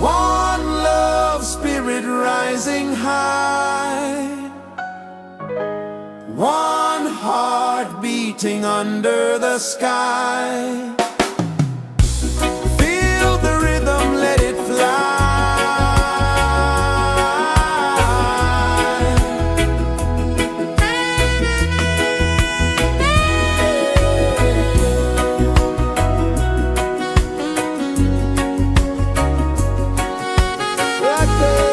One love spirit rising high. One heart beating under the sky. Feel the rhythm, let it fly. Right there.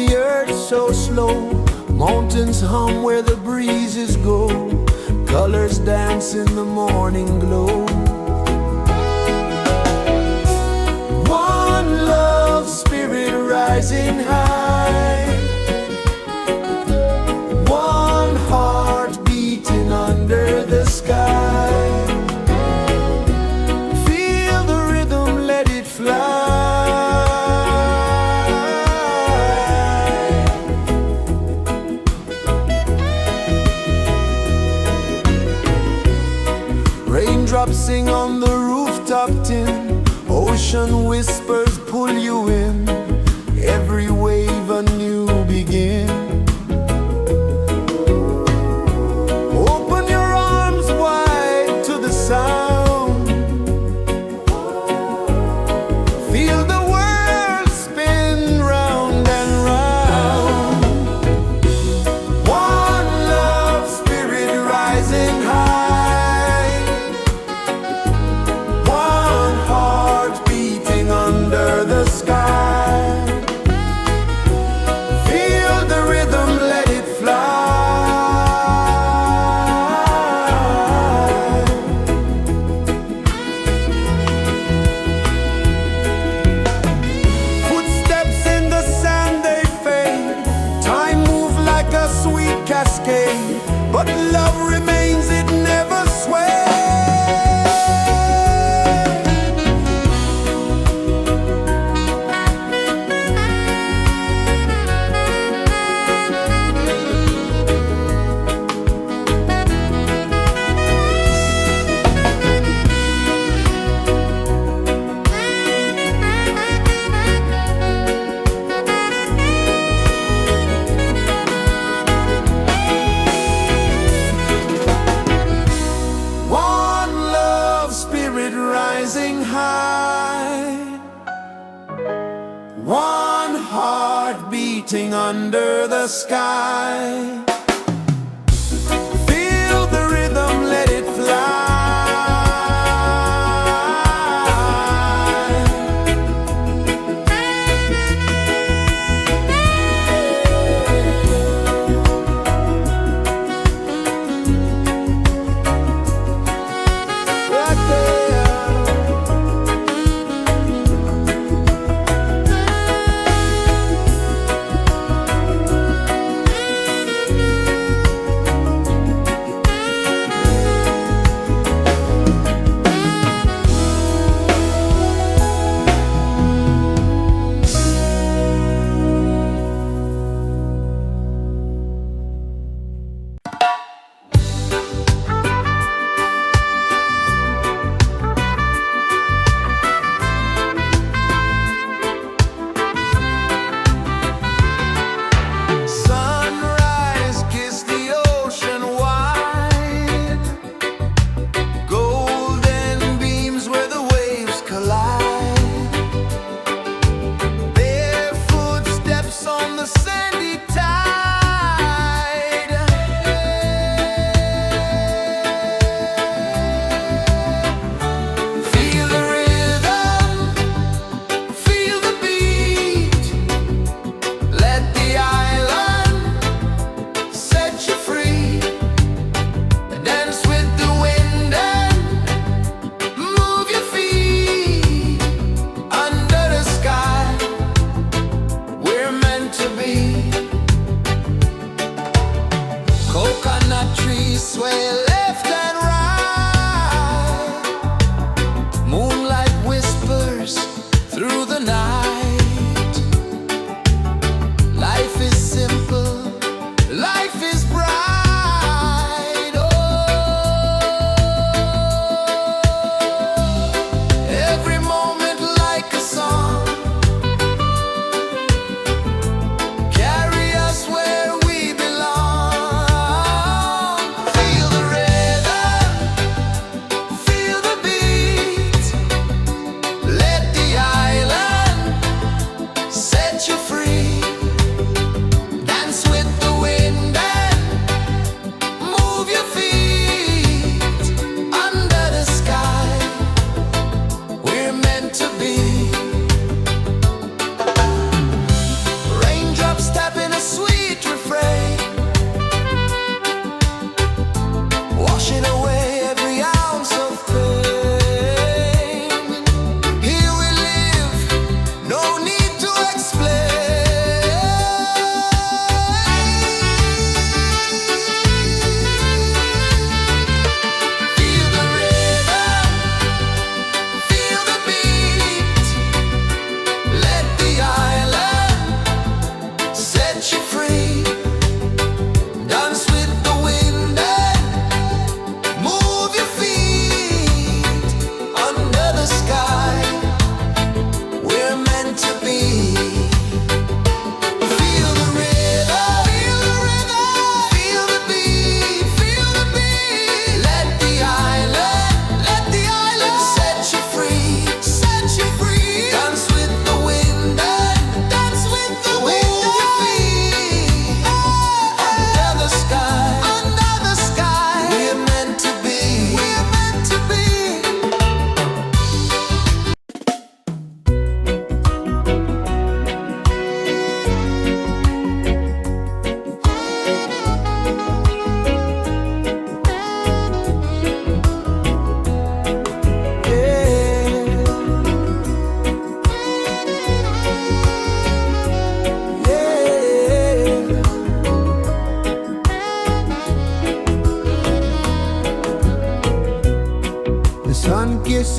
the earth so slow. Mountains hum where the breezes go. Colors dance in the morning glow. One love, spirit rising high. One heart beating under the sky. Feel the rhythm, let it fly. Raindrops sing on the rooftop tin. Ocean whispers pull you in. Every wave a new begin. Open your arms wide to the sound. Feel the world spin round and round. One love, spirit rising high. One heart beating under the sky. Feel the rhythm, let it fly. Footsteps in the sand, they fade. Time moves like a sweet cascade, but love remains, it never sways. One love, spirit rising high. One heart beating under the sky. Feel the rhythm, let it fly.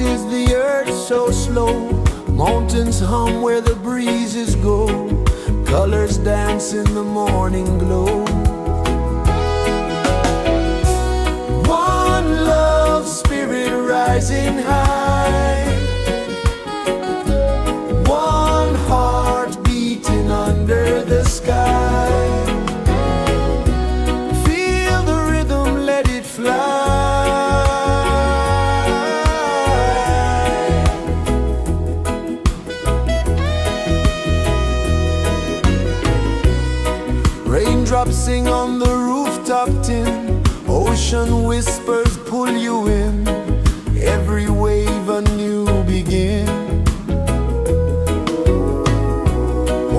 is the earth so slow? Mountains hum where the breezes go. Colors dance in the morning glow. One love spirit rising high. One heart beating under the sky. Feel the rhythm, let it fly. Raindrops sing on the rooftop tin. Ocean whispers pull you in. Every wave a new begin.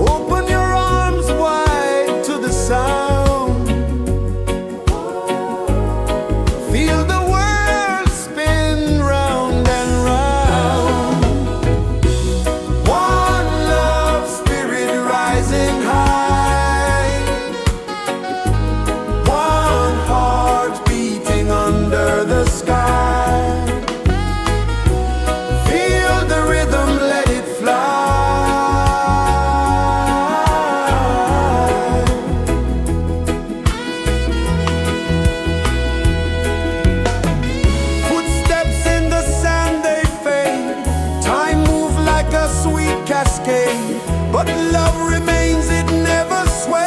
Open your arms wide to the sound. Feel the world spin round and round. One love spirit rising high. One heart beating under the sky. Feel the rhythm, let it fly. Footsteps in the sand, they fade. Time moves like a sweet cascade, but love remains, it never sways.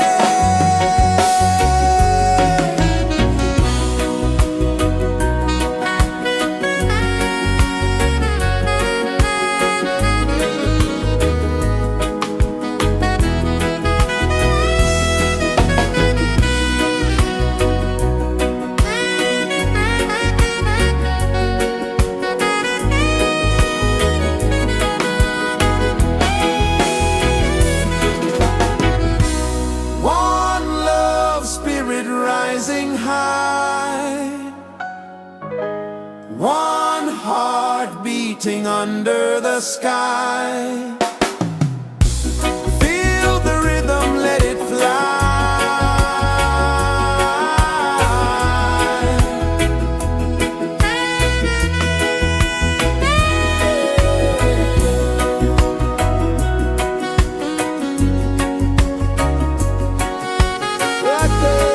One love spirit rising high. One heart beating under the sky. Feel the rhythm, let it fly. Right there.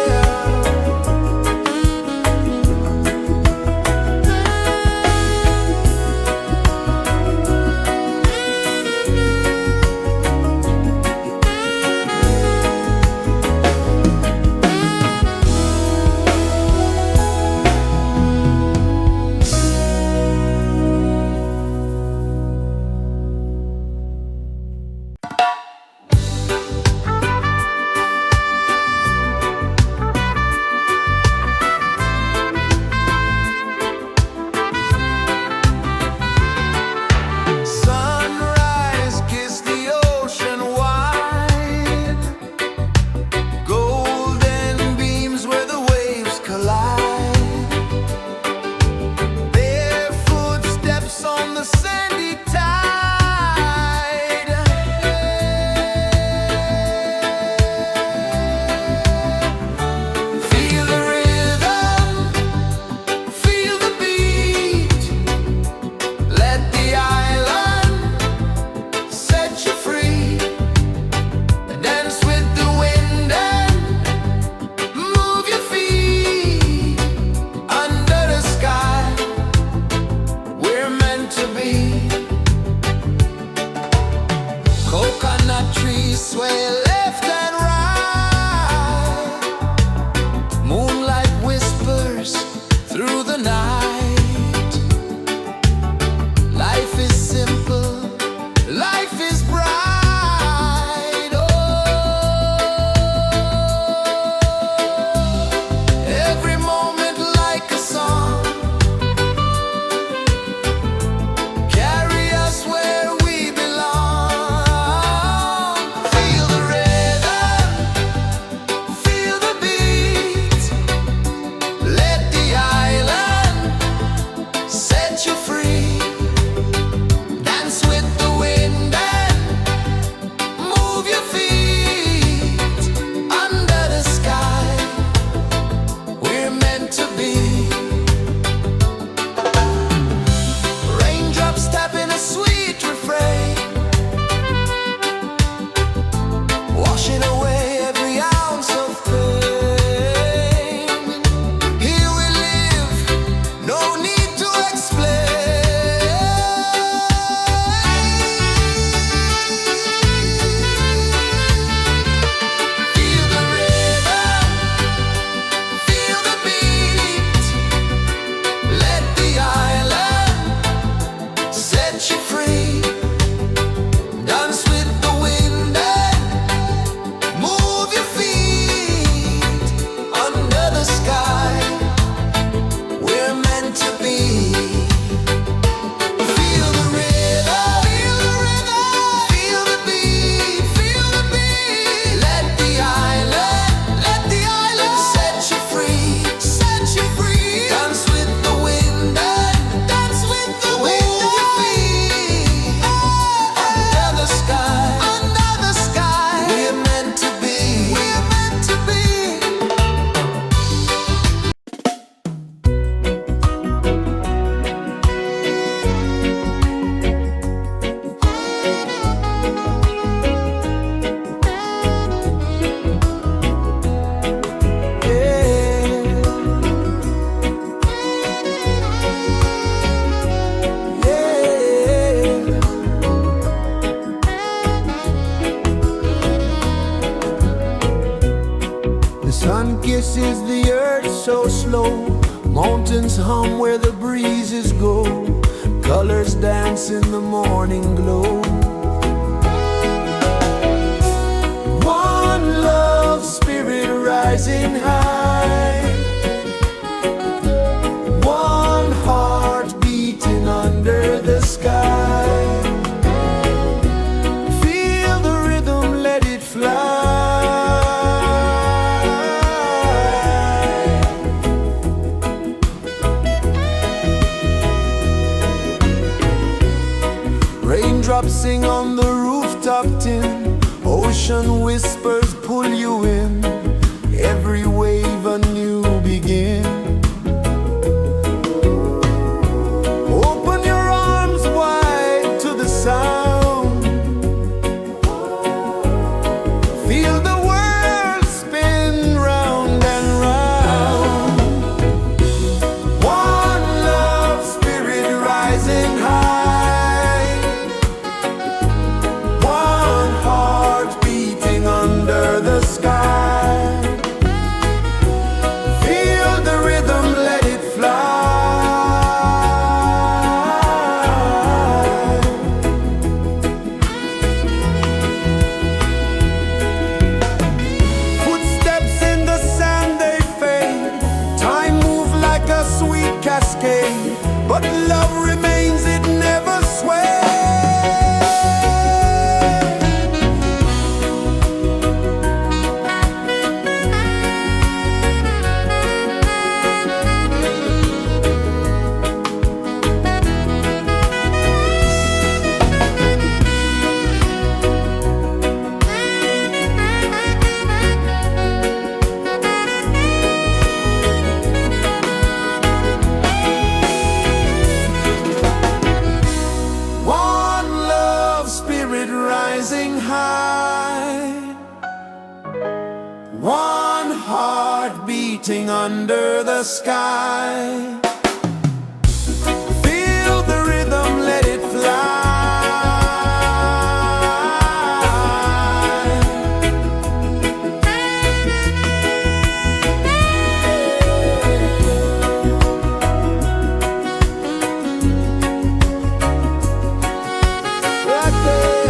Sun kisses the earth so slow, mountains hum where the breezes go, colors dance in the morning glow. One love spirit rising high, one heart beating under the sky. Feel the rhythm, let it fly. Raindrops sing on the rooftop tin, ocean whispers pull you in, every wave a new begin. Open your arms wide to the sound, feel the world spin round and round. One love spirit rising high, one heart beating under the sky. Feel the rhythm, let it fly. Footsteps in the sand, they fade, time moves like a sweet cascade, but love remains, it never sways. One love spirit rising high, one heart beating under the sky. Feel the rhythm, let it fly. Right there.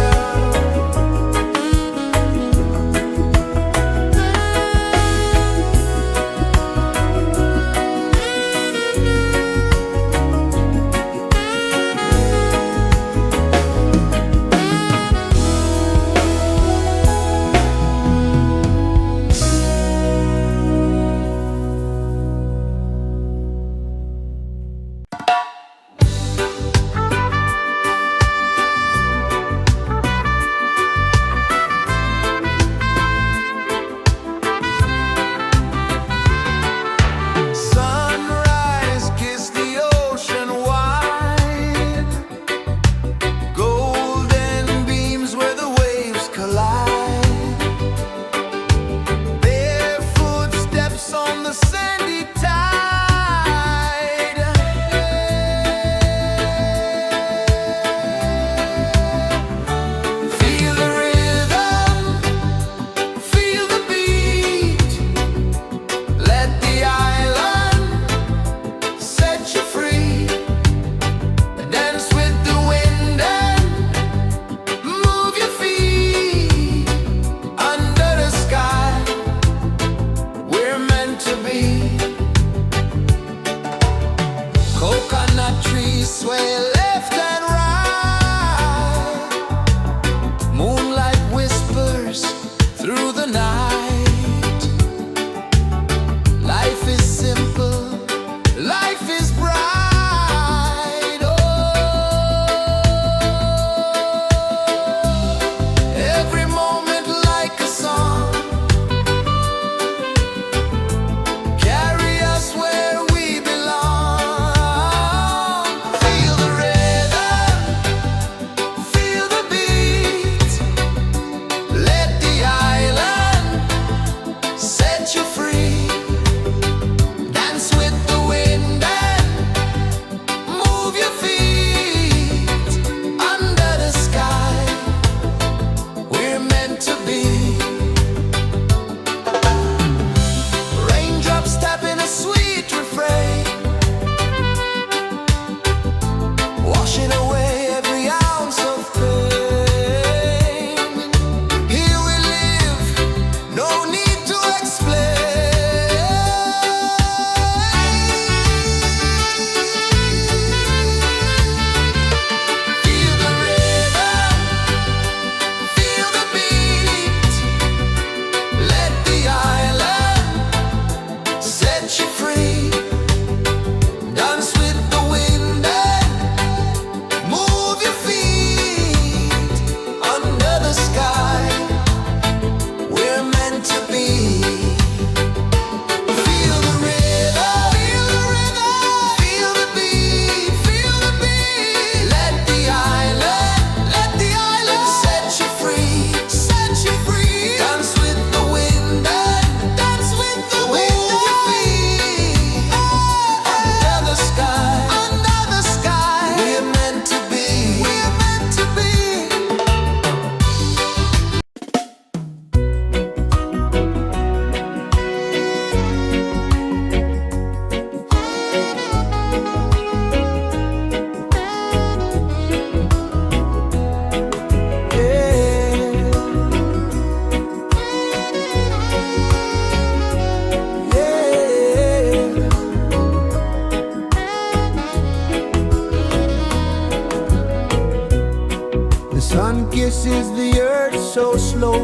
so slow.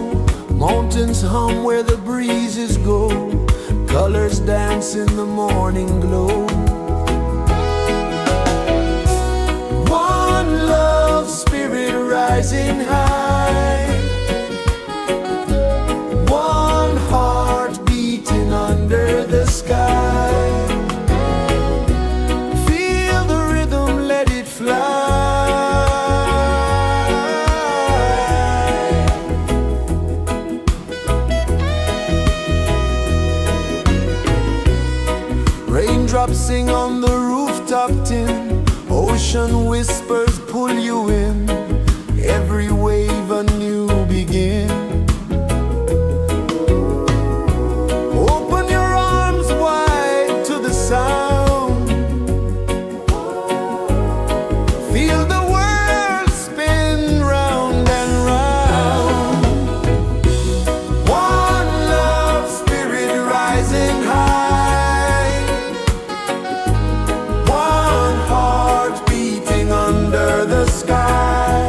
Mountains hum where the breezes go. Colors dance in the morning glow. One love, spirit rising high. One heart beating under the sky. Feel the rhythm, let it fly. Raindrops sing on the rooftop tin. Ocean whispers pull you in. Every wave a new begin. Open your arms wide to the sound. Feel the world spin round and round. One love, spirit rising high. One heart beating under the sky.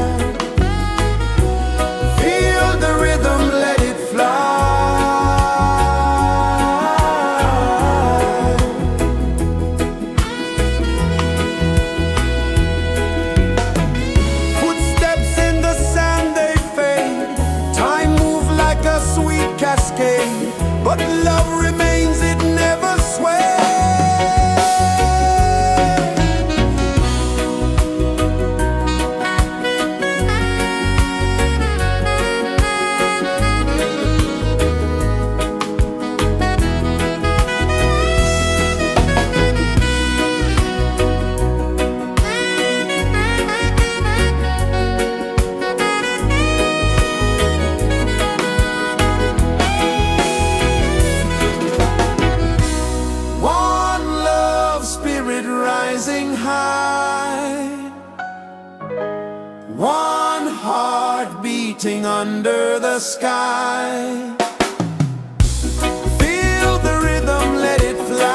Feel the rhythm, let it fly. Footsteps in the sand, they fade. Time moves like a sweet cascade, but love remains, it never sways. One love, spirit rising high. One heart beating under the sky. Feel the rhythm, let it fly.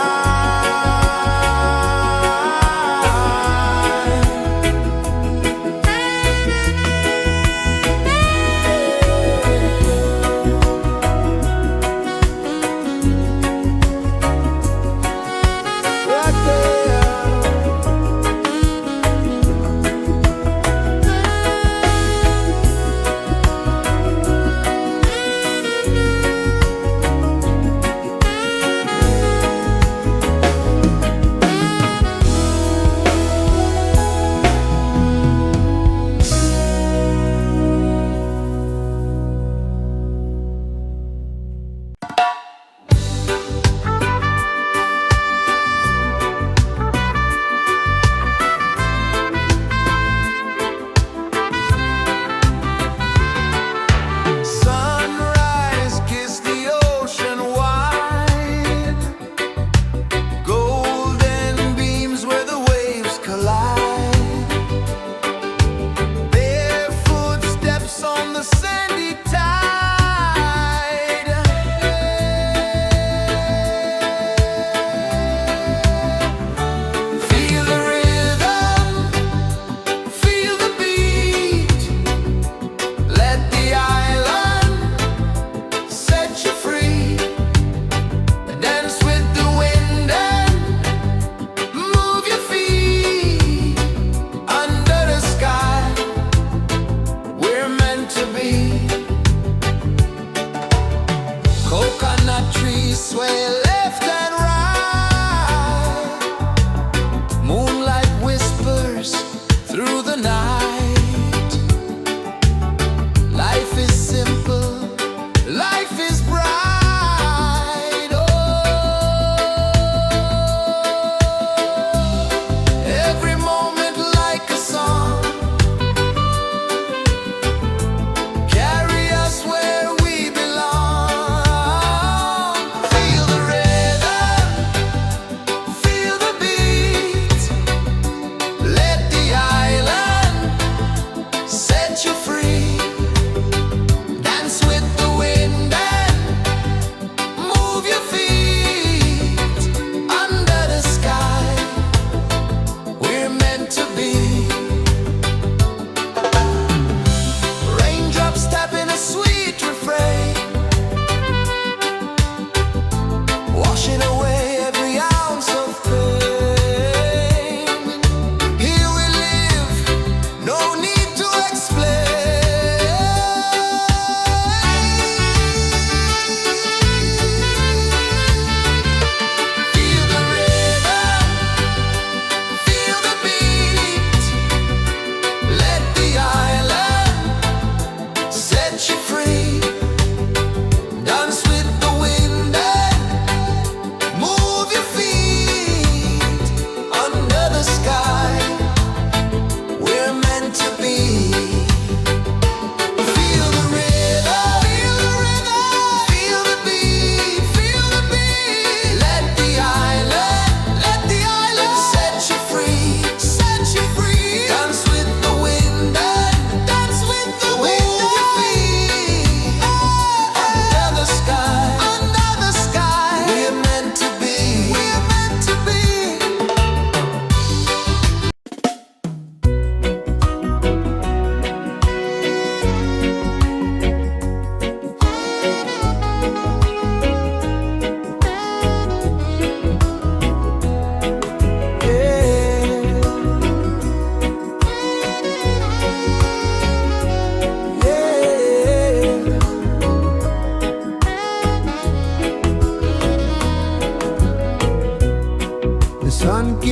Right there. Sunrise, kiss the ocean wide. Golden beams where the waves collide. Bare footsteps on the sandy tide. Feel the rhythm, feel the beat. Let the island set you free. Dance with the wind and move your feet. Under the sky, we're meant to be. Coconut trees sway left and right. Moonlight whispers through the night. Life is simple, life is bright. Oh, every moment like a song. Carry us where we belong. Feel the rain.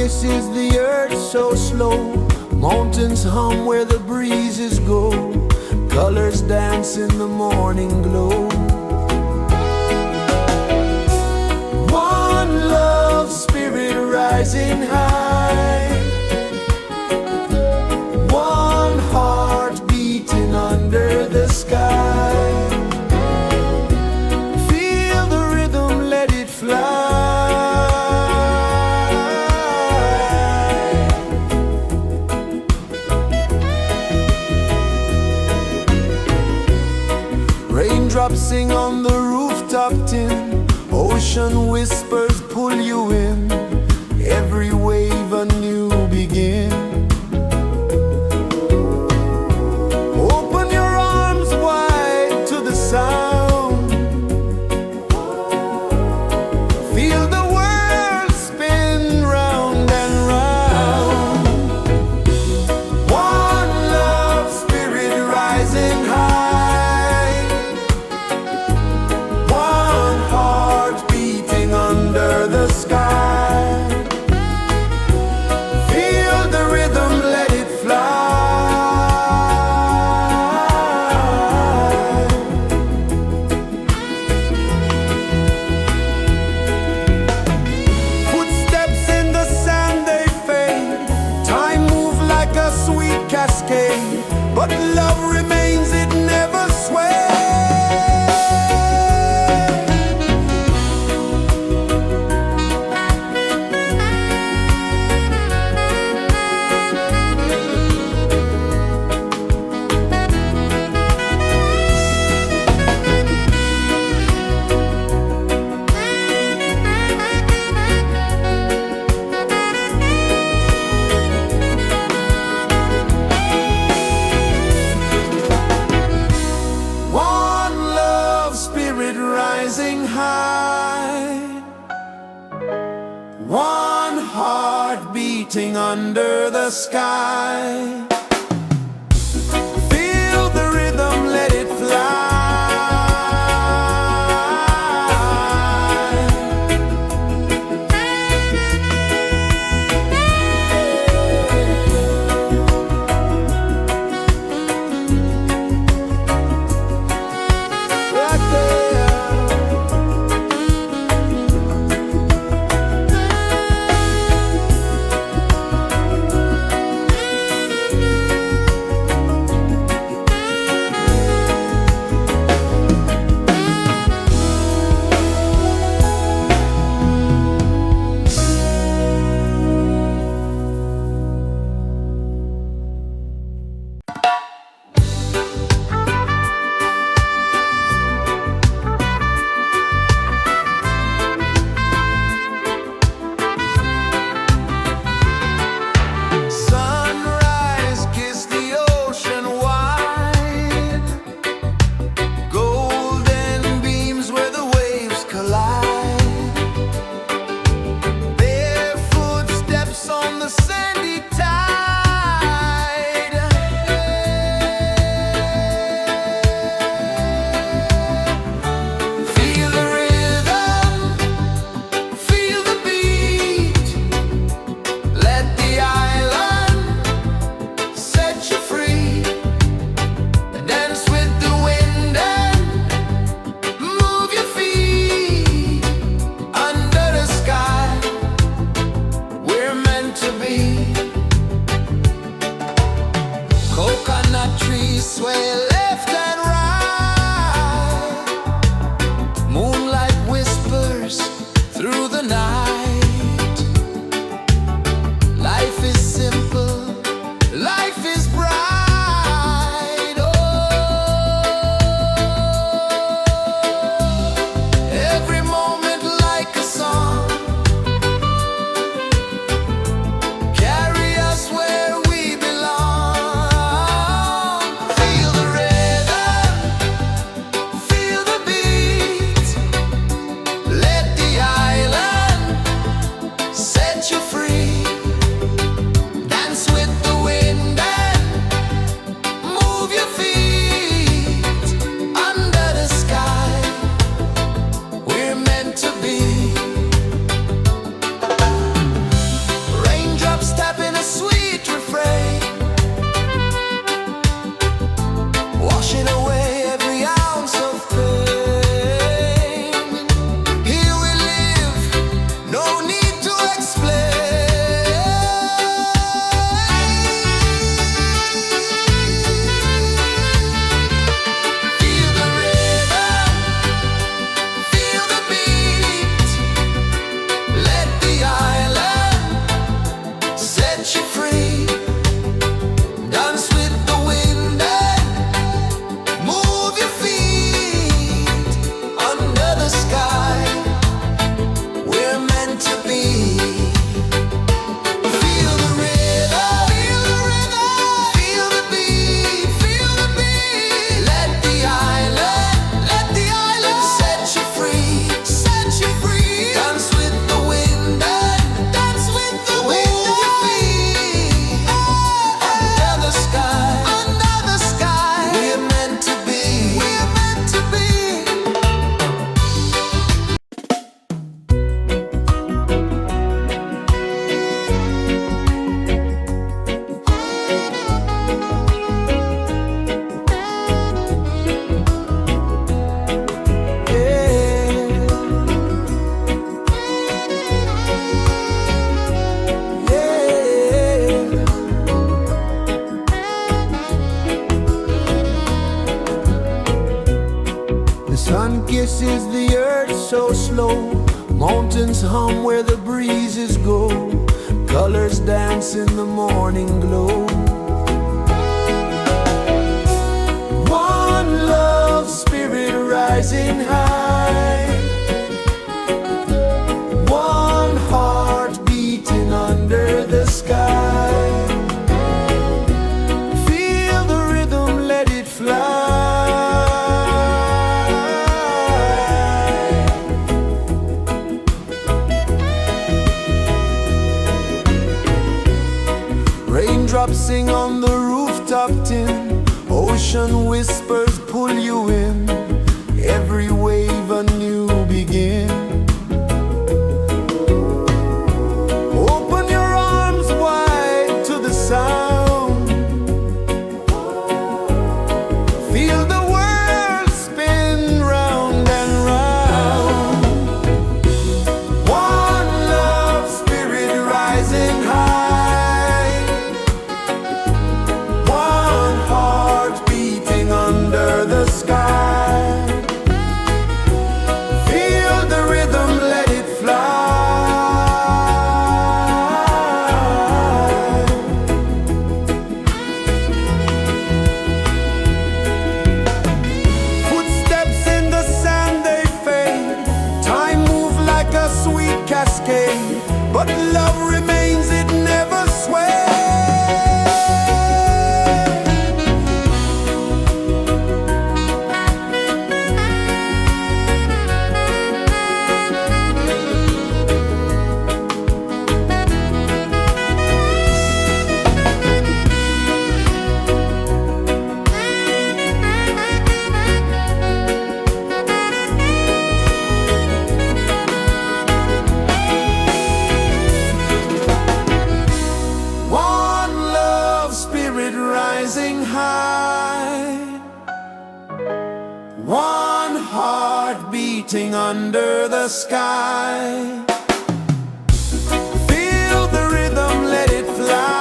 kisses the earth so slow. Mountains hum where the breezes go. Colors dance in the morning glow. One love spirit rising high. One heart beating under the sky. Feel the rhythm, let it fly. Raindrops sing on the rooftop tin. Ocean whispers pull you in. Every wave a new begin. Open your arms wide to the sound. Feel the world spin round and round. One love spirit rising high. One heart beating under the sky. Feel the rhythm, let it fly. Footsteps in the sand, they fade. Time moves like a sweet cascade, but love remains, it never sways. One love spirit rising high. One heart beating under the sky. Feel the rhythm, let it fly. Right there. birds so slow, mountains hum where the breezes go, colors dance in the morning glow. One love spirit rising high, one heart beating under the sky. Feel the rhythm, let it fly. Raindrops sing on the rooftop tin, ocean whispers pull you in, every wave a new begin. Open your arms wide to the sound, feel the world spin round and round. One love spirit rising high, one heart beating under the sky. Feel the rhythm, let it fly. Footsteps in the sand, they fade, time moves like a sweet cascade, but love remains, it never sways. One love spirit rising high, one heart beating under the sky. Feel the rhythm, let it fly.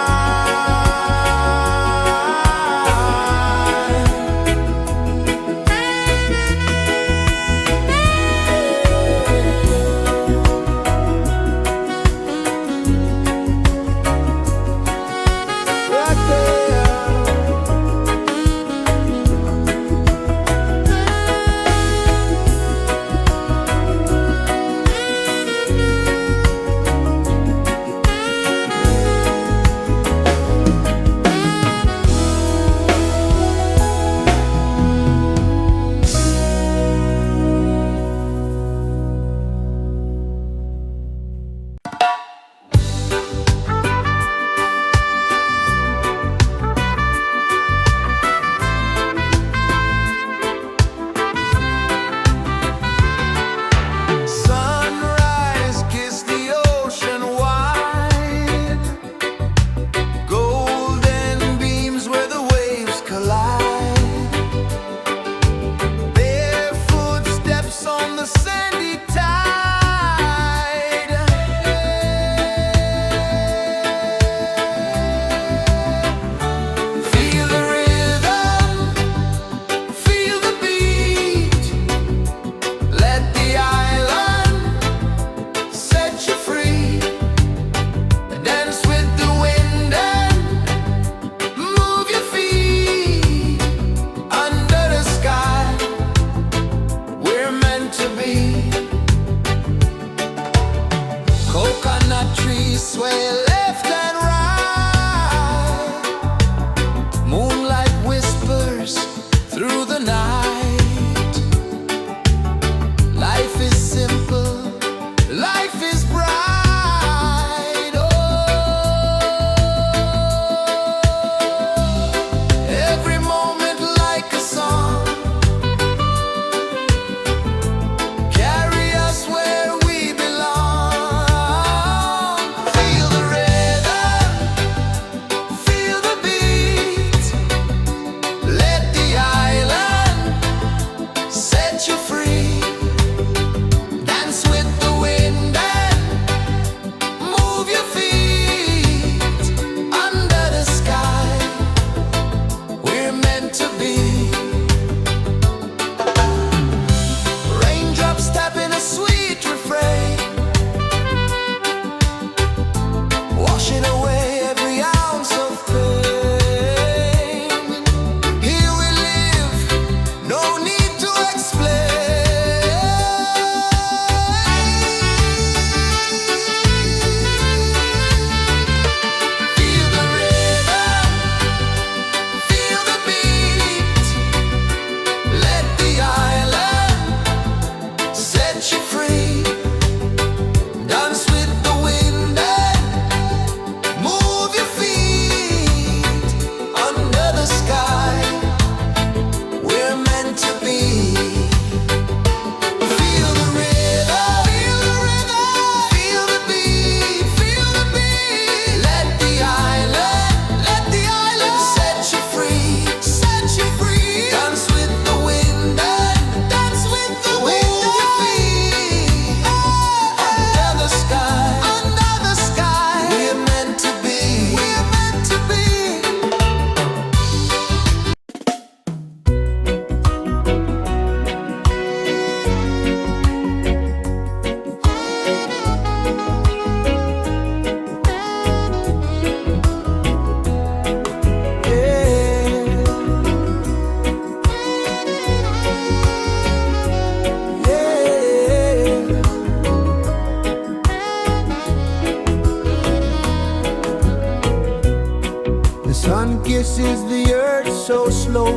kisses the earth so slow.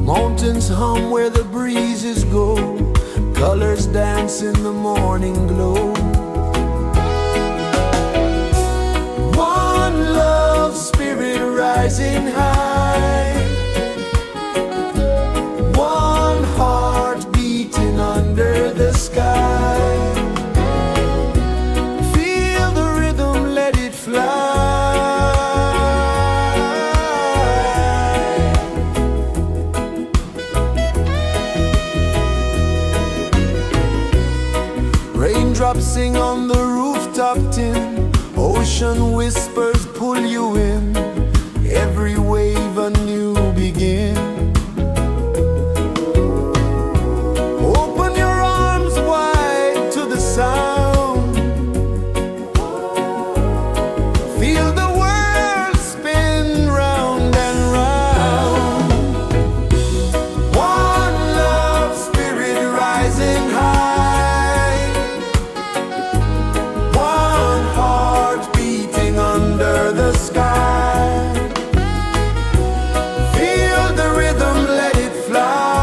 Mountains hum where the breezes go. Colors dance in the morning glow. One love spirit rising high. One heart beating under the sky. Feel the rhythm, let it fly. Raindrops sing on the rooftop tin. Ocean whispers pull you in. Every wave a new begin. Open your arms wide to the sound. Feel the world spin round and round. One love spirit rising high. One heart beating under the sky. Feel the rhythm, let it fly.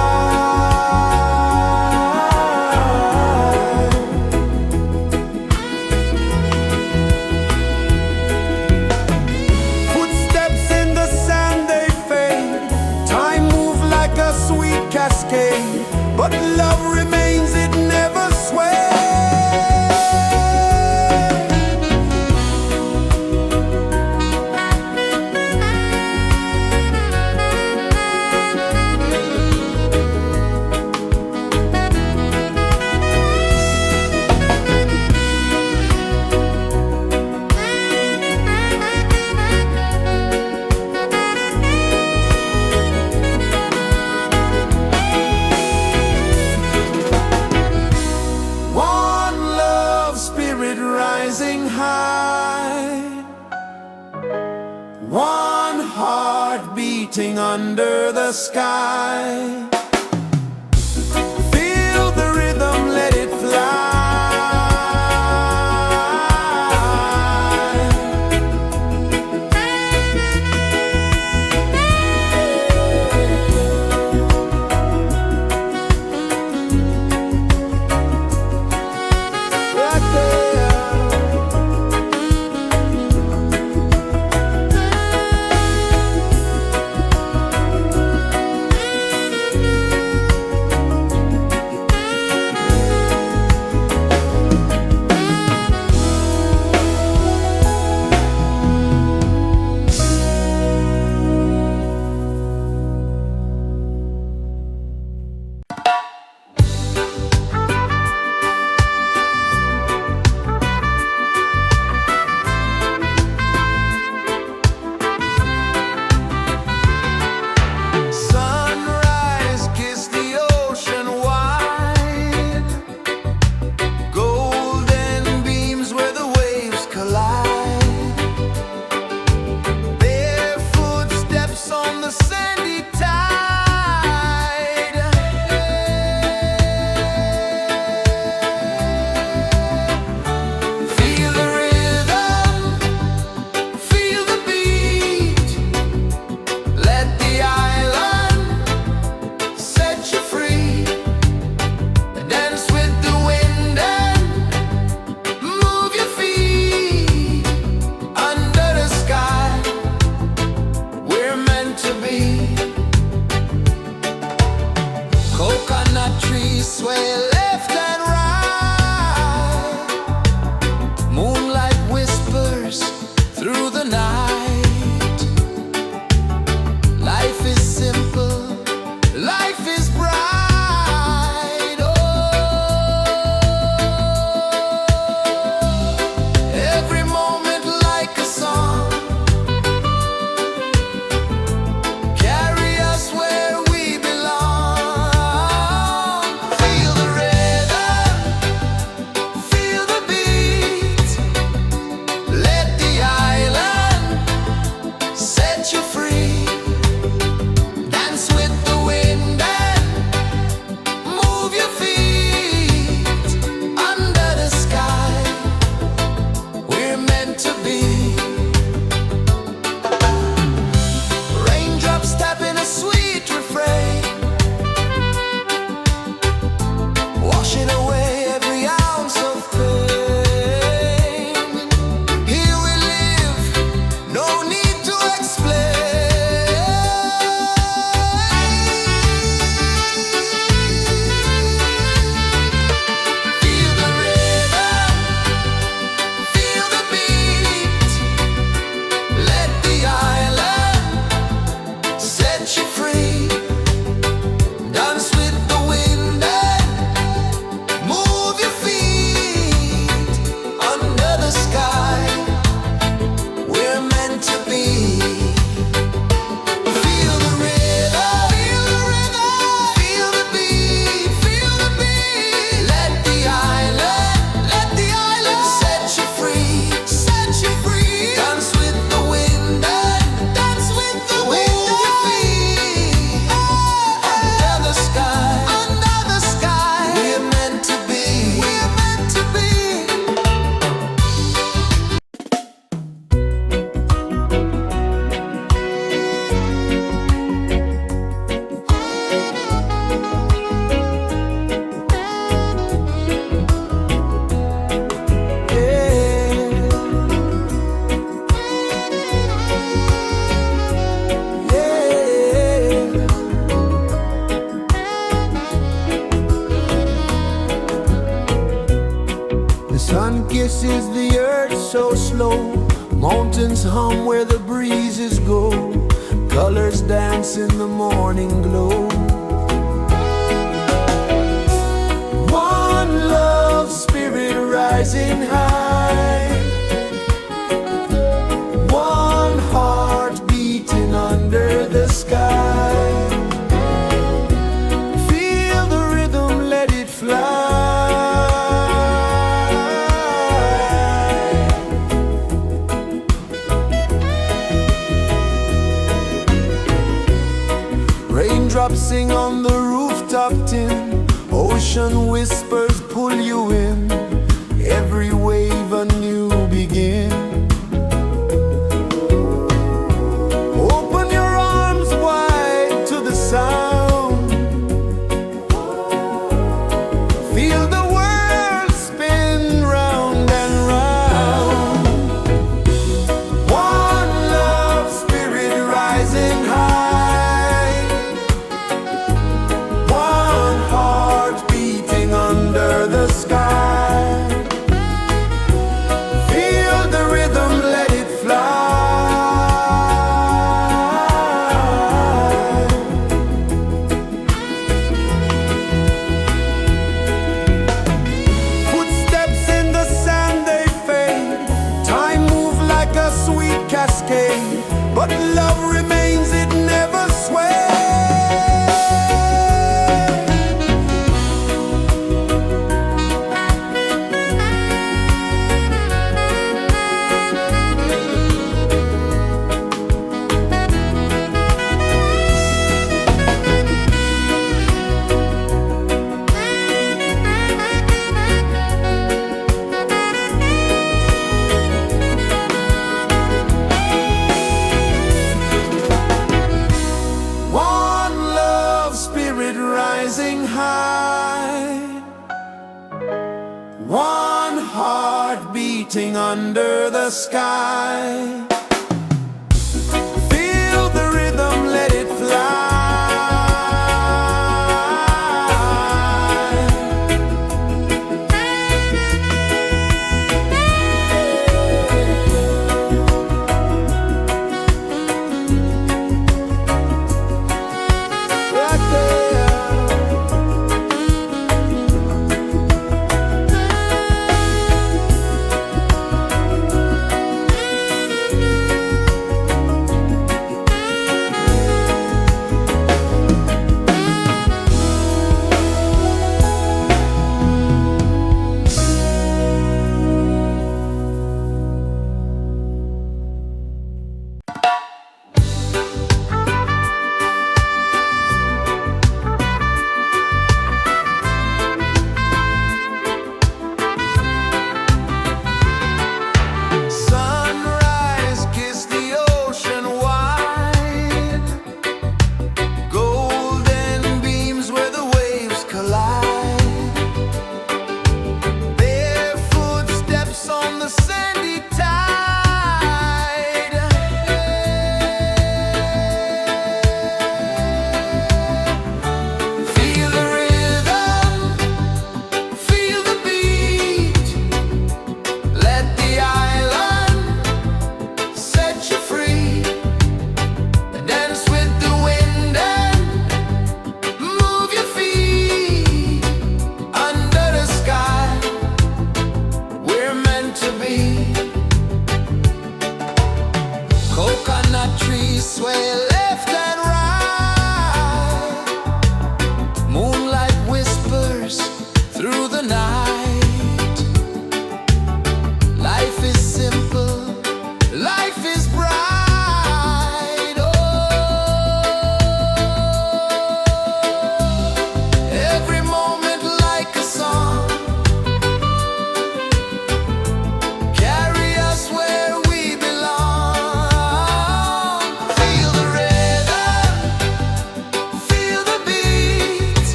Footsteps in the sand, they fade. Time moves like a sweet cascade, but love remains, it never sways. One love spirit rising high. One heart beating under the sky. Feel the rhythm, let it fly. Sun kisses the earth so slow, mountains hum where the breezes go, colors dance in the morning glow. One love spirit rising high, one heart beating under the sky. Feel the rhythm, let it fly. Raindrops sing on the rooftop tin, ocean whispers pull you in, every wave a new begin. Open your arms wide to the sound, feel the world spin round and round. One love spirit rising high, one heart beating under the sky. Feel the rhythm, let it fly. Footsteps in the sand, they fade, time moves like a sweet cascade, but love remains, it never sways. One love spirit rising high, one heart beating under the sky. Feel the rhythm, let it fly. Right there.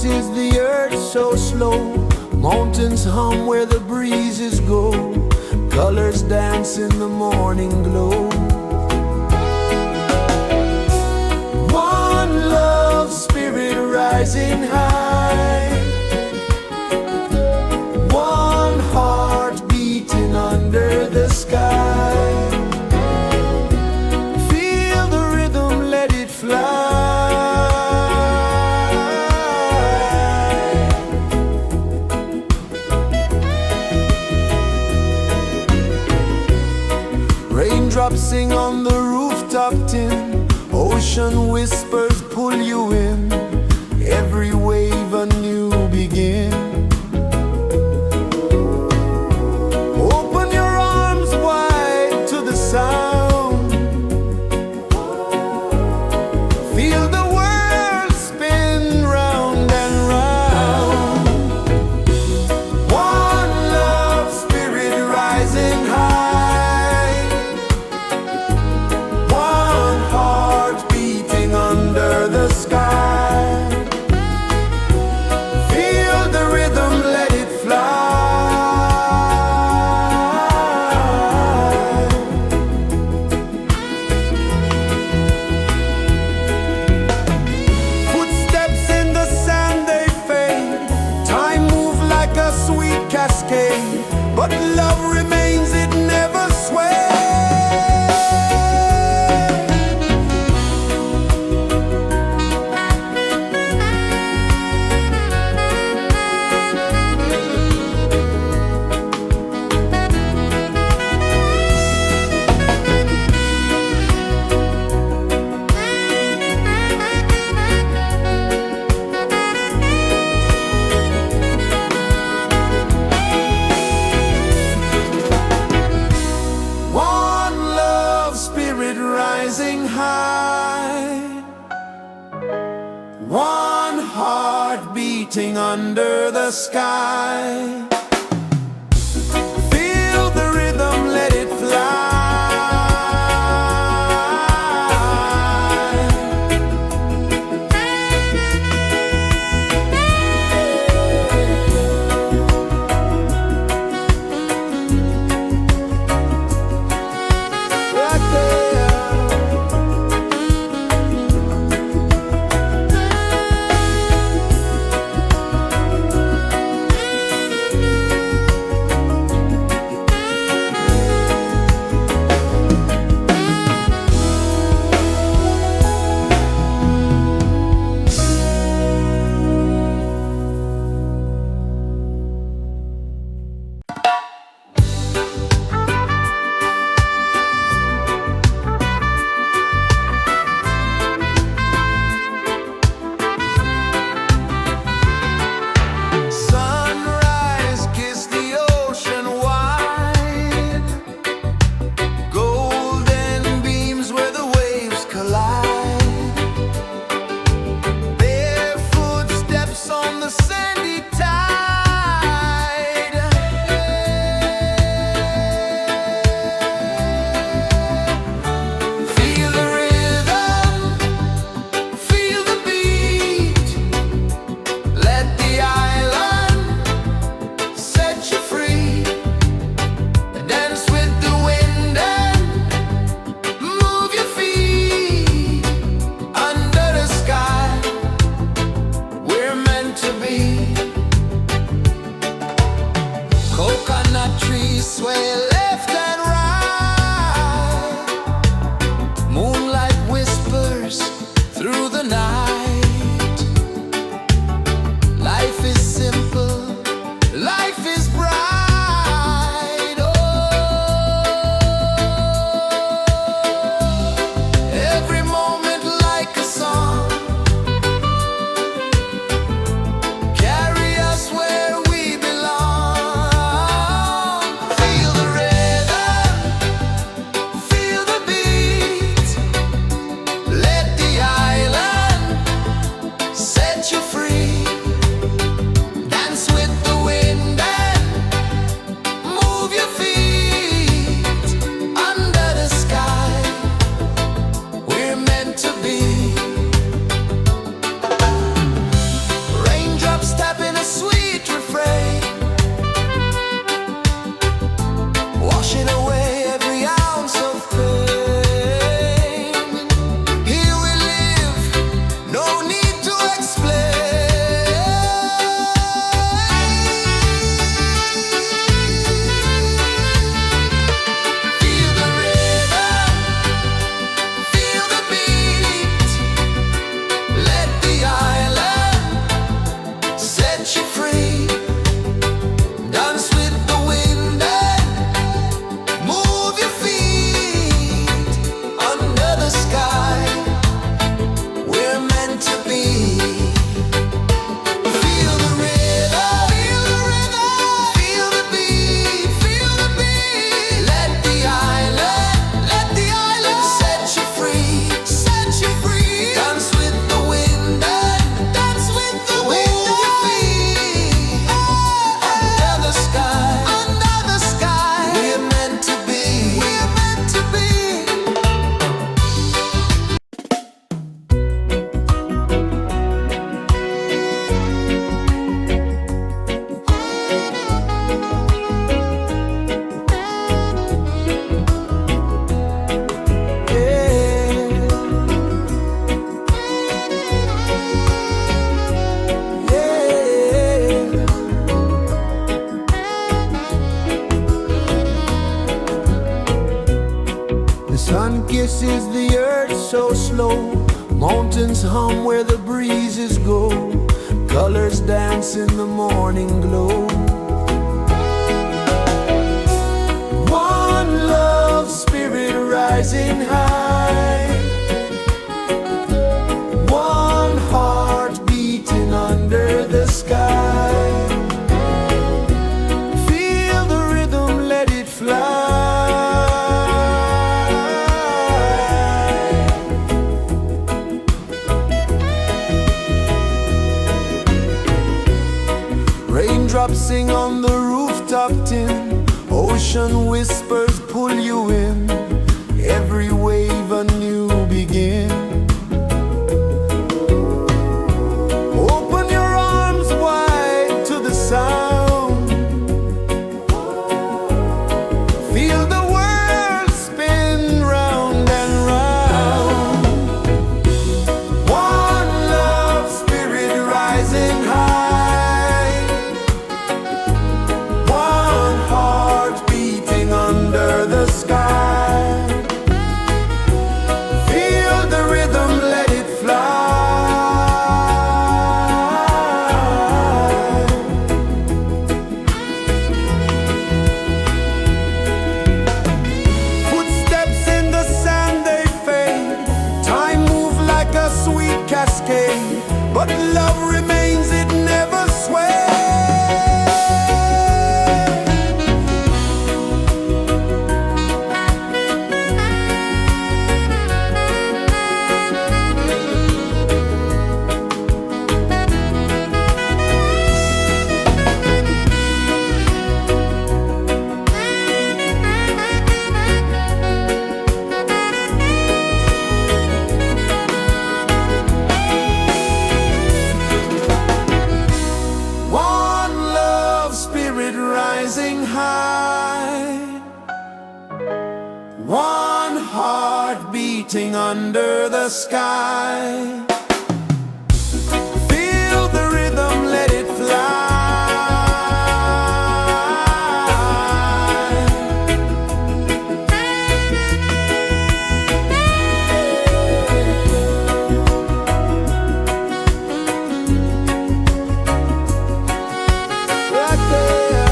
is the earth so slow? Mountains hum where the breezes go. Colors dance in the morning glow. One love, spirit rising high. One heart beating under the sky. Feel the rhythm, let it fly. Raindrops sing on the rooftop tin. Ocean whispers pull you in. Every wave a new begin. Open your arms wide to the sound. Feel the world spin round and round. One love, spirit rising high. One heart beating under the sky. Feel the rhythm, let it fly. Footsteps in the sand, they fade. Time moves like a sweet cascade, but love remains, it never sways. One love, spirit rising high. One heart beating under the sky. Feel the rhythm, let it fly. Right there. Sunrise, kiss the ocean wide. Golden beams where the waves collide. Barefoot steps on the sandy tide. Feel the rhythm, feel the beat. Let the island set you free. Dance with the wind and move your feet. Under the sky, we're meant to be. Coconut trees sway left and right. Moonlight whispers through the night. Life is simple, life is bright. Oh, every moment like a song. Carry us where we belong. Feel the rhythm. Sun kisses the earth so slow, mountains hum where the breezes go, colors dance in the morning glow. One love spirit rising high, one heart beating under the sky. Feel the rhythm, let it fly. Raindrops sing on the rooftop tin, ocean whispers pull you in, every wave a new begin. Open your arms wide to the sound, feel the world spin round and round. One love spirit rising high, one heart beating under the sky. Feel the rhythm, let it fly. Footsteps in the sand, they fade, time moves like a sweet cascade, but love remains, it never sways. One love spirit rising high, one heart beating under the sky. Feel the rhythm, let it fly. Right there.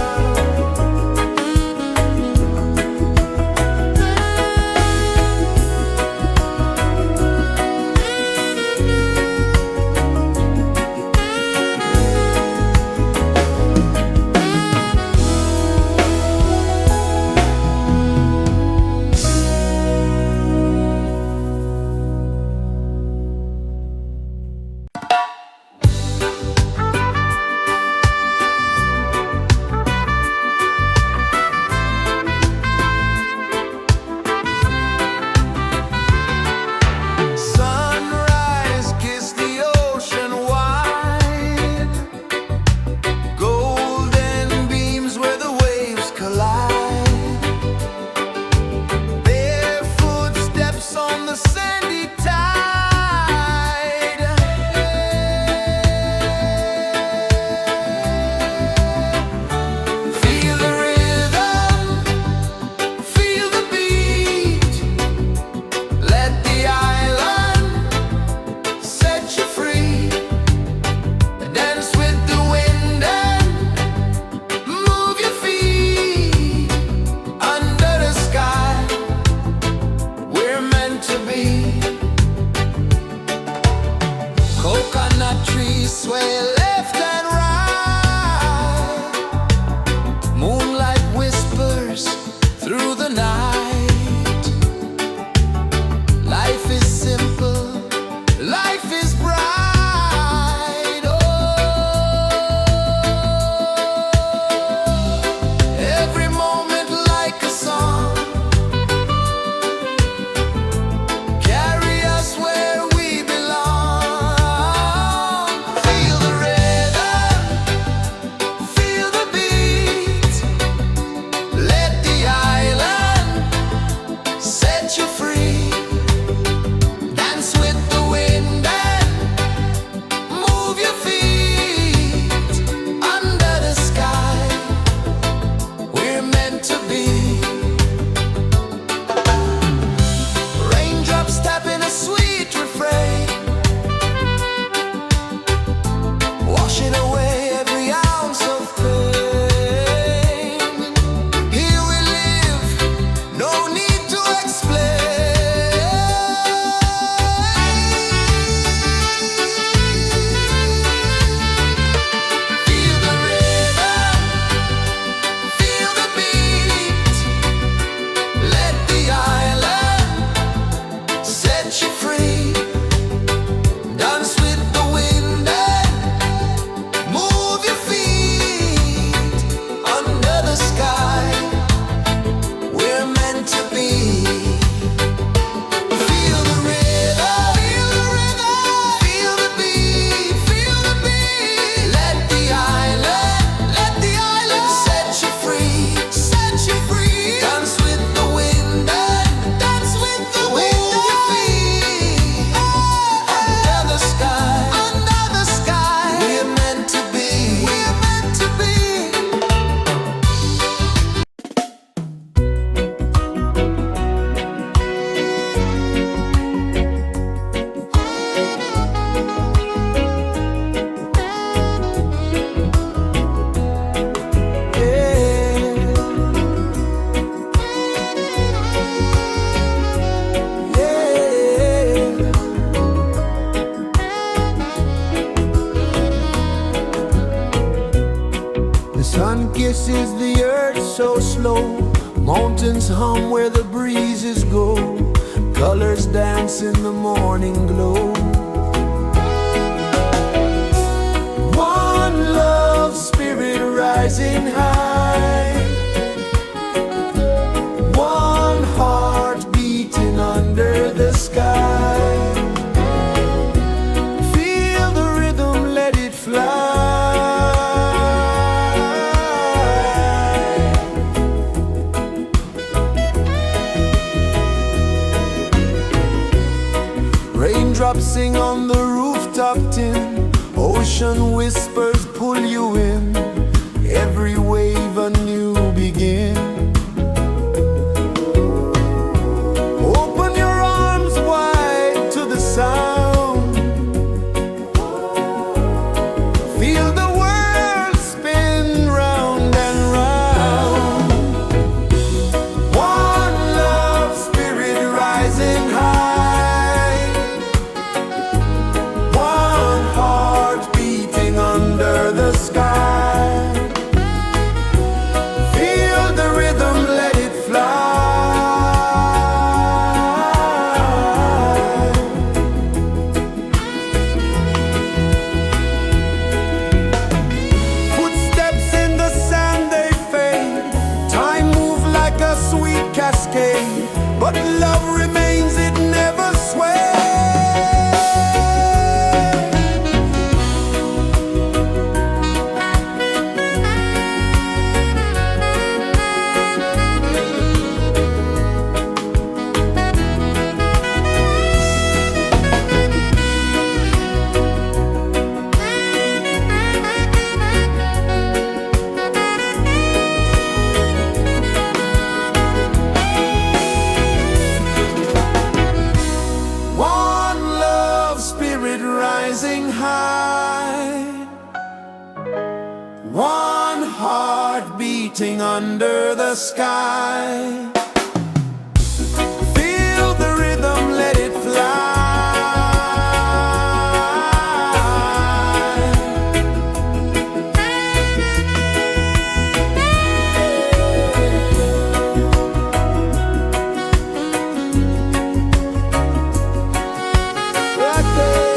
so slow. Mountains hum where the breezes go. Colors dance in the morning glow. One love, spirit rising high. One heart beating under the sky. Feel the rhythm, let it fly. Raindrops sing on the rooftop tin. Ocean whispers pull you in. Every wave a new begin. Open your arms wide to the sound. Feel the world spin round and round. One love, spirit rising high. One heart beating under the sky. Feel the rhythm, let it fly. Footsteps in the sand, they fade. Time moves like a sweet cascade, but love remains, it never sways. One love, spirit rising high. One heart beating under the sky. Feel the rhythm, let it fly. Right there.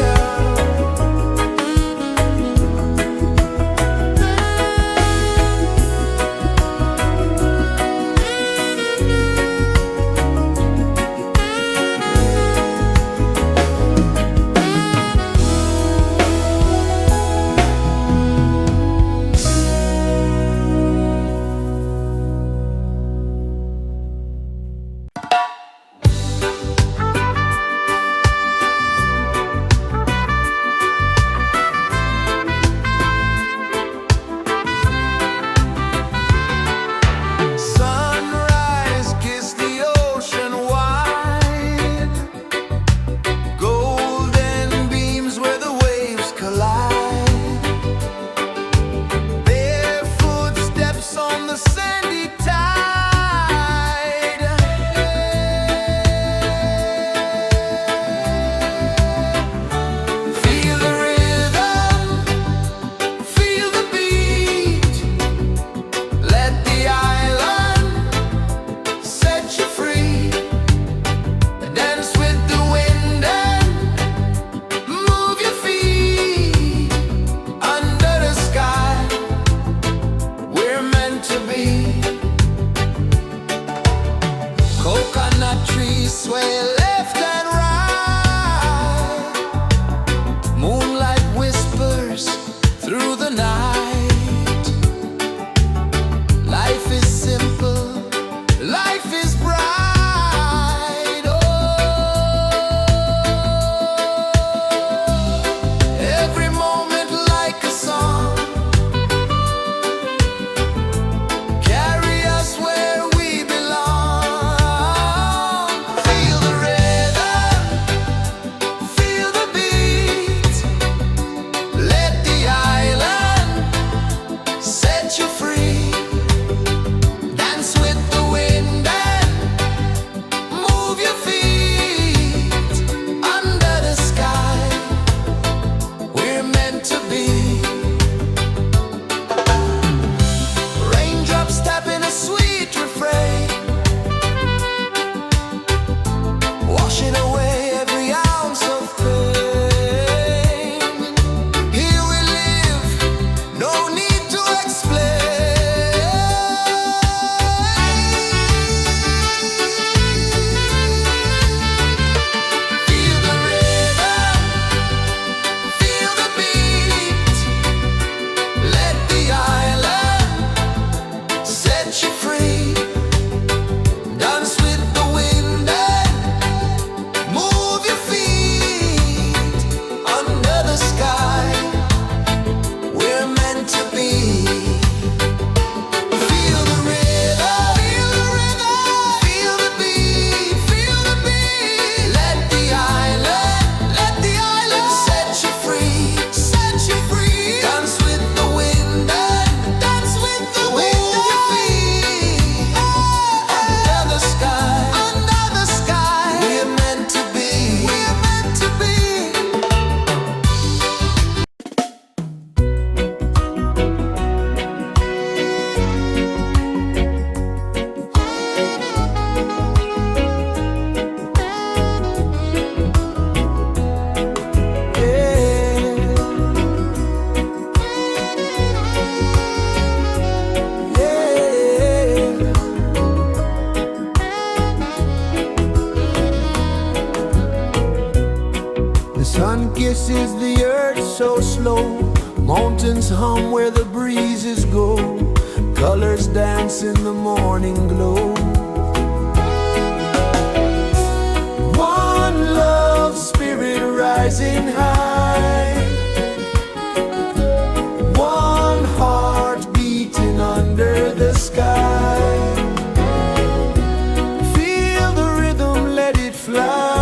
Sunrise, kiss the ocean wide. Golden beams where the waves collide. Barefoot steps on the sandy tide. Feel the rhythm, feel the beat. Let the island set you free. Dance with the wind and move your feet. Under the sky, we're meant to be. Coconut trees sway left and right. Moonlight whispers through the night. Life is simple, life is bright. Oh, every moment like a song. Carry us where we belong. Feel the rhythm. pulses the earth so slow. Mountains hum where the breezes go. Colors dance in the morning glow. One love spirit rising high. One heart beating under the sky. Feel the rhythm, let it fly.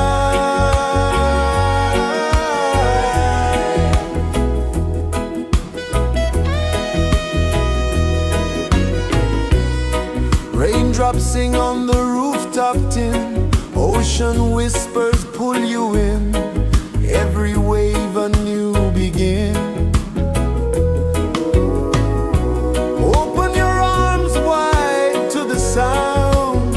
Raindrops sing on the rooftop tin. Ocean whispers pull you in. Every wave a new begin. Open your arms wide to the sound.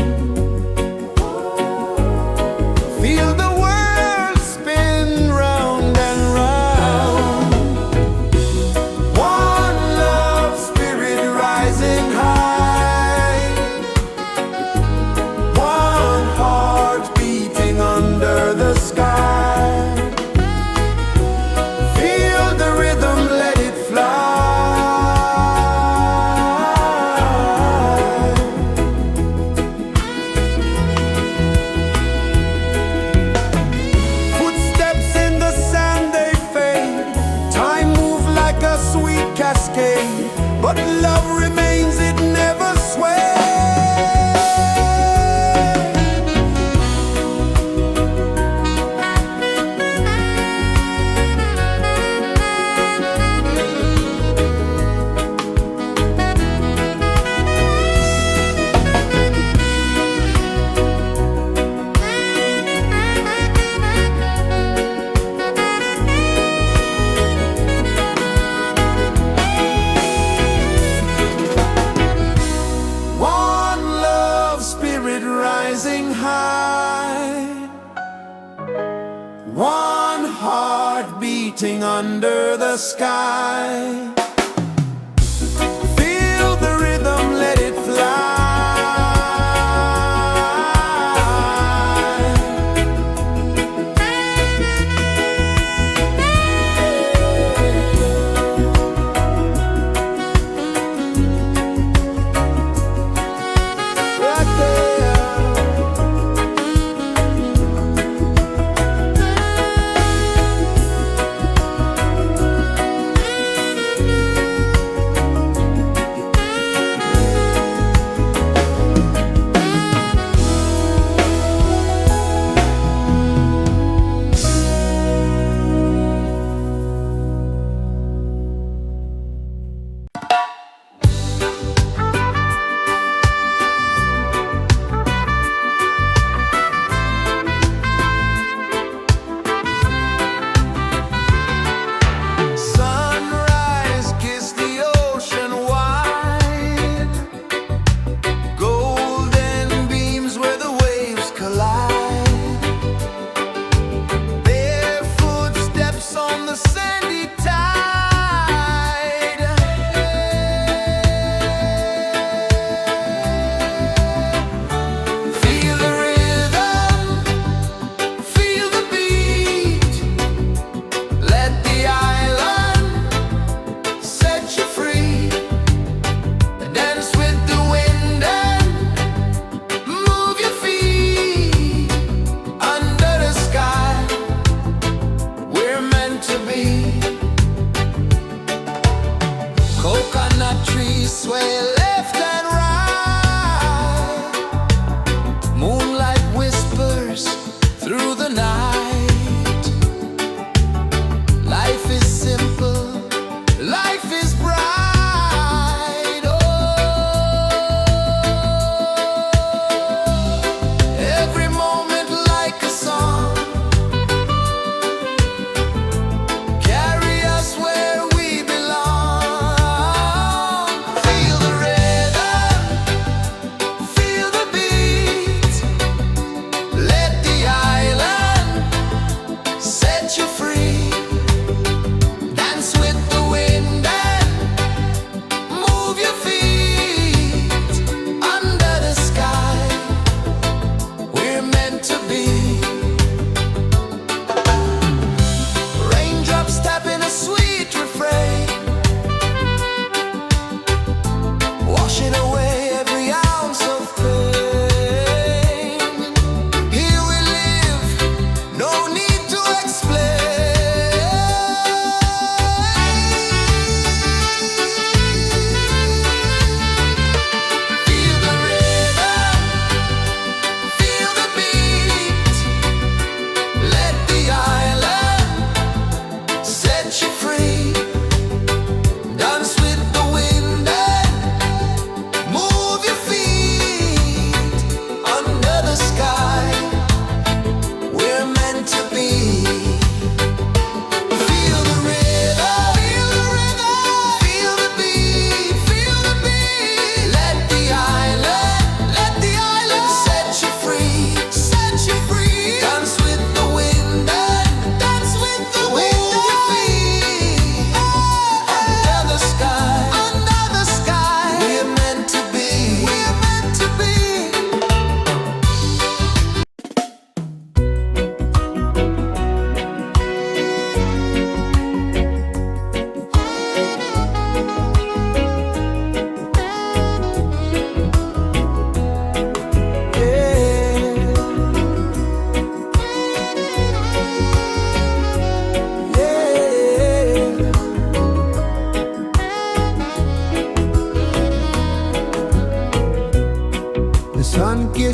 Feel the world spin round and round. One love spirit rising high. One heart beating under the sky. Feel the rhythm, let it fly. Footsteps in the sand, they fade. Time moves like a sweet cascade. But love remains, it never sways. One love spirit rising high. One heart beating under the sky. Feel the rhythm, let it fly. Right there.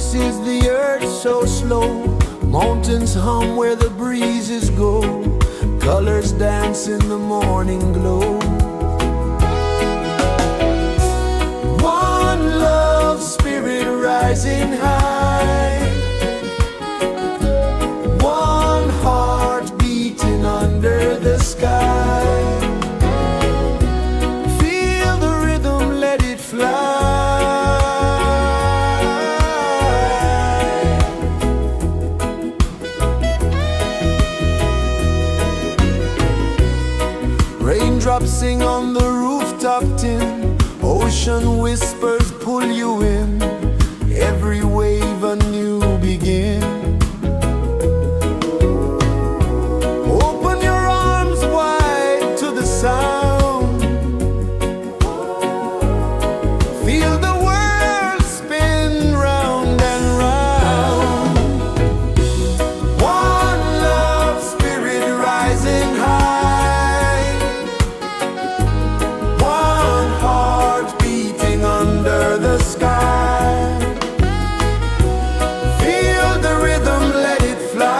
rejoices the earth so slow. Mountains hum where the breezes go. Colors dance in the morning glow. One love spirit rising high. One heart beating under the sky. Feel the rhythm, let it fly. Raindrops sing on the rooftop tin. Ocean whispers pull you in. Every wave a new begin. Open your arms wide to the sound. Feel the world spin round and round. One love spirit rising high. One heart beating under the sky. Feel the rhythm, let it fly.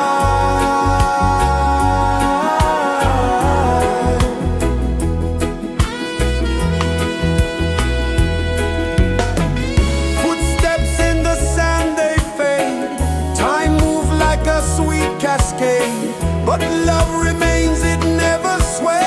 Footsteps in the sand, they fade. Time moves like a sweet cascade, but love remains, it never sways.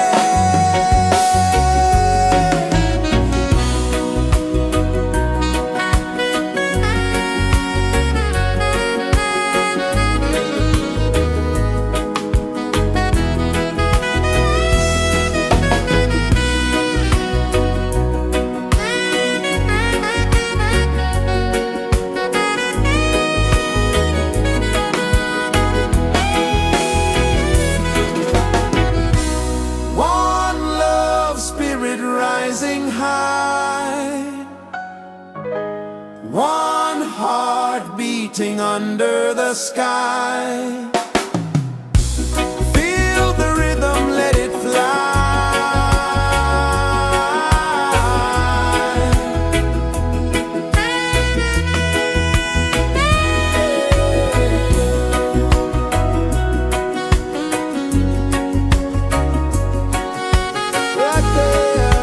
One love spirit rising high. One heart beating under the sky. Feel the rhythm, let it fly. Right there.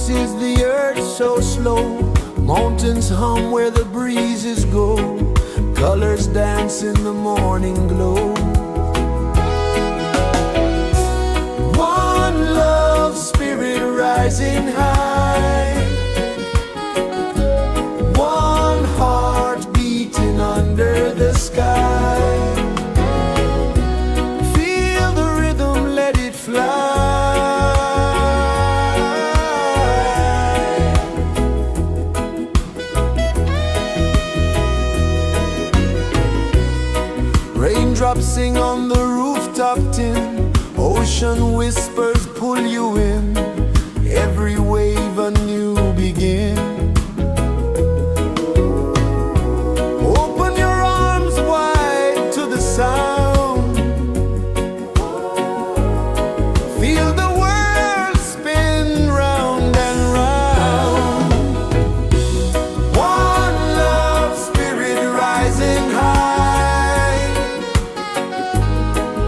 pulses the earth so slow. Mountains hum where the breezes go. Colors dance in the morning glow. One love spirit rising high. One heart beating under the sky. Feel the rhythm, let it fly. Raindrops sing on the rooftop tin. Ocean whispers pull you in. Every wave a new begin. Open your arms wide to the sound. Feel the world spin round and round. One love spirit rising high.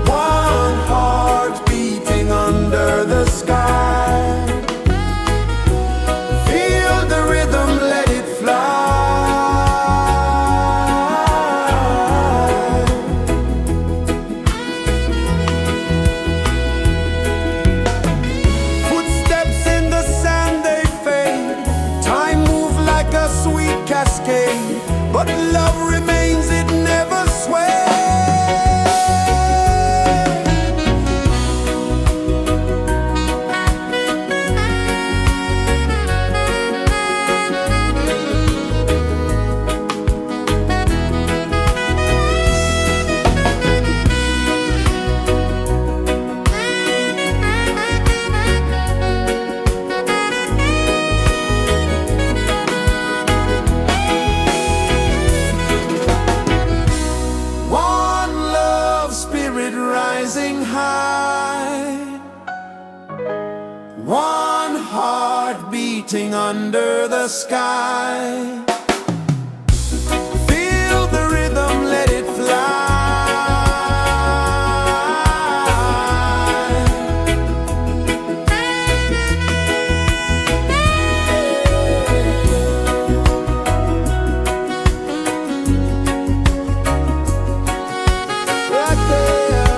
One heart beating under the sky. Feel the rhythm, let it fly. Footsteps in the sand, they fade. Time moves like a sweet cascade, but love remains, it never sways. One love spirit rising high. One heart beating under the sky. Feel the rhythm, let it fly. Right there.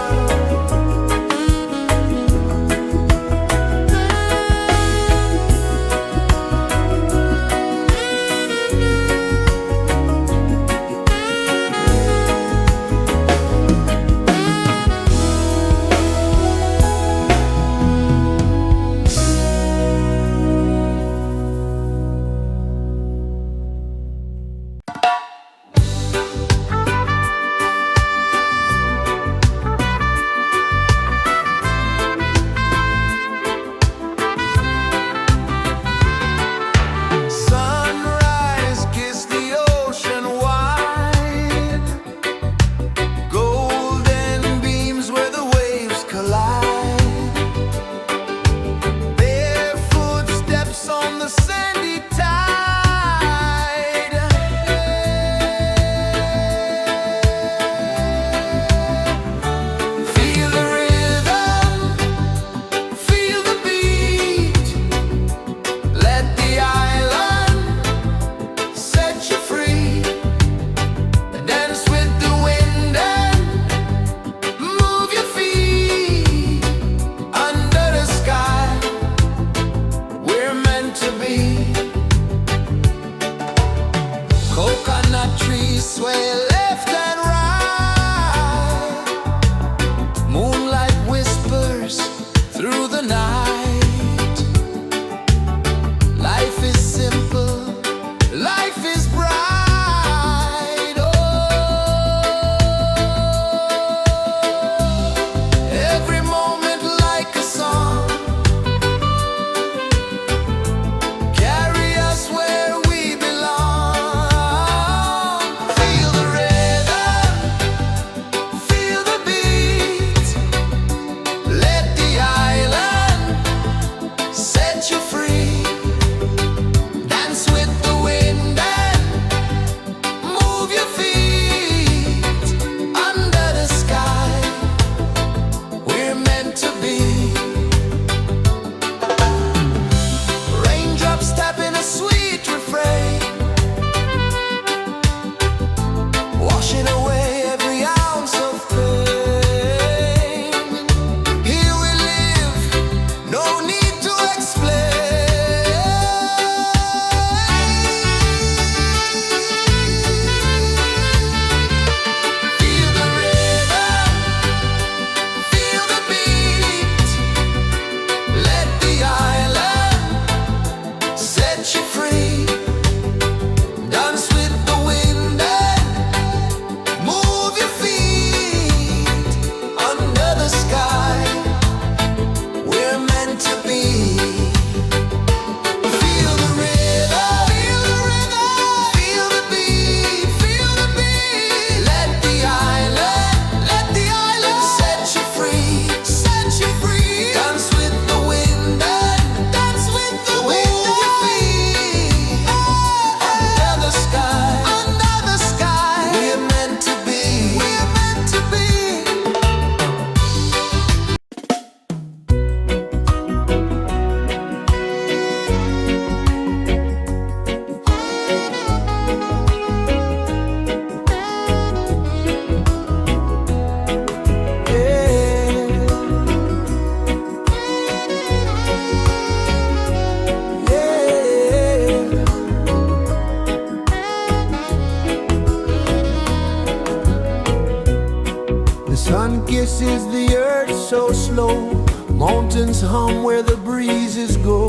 Sun kisses the earth so slow, mountains hum where the breezes go,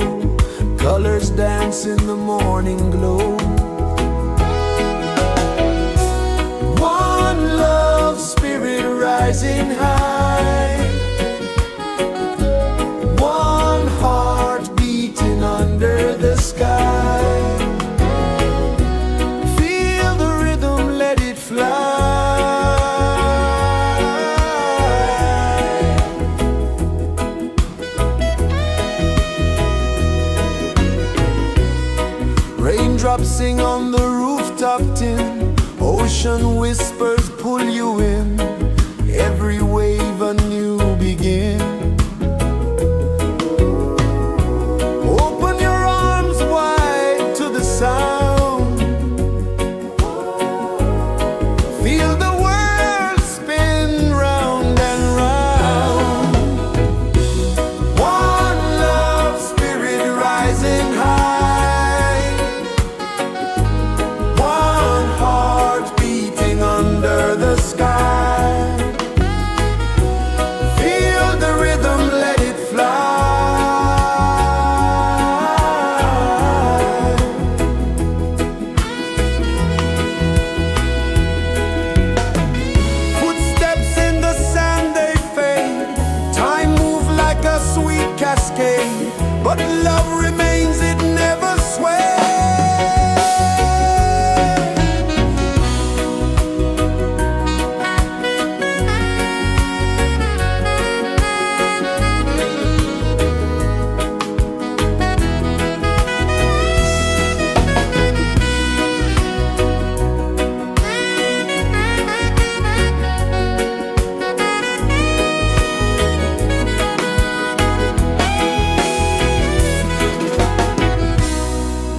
colors dance in the morning glow. One love spirit rising high, one heart beating under the sky. Feel the rhythm, let it fly. Raindrops sing on the rooftop tin, ocean whispers pull you in, every wave a new begin. Open your arms wide to the sound, feel the world spin round and round. One love spirit rising high, one heart beating under the sky. Feel the rhythm, let it fly. Footsteps in the sand, they fade, time moves like a sweet cascade, but love remains, it never sways.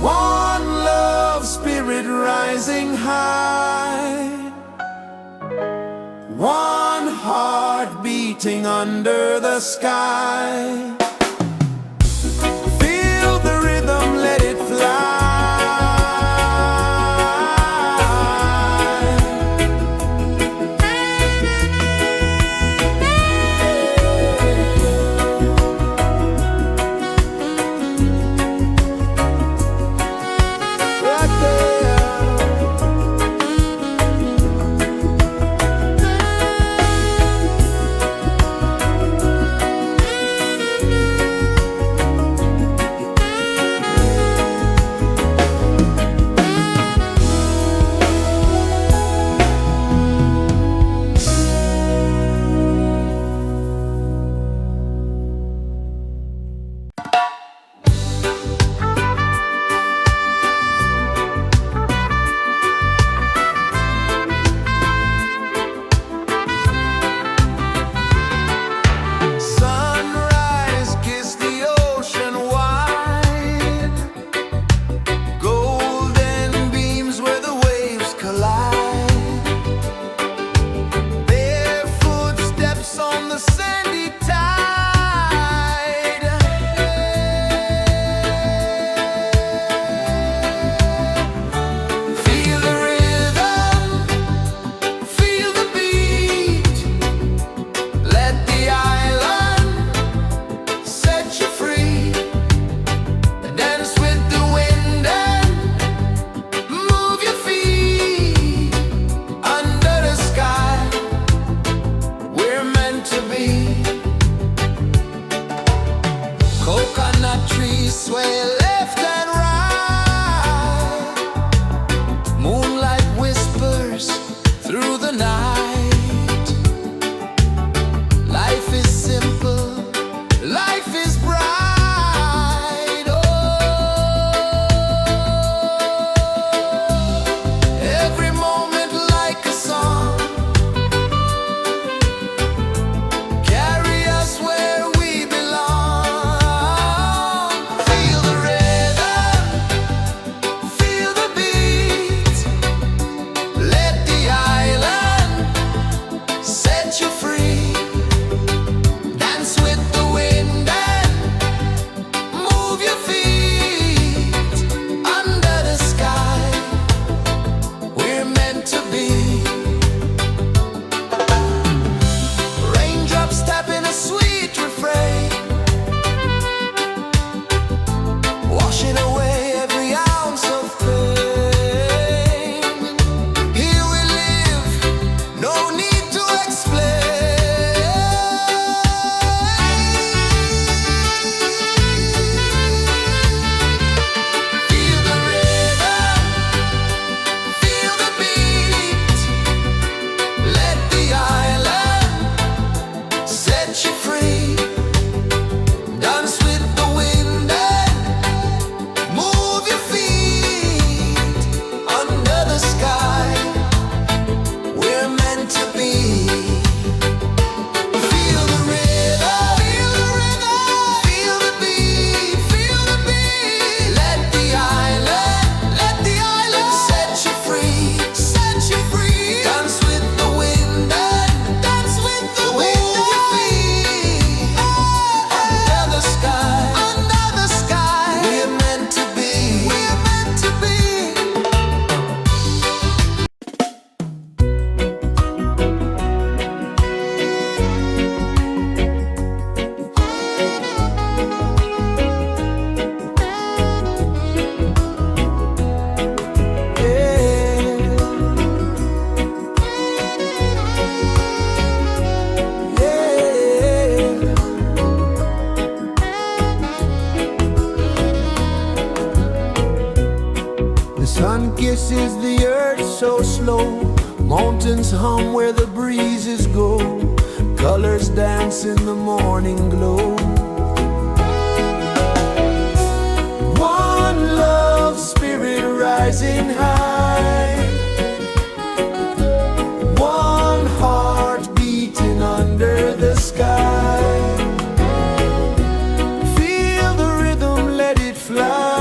One love spirit rising high, one heart beating under the sky. Feel the rhythm, let it fly. Right there. Sunrise, kiss the ocean wide, golden beams where the waves collide, barefoot steps on the sandy tide. Feel the rhythm, feel the beat, let the island set you free. Dance with the wind and move your feet. Under the sky, we're meant to be. Coconut trees sway left and right, moonlight whispers through the night. Life is simple, life is bright. Oh, every moment like a song, carry us where we belong. Feel the rhythm, feel the beat, let the island Incense hum where the breezes go, colors dance in the morning glow. One love, spirit rising high, one heart beating under the sky. Feel the rhythm, let it fly.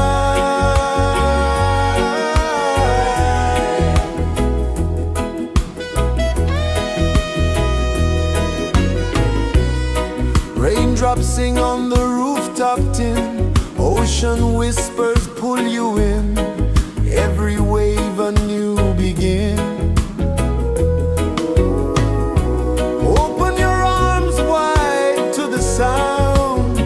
Raindrops sing on the rooftop tin, ocean whispers pull you in, every wave a new begin. Open your arms wide to the sound,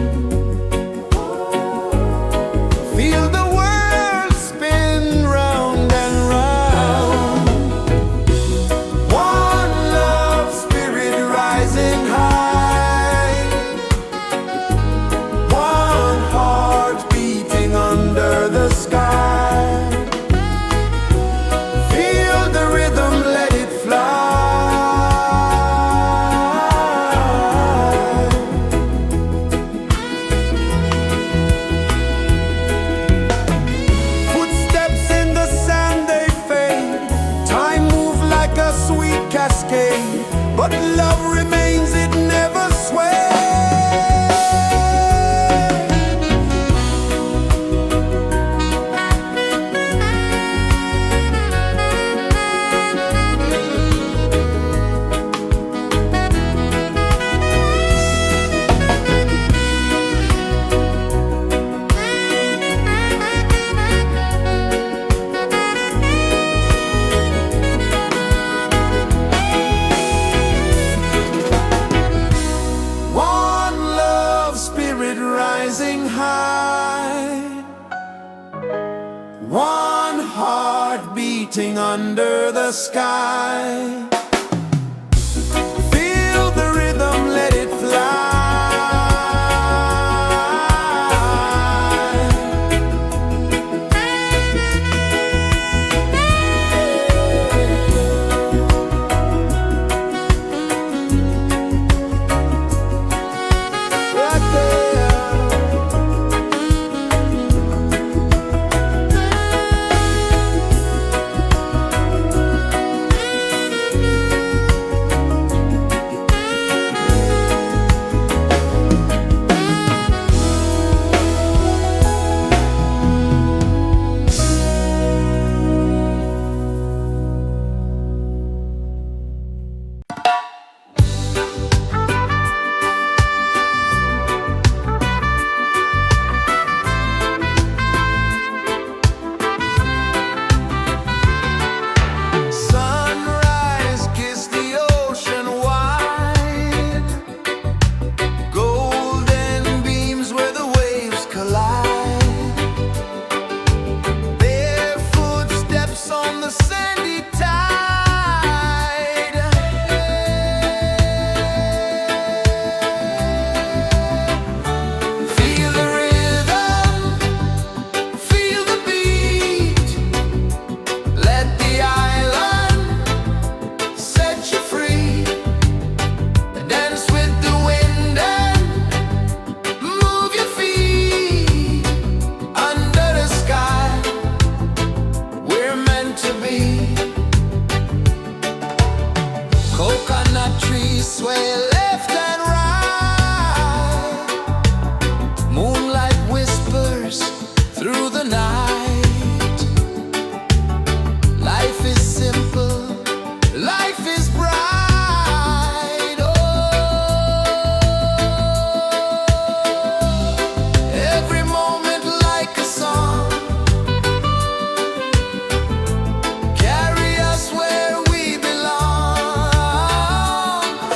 feel the world spin round and round. One love, spirit rising high, one heart beating under the sky. Feel the rhythm, let it fly. Footsteps in the sand, they fade. Time moves like a sweet cascade, but love remains, it never sways. One love, spirit rising high, one heart beating under the sky. Feel the rhythm, let it fly. Right there. Sunrise, kiss the ocean wide, golden beams where the waves collide, barefoot steps on the sandy tide. Feel the rhythm, feel the beat, let the island set you free. Dance with the wind and move your feet under the sky. We're meant to be. Coconut trees sway left and right, moonlight whispers through the night. Life is simple, life is bright. Oh, every moment like a song, carry us where we belong.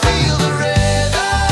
Feel the rhythm,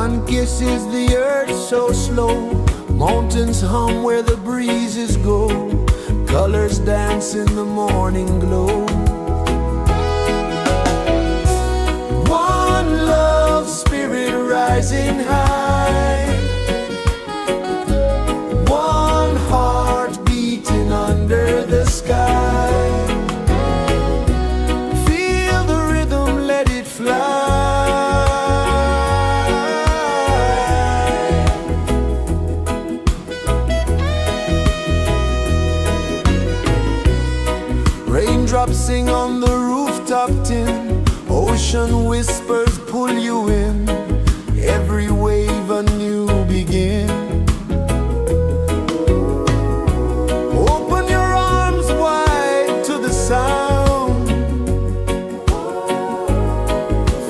sun kisses the earth so slow. Mountains hum where the breezes go. Colors dance in the morning glow. One love spirit rising high. One heart beating under the sky. Feel the rhythm, let it fly. Raindrops sing on the rooftop tin. Ocean whispers pull you in. Every wave a new begin. Open your arms wide to the sound.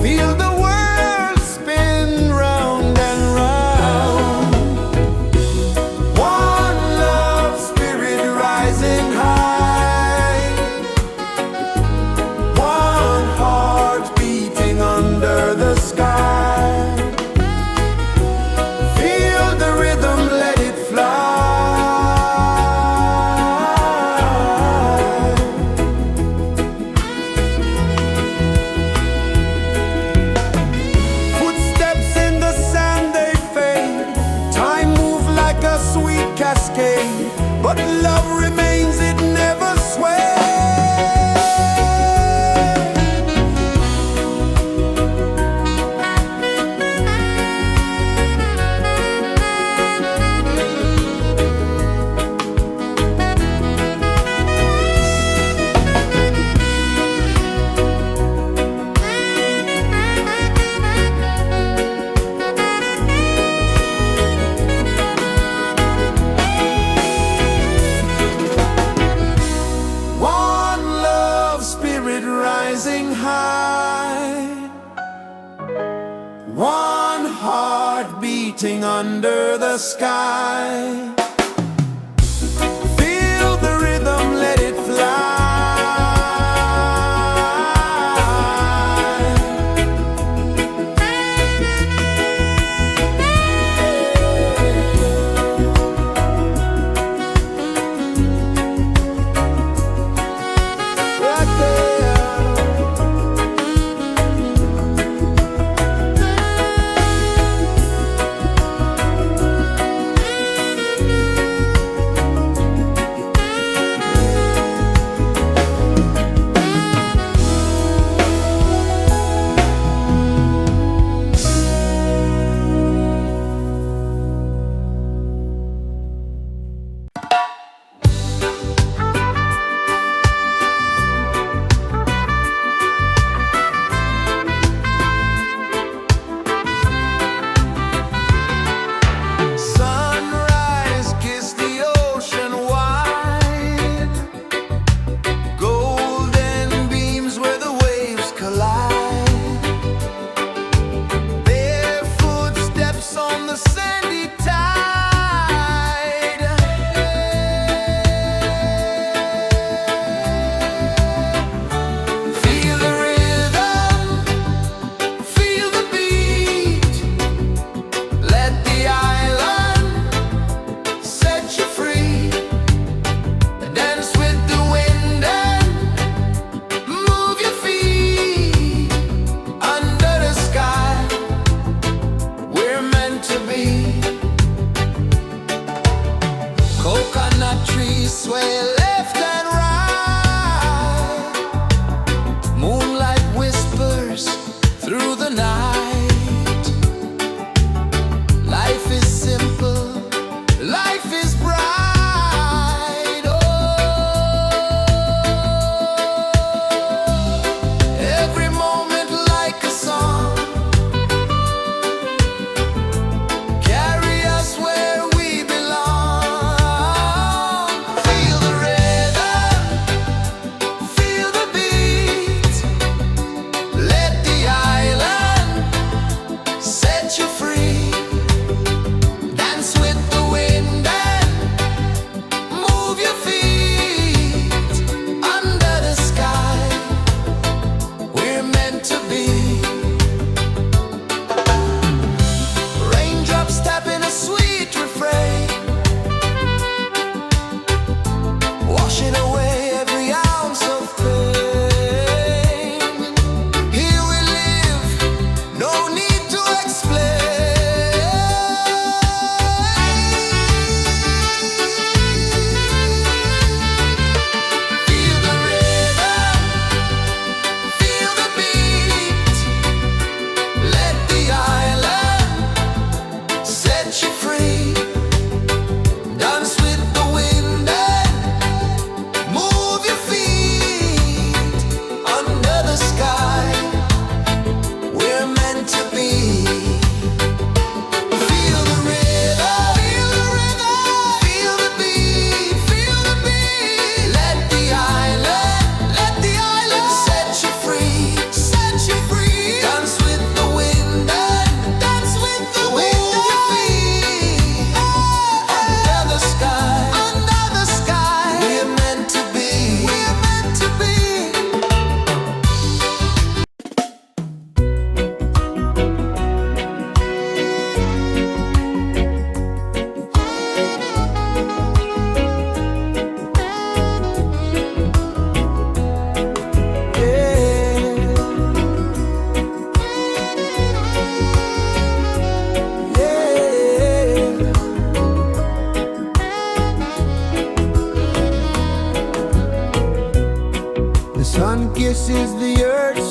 Feel the world spin round and round. One love spirit rising high. One heart beating under the sky. Feel the rhythm, let it fly. Footsteps in the sand, they fade. Time moves like a sweet cascade, but love remains, it never sways. One love spirit rising high. One heart beating under the sky. Feel the rhythm, let it fly. Right there.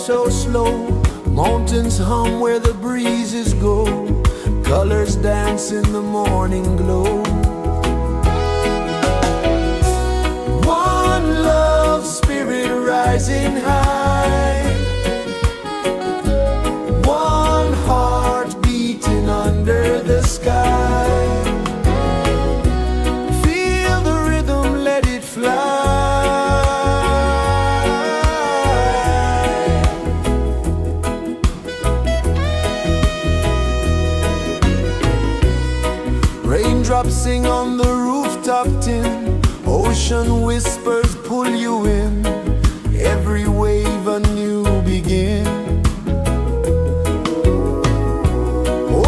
so slow. Mountains hum where the breezes go. Colors dance in the morning glow. One love, spirit rising high. One heart beating under the sky. Feel the rhythm, let it fly. Raindrops sing on the rooftop tin. Ocean whispers pull you in. Every wave a new begin.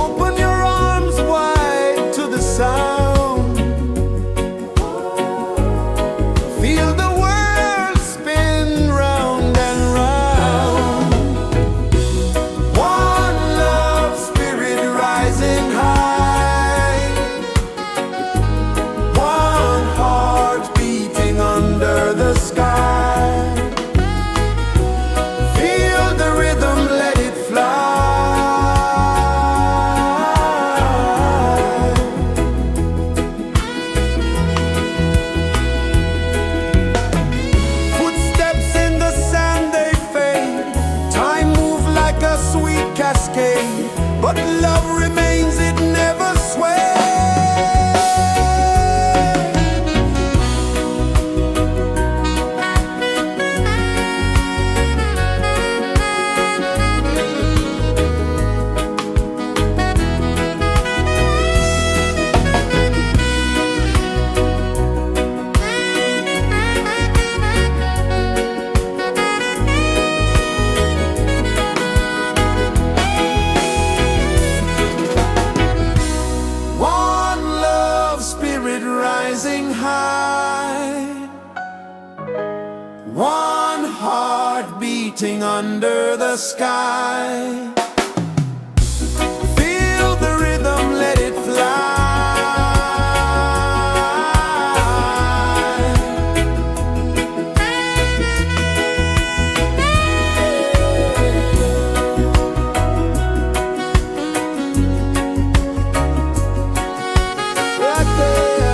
Open your arms wide to the sound. Feel the world spin round and round. One love, spirit rising high. One heart beating under the sky. Feel the rhythm, let it fly. Footsteps in the sand, they fade. Time moves like a sweet cascade, but love remains, it never sways. One love, spirit rising high. One heart beating under the sky. Feel the rhythm, let it fly. Right there.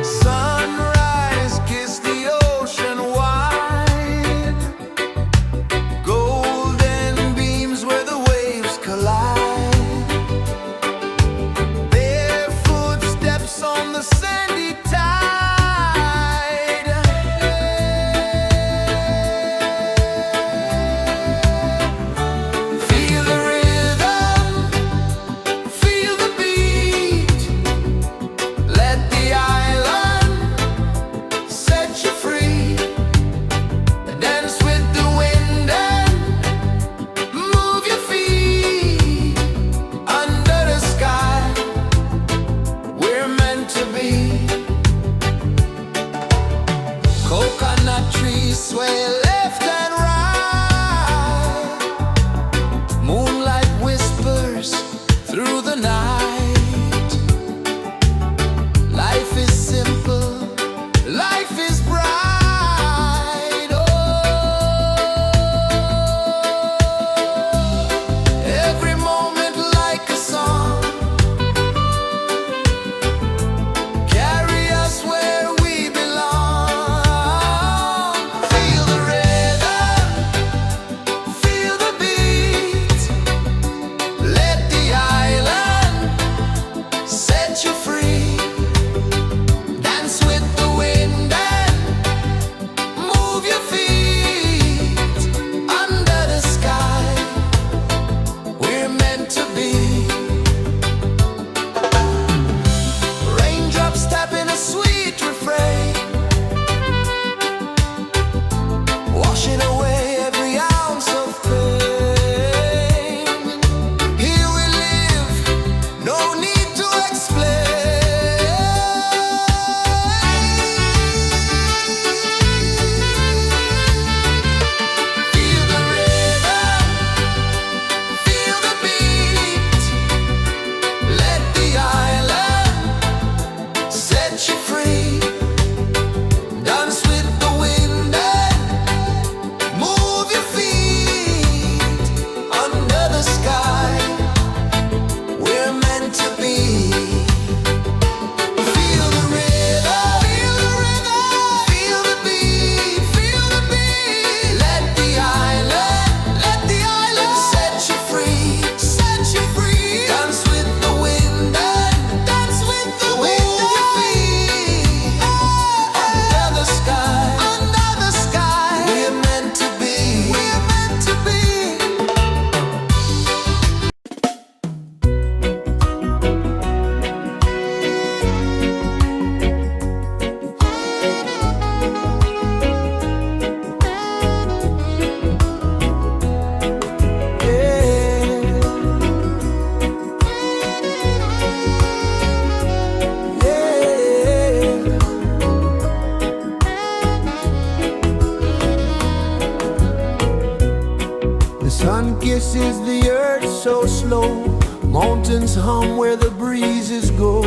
Sunrise, kiss the ocean wide. Golden beams where the waves collide. Their footsteps on the sandy tide. Feel the rhythm, feel the beat. Let the island set you free. Dance with the wind and move your feet. Under the sky, we're meant to be. set you free. Dance with the wind and move your feet under the sky. We're meant to be. Feel the rhythm, feel the rhythm, feel the beat, feel the beat. Let the island set you free, set you free. Dance with the wind and dance with the wind. Move your feet under the sky, under the sky. We're meant to be, we're meant to be. The sun kisses the earth so slow. Mountains hum where the breezes go.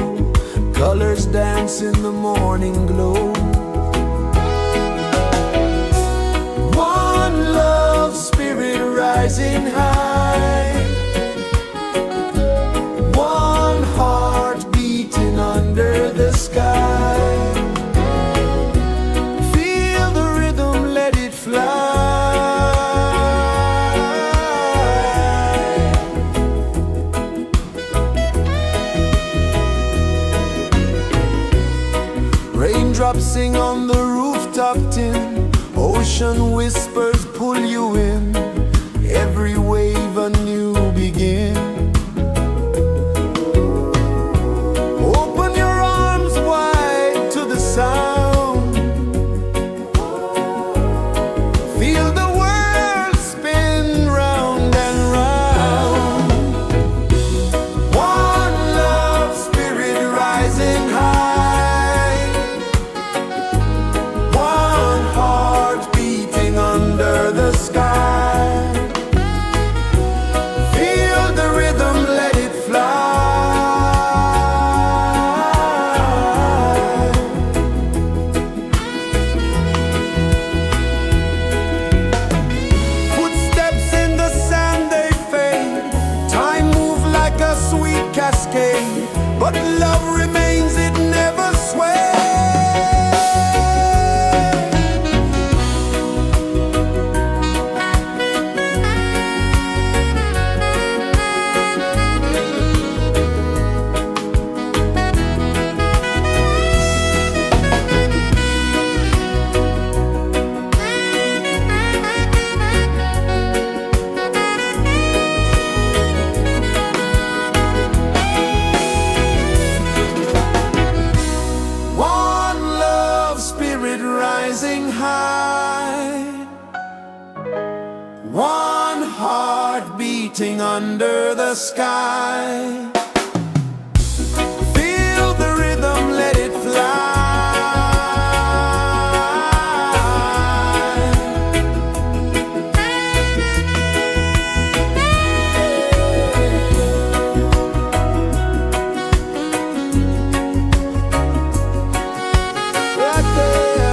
Colors dance in the morning glow. One love spirit rising high. One heart beating under the sky. Feel the rhythm, let it fly. Raindrops sing on the rooftop tin. Ocean whispers pull you in. Every wave a new begin. Open your arms wide to the sound. Feel the world spin round and round. One love spirit rising high. One heart beating under the sky. Feel the rhythm, let it fly. Footsteps in the sand, they fade. Time moves like a sweet cascade, but love remains, it never sways. One love spirit rising high. One heart beating under the sky. Feel the rhythm, let it fly. Right there.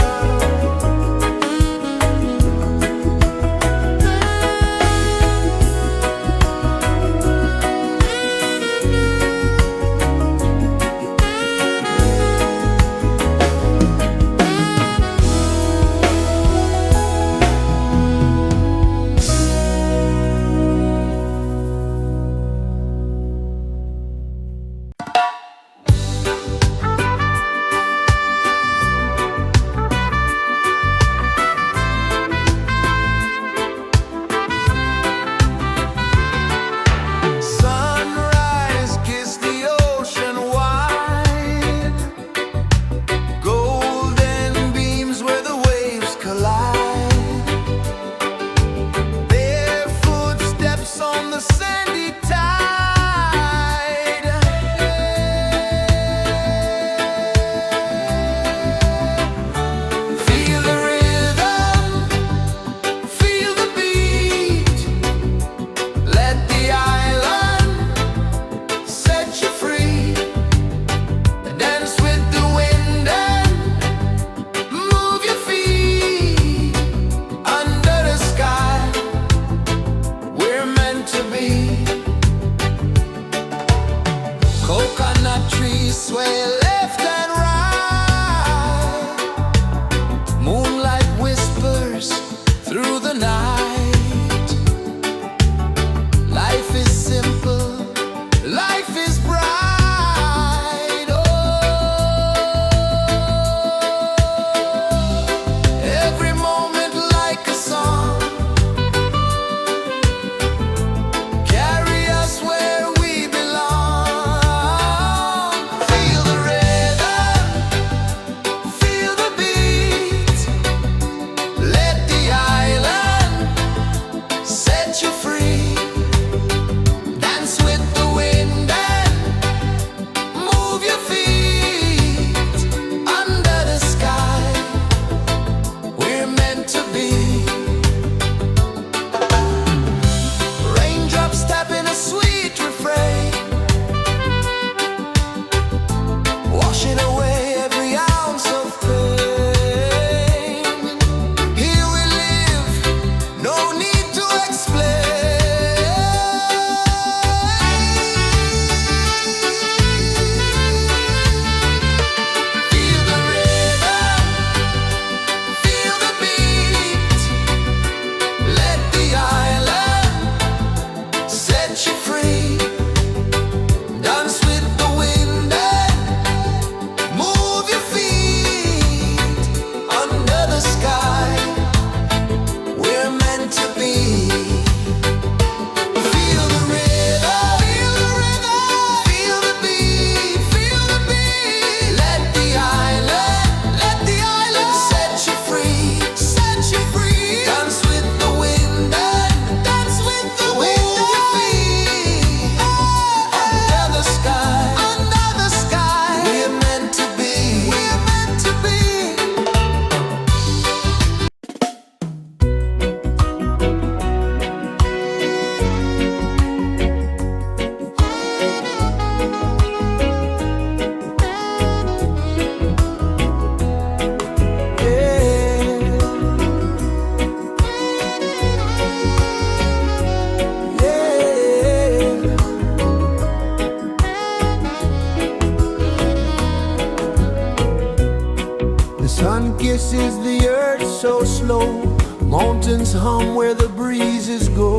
Sun kisses the earth so slow, mountains hum where the breezes go,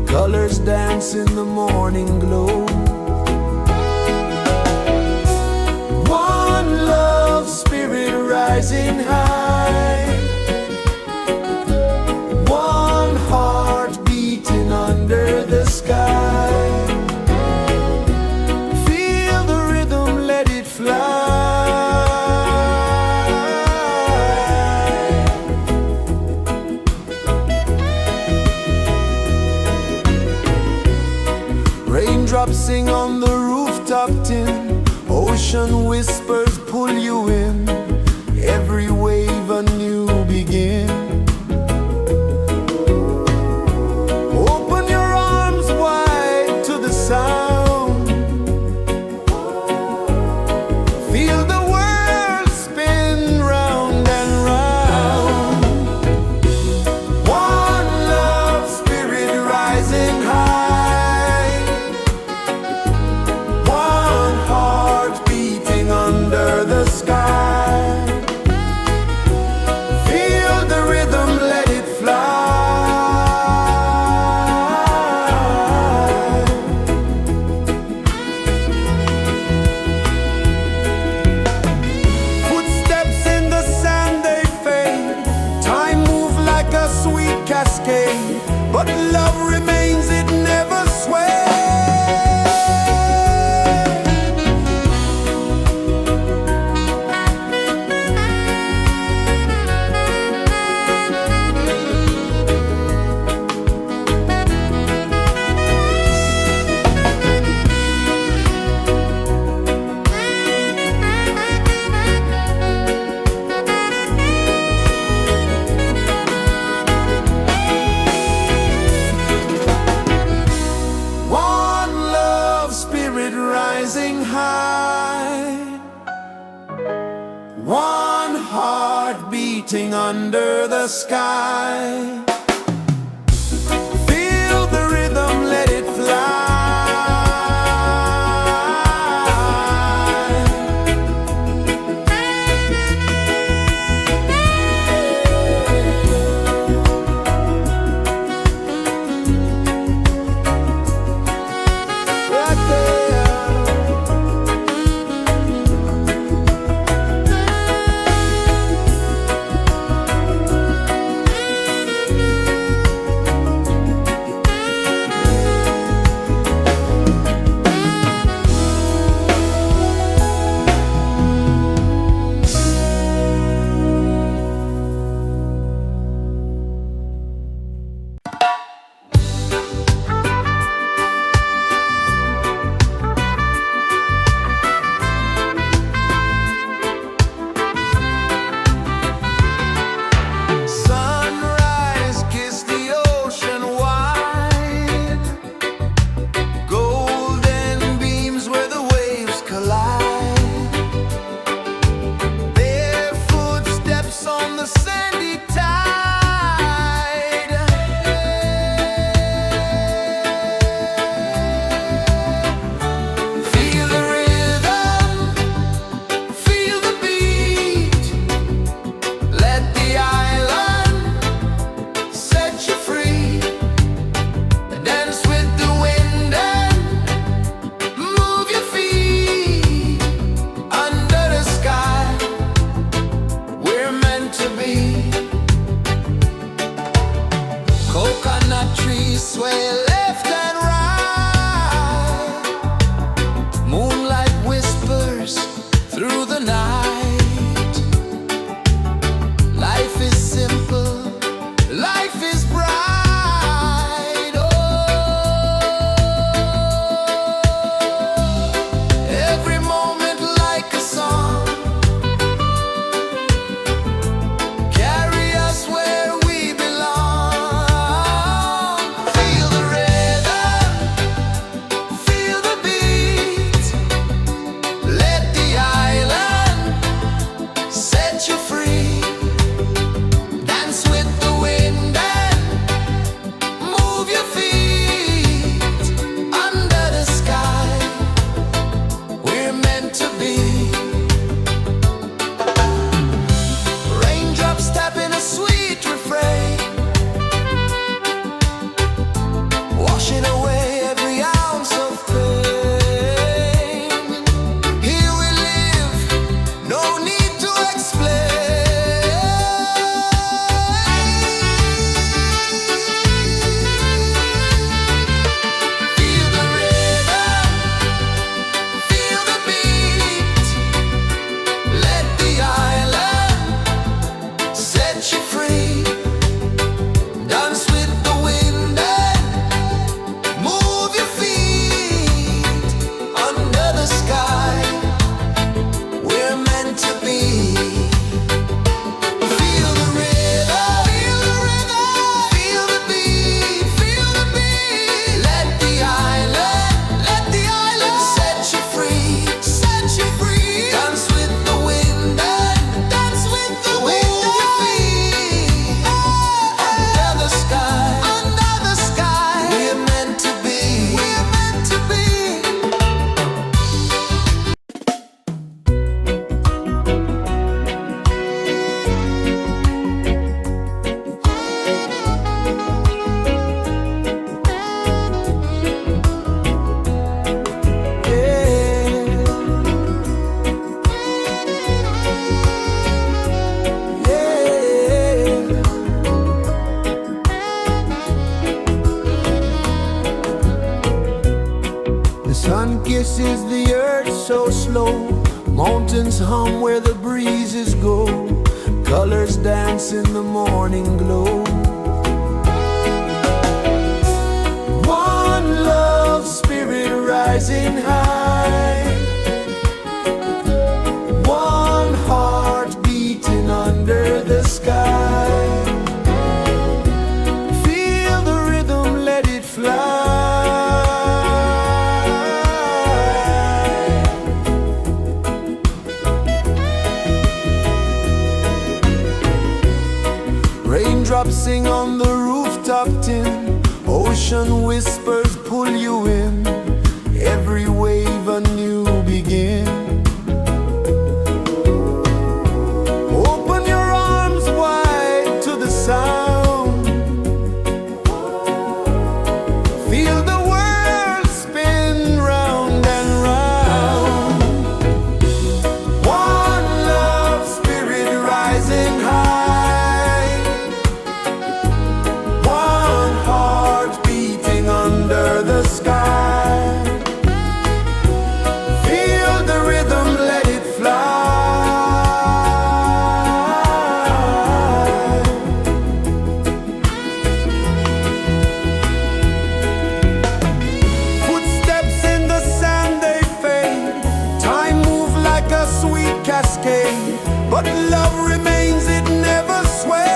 colors dance in the morning glow. One love spirit rising high, one heart beating under the sky. Feel the rhythm, let it fly. Raindrops sing on the rooftop tin, ocean whispers pull you in, every wave a new begin. Open your arms wide to the sound, feel the world spin round and round. One love spirit rising high, one heart beating under the sky. Feel the rhythm, let it fly. Footsteps in the sand, they fade, time moves like a sweet cascade, but love remains, it never sways. One love spirit rising high, one heart beating under the sky. Feel the rhythm, let it fly. Right there. is the earth so slow. Mountains hum where the breezes go. Colors dance in the morning glow. One love, spirit rising high. One heart beating under the sky. Feel the rhythm, let it fly. Raindrops sing on the rooftop tin. Ocean whispers pull you in. Every wave a new begin. Open your arms wide to the sound. Feel the world spin round and round. One love, spirit rising high. One heart beating under the sky. Feel the rhythm, let it fly. Footsteps in the sand, they fade. Time moves like a sweet cascade, but love remains, it never sways.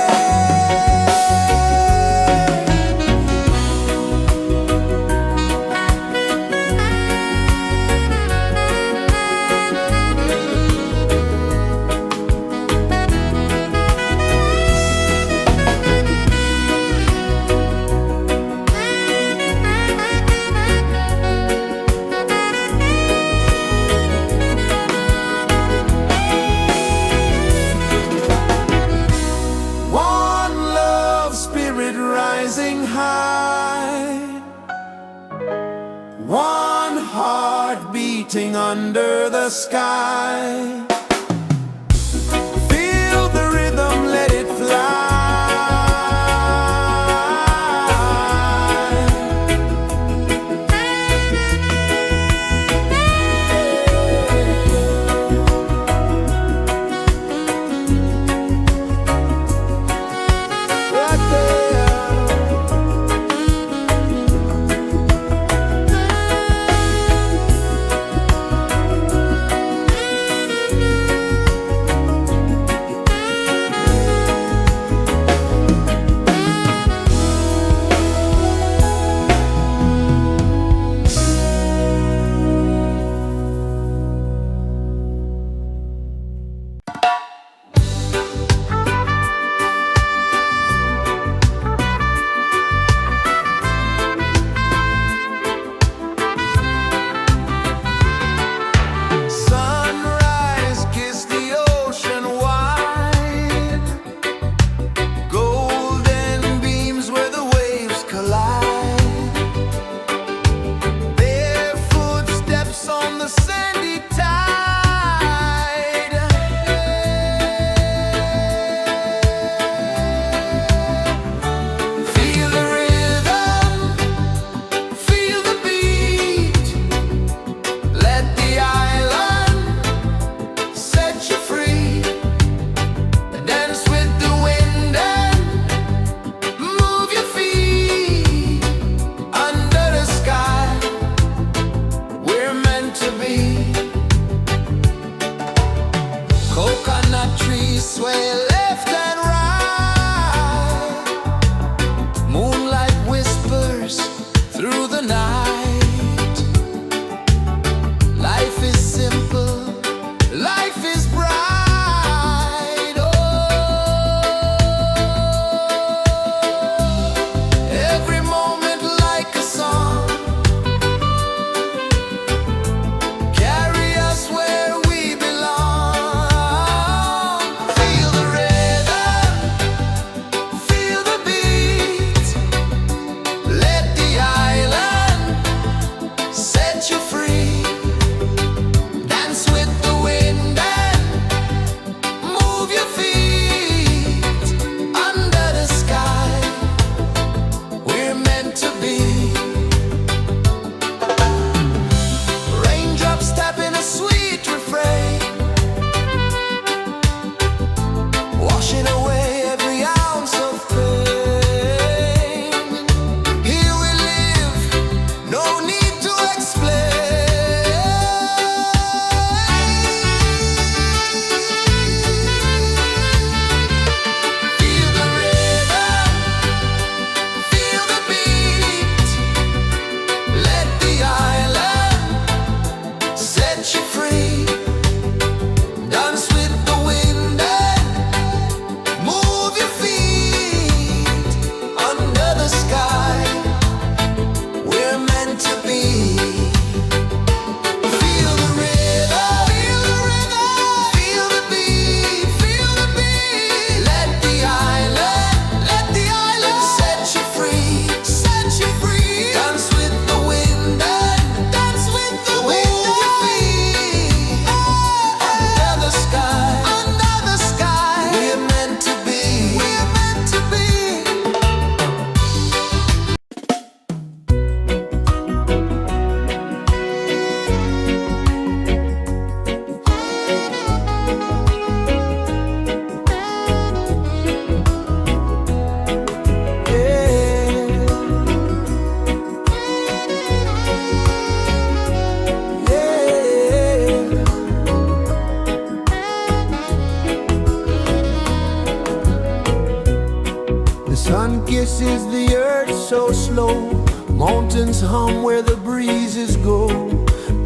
One love, spirit rising high. One heart beating under the sky. Feel the rhythm, let it fly. Right there. Sunrise, kiss the ocean wide. Golden beams where the waves collide. Barefoot steps on the sandy tide. Feel the rhythm, feel the beat. Let the island set you free. Dance with the wind and move your feet. Under the sky, we're meant to be. Coconut trees sway left and right. Moonlight whispers through the night. Life is simple, life is bright. Oh, every moment like a song. Carry us where we belong. Feel the rhythm, feel the beat. Let the island set you free. Dance with the wind and move your feet. Under the sky, we're meant to be. Rain kisses the earth so slow. Mountains hum where the breezes go.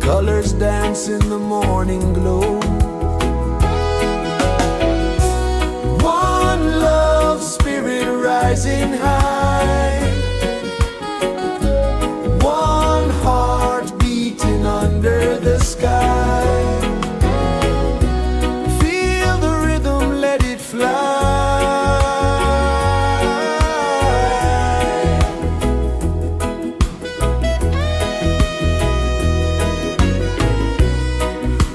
Colors dance in the morning glow. One love spirit rising high. One heart beating under the sky. Feel the rhythm, let it fly.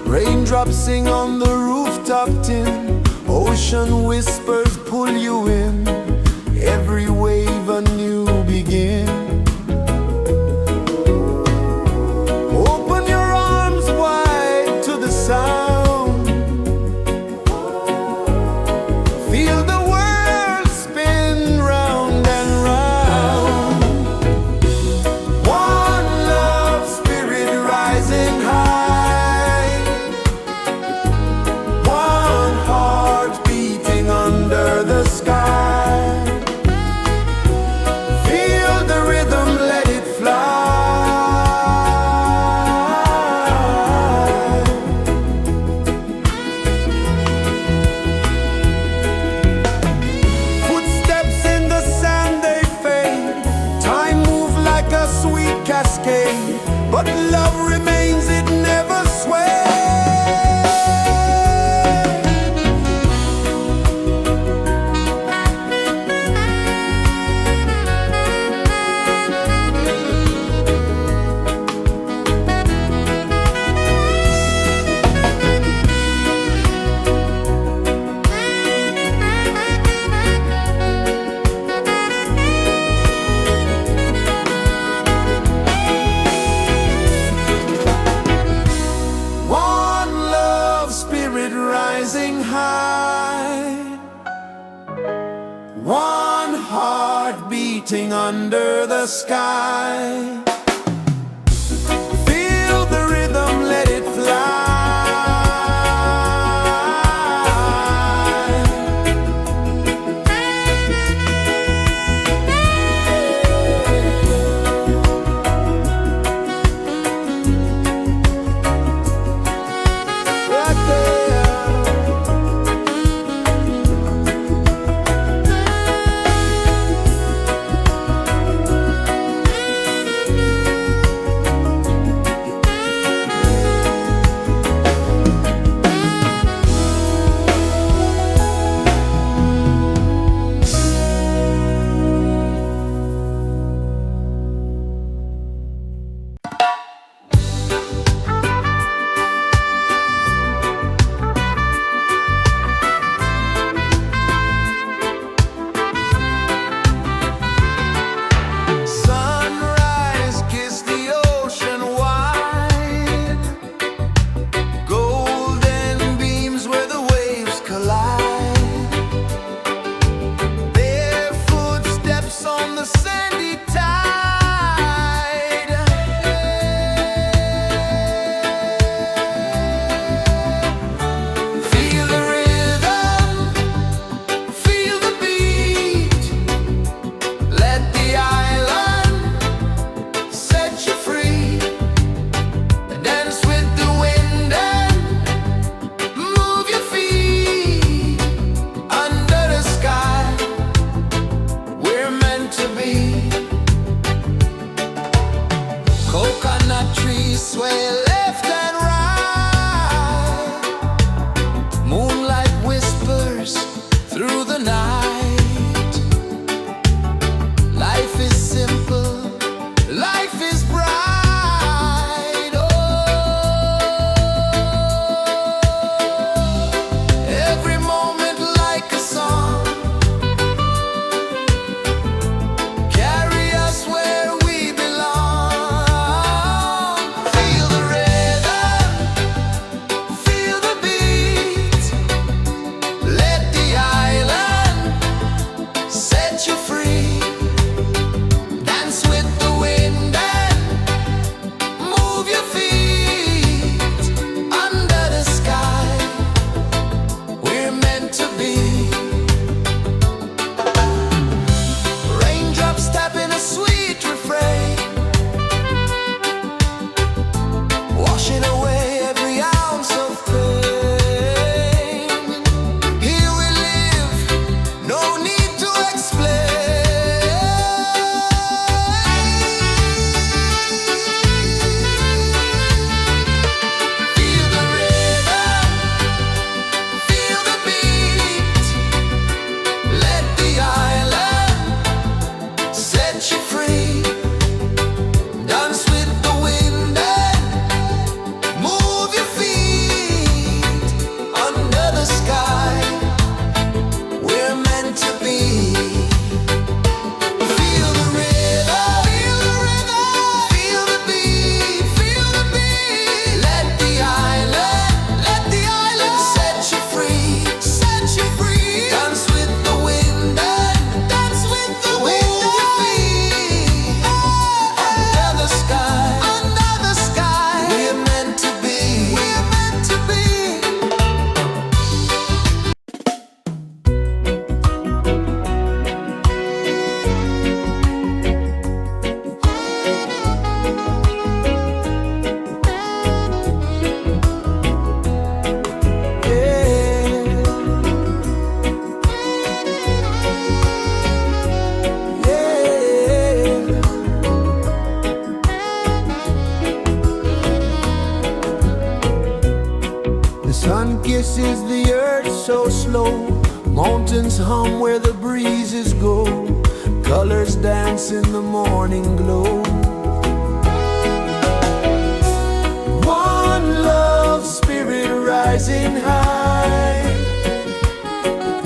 Raindrops sing on the rooftop tin. Ocean whispers pull you in. Every wave a new begin. Open your arms wide to the sound. Feel the world spin round and round. One love spirit rising high. One heart beating under the sky. Feel the rhythm, let it fly. Footsteps in the sand, they fade. Time moves like a sweet cascade, but love remains, it never sways. One love spirit rising high. One heart beating under the sky. Feel the rhythm, let it fly. Right there. kisses the earth so slow. Mountains hum where the breezes go. Colors dance in the morning glow.